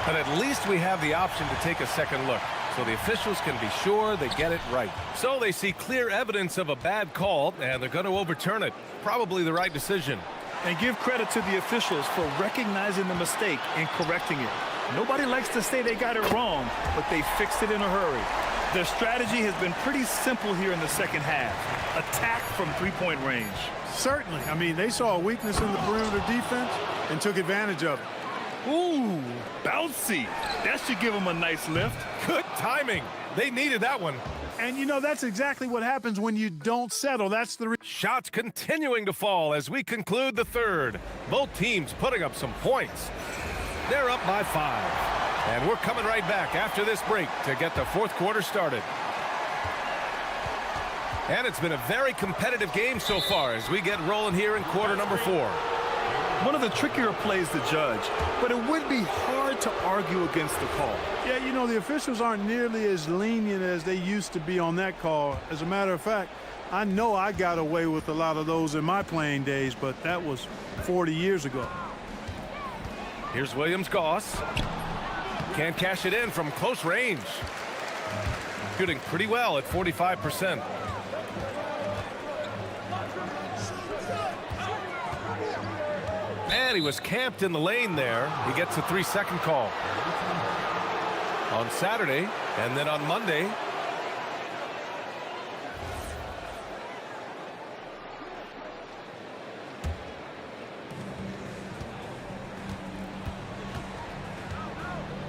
But at least we have the option to take a second look, so the officials can be sure they get it right. So they see clear evidence of a bad call, and they're going to overturn it. Probably the right decision. And give credit to the officials for recognizing the mistake and correcting it. Nobody likes to say they got it wrong, but they fixed it in a hurry. Their strategy has been pretty simple here in the second half. Attack from three-point range. Certainly. I mean, they saw a weakness in the perimeter defense and took advantage of it. Ooh, bouncy. That should give them a nice lift. Good timing. They needed that one. And, you know, that's exactly what happens when you don't settle. That's the shots continuing to fall as we conclude the third. Both teams putting up some points. They're up by 5. And we're coming right back after this break to get the fourth quarter started. And it's been a very competitive game so far as we get rolling here in quarter number 4. One of the trickier plays to judge, but it would be hard to argue against the call. Yeah, you know, the officials aren't nearly as lenient as they used to be on that call. As a matter of fact, I know I got away with a lot of those in my playing days, but that was 40 years ago. Here's Williams-Goss. Can't cash it in from close range. Shooting pretty well at 45%. And he was camped in the lane there. He gets a 3-second call. On Saturday, and then on Monday,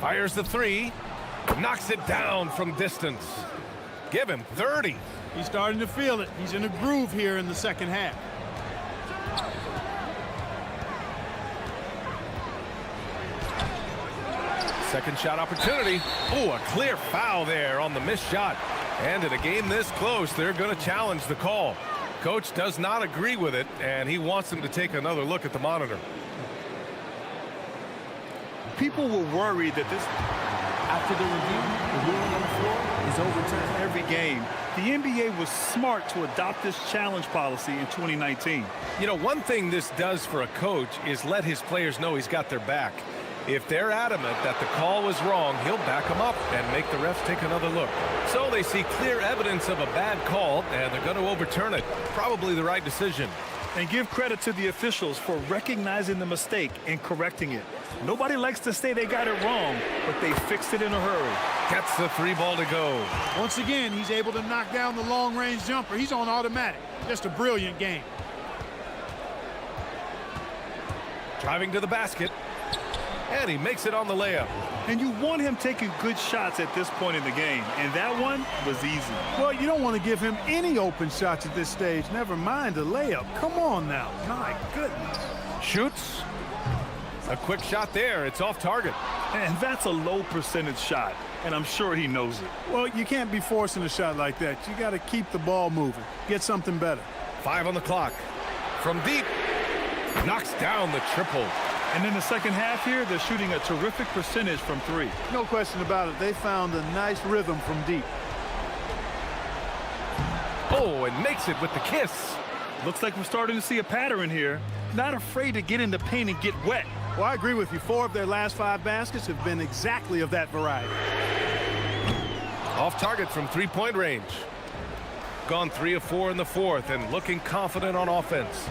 fires the 3, knocks it down from distance. Give him 30. He's starting to feel it. He's in a groove here in the second half. Second shot opportunity. Oh, a clear foul there on the missed shot. And in a game this close, they're going to challenge the call. Coach does not agree with it, and he wants them to take another look at the monitor. People were worried that this... After the review, the ruling on the floor is overturned. Every game, the NBA was smart to adopt this challenge policy in 2019. You know, one thing this does for a coach is let his players know he's got their back. If they're adamant that the call was wrong, he'll back them up and make the refs take another look. So they see clear evidence of a bad call, and they're going to overturn it. Probably the right decision. And give credit to the officials for recognizing the mistake and correcting it. Nobody likes to say they got it wrong, but they fixed it in a hurry. Gets the 3 ball to go. Once again, he's able to knock down the long-range jumper. He's on automatic. Just a brilliant game. Driving to the basket. And he makes it on the layup. And you want him taking good shots at this point in the game. And that one was easy. Well, you don't want to give him any open shots at this stage. Never mind the layup. Come on now. My goodness. Shoots. A quick shot there. It's off target. And that's a low percentage shot. And I'm sure he knows it. Well, you can't be forcing a shot like that. You got to keep the ball moving. Get something better. 5 on the clock. From deep. Knocks down the triple. And in the second half here, they're shooting a terrific percentage from 3. No question about it. They found a nice rhythm from deep. Oh, and makes it with the kiss. Looks like we're starting to see a pattern here. Not afraid to get in the paint and get wet. Well, I agree with you. 4 of their last 5 baskets have been exactly of that variety. Off target from 3-point range. Gone 3 of 4 in the fourth and looking confident on offense.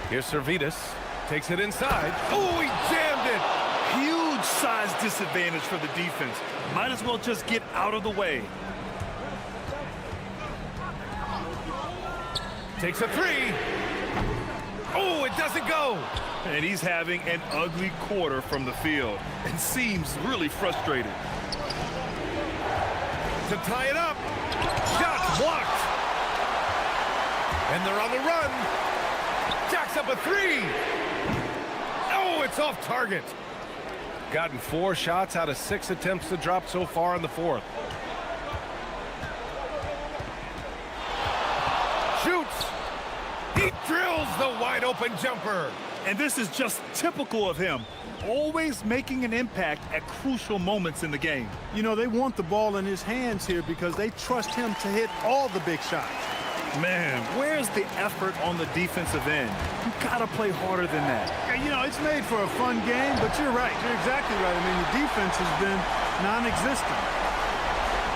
Here's Servetus. Takes it inside. Oh, he jammed it. Huge huge size disadvantage for the defense. Might as well just get out of the way. Takes a three. Oh, it doesn't go. And he's having an ugly quarter from the field and seems really frustrated. To tie it up. Shot blocked. And they're on the run. Jacks up a three. Oh, it's off target. Gotten 4 shots out of 6 attempts to drop so far in the fourth. Shoots. He drills the wide open jumper. And this is just typical of him. Always making an impact at crucial moments in the game. You know, they want the ball in his hands here because they trust him to hit all the big shots. Man, where's the effort on the defensive end? You gotta play harder than that. Yeah, you know, it's made for a fun game, but you're right. You're exactly right. I mean, the defense has been non-existent.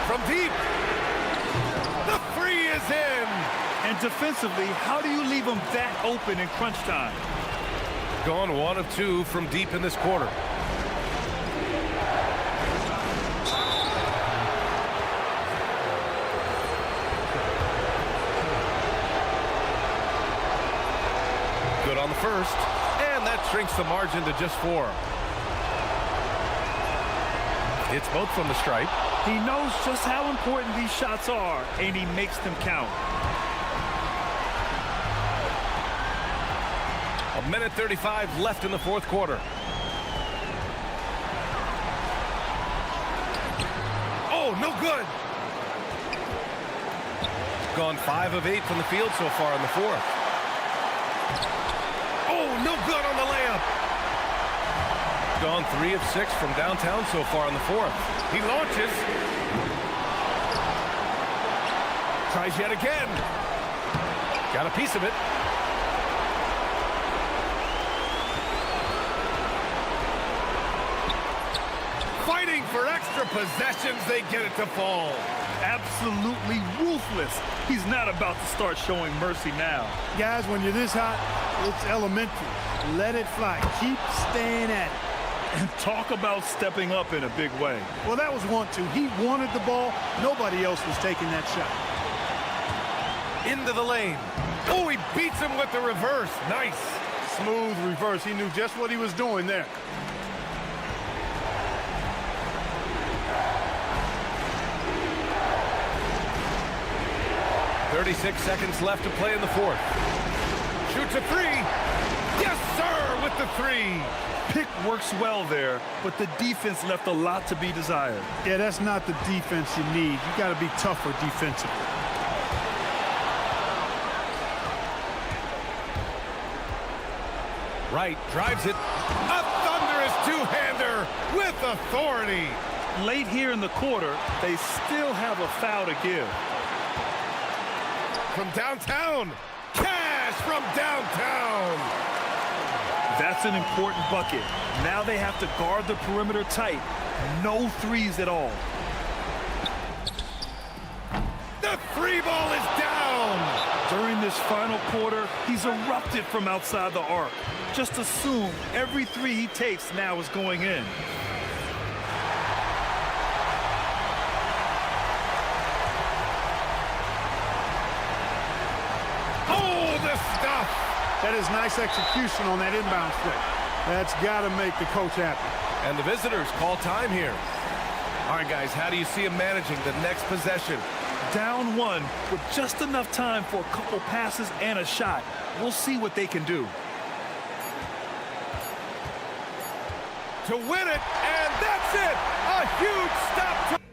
From deep. The three is in. And defensively, how do you leave them that open in crunch time? Gone 1 of 2 from deep in this quarter. Good on the first, and that shrinks the margin to just 4. It's both from the stripe. He knows just how important these shots are, and he makes them count. 1:35 left in the fourth quarter. Oh, no good. Gone 5 of 8 from the field so far in the fourth. Oh, no good on the layup. Gone 3 of 6 from downtown so far in the fourth. He launches. Tries yet again. Got a piece of it. Fighting for extra possessions, they get it to fall. Absolutely ruthless. He's not about to start showing mercy now. Guys, when you're this hot, it's elementary. Let it fly. Keep staying at it. And talk about stepping up in a big way. Well, that was 1-2. He wanted the ball. Nobody else was taking that shot. Into the lane. Oh, he beats him with the reverse. Nice. Smooth reverse. He knew just what he was doing there. 36 seconds left to play in the fourth. Shoots a three. Yes, sir, with the three. Pick works well there, but the defense left a lot to be desired. Yeah, that's not the defense you need. You got to be tougher defensively. Wright drives it. A thunderous two-hander with authority. Late here in the quarter, they still have a foul to give. From downtown. Cash from downtown. That's an important bucket. Now they have to guard the perimeter tight. No threes at all. The three ball is down. During this final quarter, he's erupted from outside the arc. Just assume every three he takes now is going in. Oh, the stuff. That is nice execution on that inbound play. That's got to make the coach happy. And the visitors call time here. All right, guys, how do you see him managing the next possession? Down one with just enough time for a couple passes and a shot. We'll see what they can do. To win it, and that's it! A huge stop to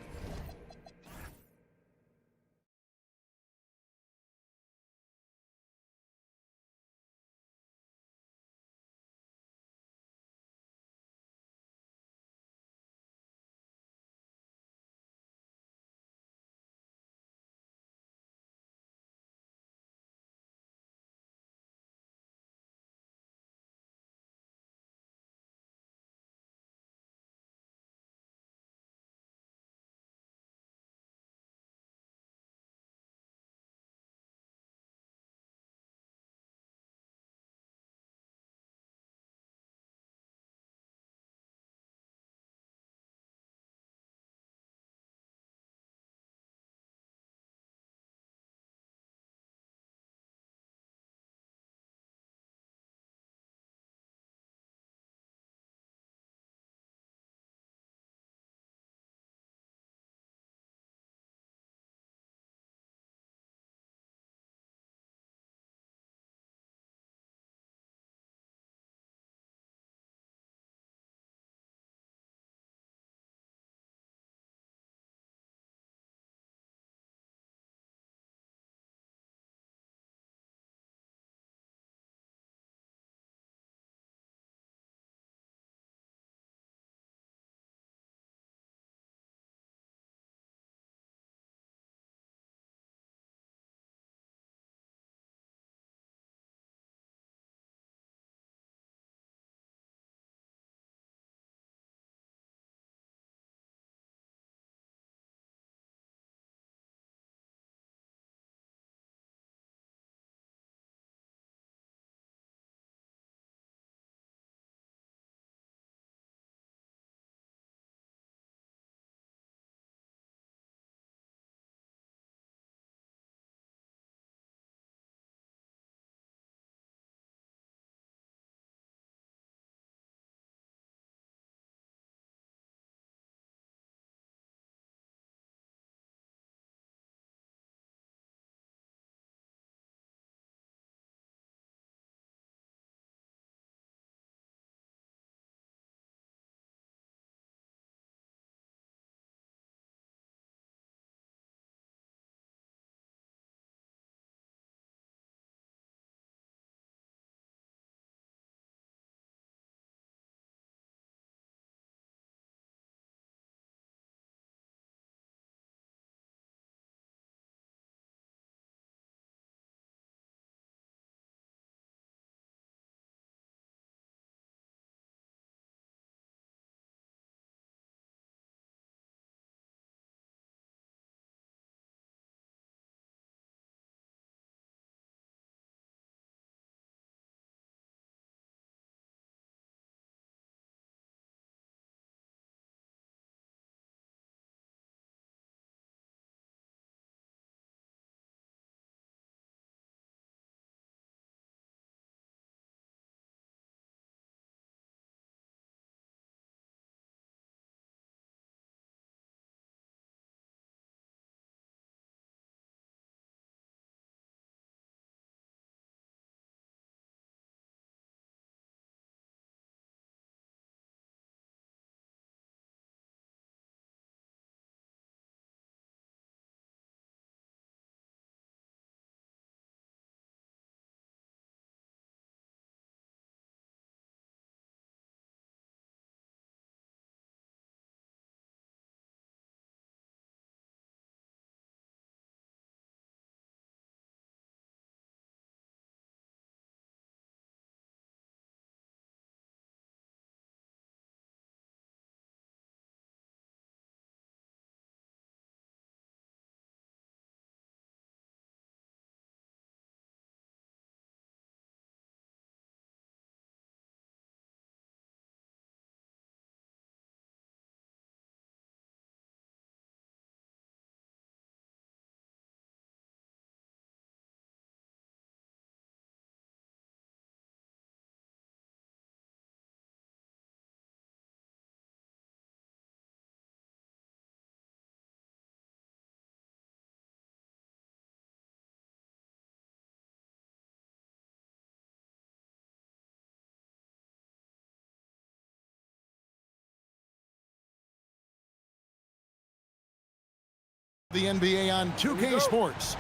The NBA on 2K Sports.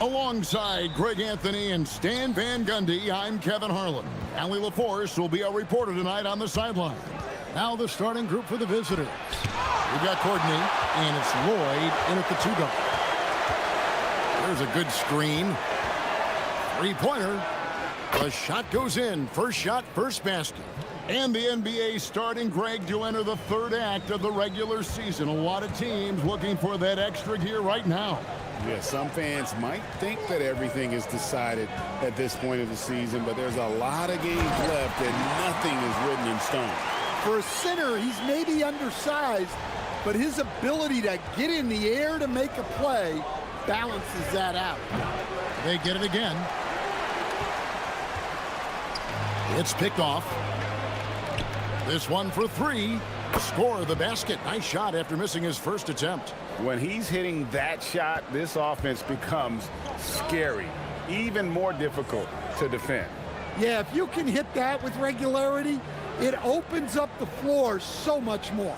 Alongside Greg Anthony and Stan Van Gundy, I'm Kevin Harlan. Allie LaForce will be our reporter tonight on the sideline. Now the starting group for the visitors. We've got Courtney, and it's Lloyd in at the 2-guard. There's a good screen. Three-pointer. The shot goes in. First shot, first basket. And the NBA starting Greg to enter the third act of the regular season. A lot of teams looking for that extra gear right now. Yeah, some fans might think that everything is decided at this point of the season, but there's a lot of games left and nothing is written in stone. For a center, he's maybe undersized, but his ability to get in the air to make a play balances that out. They get it again. It's picked off. This one for three. Score the basket. Nice shot after missing his first attempt. When he's hitting that shot, this offense becomes scary, even more difficult to defend. Yeah, if you can hit that with regularity, it opens up the floor so much more.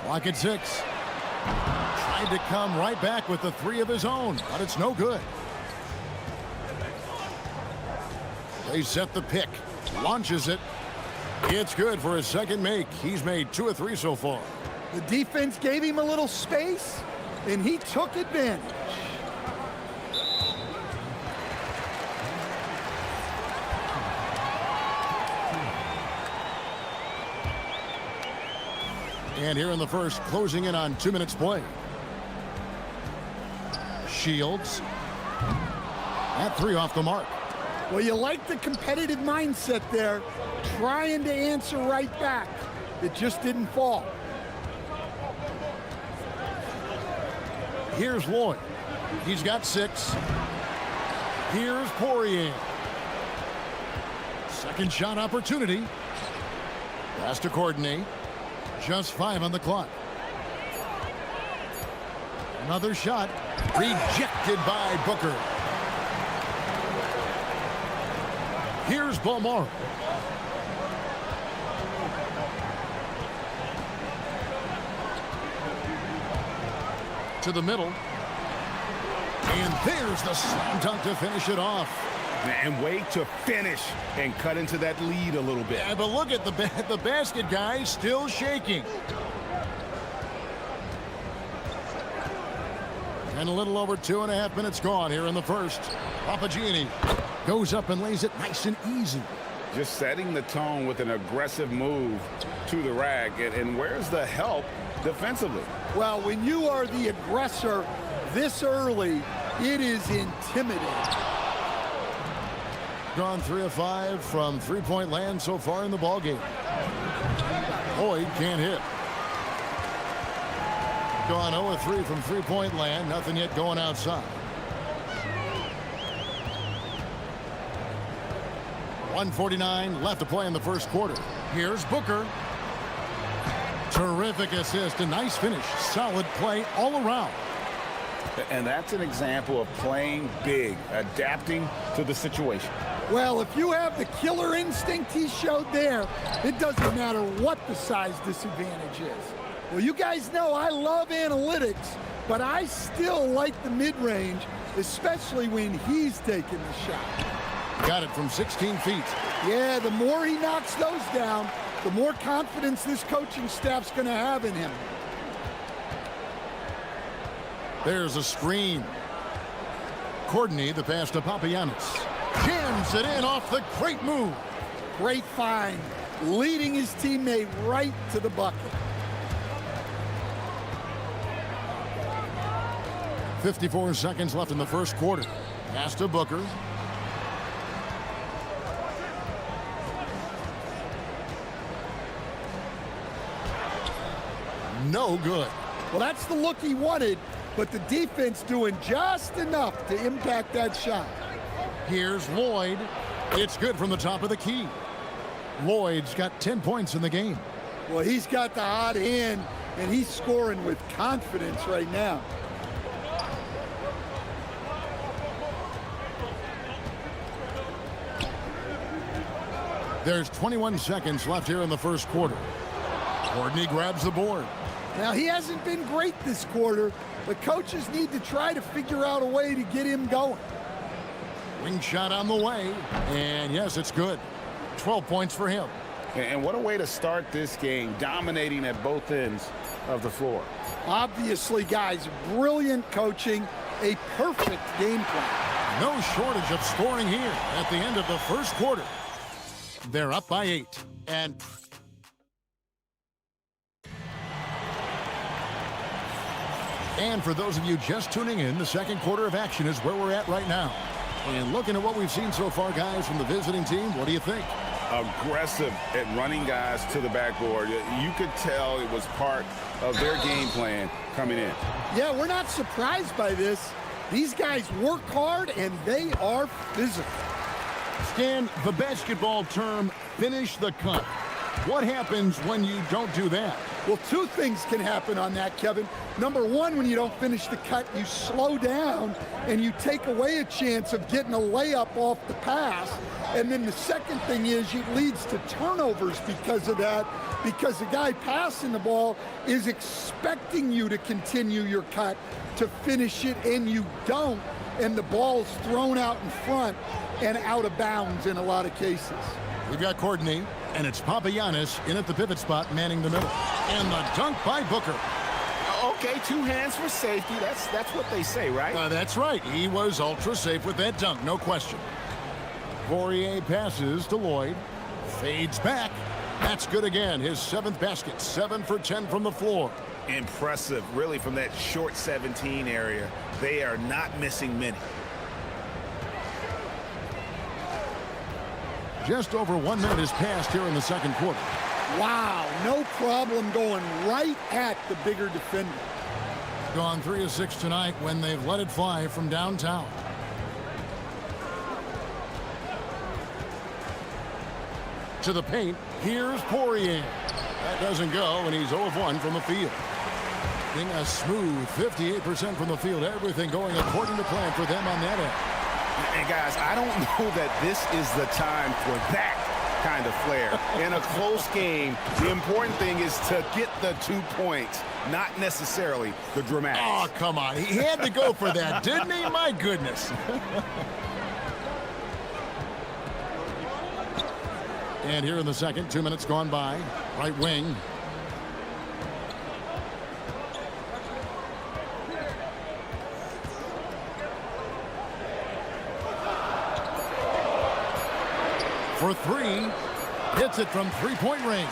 Clock at 6. Tried to come right back with the three of his own, but it's no good. They set the pick. Launches it. It's good for his second make. He's made 2 of 3 so far. The defense gave him a little space, and he took advantage. And here in the first, closing in on 2 minutes play. Shields. At 3 off the mark. Well, you like the competitive mindset there, trying to answer right back. It just didn't fall. Here's Lloyd. He's got 6. Here's Poirier. Second shot opportunity. Pass to Courtney. Just 5 on the clock. Another shot. Rejected by Booker. Here's Balmore. To the middle. And there's the slam dunk to finish it off. And wait to finish and cut into that lead a little bit. Yeah, but look at the basket guy still shaking. And a little over 2.5 minutes gone here in the first. Papagianni goes up and lays it nice and easy. Just setting the tone with an aggressive move to the rack. And where's the help defensively? Well, when you are the aggressor this early, it is intimidating. Gone 3 of 5 from three-point land so far in the ballgame. Lloyd can't hit. Gone 0 of 3 from three-point land. Nothing yet going outside. 1:49 left to play in the first quarter. Here's Booker. Terrific assist. A nice finish. Solid play all around. And that's an example of playing big, adapting to the situation. Well, if you have the killer instinct he showed there, it doesn't matter what the size disadvantage is. Well, you guys know I love analytics, but I still like the mid-range, especially when he's taking the shot. Got it from 16 feet. Yeah, the more he knocks those down, the more confidence this coaching staff's going to have in him. There's a screen. Courtney, the pass to Papagiannis. Jams it in off the great move. Great find, leading his teammate right to the bucket. 54 seconds left in the first quarter. Pass to Booker. No good. Well, that's the look he wanted, but the defense doing just enough to impact that shot. Here's Lloyd. It's good from the top of the key. Lloyd's got 10 points in the game. Well, he's got the hot hand, and he's scoring with confidence right now. There's 21 seconds left here in the first quarter. Courtney grabs the board. Now, he hasn't been great this quarter, but coaches need to try to figure out a way to get him going. Wing shot on the way, and yes, it's good. 12 points for him. And what a way to start this game, dominating at both ends of the floor. Obviously, guys, brilliant coaching, a perfect game plan. No shortage of scoring here at the end of the first quarter. They're up by 8. And for those of you just tuning in, the second quarter of action is where we're at right now. And looking at what we've seen so far, guys, from the visiting team, what do you think? Aggressive at running guys to the backboard. You could tell it was part of their game plan coming in. Yeah, we're not surprised by this. These guys work hard, and they are physical. Stan, the basketball term, finish the cut. What happens when you don't do that? Well, two things can happen on that, Kevin. Number one, when you don't finish the cut, you slow down and you take away a chance of getting a layup off the pass. And then the second thing is it leads to turnovers because of that, because the guy passing the ball is expecting you to continue your cut, to finish it, and you don't, and the ball's thrown out in front and out of bounds in a lot of cases. We've got Courtney, and it's Papagiannis in at the pivot spot, manning the middle. And the dunk by Booker. Okay, 2 hands for safety. That's what they say, right? That's right. He was ultra safe with that dunk, no question. Poirier passes to Lloyd. Fades back. That's good again. His 7th basket. 7 for 10 from the floor. Impressive, really, from that short 17 area. They are not missing many. Just over 1 minute has passed here in the second quarter. Wow, no problem going right at the bigger defender. Gone 3 of 6 tonight when they've let it fly from downtown. To the paint, here's Poirier. That doesn't go, and he's 0 of 1 from the field. Being a smooth 58% from the field. Everything going according to plan for them on that end. And guys, I don't know that this is the time for that kind of flair. In a close game, the important thing is to get the 2 points, not necessarily the dramatics. Oh, come on. He had to go for that, didn't he? My goodness. And here in the second, 2 minutes gone by. Right wing. For 3, hits it from three-point range.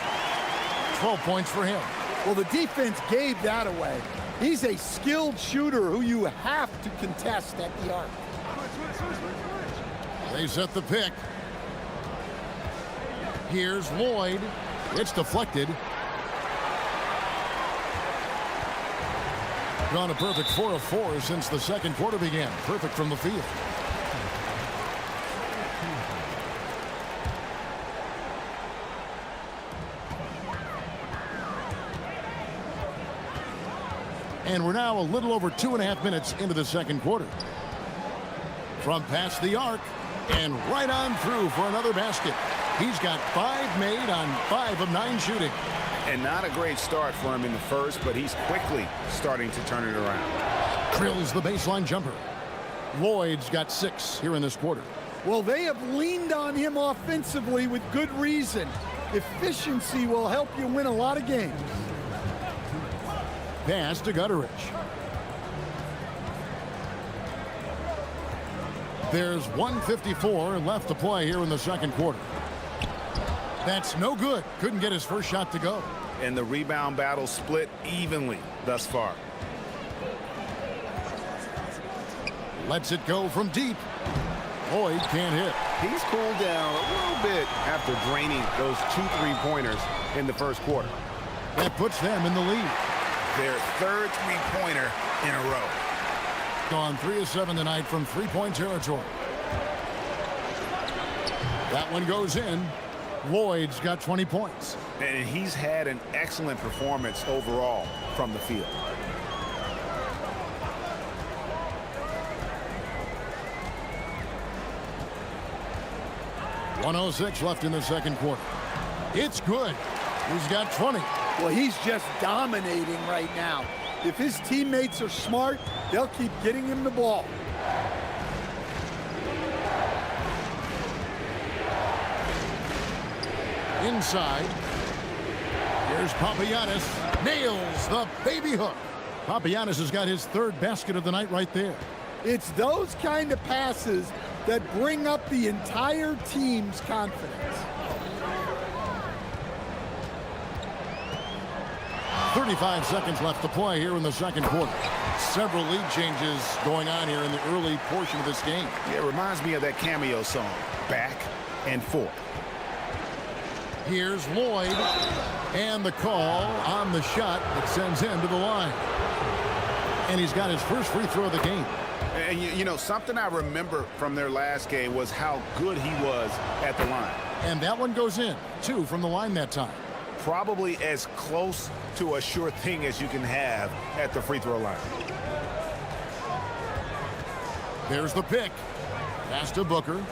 12 points for him. Well, the defense gave that away. He's a skilled shooter who you have to contest at the arc. They set the pick. Here's Lloyd. It's deflected. Gone a perfect 4 of 4 since the second quarter began. Perfect from the field. And we're now a little over 2.5 minutes into the second quarter. From past the arc and right on through for another basket. He's got 5 made on 5 of 9 shooting. And not a great start for him in the first, but he's quickly starting to turn it around. Drills the baseline jumper. Lloyd's got 6 here in this quarter. Well, they have leaned on him offensively with good reason. Efficiency will help you win a lot of games. Pass to Gutteridge. There's 1:54 left to play here in the second quarter. That's no good. Couldn't get his first shot to go. And the rebound battle split evenly thus far. Lets it go from deep. Lloyd can't hit. He's cooled down a little bit after draining those 2 3-pointers in the first quarter. That puts them in the lead. Their 3rd 3-pointer in a row. Gone 3 of 7 tonight from 3-point territory. That one goes in. Lloyd's got 20 points. And he's had an excellent performance overall from the field. .106 left in the second quarter. It's good. He's got 20. Well, he's just dominating right now. If his teammates are smart, they'll keep getting him the ball. Inside. Here's Papagiannis. Nails the baby hook. Papagiannis has got his third basket of the night right there. It's those kind of passes that bring up the entire team's confidence. 35 seconds left to play here in the second quarter. Several lead changes going on here in the early portion of this game. Yeah, it reminds me of that cameo song, Back and Forth. Here's Lloyd, and the call on the shot that sends him to the line. And he's got his first free throw of the game. And you know, something I remember from their last game was how good he was at the line. And that one goes in. 2 from the line that time. Probably as close to a sure thing as you can have at the free throw line. There's the pick. Pass to Booker.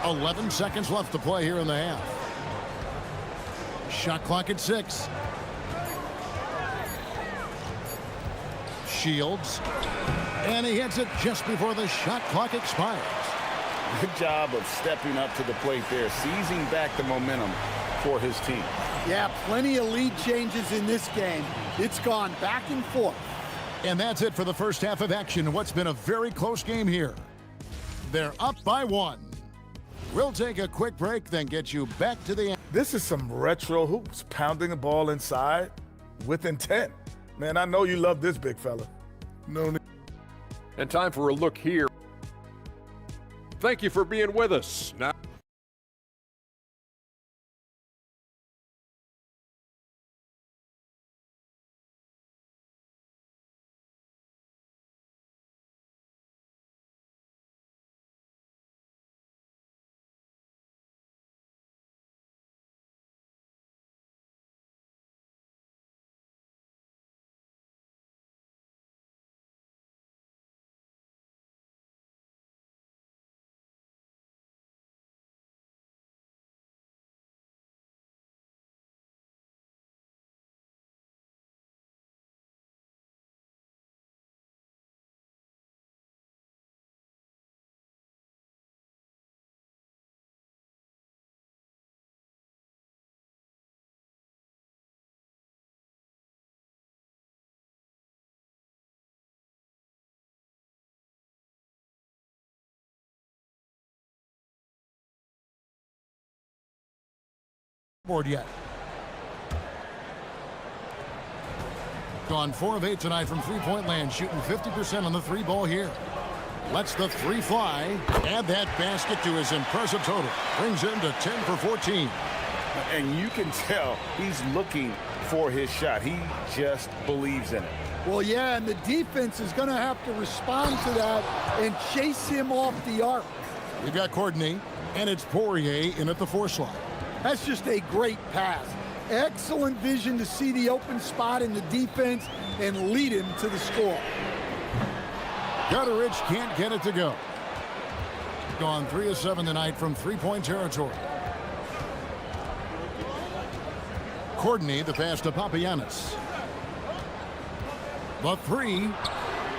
11 seconds left to play here in the half. Shot clock at 6. Shields. And he hits it just before the shot clock expires. Good job of stepping up to the plate there, seizing back the momentum for his team. Yeah, plenty of lead changes in this game. It's gone back and forth. And that's it for the first half of action. What's been a very close game here. They're up by 1. We'll take a quick break, then get you back to the end. This is some retro hoops, pounding the ball inside with intent. Man, I know you love this, big fella. No need. And time for a look here. Thank you for being with us. Now, board yet. Gone 4 of 8 tonight from three-point land, shooting 50% on the 3 ball here. Lets the 3 fly. Add that basket to his impressive total. Brings him to 10 for 14. And you can tell he's looking for his shot. He just believes in it. Well, yeah, and the defense is going to have to respond to that and chase him off the arc. We've got Courtney, and it's Poirier in at the 4 slot. That's just a great pass. Excellent vision to see the open spot in the defense and lead him to the score. Gutteridge can't get it to go. Gone 3 of 7 tonight from three-point territory. Courtney, the pass to Papagiannis. The 3.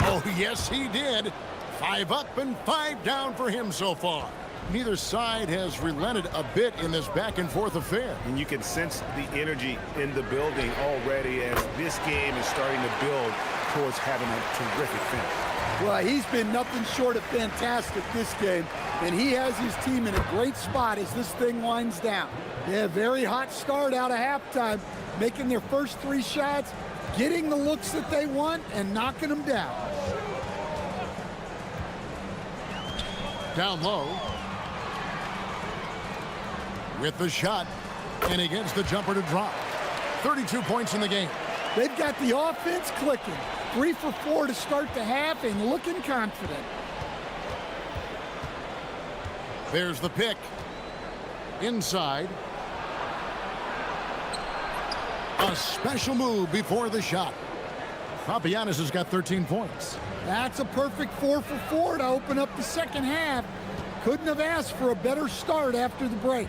Oh, yes, he did. 5 up and 5 down for him so far. Neither side has relented a bit in this back-and-forth affair. And you can sense the energy in the building already as this game is starting to build towards having a terrific finish. Well, he's been nothing short of fantastic this game, and he has his team in a great spot as this thing winds down. Yeah, very hot start out of halftime, making their first 3 shots, getting the looks that they want, and knocking them down. Down low. With the shot, and he gets the jumper to drop. 32 points in the game. They've got the offense clicking. 3 for 4 to start the half and looking confident. There's the pick. Inside. A special move before the shot. Papagiannis has got 13 points. That's a perfect 4 for 4 to open up the second half. Couldn't have asked for a better start after the break.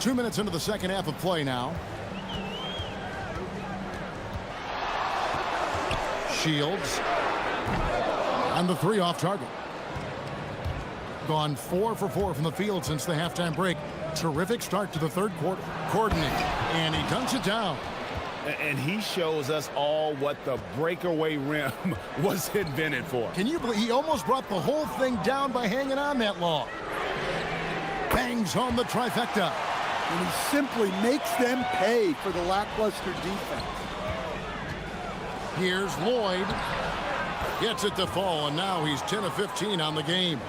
2 minutes into the second half of play now. Shields. And the three off target. Gone 4 for 4 from the field since the halftime break. Terrific start to the third quarter. Coordinating, and he dunks it down. And he shows us all what the breakaway rim was invented for. Can you believe he almost brought the whole thing down by hanging on that long? Bangs home the trifecta. And he simply makes them pay for the lackluster defense. Here's Lloyd. Gets it to fall, and now he's 10 of 15 on the game.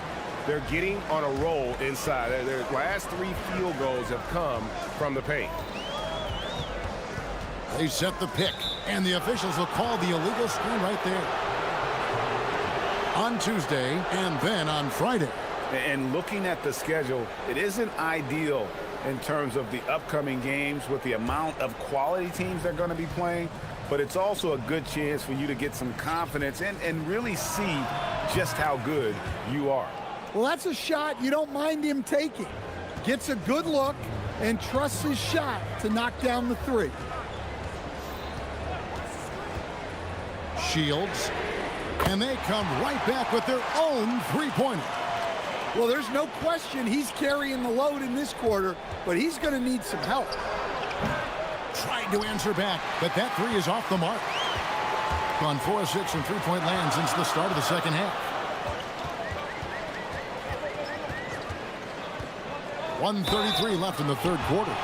They're getting on a roll inside. Their last 3 field goals have come from the paint. They set the pick, and the officials will call the illegal screen right there. On Tuesday, and then on Friday. And looking at the schedule, it isn't ideal in terms of the upcoming games with the amount of quality teams they're going to be playing, but it's also a good chance for you to get some confidence and really see just how good you are. Well, that's a shot you don't mind him taking. Gets a good look and trusts his shot to knock down the three. Shields, and they come right back with their own three-pointer. Well, there's no question he's carrying the load in this quarter, but he's going to need some help. Tried to answer back, but that three is off the mark. Gone 4 of 6 from three-point land since the start of the second half. 1:33 left in the third quarter.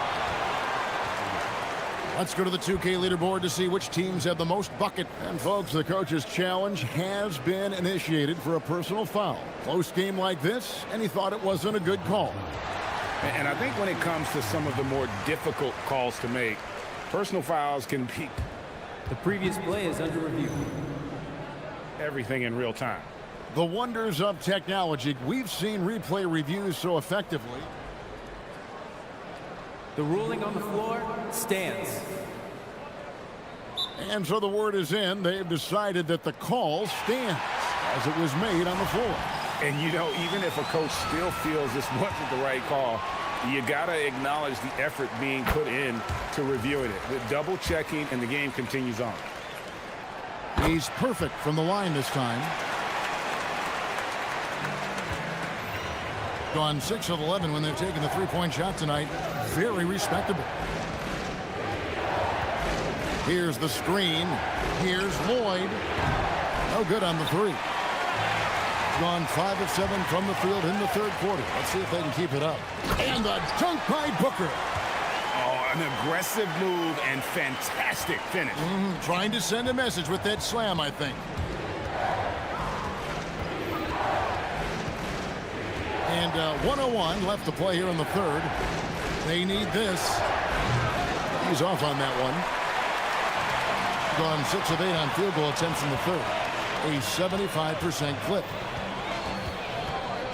Let's go to the 2K leaderboard to see which teams have the most bucket. And folks, the coach's challenge has been initiated for a personal foul. Close game like this, and he thought it wasn't a good call. And I think when it comes to some of the more difficult calls to make, personal fouls can be The previous play is under review. everything in real time. The wonders of technology. We've seen replay reviews so effectively. The ruling on the floor stands. And so the word is in. They've decided that the call stands as it was made on the floor. And, you know, even if a coach still feels this wasn't the right call, you got to acknowledge the effort being put in to reviewing it. The double checking, and the game continues on. He's perfect from the line this time. Gone 6 of 11 when they've taken the three-point shot tonight. Very respectable. Here's the screen. Here's Lloyd. No good on the three. Gone 5 of 7 from the field in the third quarter. Let's see if they can keep it up. And the dunk by Booker. Oh, an aggressive move and fantastic finish. Trying to send a message with that slam, I think. And 1:01 left to play here in the third. They need this. He's off on that one. Gone 6 of 8 on field goal attempts in the third. A 75% clip.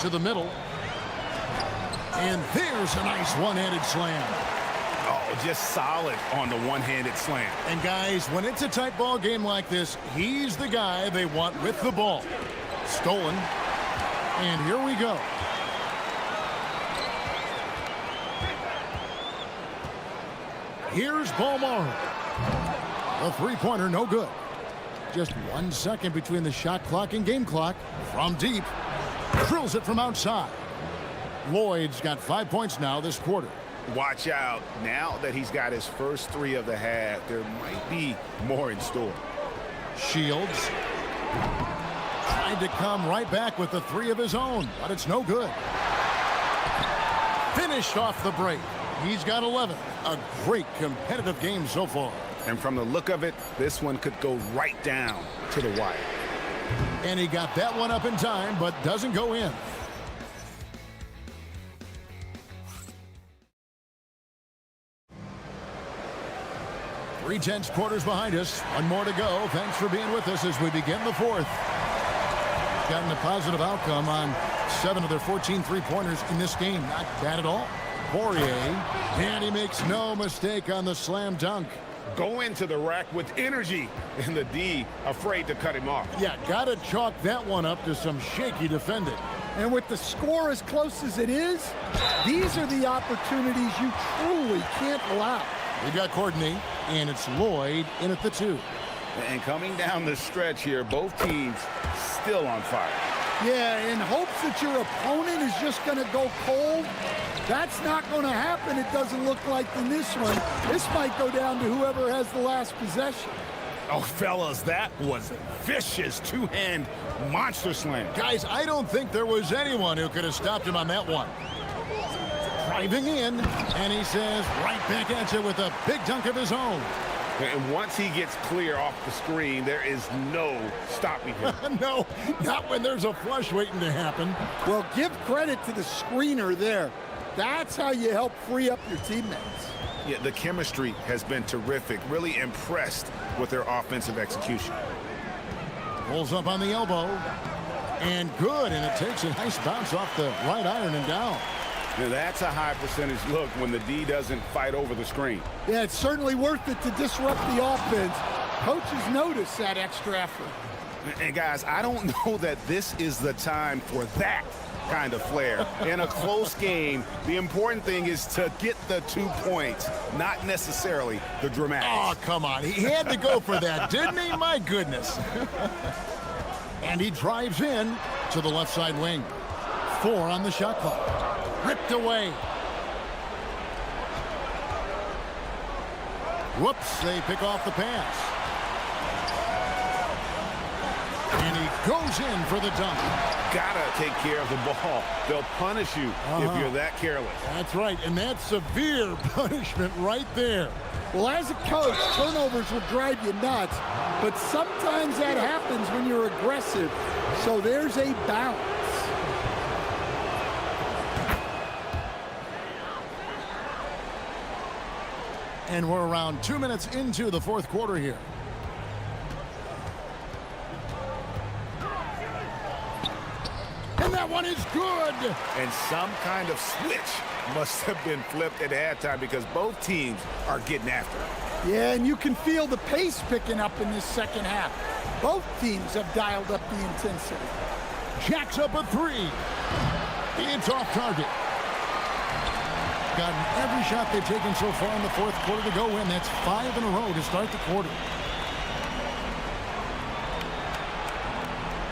To the middle. And there's a nice one-handed slam. Oh, just solid on the one-handed slam. And guys, when it's a tight ball game like this, he's the guy they want with the ball. Stolen. And here we go. Here's Balmaro. A three-pointer, no good. Just 1 second between the shot clock and game clock. From deep. Drills it from outside. Lloyd's got 5 points now this quarter. Watch out. Now that he's got his first 3 of the half, there might be more in store. Shields. Tried to come right back with the 3 of his own, but it's no good. Finished off the break. He's got 11. A great competitive game so far. And from the look of it, this one could go right down to the wire. And he got that one up in time, but doesn't go in. Three-tenths quarters behind us. One more to go. Thanks for being with us as we begin the fourth. Gotten a positive outcome on 7 of their 14 three-pointers in this game. Not bad at all. Poirier, and he makes no mistake on the slam dunk. go into the rack with energy, and the D afraid to cut him off. Yeah, got to chalk that one up to some shaky defending. And with the score as close as it is, these are the opportunities you truly can't allow. We got Courtney, and it's Lloyd in at the 2. And coming down the stretch here, both teams still on fire. Yeah, in hopes that your opponent is just going to go cold. That's not going to happen, it doesn't look like in this one. This might go down to whoever has the last possession. Oh, fellas, that was vicious two-hand monster slam. Guys, I don't think there was anyone who could have stopped him on that one. Driving in, and he says right back at you with a big dunk of his own. And once he gets clear off the screen, there is no stopping him. No, not when there's a flush waiting to happen. Well, give credit to the screener there. That's how you help free up your teammates. Yeah, the chemistry has been terrific. Really impressed with their offensive execution. Pulls up on the elbow. And good, and it takes a nice bounce off the right iron and down. Now that's a high percentage look when the D doesn't fight over the screen. Yeah, it's certainly worth it to disrupt the offense. Coaches notice that extra effort. And guys, I don't know that this is the time for that kind of flair. In a close game, the important thing is to get the 2 points, not necessarily the dramatics. Oh, come on. He had to go for that, didn't he? My goodness. And he drives in to the left side wing. 4 on the shot clock. Ripped away. Whoops, they pick off the pass. And he goes in for the dunk. Gotta take care of the ball. They'll punish you if you're that careless. That's right, and that's severe punishment right there. Well, as a coach, turnovers will drive you nuts, but sometimes that happens when you're aggressive. So there's a balance. And we're around 2 minutes into the fourth quarter here. And that one is good. And some kind of switch must have been flipped at halftime because both teams are getting after it. Yeah, and you can feel the pace picking up in this second half. Both teams have dialed up the intensity. Jacks up a 3. It's off target. Gotten every shot they've taken so far in the fourth quarter to go in. That's 5 in a row to start the quarter.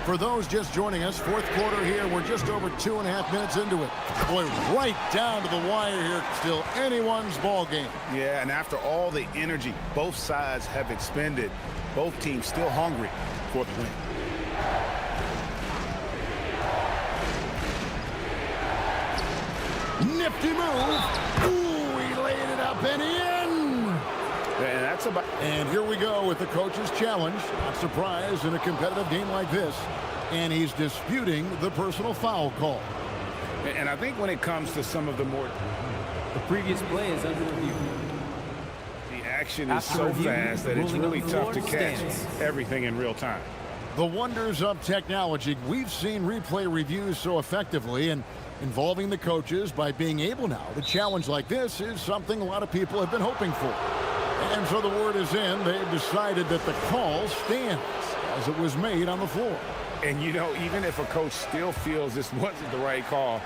For those just joining us, fourth quarter here, we're just over 2.5 minutes into it. Boy, right down to the wire here. Still anyone's ball game. Yeah, and after all the energy both sides have expended, both teams still hungry for the win. Nifty move. Ooh, he laid it up and in. And that's about. And here we go with the coach's challenge. Not surprised in a competitive game like this. And he's disputing the personal foul call. And I think when it comes to some of the more. The previous play is under review. The action is so fast that it's really tough to catch everything in real time. The wonders of technology. We've seen replay reviews so effectively, and involving the coaches by being able now to challenge like this is something a lot of people have been hoping for. And so the word is in. They've decided that the call stands as it was made on the floor. And, you know, even if a coach still feels this wasn't the right call,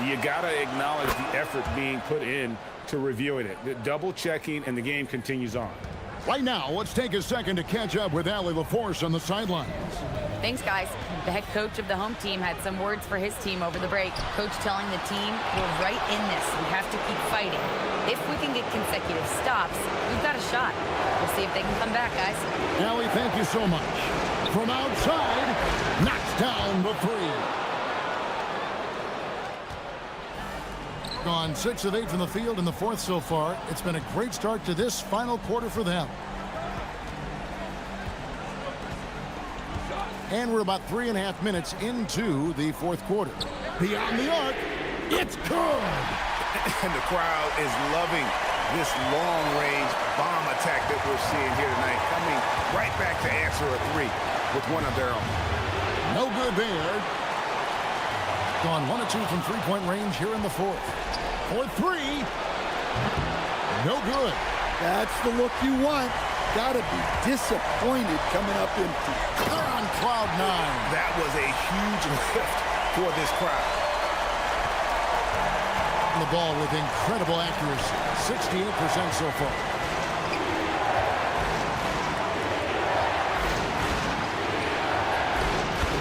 you got to acknowledge the effort being put in to reviewing it. The double checking, and the game continues on. Right now, let's take a second to catch up with Allie LaForce on the sidelines. Thanks, guys. The head coach of the home team had some words for his team over the break. Coach telling the team, we're right in this. We have to keep fighting. If we can get consecutive stops, we've got a shot. We'll see if they can come back, guys. Allie, thank you so much. From outside, knocks down the 3. Gone 6 of 8 from the field in the fourth so far. It's been a great start to this final quarter for them. And we're about 3.5 minutes into the fourth quarter. Beyond the arc, it's good. And the crowd is loving this long-range bomb attack that we're seeing here tonight, coming right back to answer a 3 with one of their own. No good there. Gone 1 of 2 from three-point range here in the fourth. For 3. No good. That's the look you want. Gotta be disappointed coming up empty. They're on cloud nine. That was a huge lift for this crowd. The ball with incredible accuracy. 68% so far.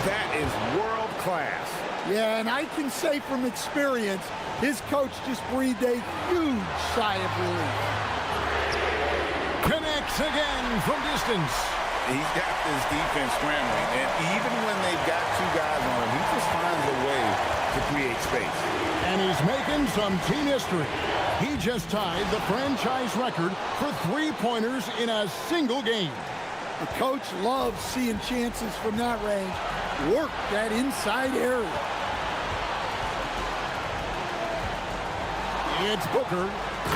That is world class. Yeah, and I can say from experience, his coach just breathed a huge sigh of relief. Connects again from distance. He's got this defense scrambling, and even when they've got two guys on him, he just finds a way to create space. And he's making some team history. He just tied the franchise record for three-pointers in a single game. The coach loves seeing chances from that range. Work that inside area. It's Booker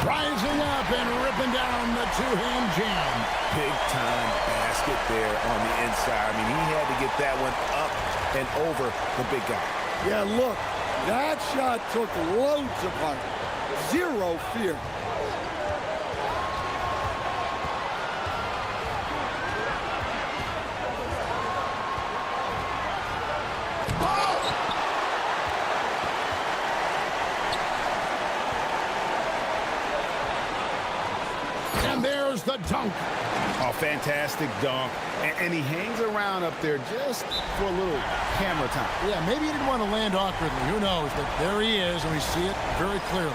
rising up and ripping down the two-hand jam. Big-time basket there on the inside. I mean, he had to get that one up and over the big guy. Yeah, look, that shot took loads of heart. Zero fear. And there's the dunk. Oh, fantastic dunk. And he hangs around up there just for a little camera time. Yeah, maybe he didn't want to land awkwardly. Who knows? But there he is, and we see it very clearly.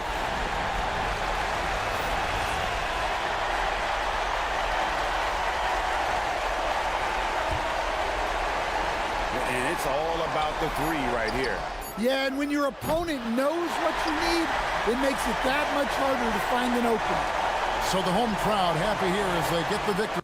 And it's all about the three right here. Yeah, and when your opponent knows what you need, it makes it that much harder to find an opening. So the home crowd happy here as they get the victory.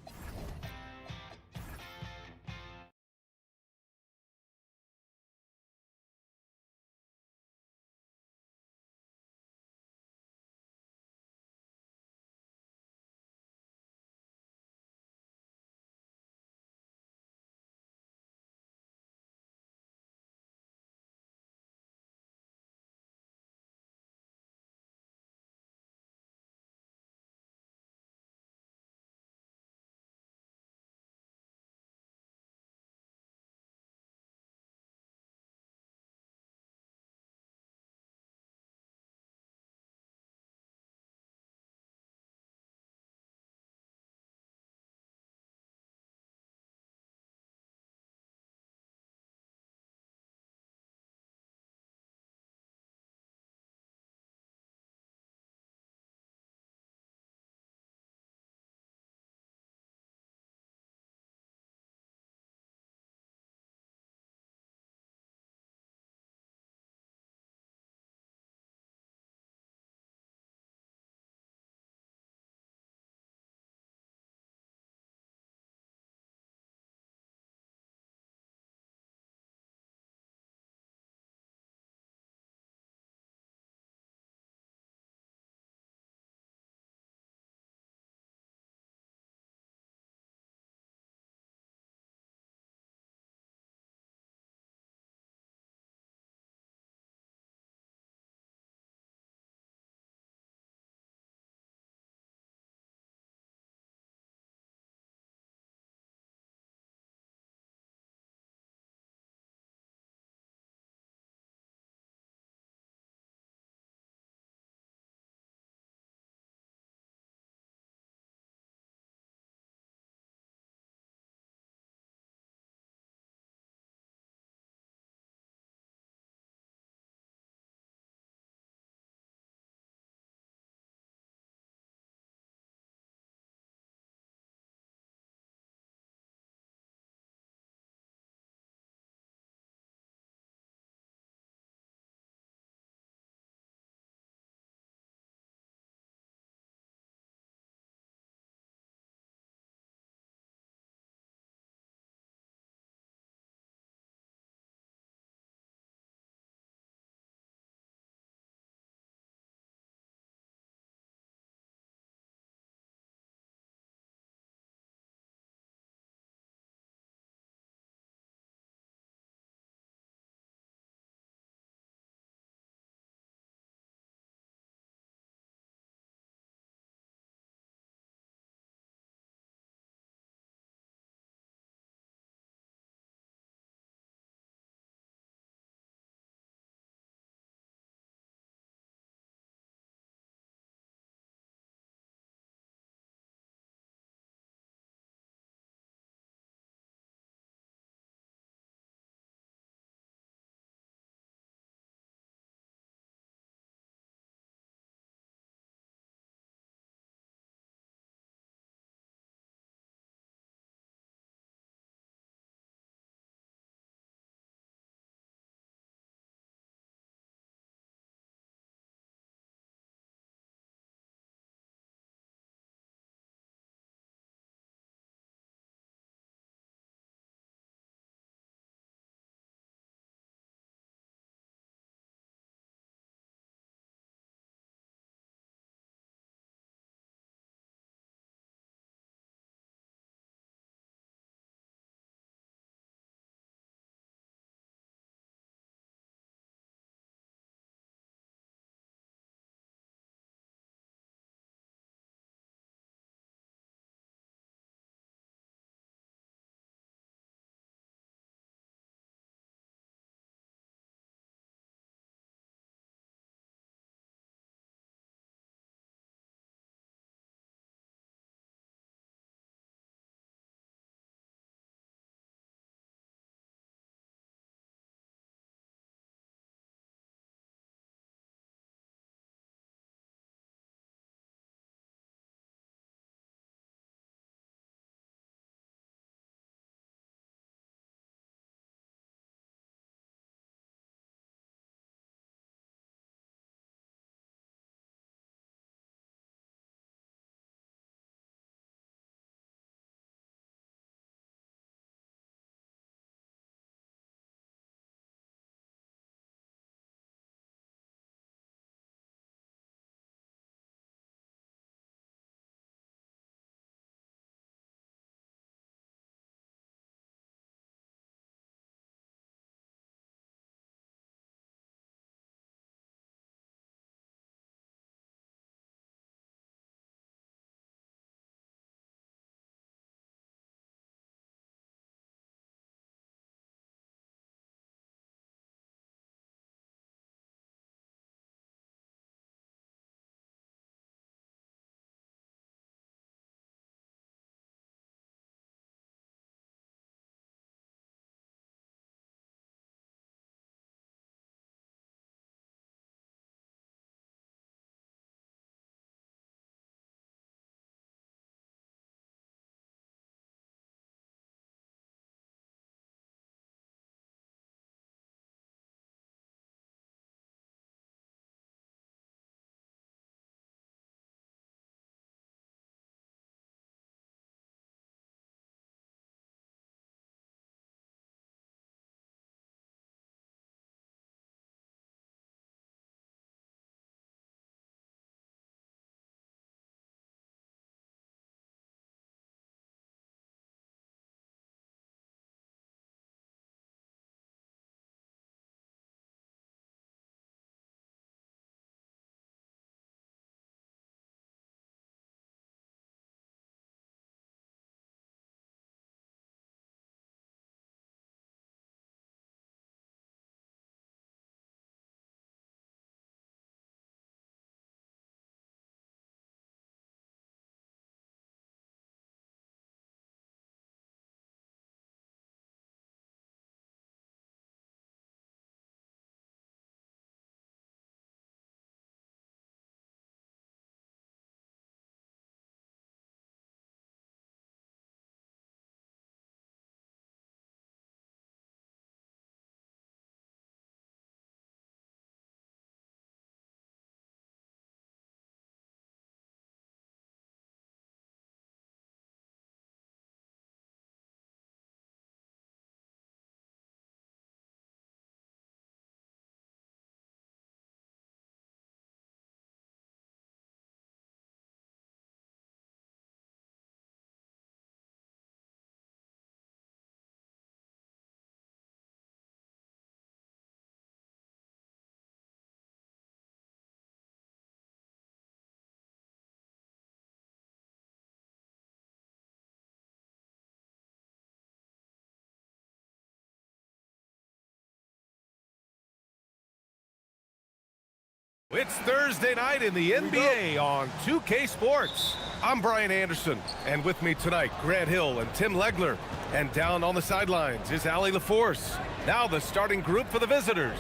It's Thursday night in the NBA on 2K Sports. I'm Brian Anderson, and with me tonight, Grant Hill and Tim Legler. And down on the sidelines is Allie LaForce. Now the starting group for the visitors.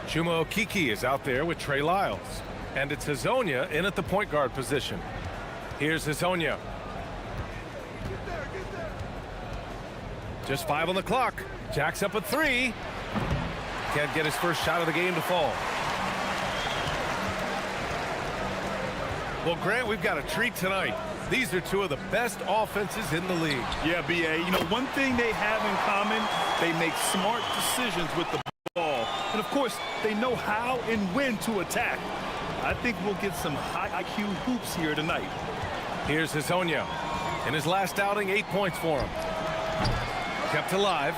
Chuma Okeke is out there with Trey Lyles. And it's Hazonia in at the point guard position. Here's Hazonia. Just 5 on the clock. Jack's up at 3. Can't get his first shot of the game to fall. Well, Grant, we've got a treat tonight. These are two of the best offenses in the league. Yeah, B.A., you know, one thing they have in common, they make smart decisions with the ball. And, of course, they know how and when to attack. I think we'll get some high IQ hoops here tonight. Here's Hazonia. In his last outing, 8 points for him. Kept alive.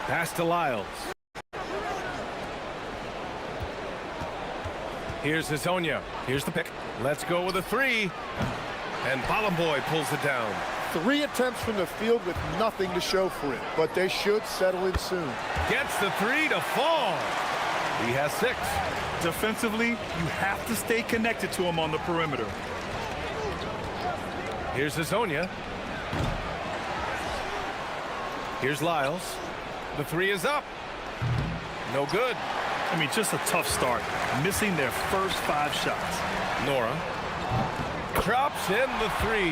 Pass to Lyles. Here's Hazonia. Here's the pick. Let's go with a 3. And Bolomboy pulls it down. 3 attempts from the field with nothing to show for it, but they should settle in soon. Gets the 3 to fall. He has 6. Defensively, you have to stay connected to him on the perimeter. Here's Hazonia. Here's Lyles. The 3 is up. No good. I mean, just a tough start, missing their first 5 shots. Nora drops in the 3.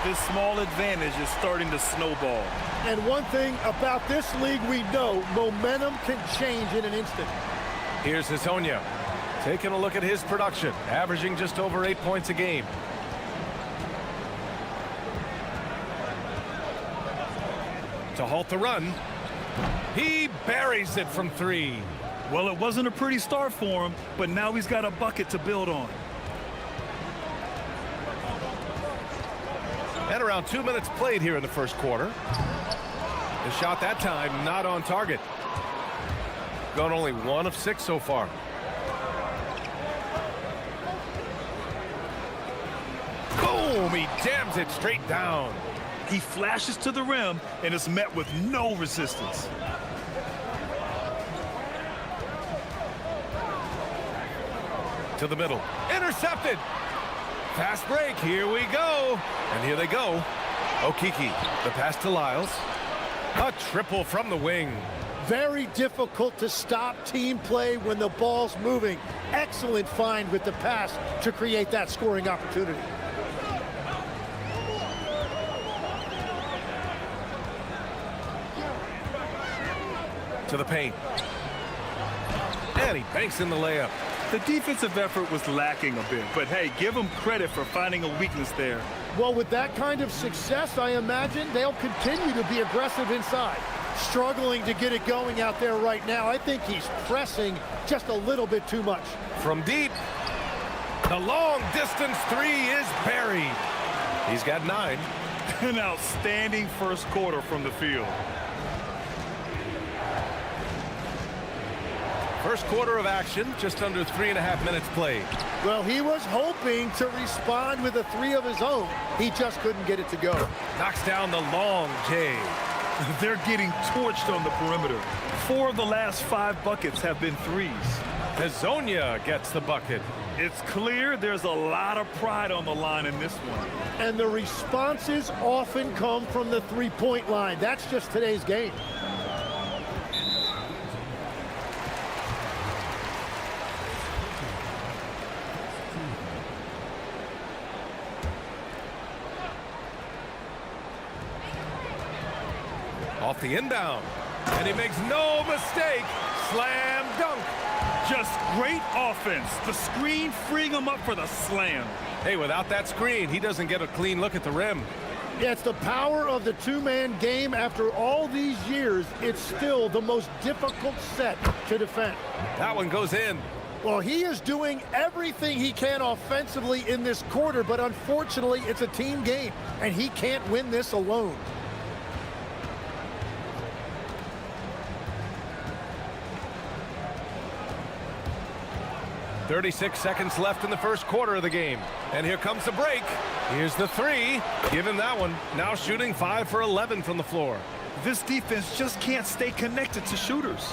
This small advantage is starting to snowball. And one thing about this league we know, momentum can change in an instant. Here's Hazonia. Taking a look at his production, averaging just over 8 points a game. To halt the run, he buries it from 3. Well, it wasn't a pretty start for him, but now he's got a bucket to build on. And around 2 minutes played here in the first quarter. The shot that time not on target. Gone only 1 of 6 so far. Boom! He jams it straight down. He flashes to the rim and is met with no resistance. To the middle. Intercepted. Fast break. Here we go. And here they go. Okeke. The pass to Lyles. A triple from the wing. Very difficult to stop team play when the ball's moving. Excellent find with the pass to create that scoring opportunity. To the paint. And he banks in the layup. The defensive effort was lacking a bit, but hey, give them credit for finding a weakness there. Well, with that kind of success, I imagine they'll continue to be aggressive inside. Struggling to get it going out there right now. I think he's pressing just a little bit too much. From deep, the long distance 3 is buried. He's got 9. An outstanding first quarter from the field. First quarter of action, just under 3.5 minutes played. Well, he was hoping to respond with a 3 of his own. He just couldn't get it to go. Knocks down the long J. They're getting torched on the perimeter. 4 of the last 5 buckets have been 3s. Hazonia gets the bucket. It's clear there's a lot of pride on the line in this one. And the responses often come from the three-point line. That's just today's game. Off the inbound, and he makes no mistake. Slam dunk. Just great offense. The screen freeing him up for the slam. Hey, without that screen, he doesn't get a clean look at the rim. Yeah, it's the power of the two-man game. After all these years, it's still the most difficult set to defend. That one goes in. Well, he is doing everything he can offensively in this quarter, but unfortunately, it's a team game, and he can't win this alone. .36 seconds left in the first quarter of the game. And here comes the break. Here's the 3. Give him that one. Now shooting 5 for 11 from the floor. This defense just can't stay connected to shooters.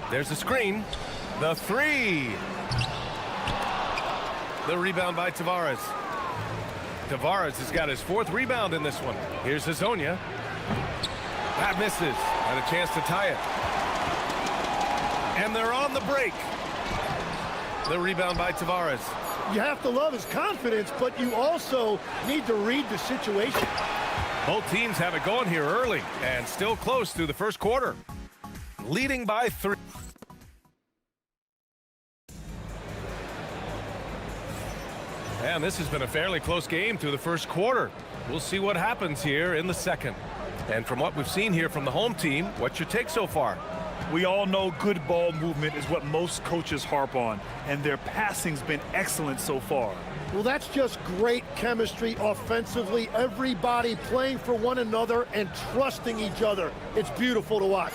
There's a screen. The three. The rebound by Tavares. Tavares has got his 4th rebound in this one. Here's Hazonia. That misses. And a chance to tie it. And they're on the break. The rebound by Tavares. You have to love his confidence, but you also need to read the situation. Both teams have it going here early and still close through the first quarter. Leading by 3. And this has been a fairly close game through the first quarter. We'll see what happens here in the second. And from what we've seen here from the home team, what's your take so far? We all know good ball movement is what most coaches harp on, and their passing's been excellent so far. Well, that's just great chemistry offensively. Everybody playing for one another and trusting each other. It's beautiful to watch.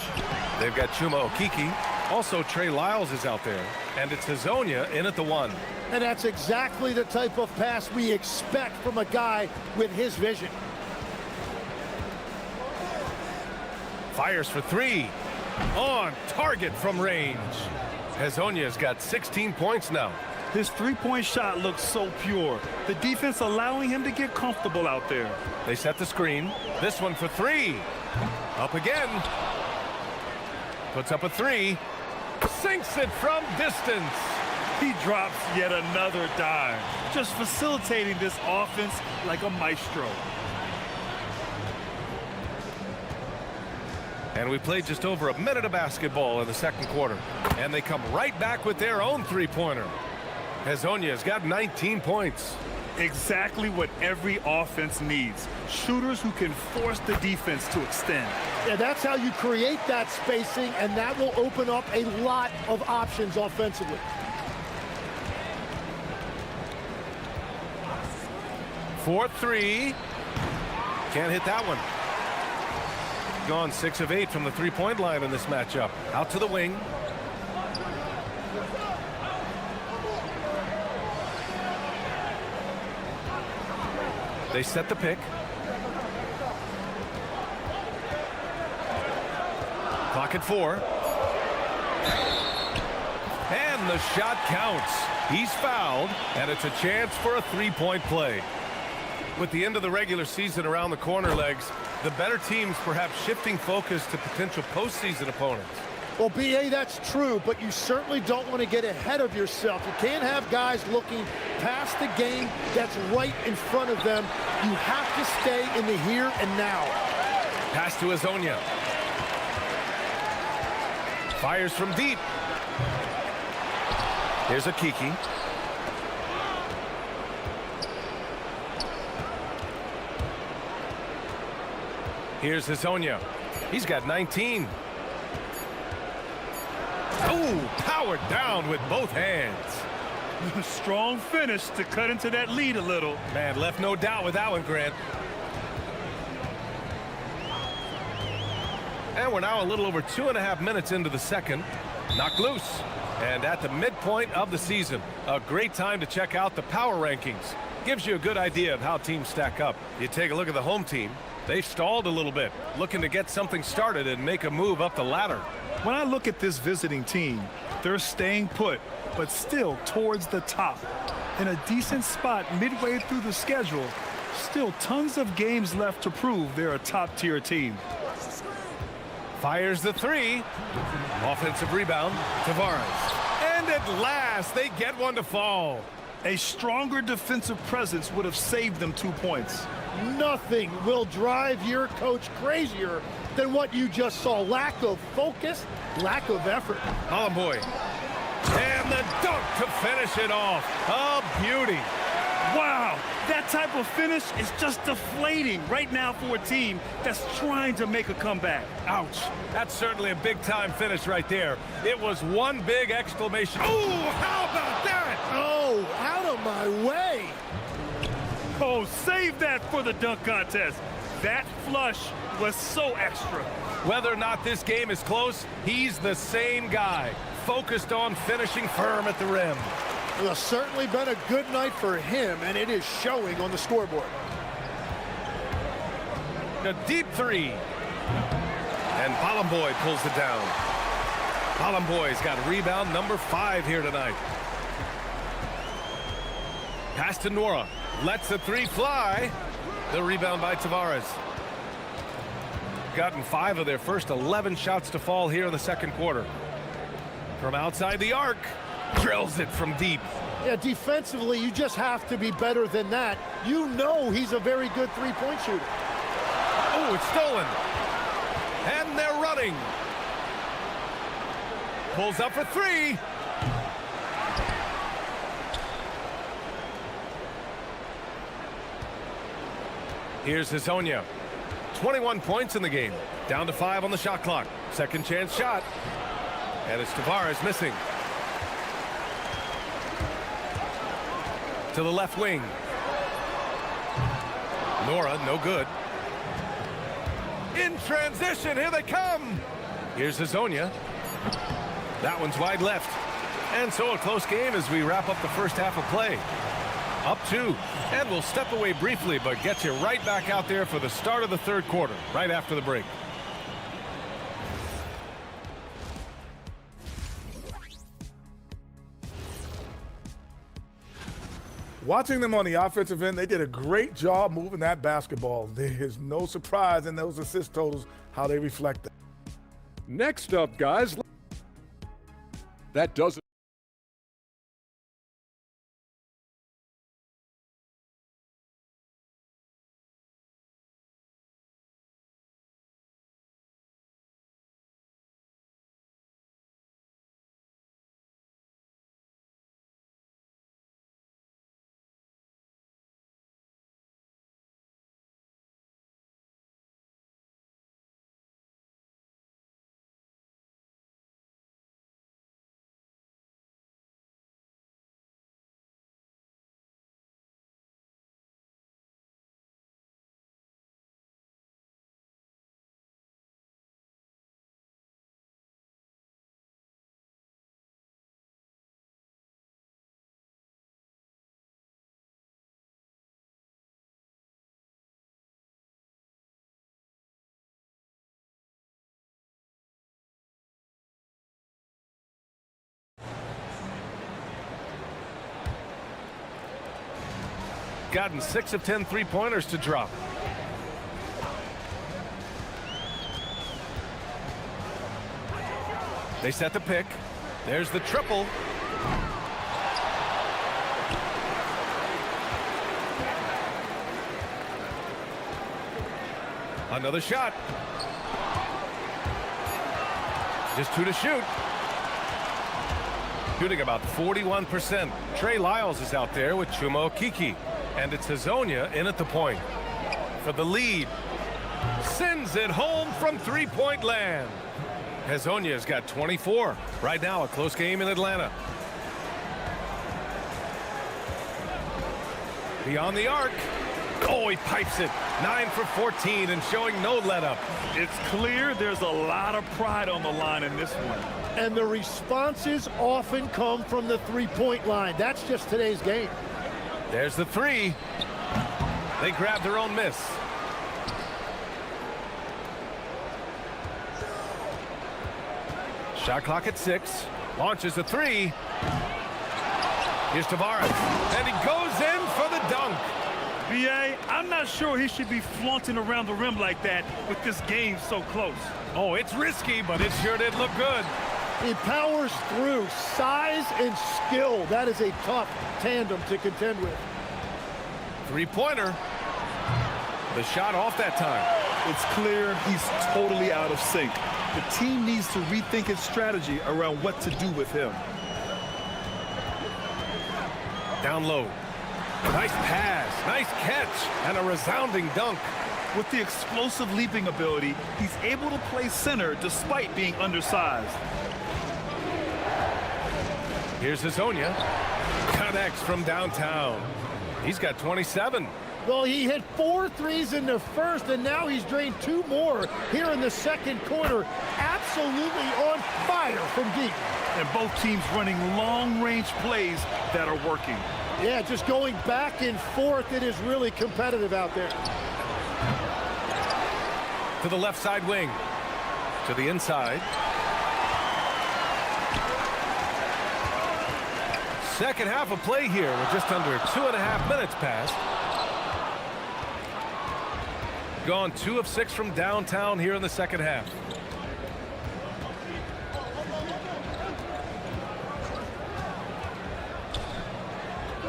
They've got Chuma Okeke. Also, Trey Lyles is out there. And it's Hazonia in at the 1. And that's exactly the type of pass we expect from a guy with his vision. Fires for 3. On target from range. Hazonia's got 16 points now. His three-point shot looks so pure. The defense allowing him to get comfortable out there. They set the screen. This one for 3. Up again. Puts up a 3. Sinks it from distance. He drops yet another dime. Just facilitating this offense like a maestro. And we played just over a minute of basketball in the second quarter. And they come right back with their own three-pointer. Hazonia's got 19 points. Exactly what every offense needs. Shooters who can force the defense to extend. Yeah, that's how you create that spacing, and that will open up a lot of options offensively. For 3. Can't hit that one. Gone 6 of 8 from the three-point line in this matchup. Out to the wing. They set the pick. Clock at 4. And the shot counts. He's fouled, and it's a chance for a three-point play. With the end of the regular season around the corner, Legs, the better teams perhaps shifting focus to potential postseason opponents. Well, B.A., that's true, but you certainly don't want to get ahead of yourself. You can't have guys looking past the game that's right in front of them. You have to stay in the here and now. Pass to Hazonia. Fires from deep. Here's Okeke. Here's Hazonia. He's got 19. Oh, powered down with both hands. Strong finish to cut into that lead a little. Man, left no doubt with that one, Grant. And we're now a little over 2.5 minutes into the second. Knocked loose. And at the midpoint of the season, a great time to check out the power rankings. Gives you a good idea of how teams stack up. You take a look at the home team. They've stalled a little bit, looking to get something started and make a move up the ladder. When I look at this visiting team, they're staying put, but still towards the top. In a decent spot midway through the schedule, still tons of games left to prove they're a top-tier team. Fires the 3. Offensive rebound, Tavares. And at last, they get one to fall. A stronger defensive presence would have saved them 2 points. Nothing will drive your coach crazier than what you just saw. Lack of focus, lack of effort. Hollenboy. And the dunk to finish it off. A beauty. Wow, that type of finish is just deflating right now for a team that's trying to make a comeback. Ouch. That's certainly a big-time finish right there. It was one big exclamation. Oh, how about that? Oh, out of my way. Oh, save that for the dunk contest. That flush was so extra. Whether or not this game is close, he's the same guy, focused on finishing firm at the rim. Well, certainly been a good night for him, and it is showing on the scoreboard. A deep 3. And Hollenboy pulls it down. Column Boy's got rebound number 5 here tonight. Pass to Nora. Lets the 3 fly. The rebound by Tavares. Gotten 5 of their first 11 shots to fall here in the second quarter. From outside the arc. Drills it from deep. Yeah, defensively, you just have to be better than that. You know he's a very good three-point shooter. Oh, it's stolen. And they're running. Pulls up for 3. Here's Hazonia. 21 points in the game. Down to 5 on the shot clock. Second chance shot. And it's Tavares missing. To the left wing. Nora, no good. In transition, here they come. Here's Hazonia. That one's wide left. And so a close game as we wrap up the first half of play. Up 2. And we'll step away briefly, but get you right back out there for the start of the third quarter, right after the break. Watching them on the offensive end, they did a great job moving that basketball. There's no surprise in those assist totals, how they reflect that. Next up, guys, that doesn't. Gotten 6 of 10 3-pointers to drop. They set the pick. There's the triple. Another shot. Just 2 to shoot. Shooting about 41%. Trey Lyles is out there with Chuma Okeke. And it's Hazonia in at the point. For the lead. Sends it home from three-point land. Hazonia's got 24. Right now, a close game in Atlanta. Beyond the arc. Oh, he pipes it. 9 for 14 and showing no let-up. It's clear there's a lot of pride on the line in this one. And the responses often come from the three-point line. That's just today's game. There's the 3. They grab their own miss. Shot clock at 6. Launches a 3. Here's Tavares. And he goes in for the dunk. B.A., I'm not sure he should be flaunting around the rim like that with this game so close. Oh, it's risky, but it sure did look good. He powers through. Size and skill. That is a tough tandem to contend with. Three-pointer. The shot off that time. It's clear he's totally out of sync. The team needs to rethink its strategy around what to do with him. Down low. Nice pass, nice catch, and a resounding dunk. With the explosive leaping ability, he's able to play center despite being undersized. Here's Hazonia. Connects from downtown. He's got 27. Well, he hit 4 threes in the first, and now he's drained 2 more here in the second quarter. Absolutely on fire from deep. And both teams running long-range plays that are working. Yeah, just going back and forth. It is really competitive out there. To the left side wing. To the inside. Second half of play here with just under 2.5 minutes passed. Gone 2 of 6 from downtown here in the second half.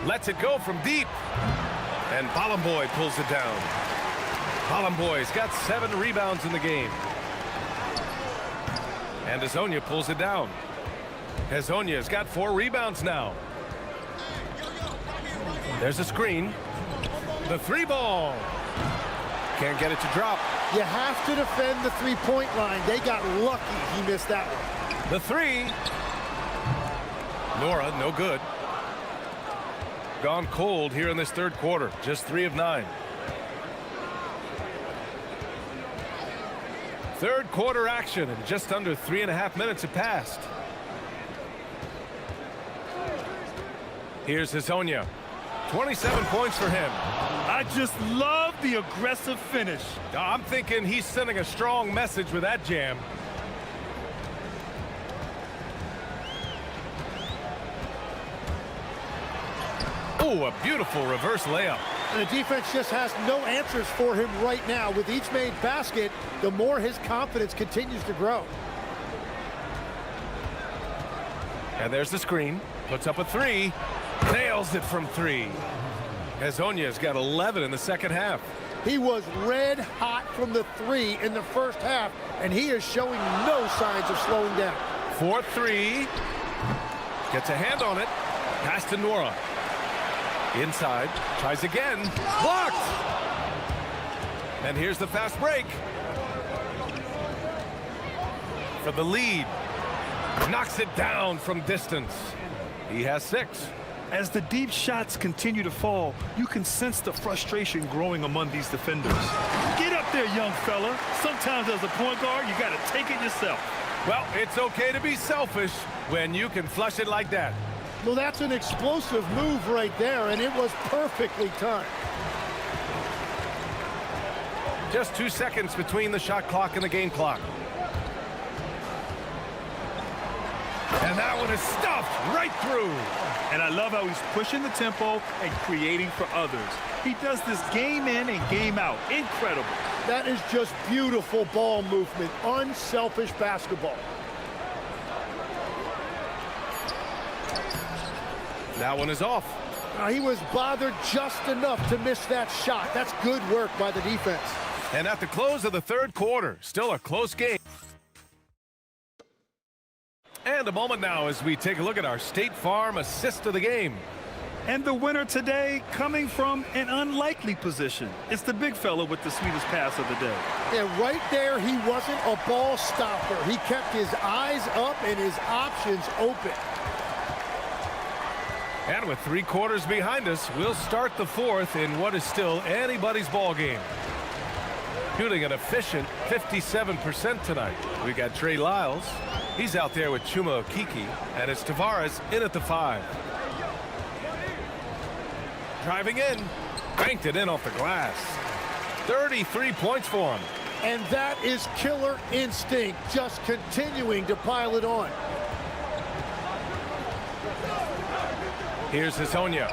Lets it go from deep. And Balamboy pulls it down. Balamboy's got 7 rebounds in the game. And Hezonja pulls it down. Hezonja's got 4 rebounds now. There's a screen. The 3 ball. Can't get it to drop. You have to defend the three-point line. They got lucky he missed that one. The 3. Nora, no good. Gone cold here in this third quarter. Just 3 of 9. Third quarter action, and just under 3.5 minutes have passed. Here's Hezonja. 27 points for him. I just love the aggressive finish. I'm thinking he's sending a strong message with that jam. Oh, a beautiful reverse layup. And the defense just has no answers for him right now. With each made basket, the more his confidence continues to grow. And there's the screen. Puts up a 3. Nails it from 3. Hezonja's got 11 in the second half. He was red hot from the 3 in the first half, and he is showing no signs of slowing down. 4-3. Gets a hand on it. Pass to Nora. Inside. Tries again. Blocked! And here's the fast break. For the lead. Knocks it down from distance. He has 6. As the deep shots continue to fall, you can sense the frustration growing among these defenders. Get up there, young fella. Sometimes as a point guard, you got to take it yourself. Well, it's okay to be selfish when you can flush it like that. Well, that's an explosive move right there, and it was perfectly timed. Just 2 seconds between the shot clock and the game clock. And that one is stuffed right through. And I love how he's pushing the tempo and creating for others. He does this game in and game out. Incredible. That is just beautiful ball movement. Unselfish basketball. That one is off. He was bothered just enough to miss that shot. That's good work by the defense. And at the close of the third quarter, still a close game. And a moment now as we take a look at our State Farm assist of the game. And the winner today coming from an unlikely position. It's the big fella with the sweetest pass of the day. And right there, he wasn't a ball stopper. He kept his eyes up and his options open. And with 3 quarters behind us, we'll start the fourth in what is still anybody's ball game. Shooting an efficient 57% tonight. We got Trey Lyles. He's out there with Chuma Okeke, and it's Tavares in at the 5. Driving in, banked it in off the glass. 33 points for him. And that is killer instinct, just continuing to pile it on. Here's Hezonja.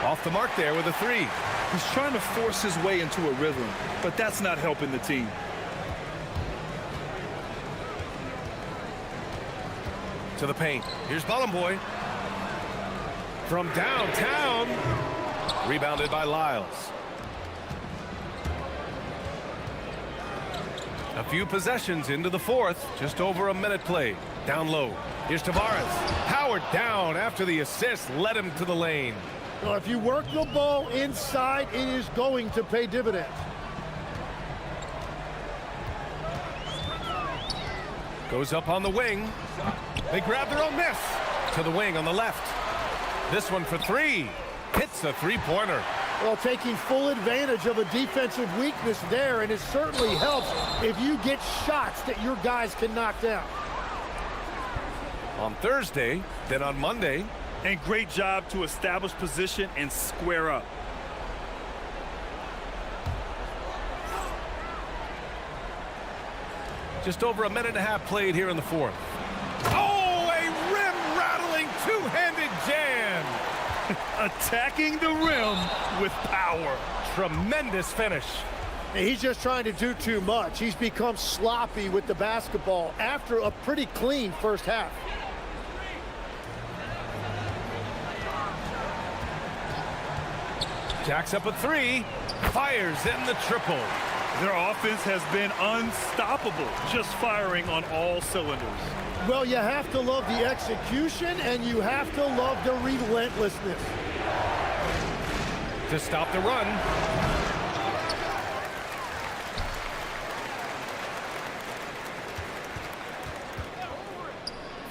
Off the mark there with a 3. He's trying to force his way into a rhythm, but that's not helping the team. To the paint. Here's Balamboy. From downtown. Rebounded by Lyles. A few possessions into the fourth. Just over a minute played. Down low. Here's Tavares. Powered down after the assist led him to the lane. Well, if you work the ball inside, it is going to pay dividends. Goes up on the wing. They grab their own miss. To the wing on the left. This one for 3. Hits a 3-pointer. Well, taking full advantage of a defensive weakness there, and it certainly helps if you get shots that your guys can knock down. On Thursday, then on Monday. And great job to establish position and square up. Just over a minute and a half played here in the fourth. Oh, a rim-rattling two-handed Attacking the rim with power. Tremendous finish. He's just trying to do too much. He's become sloppy with the basketball after a pretty clean first half. Jacks up a three, fires in the triple. Their offense has been unstoppable, just firing on all cylinders. Well, you have to love the execution, and you have to love the relentlessness. To stop the run.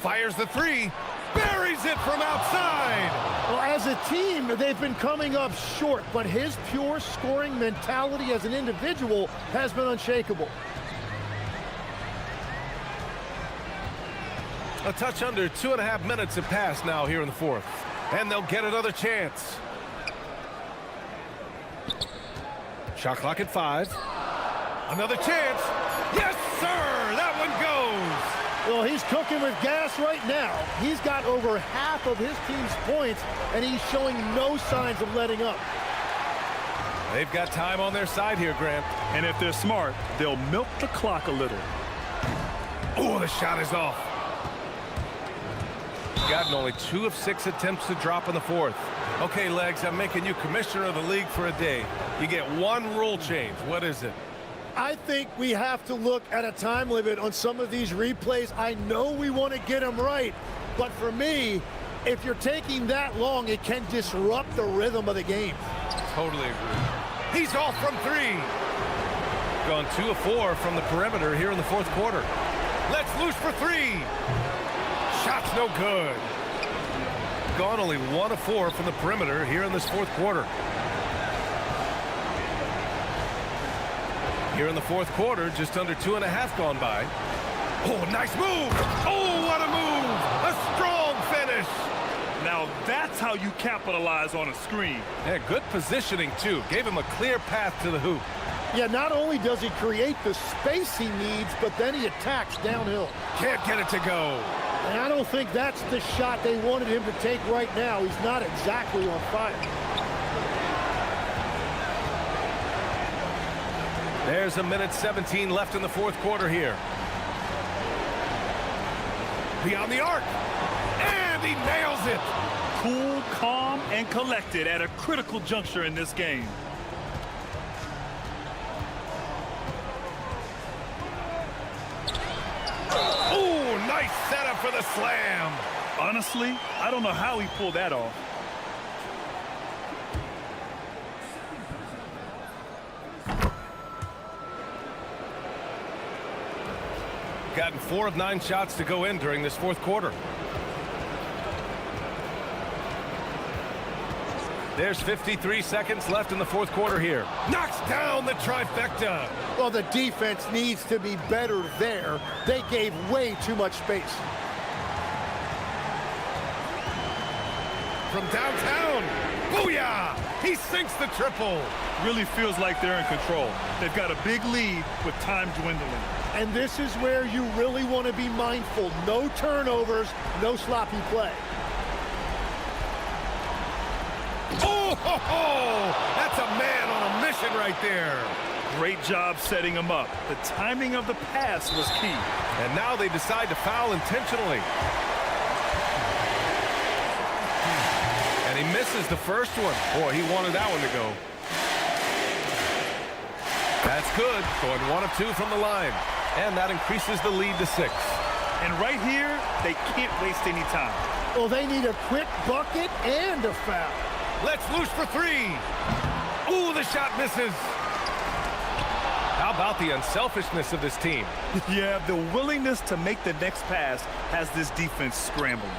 Fires the three, buries it from outside. Well, as a team, they've been coming up short, but his pure scoring mentality as an individual has been unshakable. A touch under 2.5 minutes have passed now here in the fourth. And they'll get another chance. Shot clock at 5. Another chance. Yes, sir! That one goes! Well, he's cooking with gas right now. He's got over half of his team's points, and he's showing no signs of letting up. They've got time on their side here, Grant. And if they're smart, they'll milk the clock a little. Oh, the shot is off. Gotten only 2 of 6 attempts to drop in the fourth. Okay, Legs, I'm making you commissioner of the league for a day. You get one rule change. What is it? I think we have to look at a time limit on some of these replays. I know we want to get them right, but for me, if you're taking that long, it can disrupt the rhythm of the game. Totally agree. He's off from 3. Gone 2 of 4 from the perimeter here in the fourth quarter. Let's loose for 3. Shot's no good. Gone only 1 of 4 from the perimeter here in this fourth quarter. Here in the fourth quarter, just under 2.5 gone by. Oh, nice move! Oh, what a move! A strong finish! Now that's how you capitalize on a screen. Yeah, good positioning, too. Gave him a clear path to the hoop. Yeah, not only does he create the space he needs, but then he attacks downhill. Can't get it to go. And I don't think that's the shot they wanted him to take right now. He's not exactly on fire. There's 1:17 left in the fourth quarter here. Beyond the arc. And he nails it. Cool, calm, and collected at a critical juncture in this game. Oh, nice setup for the slam. Honestly, I don't know how he pulled that off. Gotten 4 of 9 shots to go in during this fourth quarter. There's 53 seconds left in the fourth quarter here. Knocks down the trifecta. Well, the defense needs to be better there. They gave way too much space. From downtown. Booyah! He sinks the triple. Really feels like they're in control. They've got a big lead with time dwindling. And this is where you really want to be mindful. No turnovers, no sloppy play. Oh, ho, ho! That's a man on a mission right there. Great job setting him up. The timing of the pass was key. And now they decide to foul intentionally. And he misses the first one. Boy, he wanted that one to go. That's good. Going 1 of 2 from the line. And that increases the lead to 6. And right here, they can't waste any time. Well, they need a quick bucket and a foul. Let's loose for 3. Ooh, the shot misses. How about the unselfishness of this team? Yeah, the willingness to make the next pass has this defense scrambling.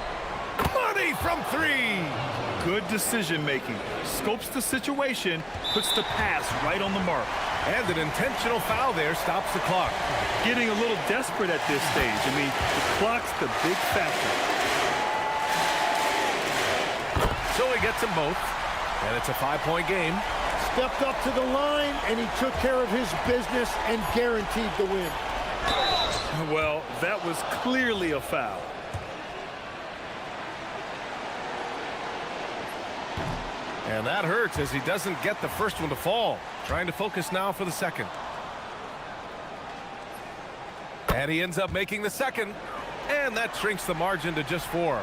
Money from 3. Good decision making. Scopes the situation, puts the pass right on the mark. And an intentional foul there stops the clock. Getting a little desperate at this stage. I mean, the clock's the big factor. So he gets them both, and it's a 5-point game. Stepped up to the line, and he took care of his business and guaranteed the win. Well, that was clearly a foul. And that hurts as he doesn't get the first one to fall. Trying to focus now for the second. And he ends up making the second. And that shrinks the margin to just 4.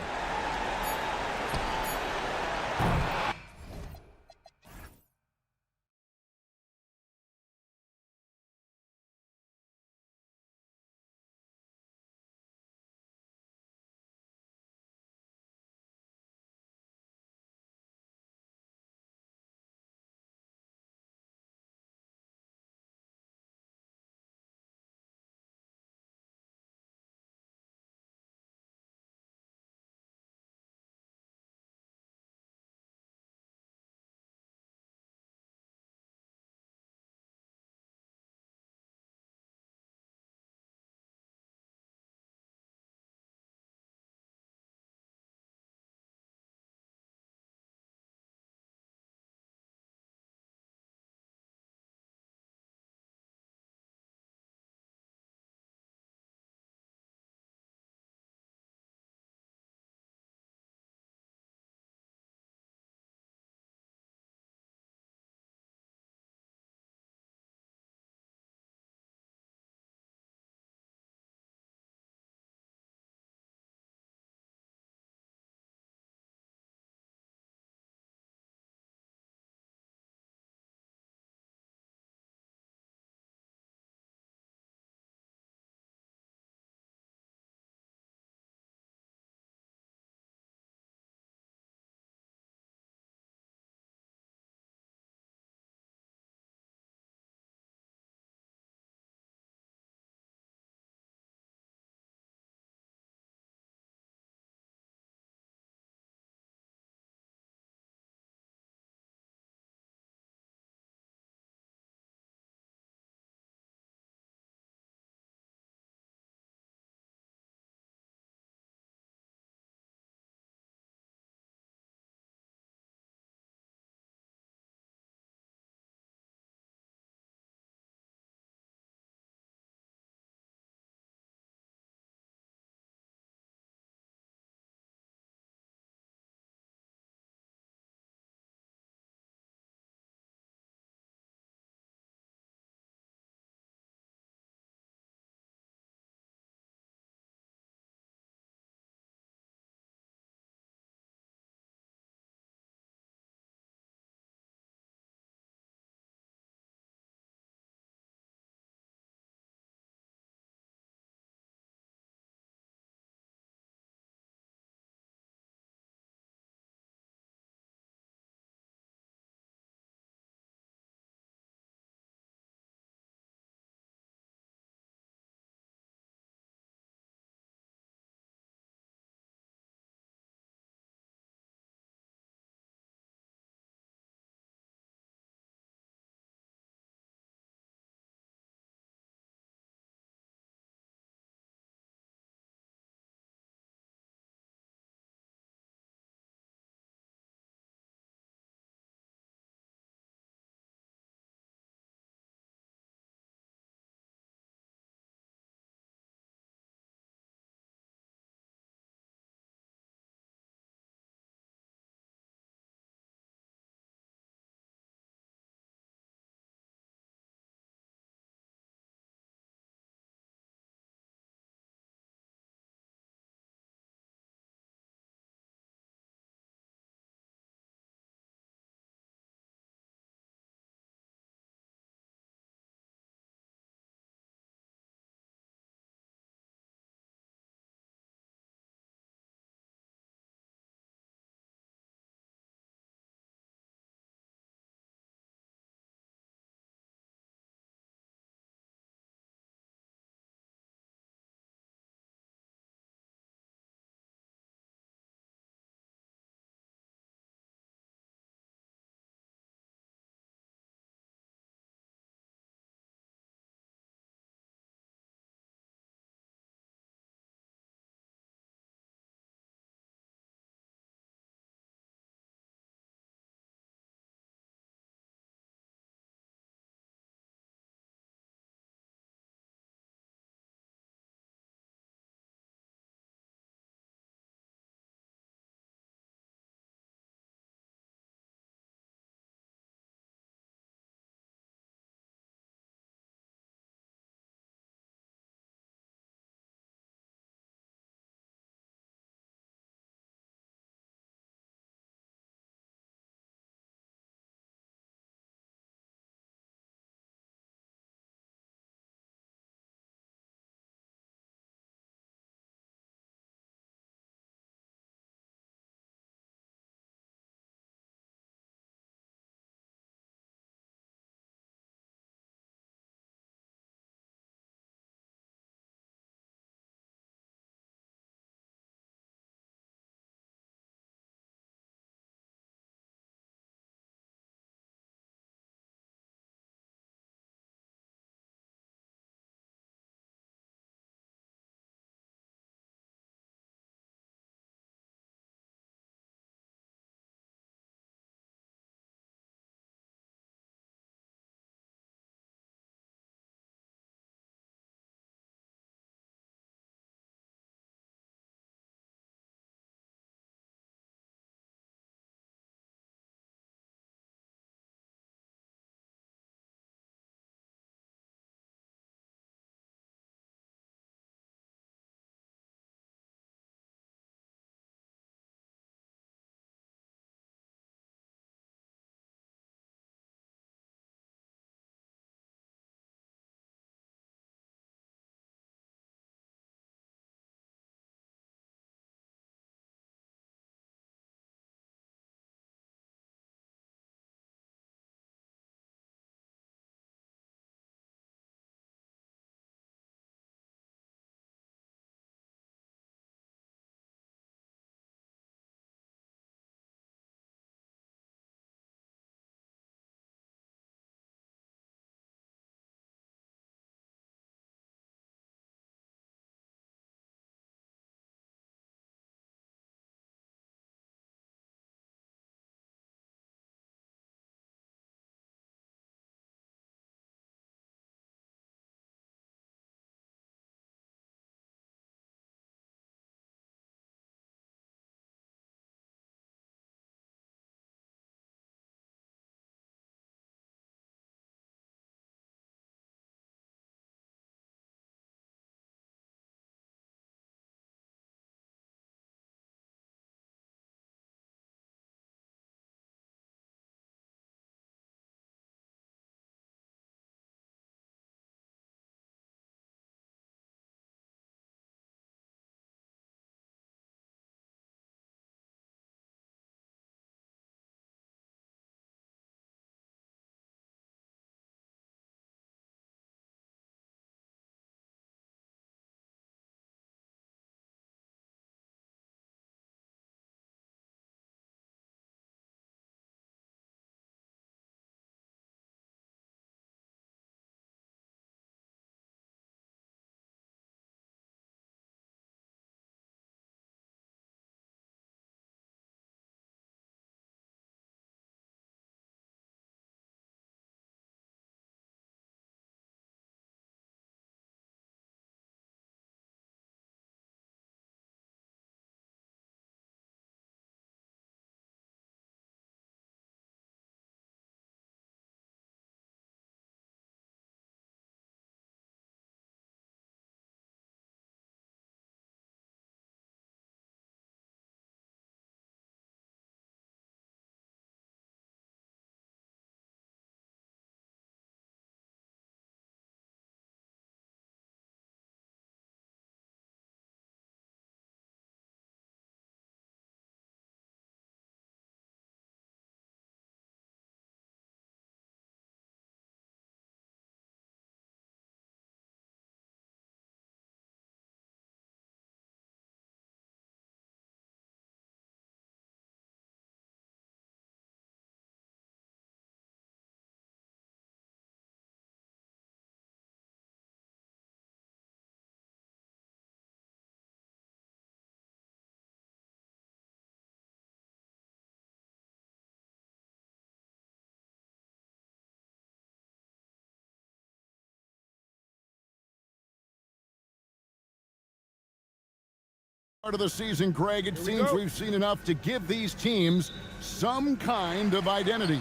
Part of the season, Greg, it seems we've seen enough to give these teams some kind of identity.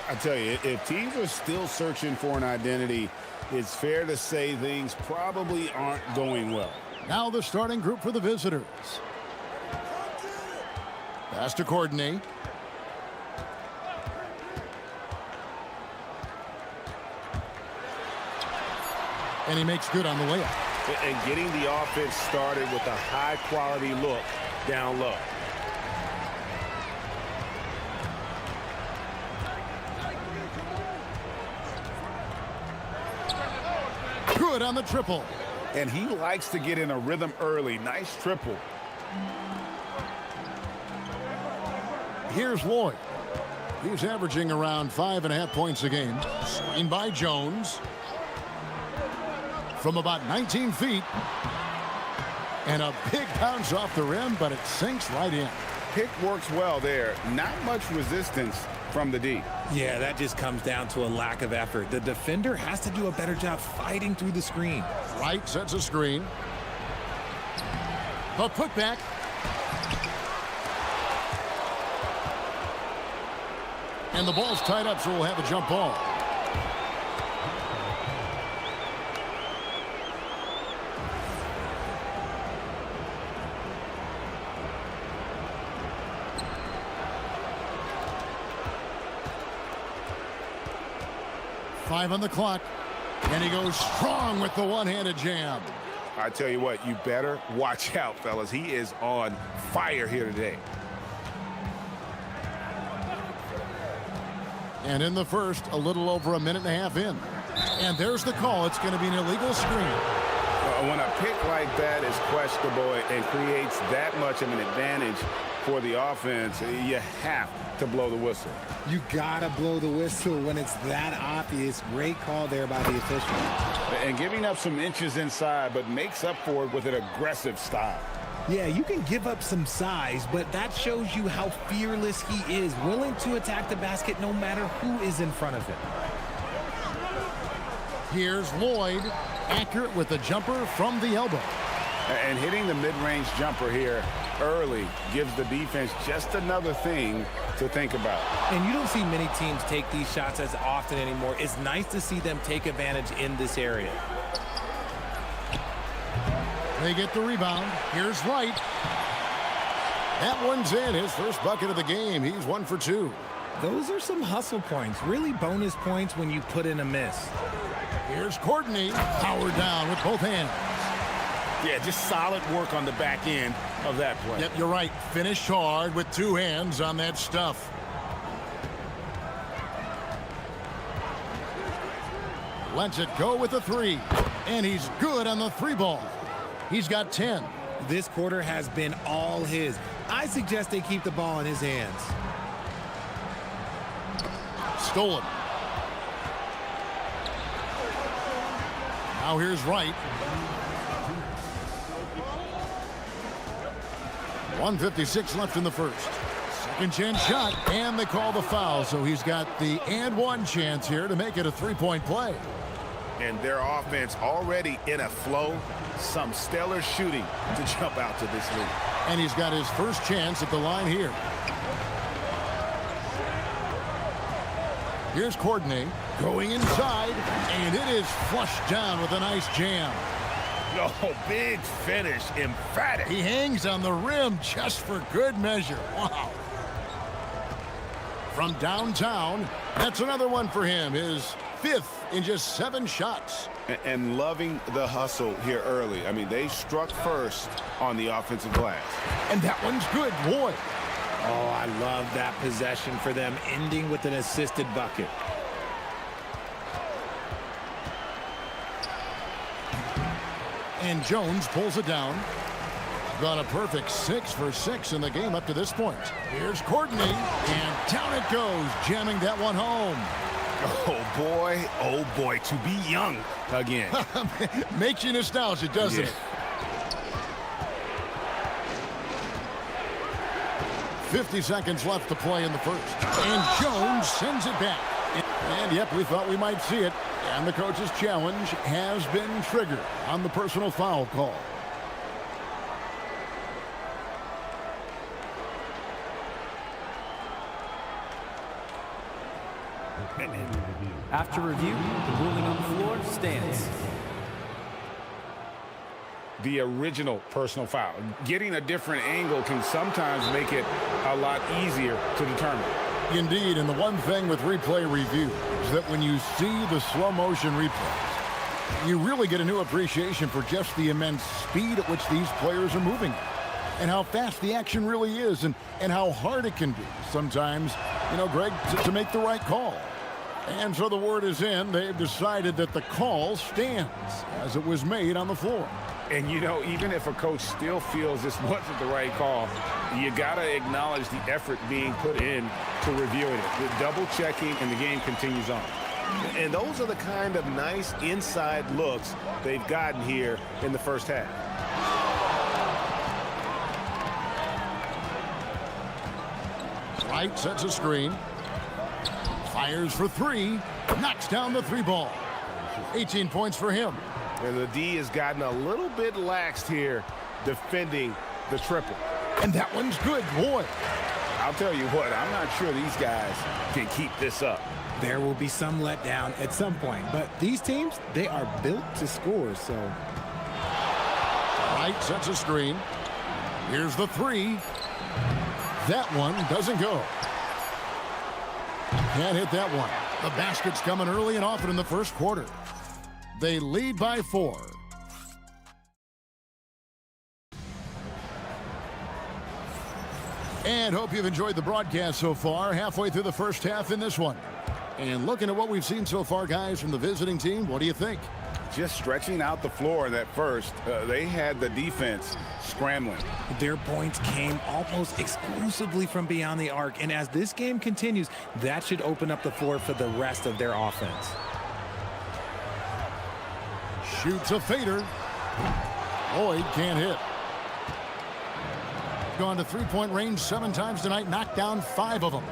I tell you, if teams are still searching for an identity, it's fair to say things probably aren't going well. Now the starting group for the visitors. Pass to Courtney. And he makes good on the layup. And getting the offense started with a high-quality look down low. Good on the triple. And he likes to get in a rhythm early. Nice triple. Here's Lloyd. He's averaging around 5.5 points a game. Screened by Jones. From about 19 feet. And a big bounce off the rim, but it sinks right in. Pick works well there. Not much resistance from the D. Yeah, that just comes down to a lack of effort. The defender has to do a better job fighting through the screen. Wright sets a screen. The putback. And the ball's tied up, so we'll have a jump ball. Five on the clock, and he goes strong with the one-handed jam. I tell you what, you better watch out, fellas. He is on fire here today. And in the first, a little over a minute and a half in. And there's the call. It's going to be an illegal screen. When a pick like that is questionable and creates that much of an advantage for the offense, you have to blow the whistle. You gotta blow the whistle when it's that obvious. Great call there by the official. And giving up some inches inside, but makes up for it with an aggressive style. Yeah, you can give up some size, but that shows you how fearless he is, willing to attack the basket no matter who is in front of him. Here's Lloyd, accurate with the jumper from the elbow. And hitting the mid-range jumper here early gives the defense just another thing to think about. And you don't see many teams take these shots as often anymore. It's nice to see them take advantage in this area. They get the rebound. Here's Wright. That one's in. His first bucket of the game. He's 1 for 2. Those are some hustle points. Really bonus points when you put in a miss. Here's Courtney. Powered down with both hands. Yeah, just solid work on the back end of that play. Yep, you're right. Finished hard with 2 hands on that stuff. Lets it go with the 3. And he's good on the 3 ball. He's got 10. This quarter has been all his. I suggest they keep the ball in his hands. Stolen. Now here's Wright. 1:56 left in the first. Second chance shot, and they call the foul, so he's got the and one chance here to make it a 3-point play. And their offense already in a flow. Some stellar shooting to jump out to this lead. And he's got his first chance at the line here. Here's Courtney going inside, and it is flushed down with a nice jam. Oh, big finish, emphatic. He hangs on the rim just for good measure. Wow. From downtown, that's another one for him. His 5th in just 7 shots. And loving the hustle here early. I mean, they struck first on the offensive glass. And that one's good, Lloyd. Oh, I love that possession for them, ending with an assisted bucket. And Jones pulls it down. Got a perfect 6 for 6 in the game up to this point. Here's Courtney, and down it goes, jamming that one home. Oh boy, to be young again. Makes you nostalgic, doesn't it? 50 seconds left to play in the first. And Jones sends it back. And yep, we thought we might see it. And the coach's challenge has been triggered on the personal foul call. After review, the ruling on the floor stands. The original personal foul. Getting a different angle can sometimes make it a lot easier to determine. Indeed, and the one thing with replay review is that when you see the slow motion replays, you really get a new appreciation for just the immense speed at which these players are moving and how fast the action really is and how hard it can be sometimes, you know, Greg, to make the right call. And so the word is in. They've decided that the call stands as it was made on the floor. And, you know, even if a coach still feels this wasn't the right call, you got to acknowledge the effort being put in to reviewing it. The double checking, and the game continues on. And those are the kind of nice inside looks they've gotten here in the first half. Wright sets a screen. Fires for three. Knocks down the three ball. 18 points for him. And the D has gotten a little bit laxed here defending the triple. And that one's good, boy. I'll tell you what, I'm not sure these guys can keep this up. There will be some letdown at some point, but these teams, they are built to score, so. Wright sets a screen. Here's the three. That one doesn't go. Can't hit that one. The basket's coming early and often in the first quarter. They lead by 4. And hope you've enjoyed the broadcast so far. Halfway through the first half in this one. And looking at what we've seen so far, guys, from the visiting team, what do you think? Just stretching out the floor in that first. They had the defense scrambling. Their points came almost exclusively from beyond the arc. And as this game continues, that should open up the floor for the rest of their offense. Shoots a fader. Lloyd can't hit. Gone to three-point range 7 times tonight, knocked down 5 of them.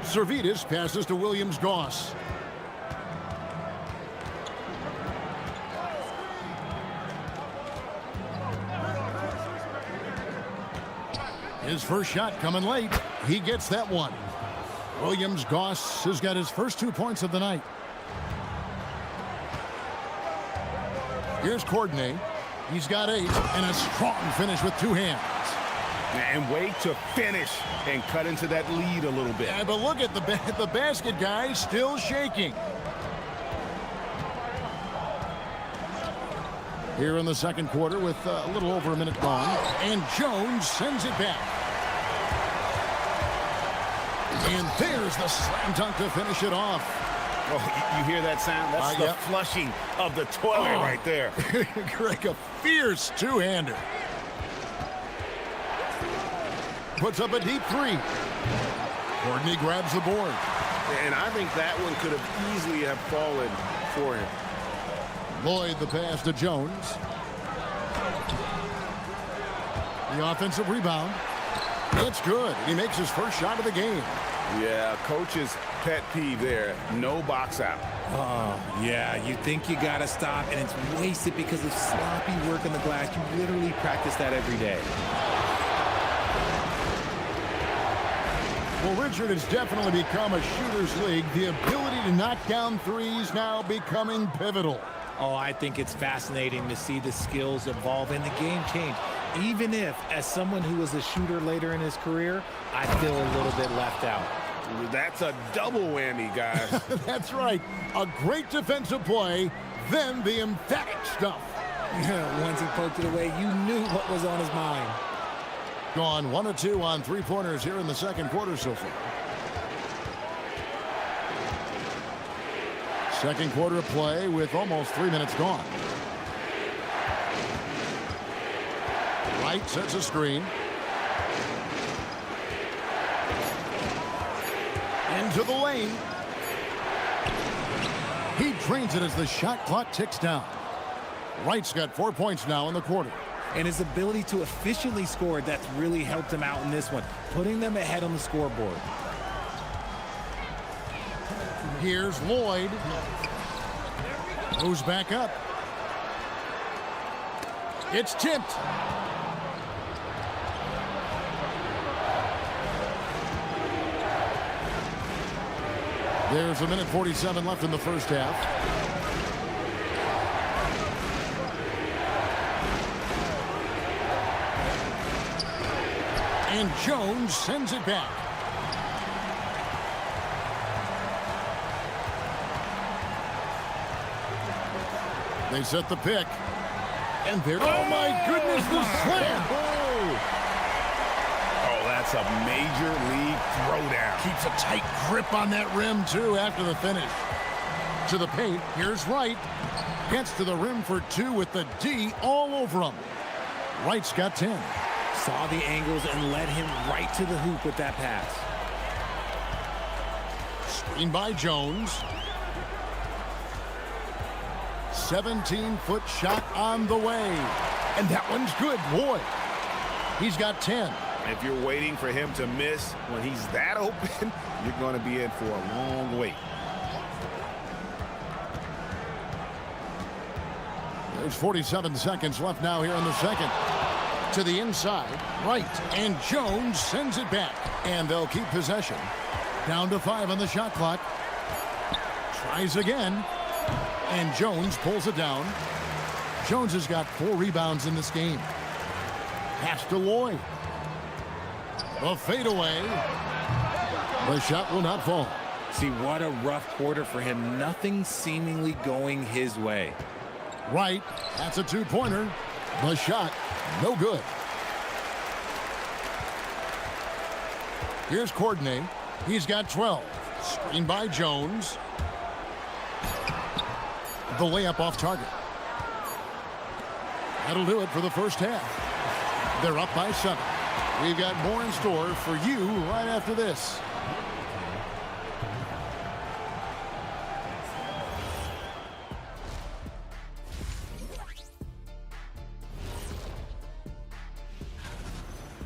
Servetus passes to Williams-Goss. His first shot coming late. He gets that one. Williams-Goss has got his first 2 points of the night. Here's Courtney. He's got 8 and a strong finish with 2 hands. And wait to finish and cut into that lead a little bit. Yeah, but look at the basket, guys, still shaking. Here in the second quarter with a little over a minute gone. And Jones sends it back. And there's the slam dunk to finish it off. Oh, you hear that sound? That's the flushing of the toilet right there. Greg, a fierce two-hander. Puts up a deep 3. Courtney grabs the board. And I think that one could have easily have fallen for him. Lloyd the pass to Jones. The offensive rebound. It's good. He makes his first shot of the game. Yeah, coach's pet peeve there. No box out. Oh, yeah, you think you got to stop, and it's wasted because of sloppy work on the glass. You literally practice that every day. Well, Richard, it's definitely become a shooter's league. The ability to knock down threes now becoming pivotal. Oh, I think it's fascinating to see the skills evolve and the game change. Even if, as someone who was a shooter later in his career, I feel a little bit left out. That's a double whammy, guys. That's right. A great defensive play, then the emphatic stuff. Once he poked it away, you knew what was on his mind. Gone 1 of 2 on three-pointers here in the second quarter so far. Second quarter of play with almost 3 minutes gone. Wright sets a screen. Into the lane. He drains it as the shot clock ticks down. Wright's got 4 points now in the quarter. And his ability to efficiently score, that's really helped him out in this one, putting them ahead on the scoreboard. Here's Lloyd. Goes back up. It's tipped. There's a minute 47 left in the first half. And Jones sends it back. They set the pick. And there, oh my goodness, the slam! Oh, that's a major league throwdown. Keeps a tight grip on that rim, too, after the finish. To the paint, here's Wright. Gets to the rim for two with the D all over him. Wright's got 10. Saw the angles and led him right to the hoop with that pass. Screen by Jones. 17-foot shot on the way. And that one's good, boy. He's got 10. If you're waiting for him to miss when he's that open, you're going to be in for a long wait. There's 47 seconds left now here in the second. To the inside, Wright, and Jones sends it back. And they'll keep possession. Down to 5 on the shot clock. Tries again. And Jones pulls it down. Jones has got 4 rebounds in this game. Pass to Lloyd. A fadeaway. The shot will not fall. See, what a rough quarter for him. Nothing seemingly going his way. Right. That's a 2-pointer. The shot, no good. Here's Courtney. He's got 12. Screen by Jones. The layup off target. That'll do it for the first half. They're up by 7. We've got more in store for you right after this.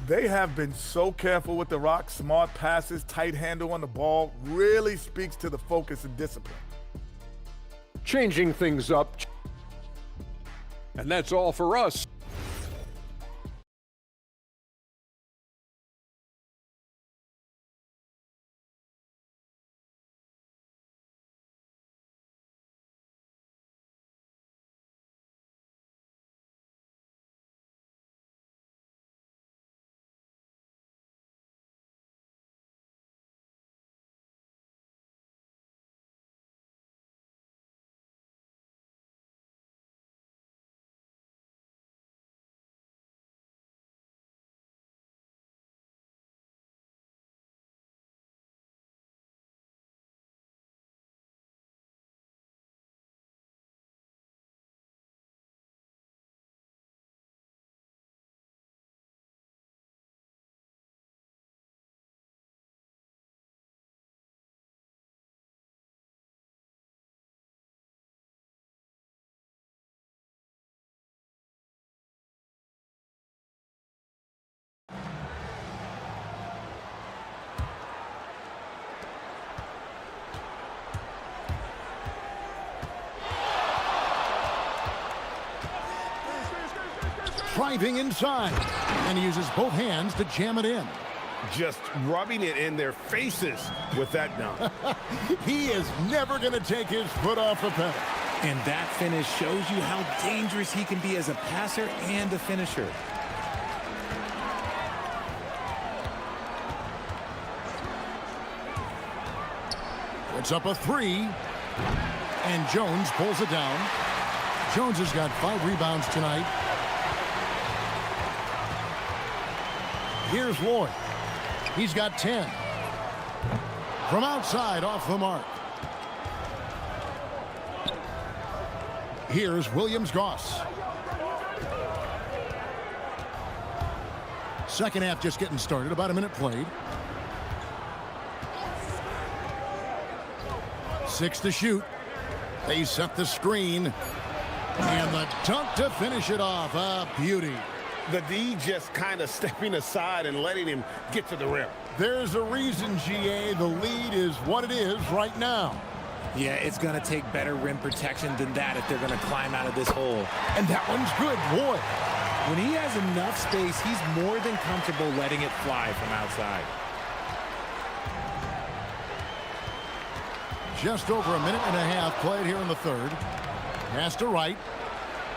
They have been so careful with the rock. Smart passes, tight handle on the ball. Really speaks to the focus and discipline. Changing things up. And that's all for us. Driving inside, and he uses both hands to jam it in. Just rubbing it in their faces with that dunk. He is never going to take his foot off the pedal. And that finish shows you how dangerous he can be as a passer and a finisher. Puts up a 3, and Jones pulls it down. Jones has got 5 rebounds tonight. Here's Lloyd. He's got 10. From outside, off the mark. Here's Williams-Goss. Second half just getting started. About a minute played. 6 to shoot. They set the screen. And the dunk to finish it off. A beauty. The D just kind of stepping aside and letting him get to the rim. There's a reason, GA. The lead is what it is right now. Yeah, it's going to take better rim protection than that if they're going to climb out of this hole. And that one's good, boy. When he has enough space, he's more than comfortable letting it fly from outside. just over a minute and a half played here in the third. Pass to Wright.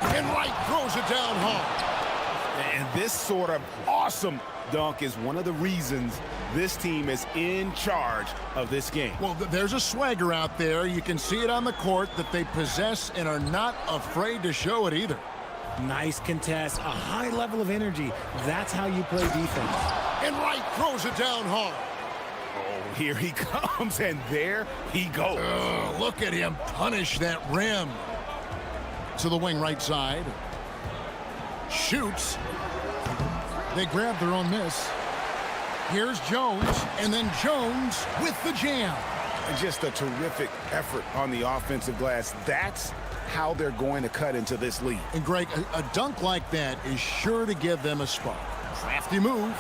And Wright throws it down hard. And this sort of awesome dunk is one of the reasons this team is in charge of this game. Well, there's a swagger out there. You can see it on the court that they possess and are not afraid to show it either. Nice contest, a high level of energy. That's how you play defense. And Wright throws it down hard. Oh, here he comes, and there he goes. Look at him punish that rim. To the wing right side. Shoots. They grab their own miss. Here's Jones, and then Jones with the jam. Just a terrific effort on the offensive glass. That's how they're going to cut into this lead. And Greg, a dunk like that is sure to give them a spark. Crafty move.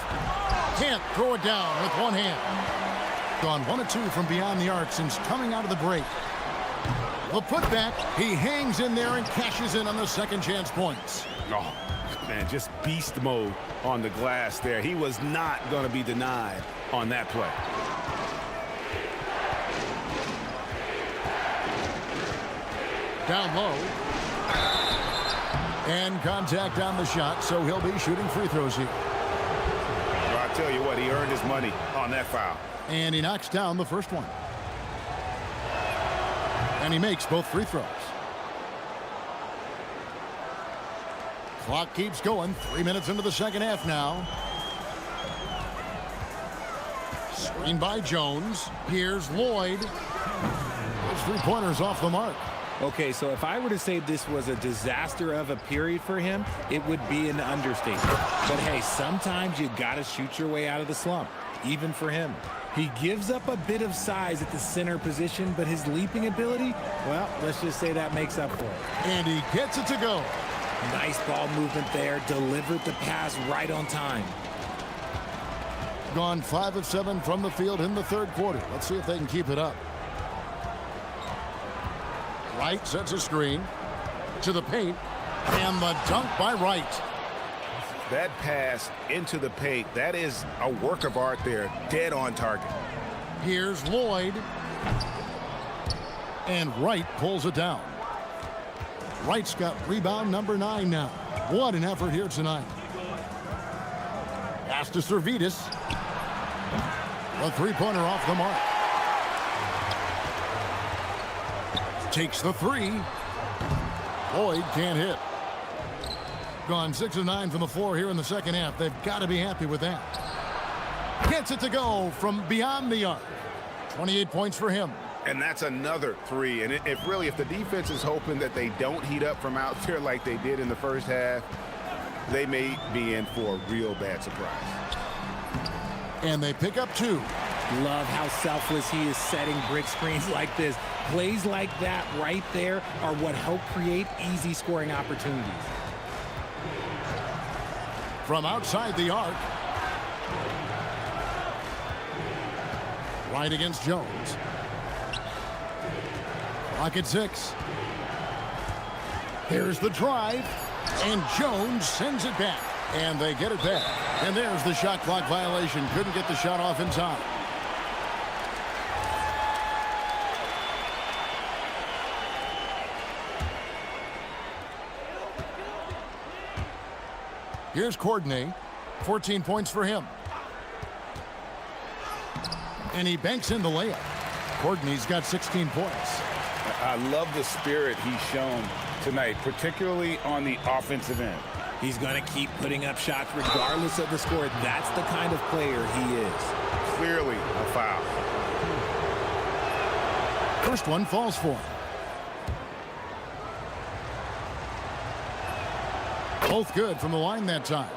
Can't throw it down with one hand. Gone 1 of 2 from beyond the arc since coming out of the break. The putback, he hangs in there and cashes in on the second chance points. Oh, man, just beast mode on the glass there. He was not going to be denied on that play. Down low. And contact on the shot, so he'll be shooting free throws here. Well, I tell you what, he earned his money on that foul. And he knocks down the first one. And he makes both free throws. Clock keeps going. 3 minutes into the second half now. Screen by Jones. Here's Lloyd. Those three-pointers off the mark. Okay, so if I were to say this was a disaster of a period for him, it would be an understatement. But hey, sometimes you got to shoot your way out of the slump, even for him. He gives up a bit of size at the center position, but his leaping ability, well, let's just say that makes up for it. And he gets it to go. Nice ball movement there, delivered the pass right on time. Gone 5 of 7 from the field in the third quarter. Let's see if they can keep it up. Wright sets a screen to the paint, and the dunk by Wright. That pass into the paint, that is a work of art there, dead on target. Here's Lloyd. And Wright pulls it down. Wright's got rebound number 9 now. What an effort here tonight. Pass to Servetus. A three-pointer off the mark. Takes the three. Lloyd can't hit. Gone 6 of 9 from the floor here in the second half. They've got to be happy with that. Gets it to go from beyond the arc. 28 points for him. And that's another three. And if the defense is hoping that they don't heat up from out there like they did in the first half, they may be in for a real bad surprise. And they pick up 2. Love how selfless he is setting brick screens like this. Plays like that right there are what help create easy scoring opportunities. From outside the arc. Right against Jones. Clock at 6. Here's the drive. And Jones sends it back. And they get it back. And there's the shot clock violation. Couldn't get the shot off in time. Here's Courtney. 14 points for him. And he banks in the layup. Courtney's got 16 points. I love the spirit he's shown tonight, particularly on the offensive end. He's going to keep putting up shots regardless of the score. That's the kind of player he is. Clearly a foul. First one falls for him. Both good from the line that time.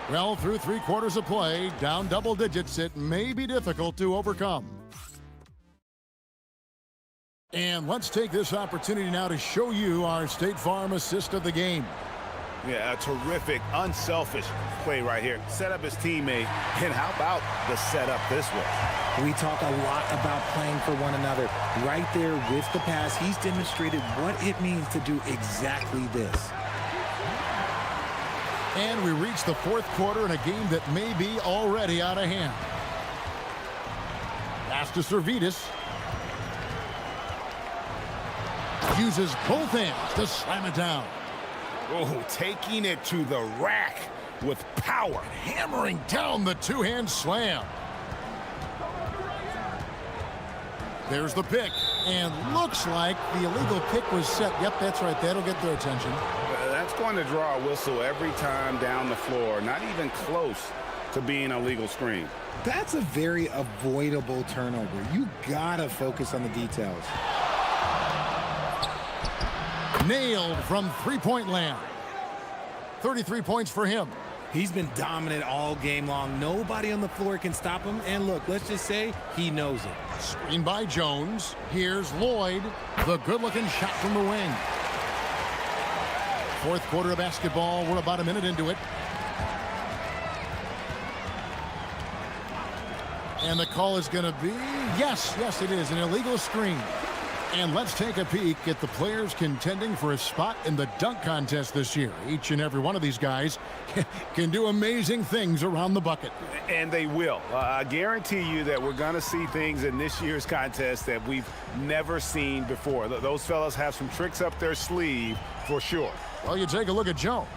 Well, through 3 quarters of play, down double digits, it may be difficult to overcome. And let's take this opportunity now to show you our State Farm assist of the game. Yeah, a terrific, unselfish play right here. Set up his teammate, and how about the setup this way? We talk a lot about playing for one another. Right there with the pass, he's demonstrated what it means to do exactly this. And we reach the fourth quarter in a game that may be already out of hand. Pass to Servidis. Uses both hands to slam it down. Oh, taking it to the rack with power. Hammering down the two-hand slam. There's the pick. And looks like the illegal pick was set. Yep, that's right. That'll get their attention. That's going to draw a whistle every time down the floor. Not even close to being a legal screen. That's a very avoidable turnover. You gotta focus on the details. Nailed from three-point land. 33 points for him. He's been dominant all game long. Nobody on the floor can stop him. And look, let's just say he knows it. Screen by Jones. Here's Lloyd. The good-looking shot from the wing. Fourth quarter of basketball. We're about a minute into it. And the call is going to be, yes, it is, an illegal screen. And let's take a peek at the players contending for a spot in the dunk contest this year. Each and every one of these guys can do amazing things around the bucket. And they will. I guarantee you that we're going to see things in this year's contest that we've never seen before. Those fellas have some tricks up their sleeve for sure. Well, you take a look at Jones.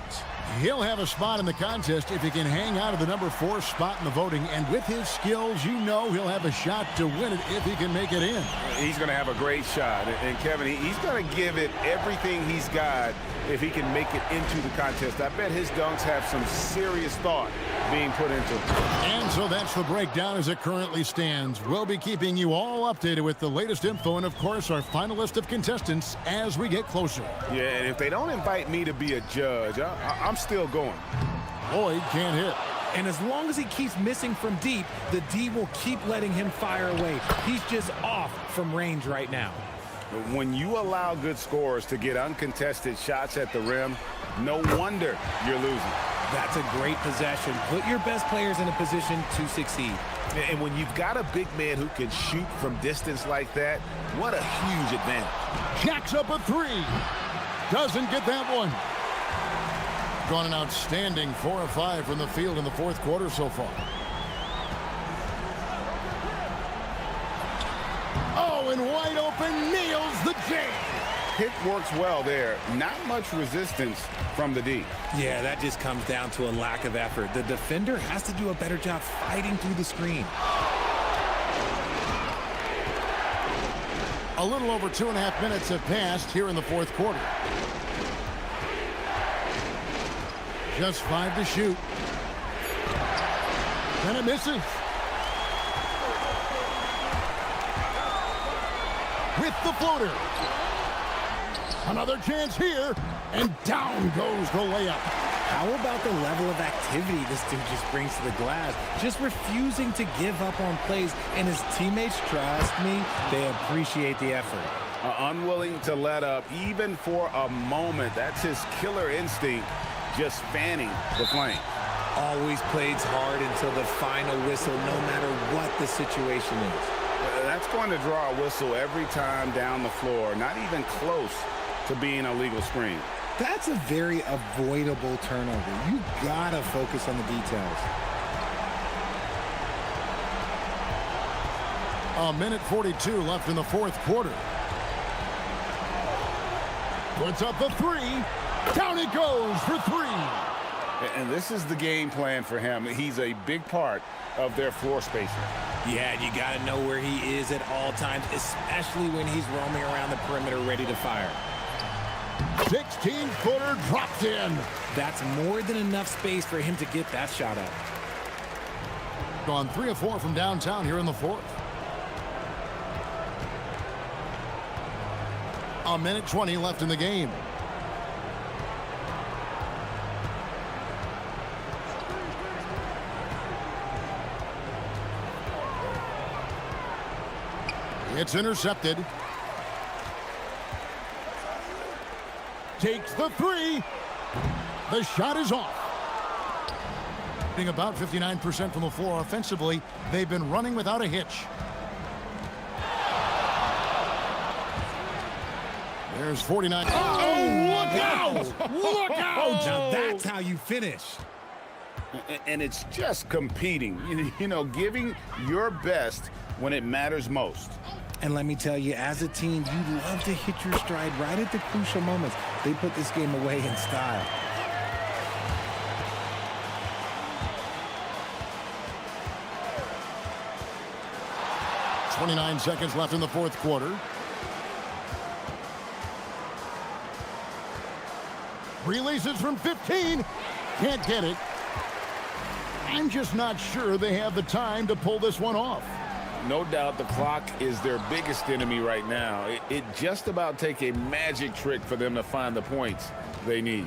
He'll have a spot in the contest if he can hang out of the number 4 spot in the voting. And with his skills, you know he'll have a shot to win it if he can make it in. He's going to have a great shot. And Kevin, he's going to give it everything he's got if he can make it into the contest. I bet his dunks have some serious thought being put into them. And so that's the breakdown as it currently stands. We'll be keeping you all updated with the latest info and, of course, our final list of contestants as we get closer. Yeah, and if they don't invite me to be a judge, I'm still going. Lloyd can't hit. And as long as he keeps missing from deep, the D will keep letting him fire away. He's just off from range right now. When you allow good scorers to get uncontested shots at the rim, no wonder you're losing. That's a great possession. Put your best players in a position to succeed. And when you've got a big man who can shoot from distance like that, what a huge advantage. Jacks up a 3. Doesn't get that one. Gone an outstanding 4 of 5 from the field in the fourth quarter so far. Oh, and wide open, nails the jam. Pick works well there. Not much resistance from the D. Yeah, that just comes down to a lack of effort. The defender has to do a better job fighting through the screen. A little over 2.5 minutes have passed here in the fourth quarter. Just 5 to shoot. And it misses. With the floater. Another chance here. And down goes the layup. How about the level of activity this dude just brings to the glass? Just refusing to give up on plays. And his teammates, trust me, they appreciate the effort. Unwilling to let up even for a moment. That's his killer instinct. Just fanning the flame. Always plays hard until the final whistle, no matter what the situation is. That's going to draw a whistle every time down the floor. Not even close to being a legal screen. That's a very avoidable turnover. You gotta focus on the details. A minute 42 left in the fourth quarter. Puts up the 3. Down it goes for 3. And this is the game plan for him. He's a big part of their floor spacing. Yeah, you got to know where he is at all times, especially when he's roaming around the perimeter ready to fire. 16-footer dropped in. That's more than enough space for him to get that shot up. Gone 3 of 4 from downtown here in the fourth. A minute 20 left in the game. It's intercepted. Takes the 3. The shot is off. Being about 59% from the floor offensively, they've been running without a hitch. There's 49. Oh, look out! Look out! Now that's how you finish. And it's just competing, you know, giving your best when it matters most. And let me tell you, as a team, you love to hit your stride right at the crucial moments. They put this game away in style. .29 seconds left in the fourth quarter. Releases from 15. Can't get it. I'm just not sure they have the time to pull this one off. No doubt the clock is their biggest enemy right now. It just about take a magic trick for them to find the points they need.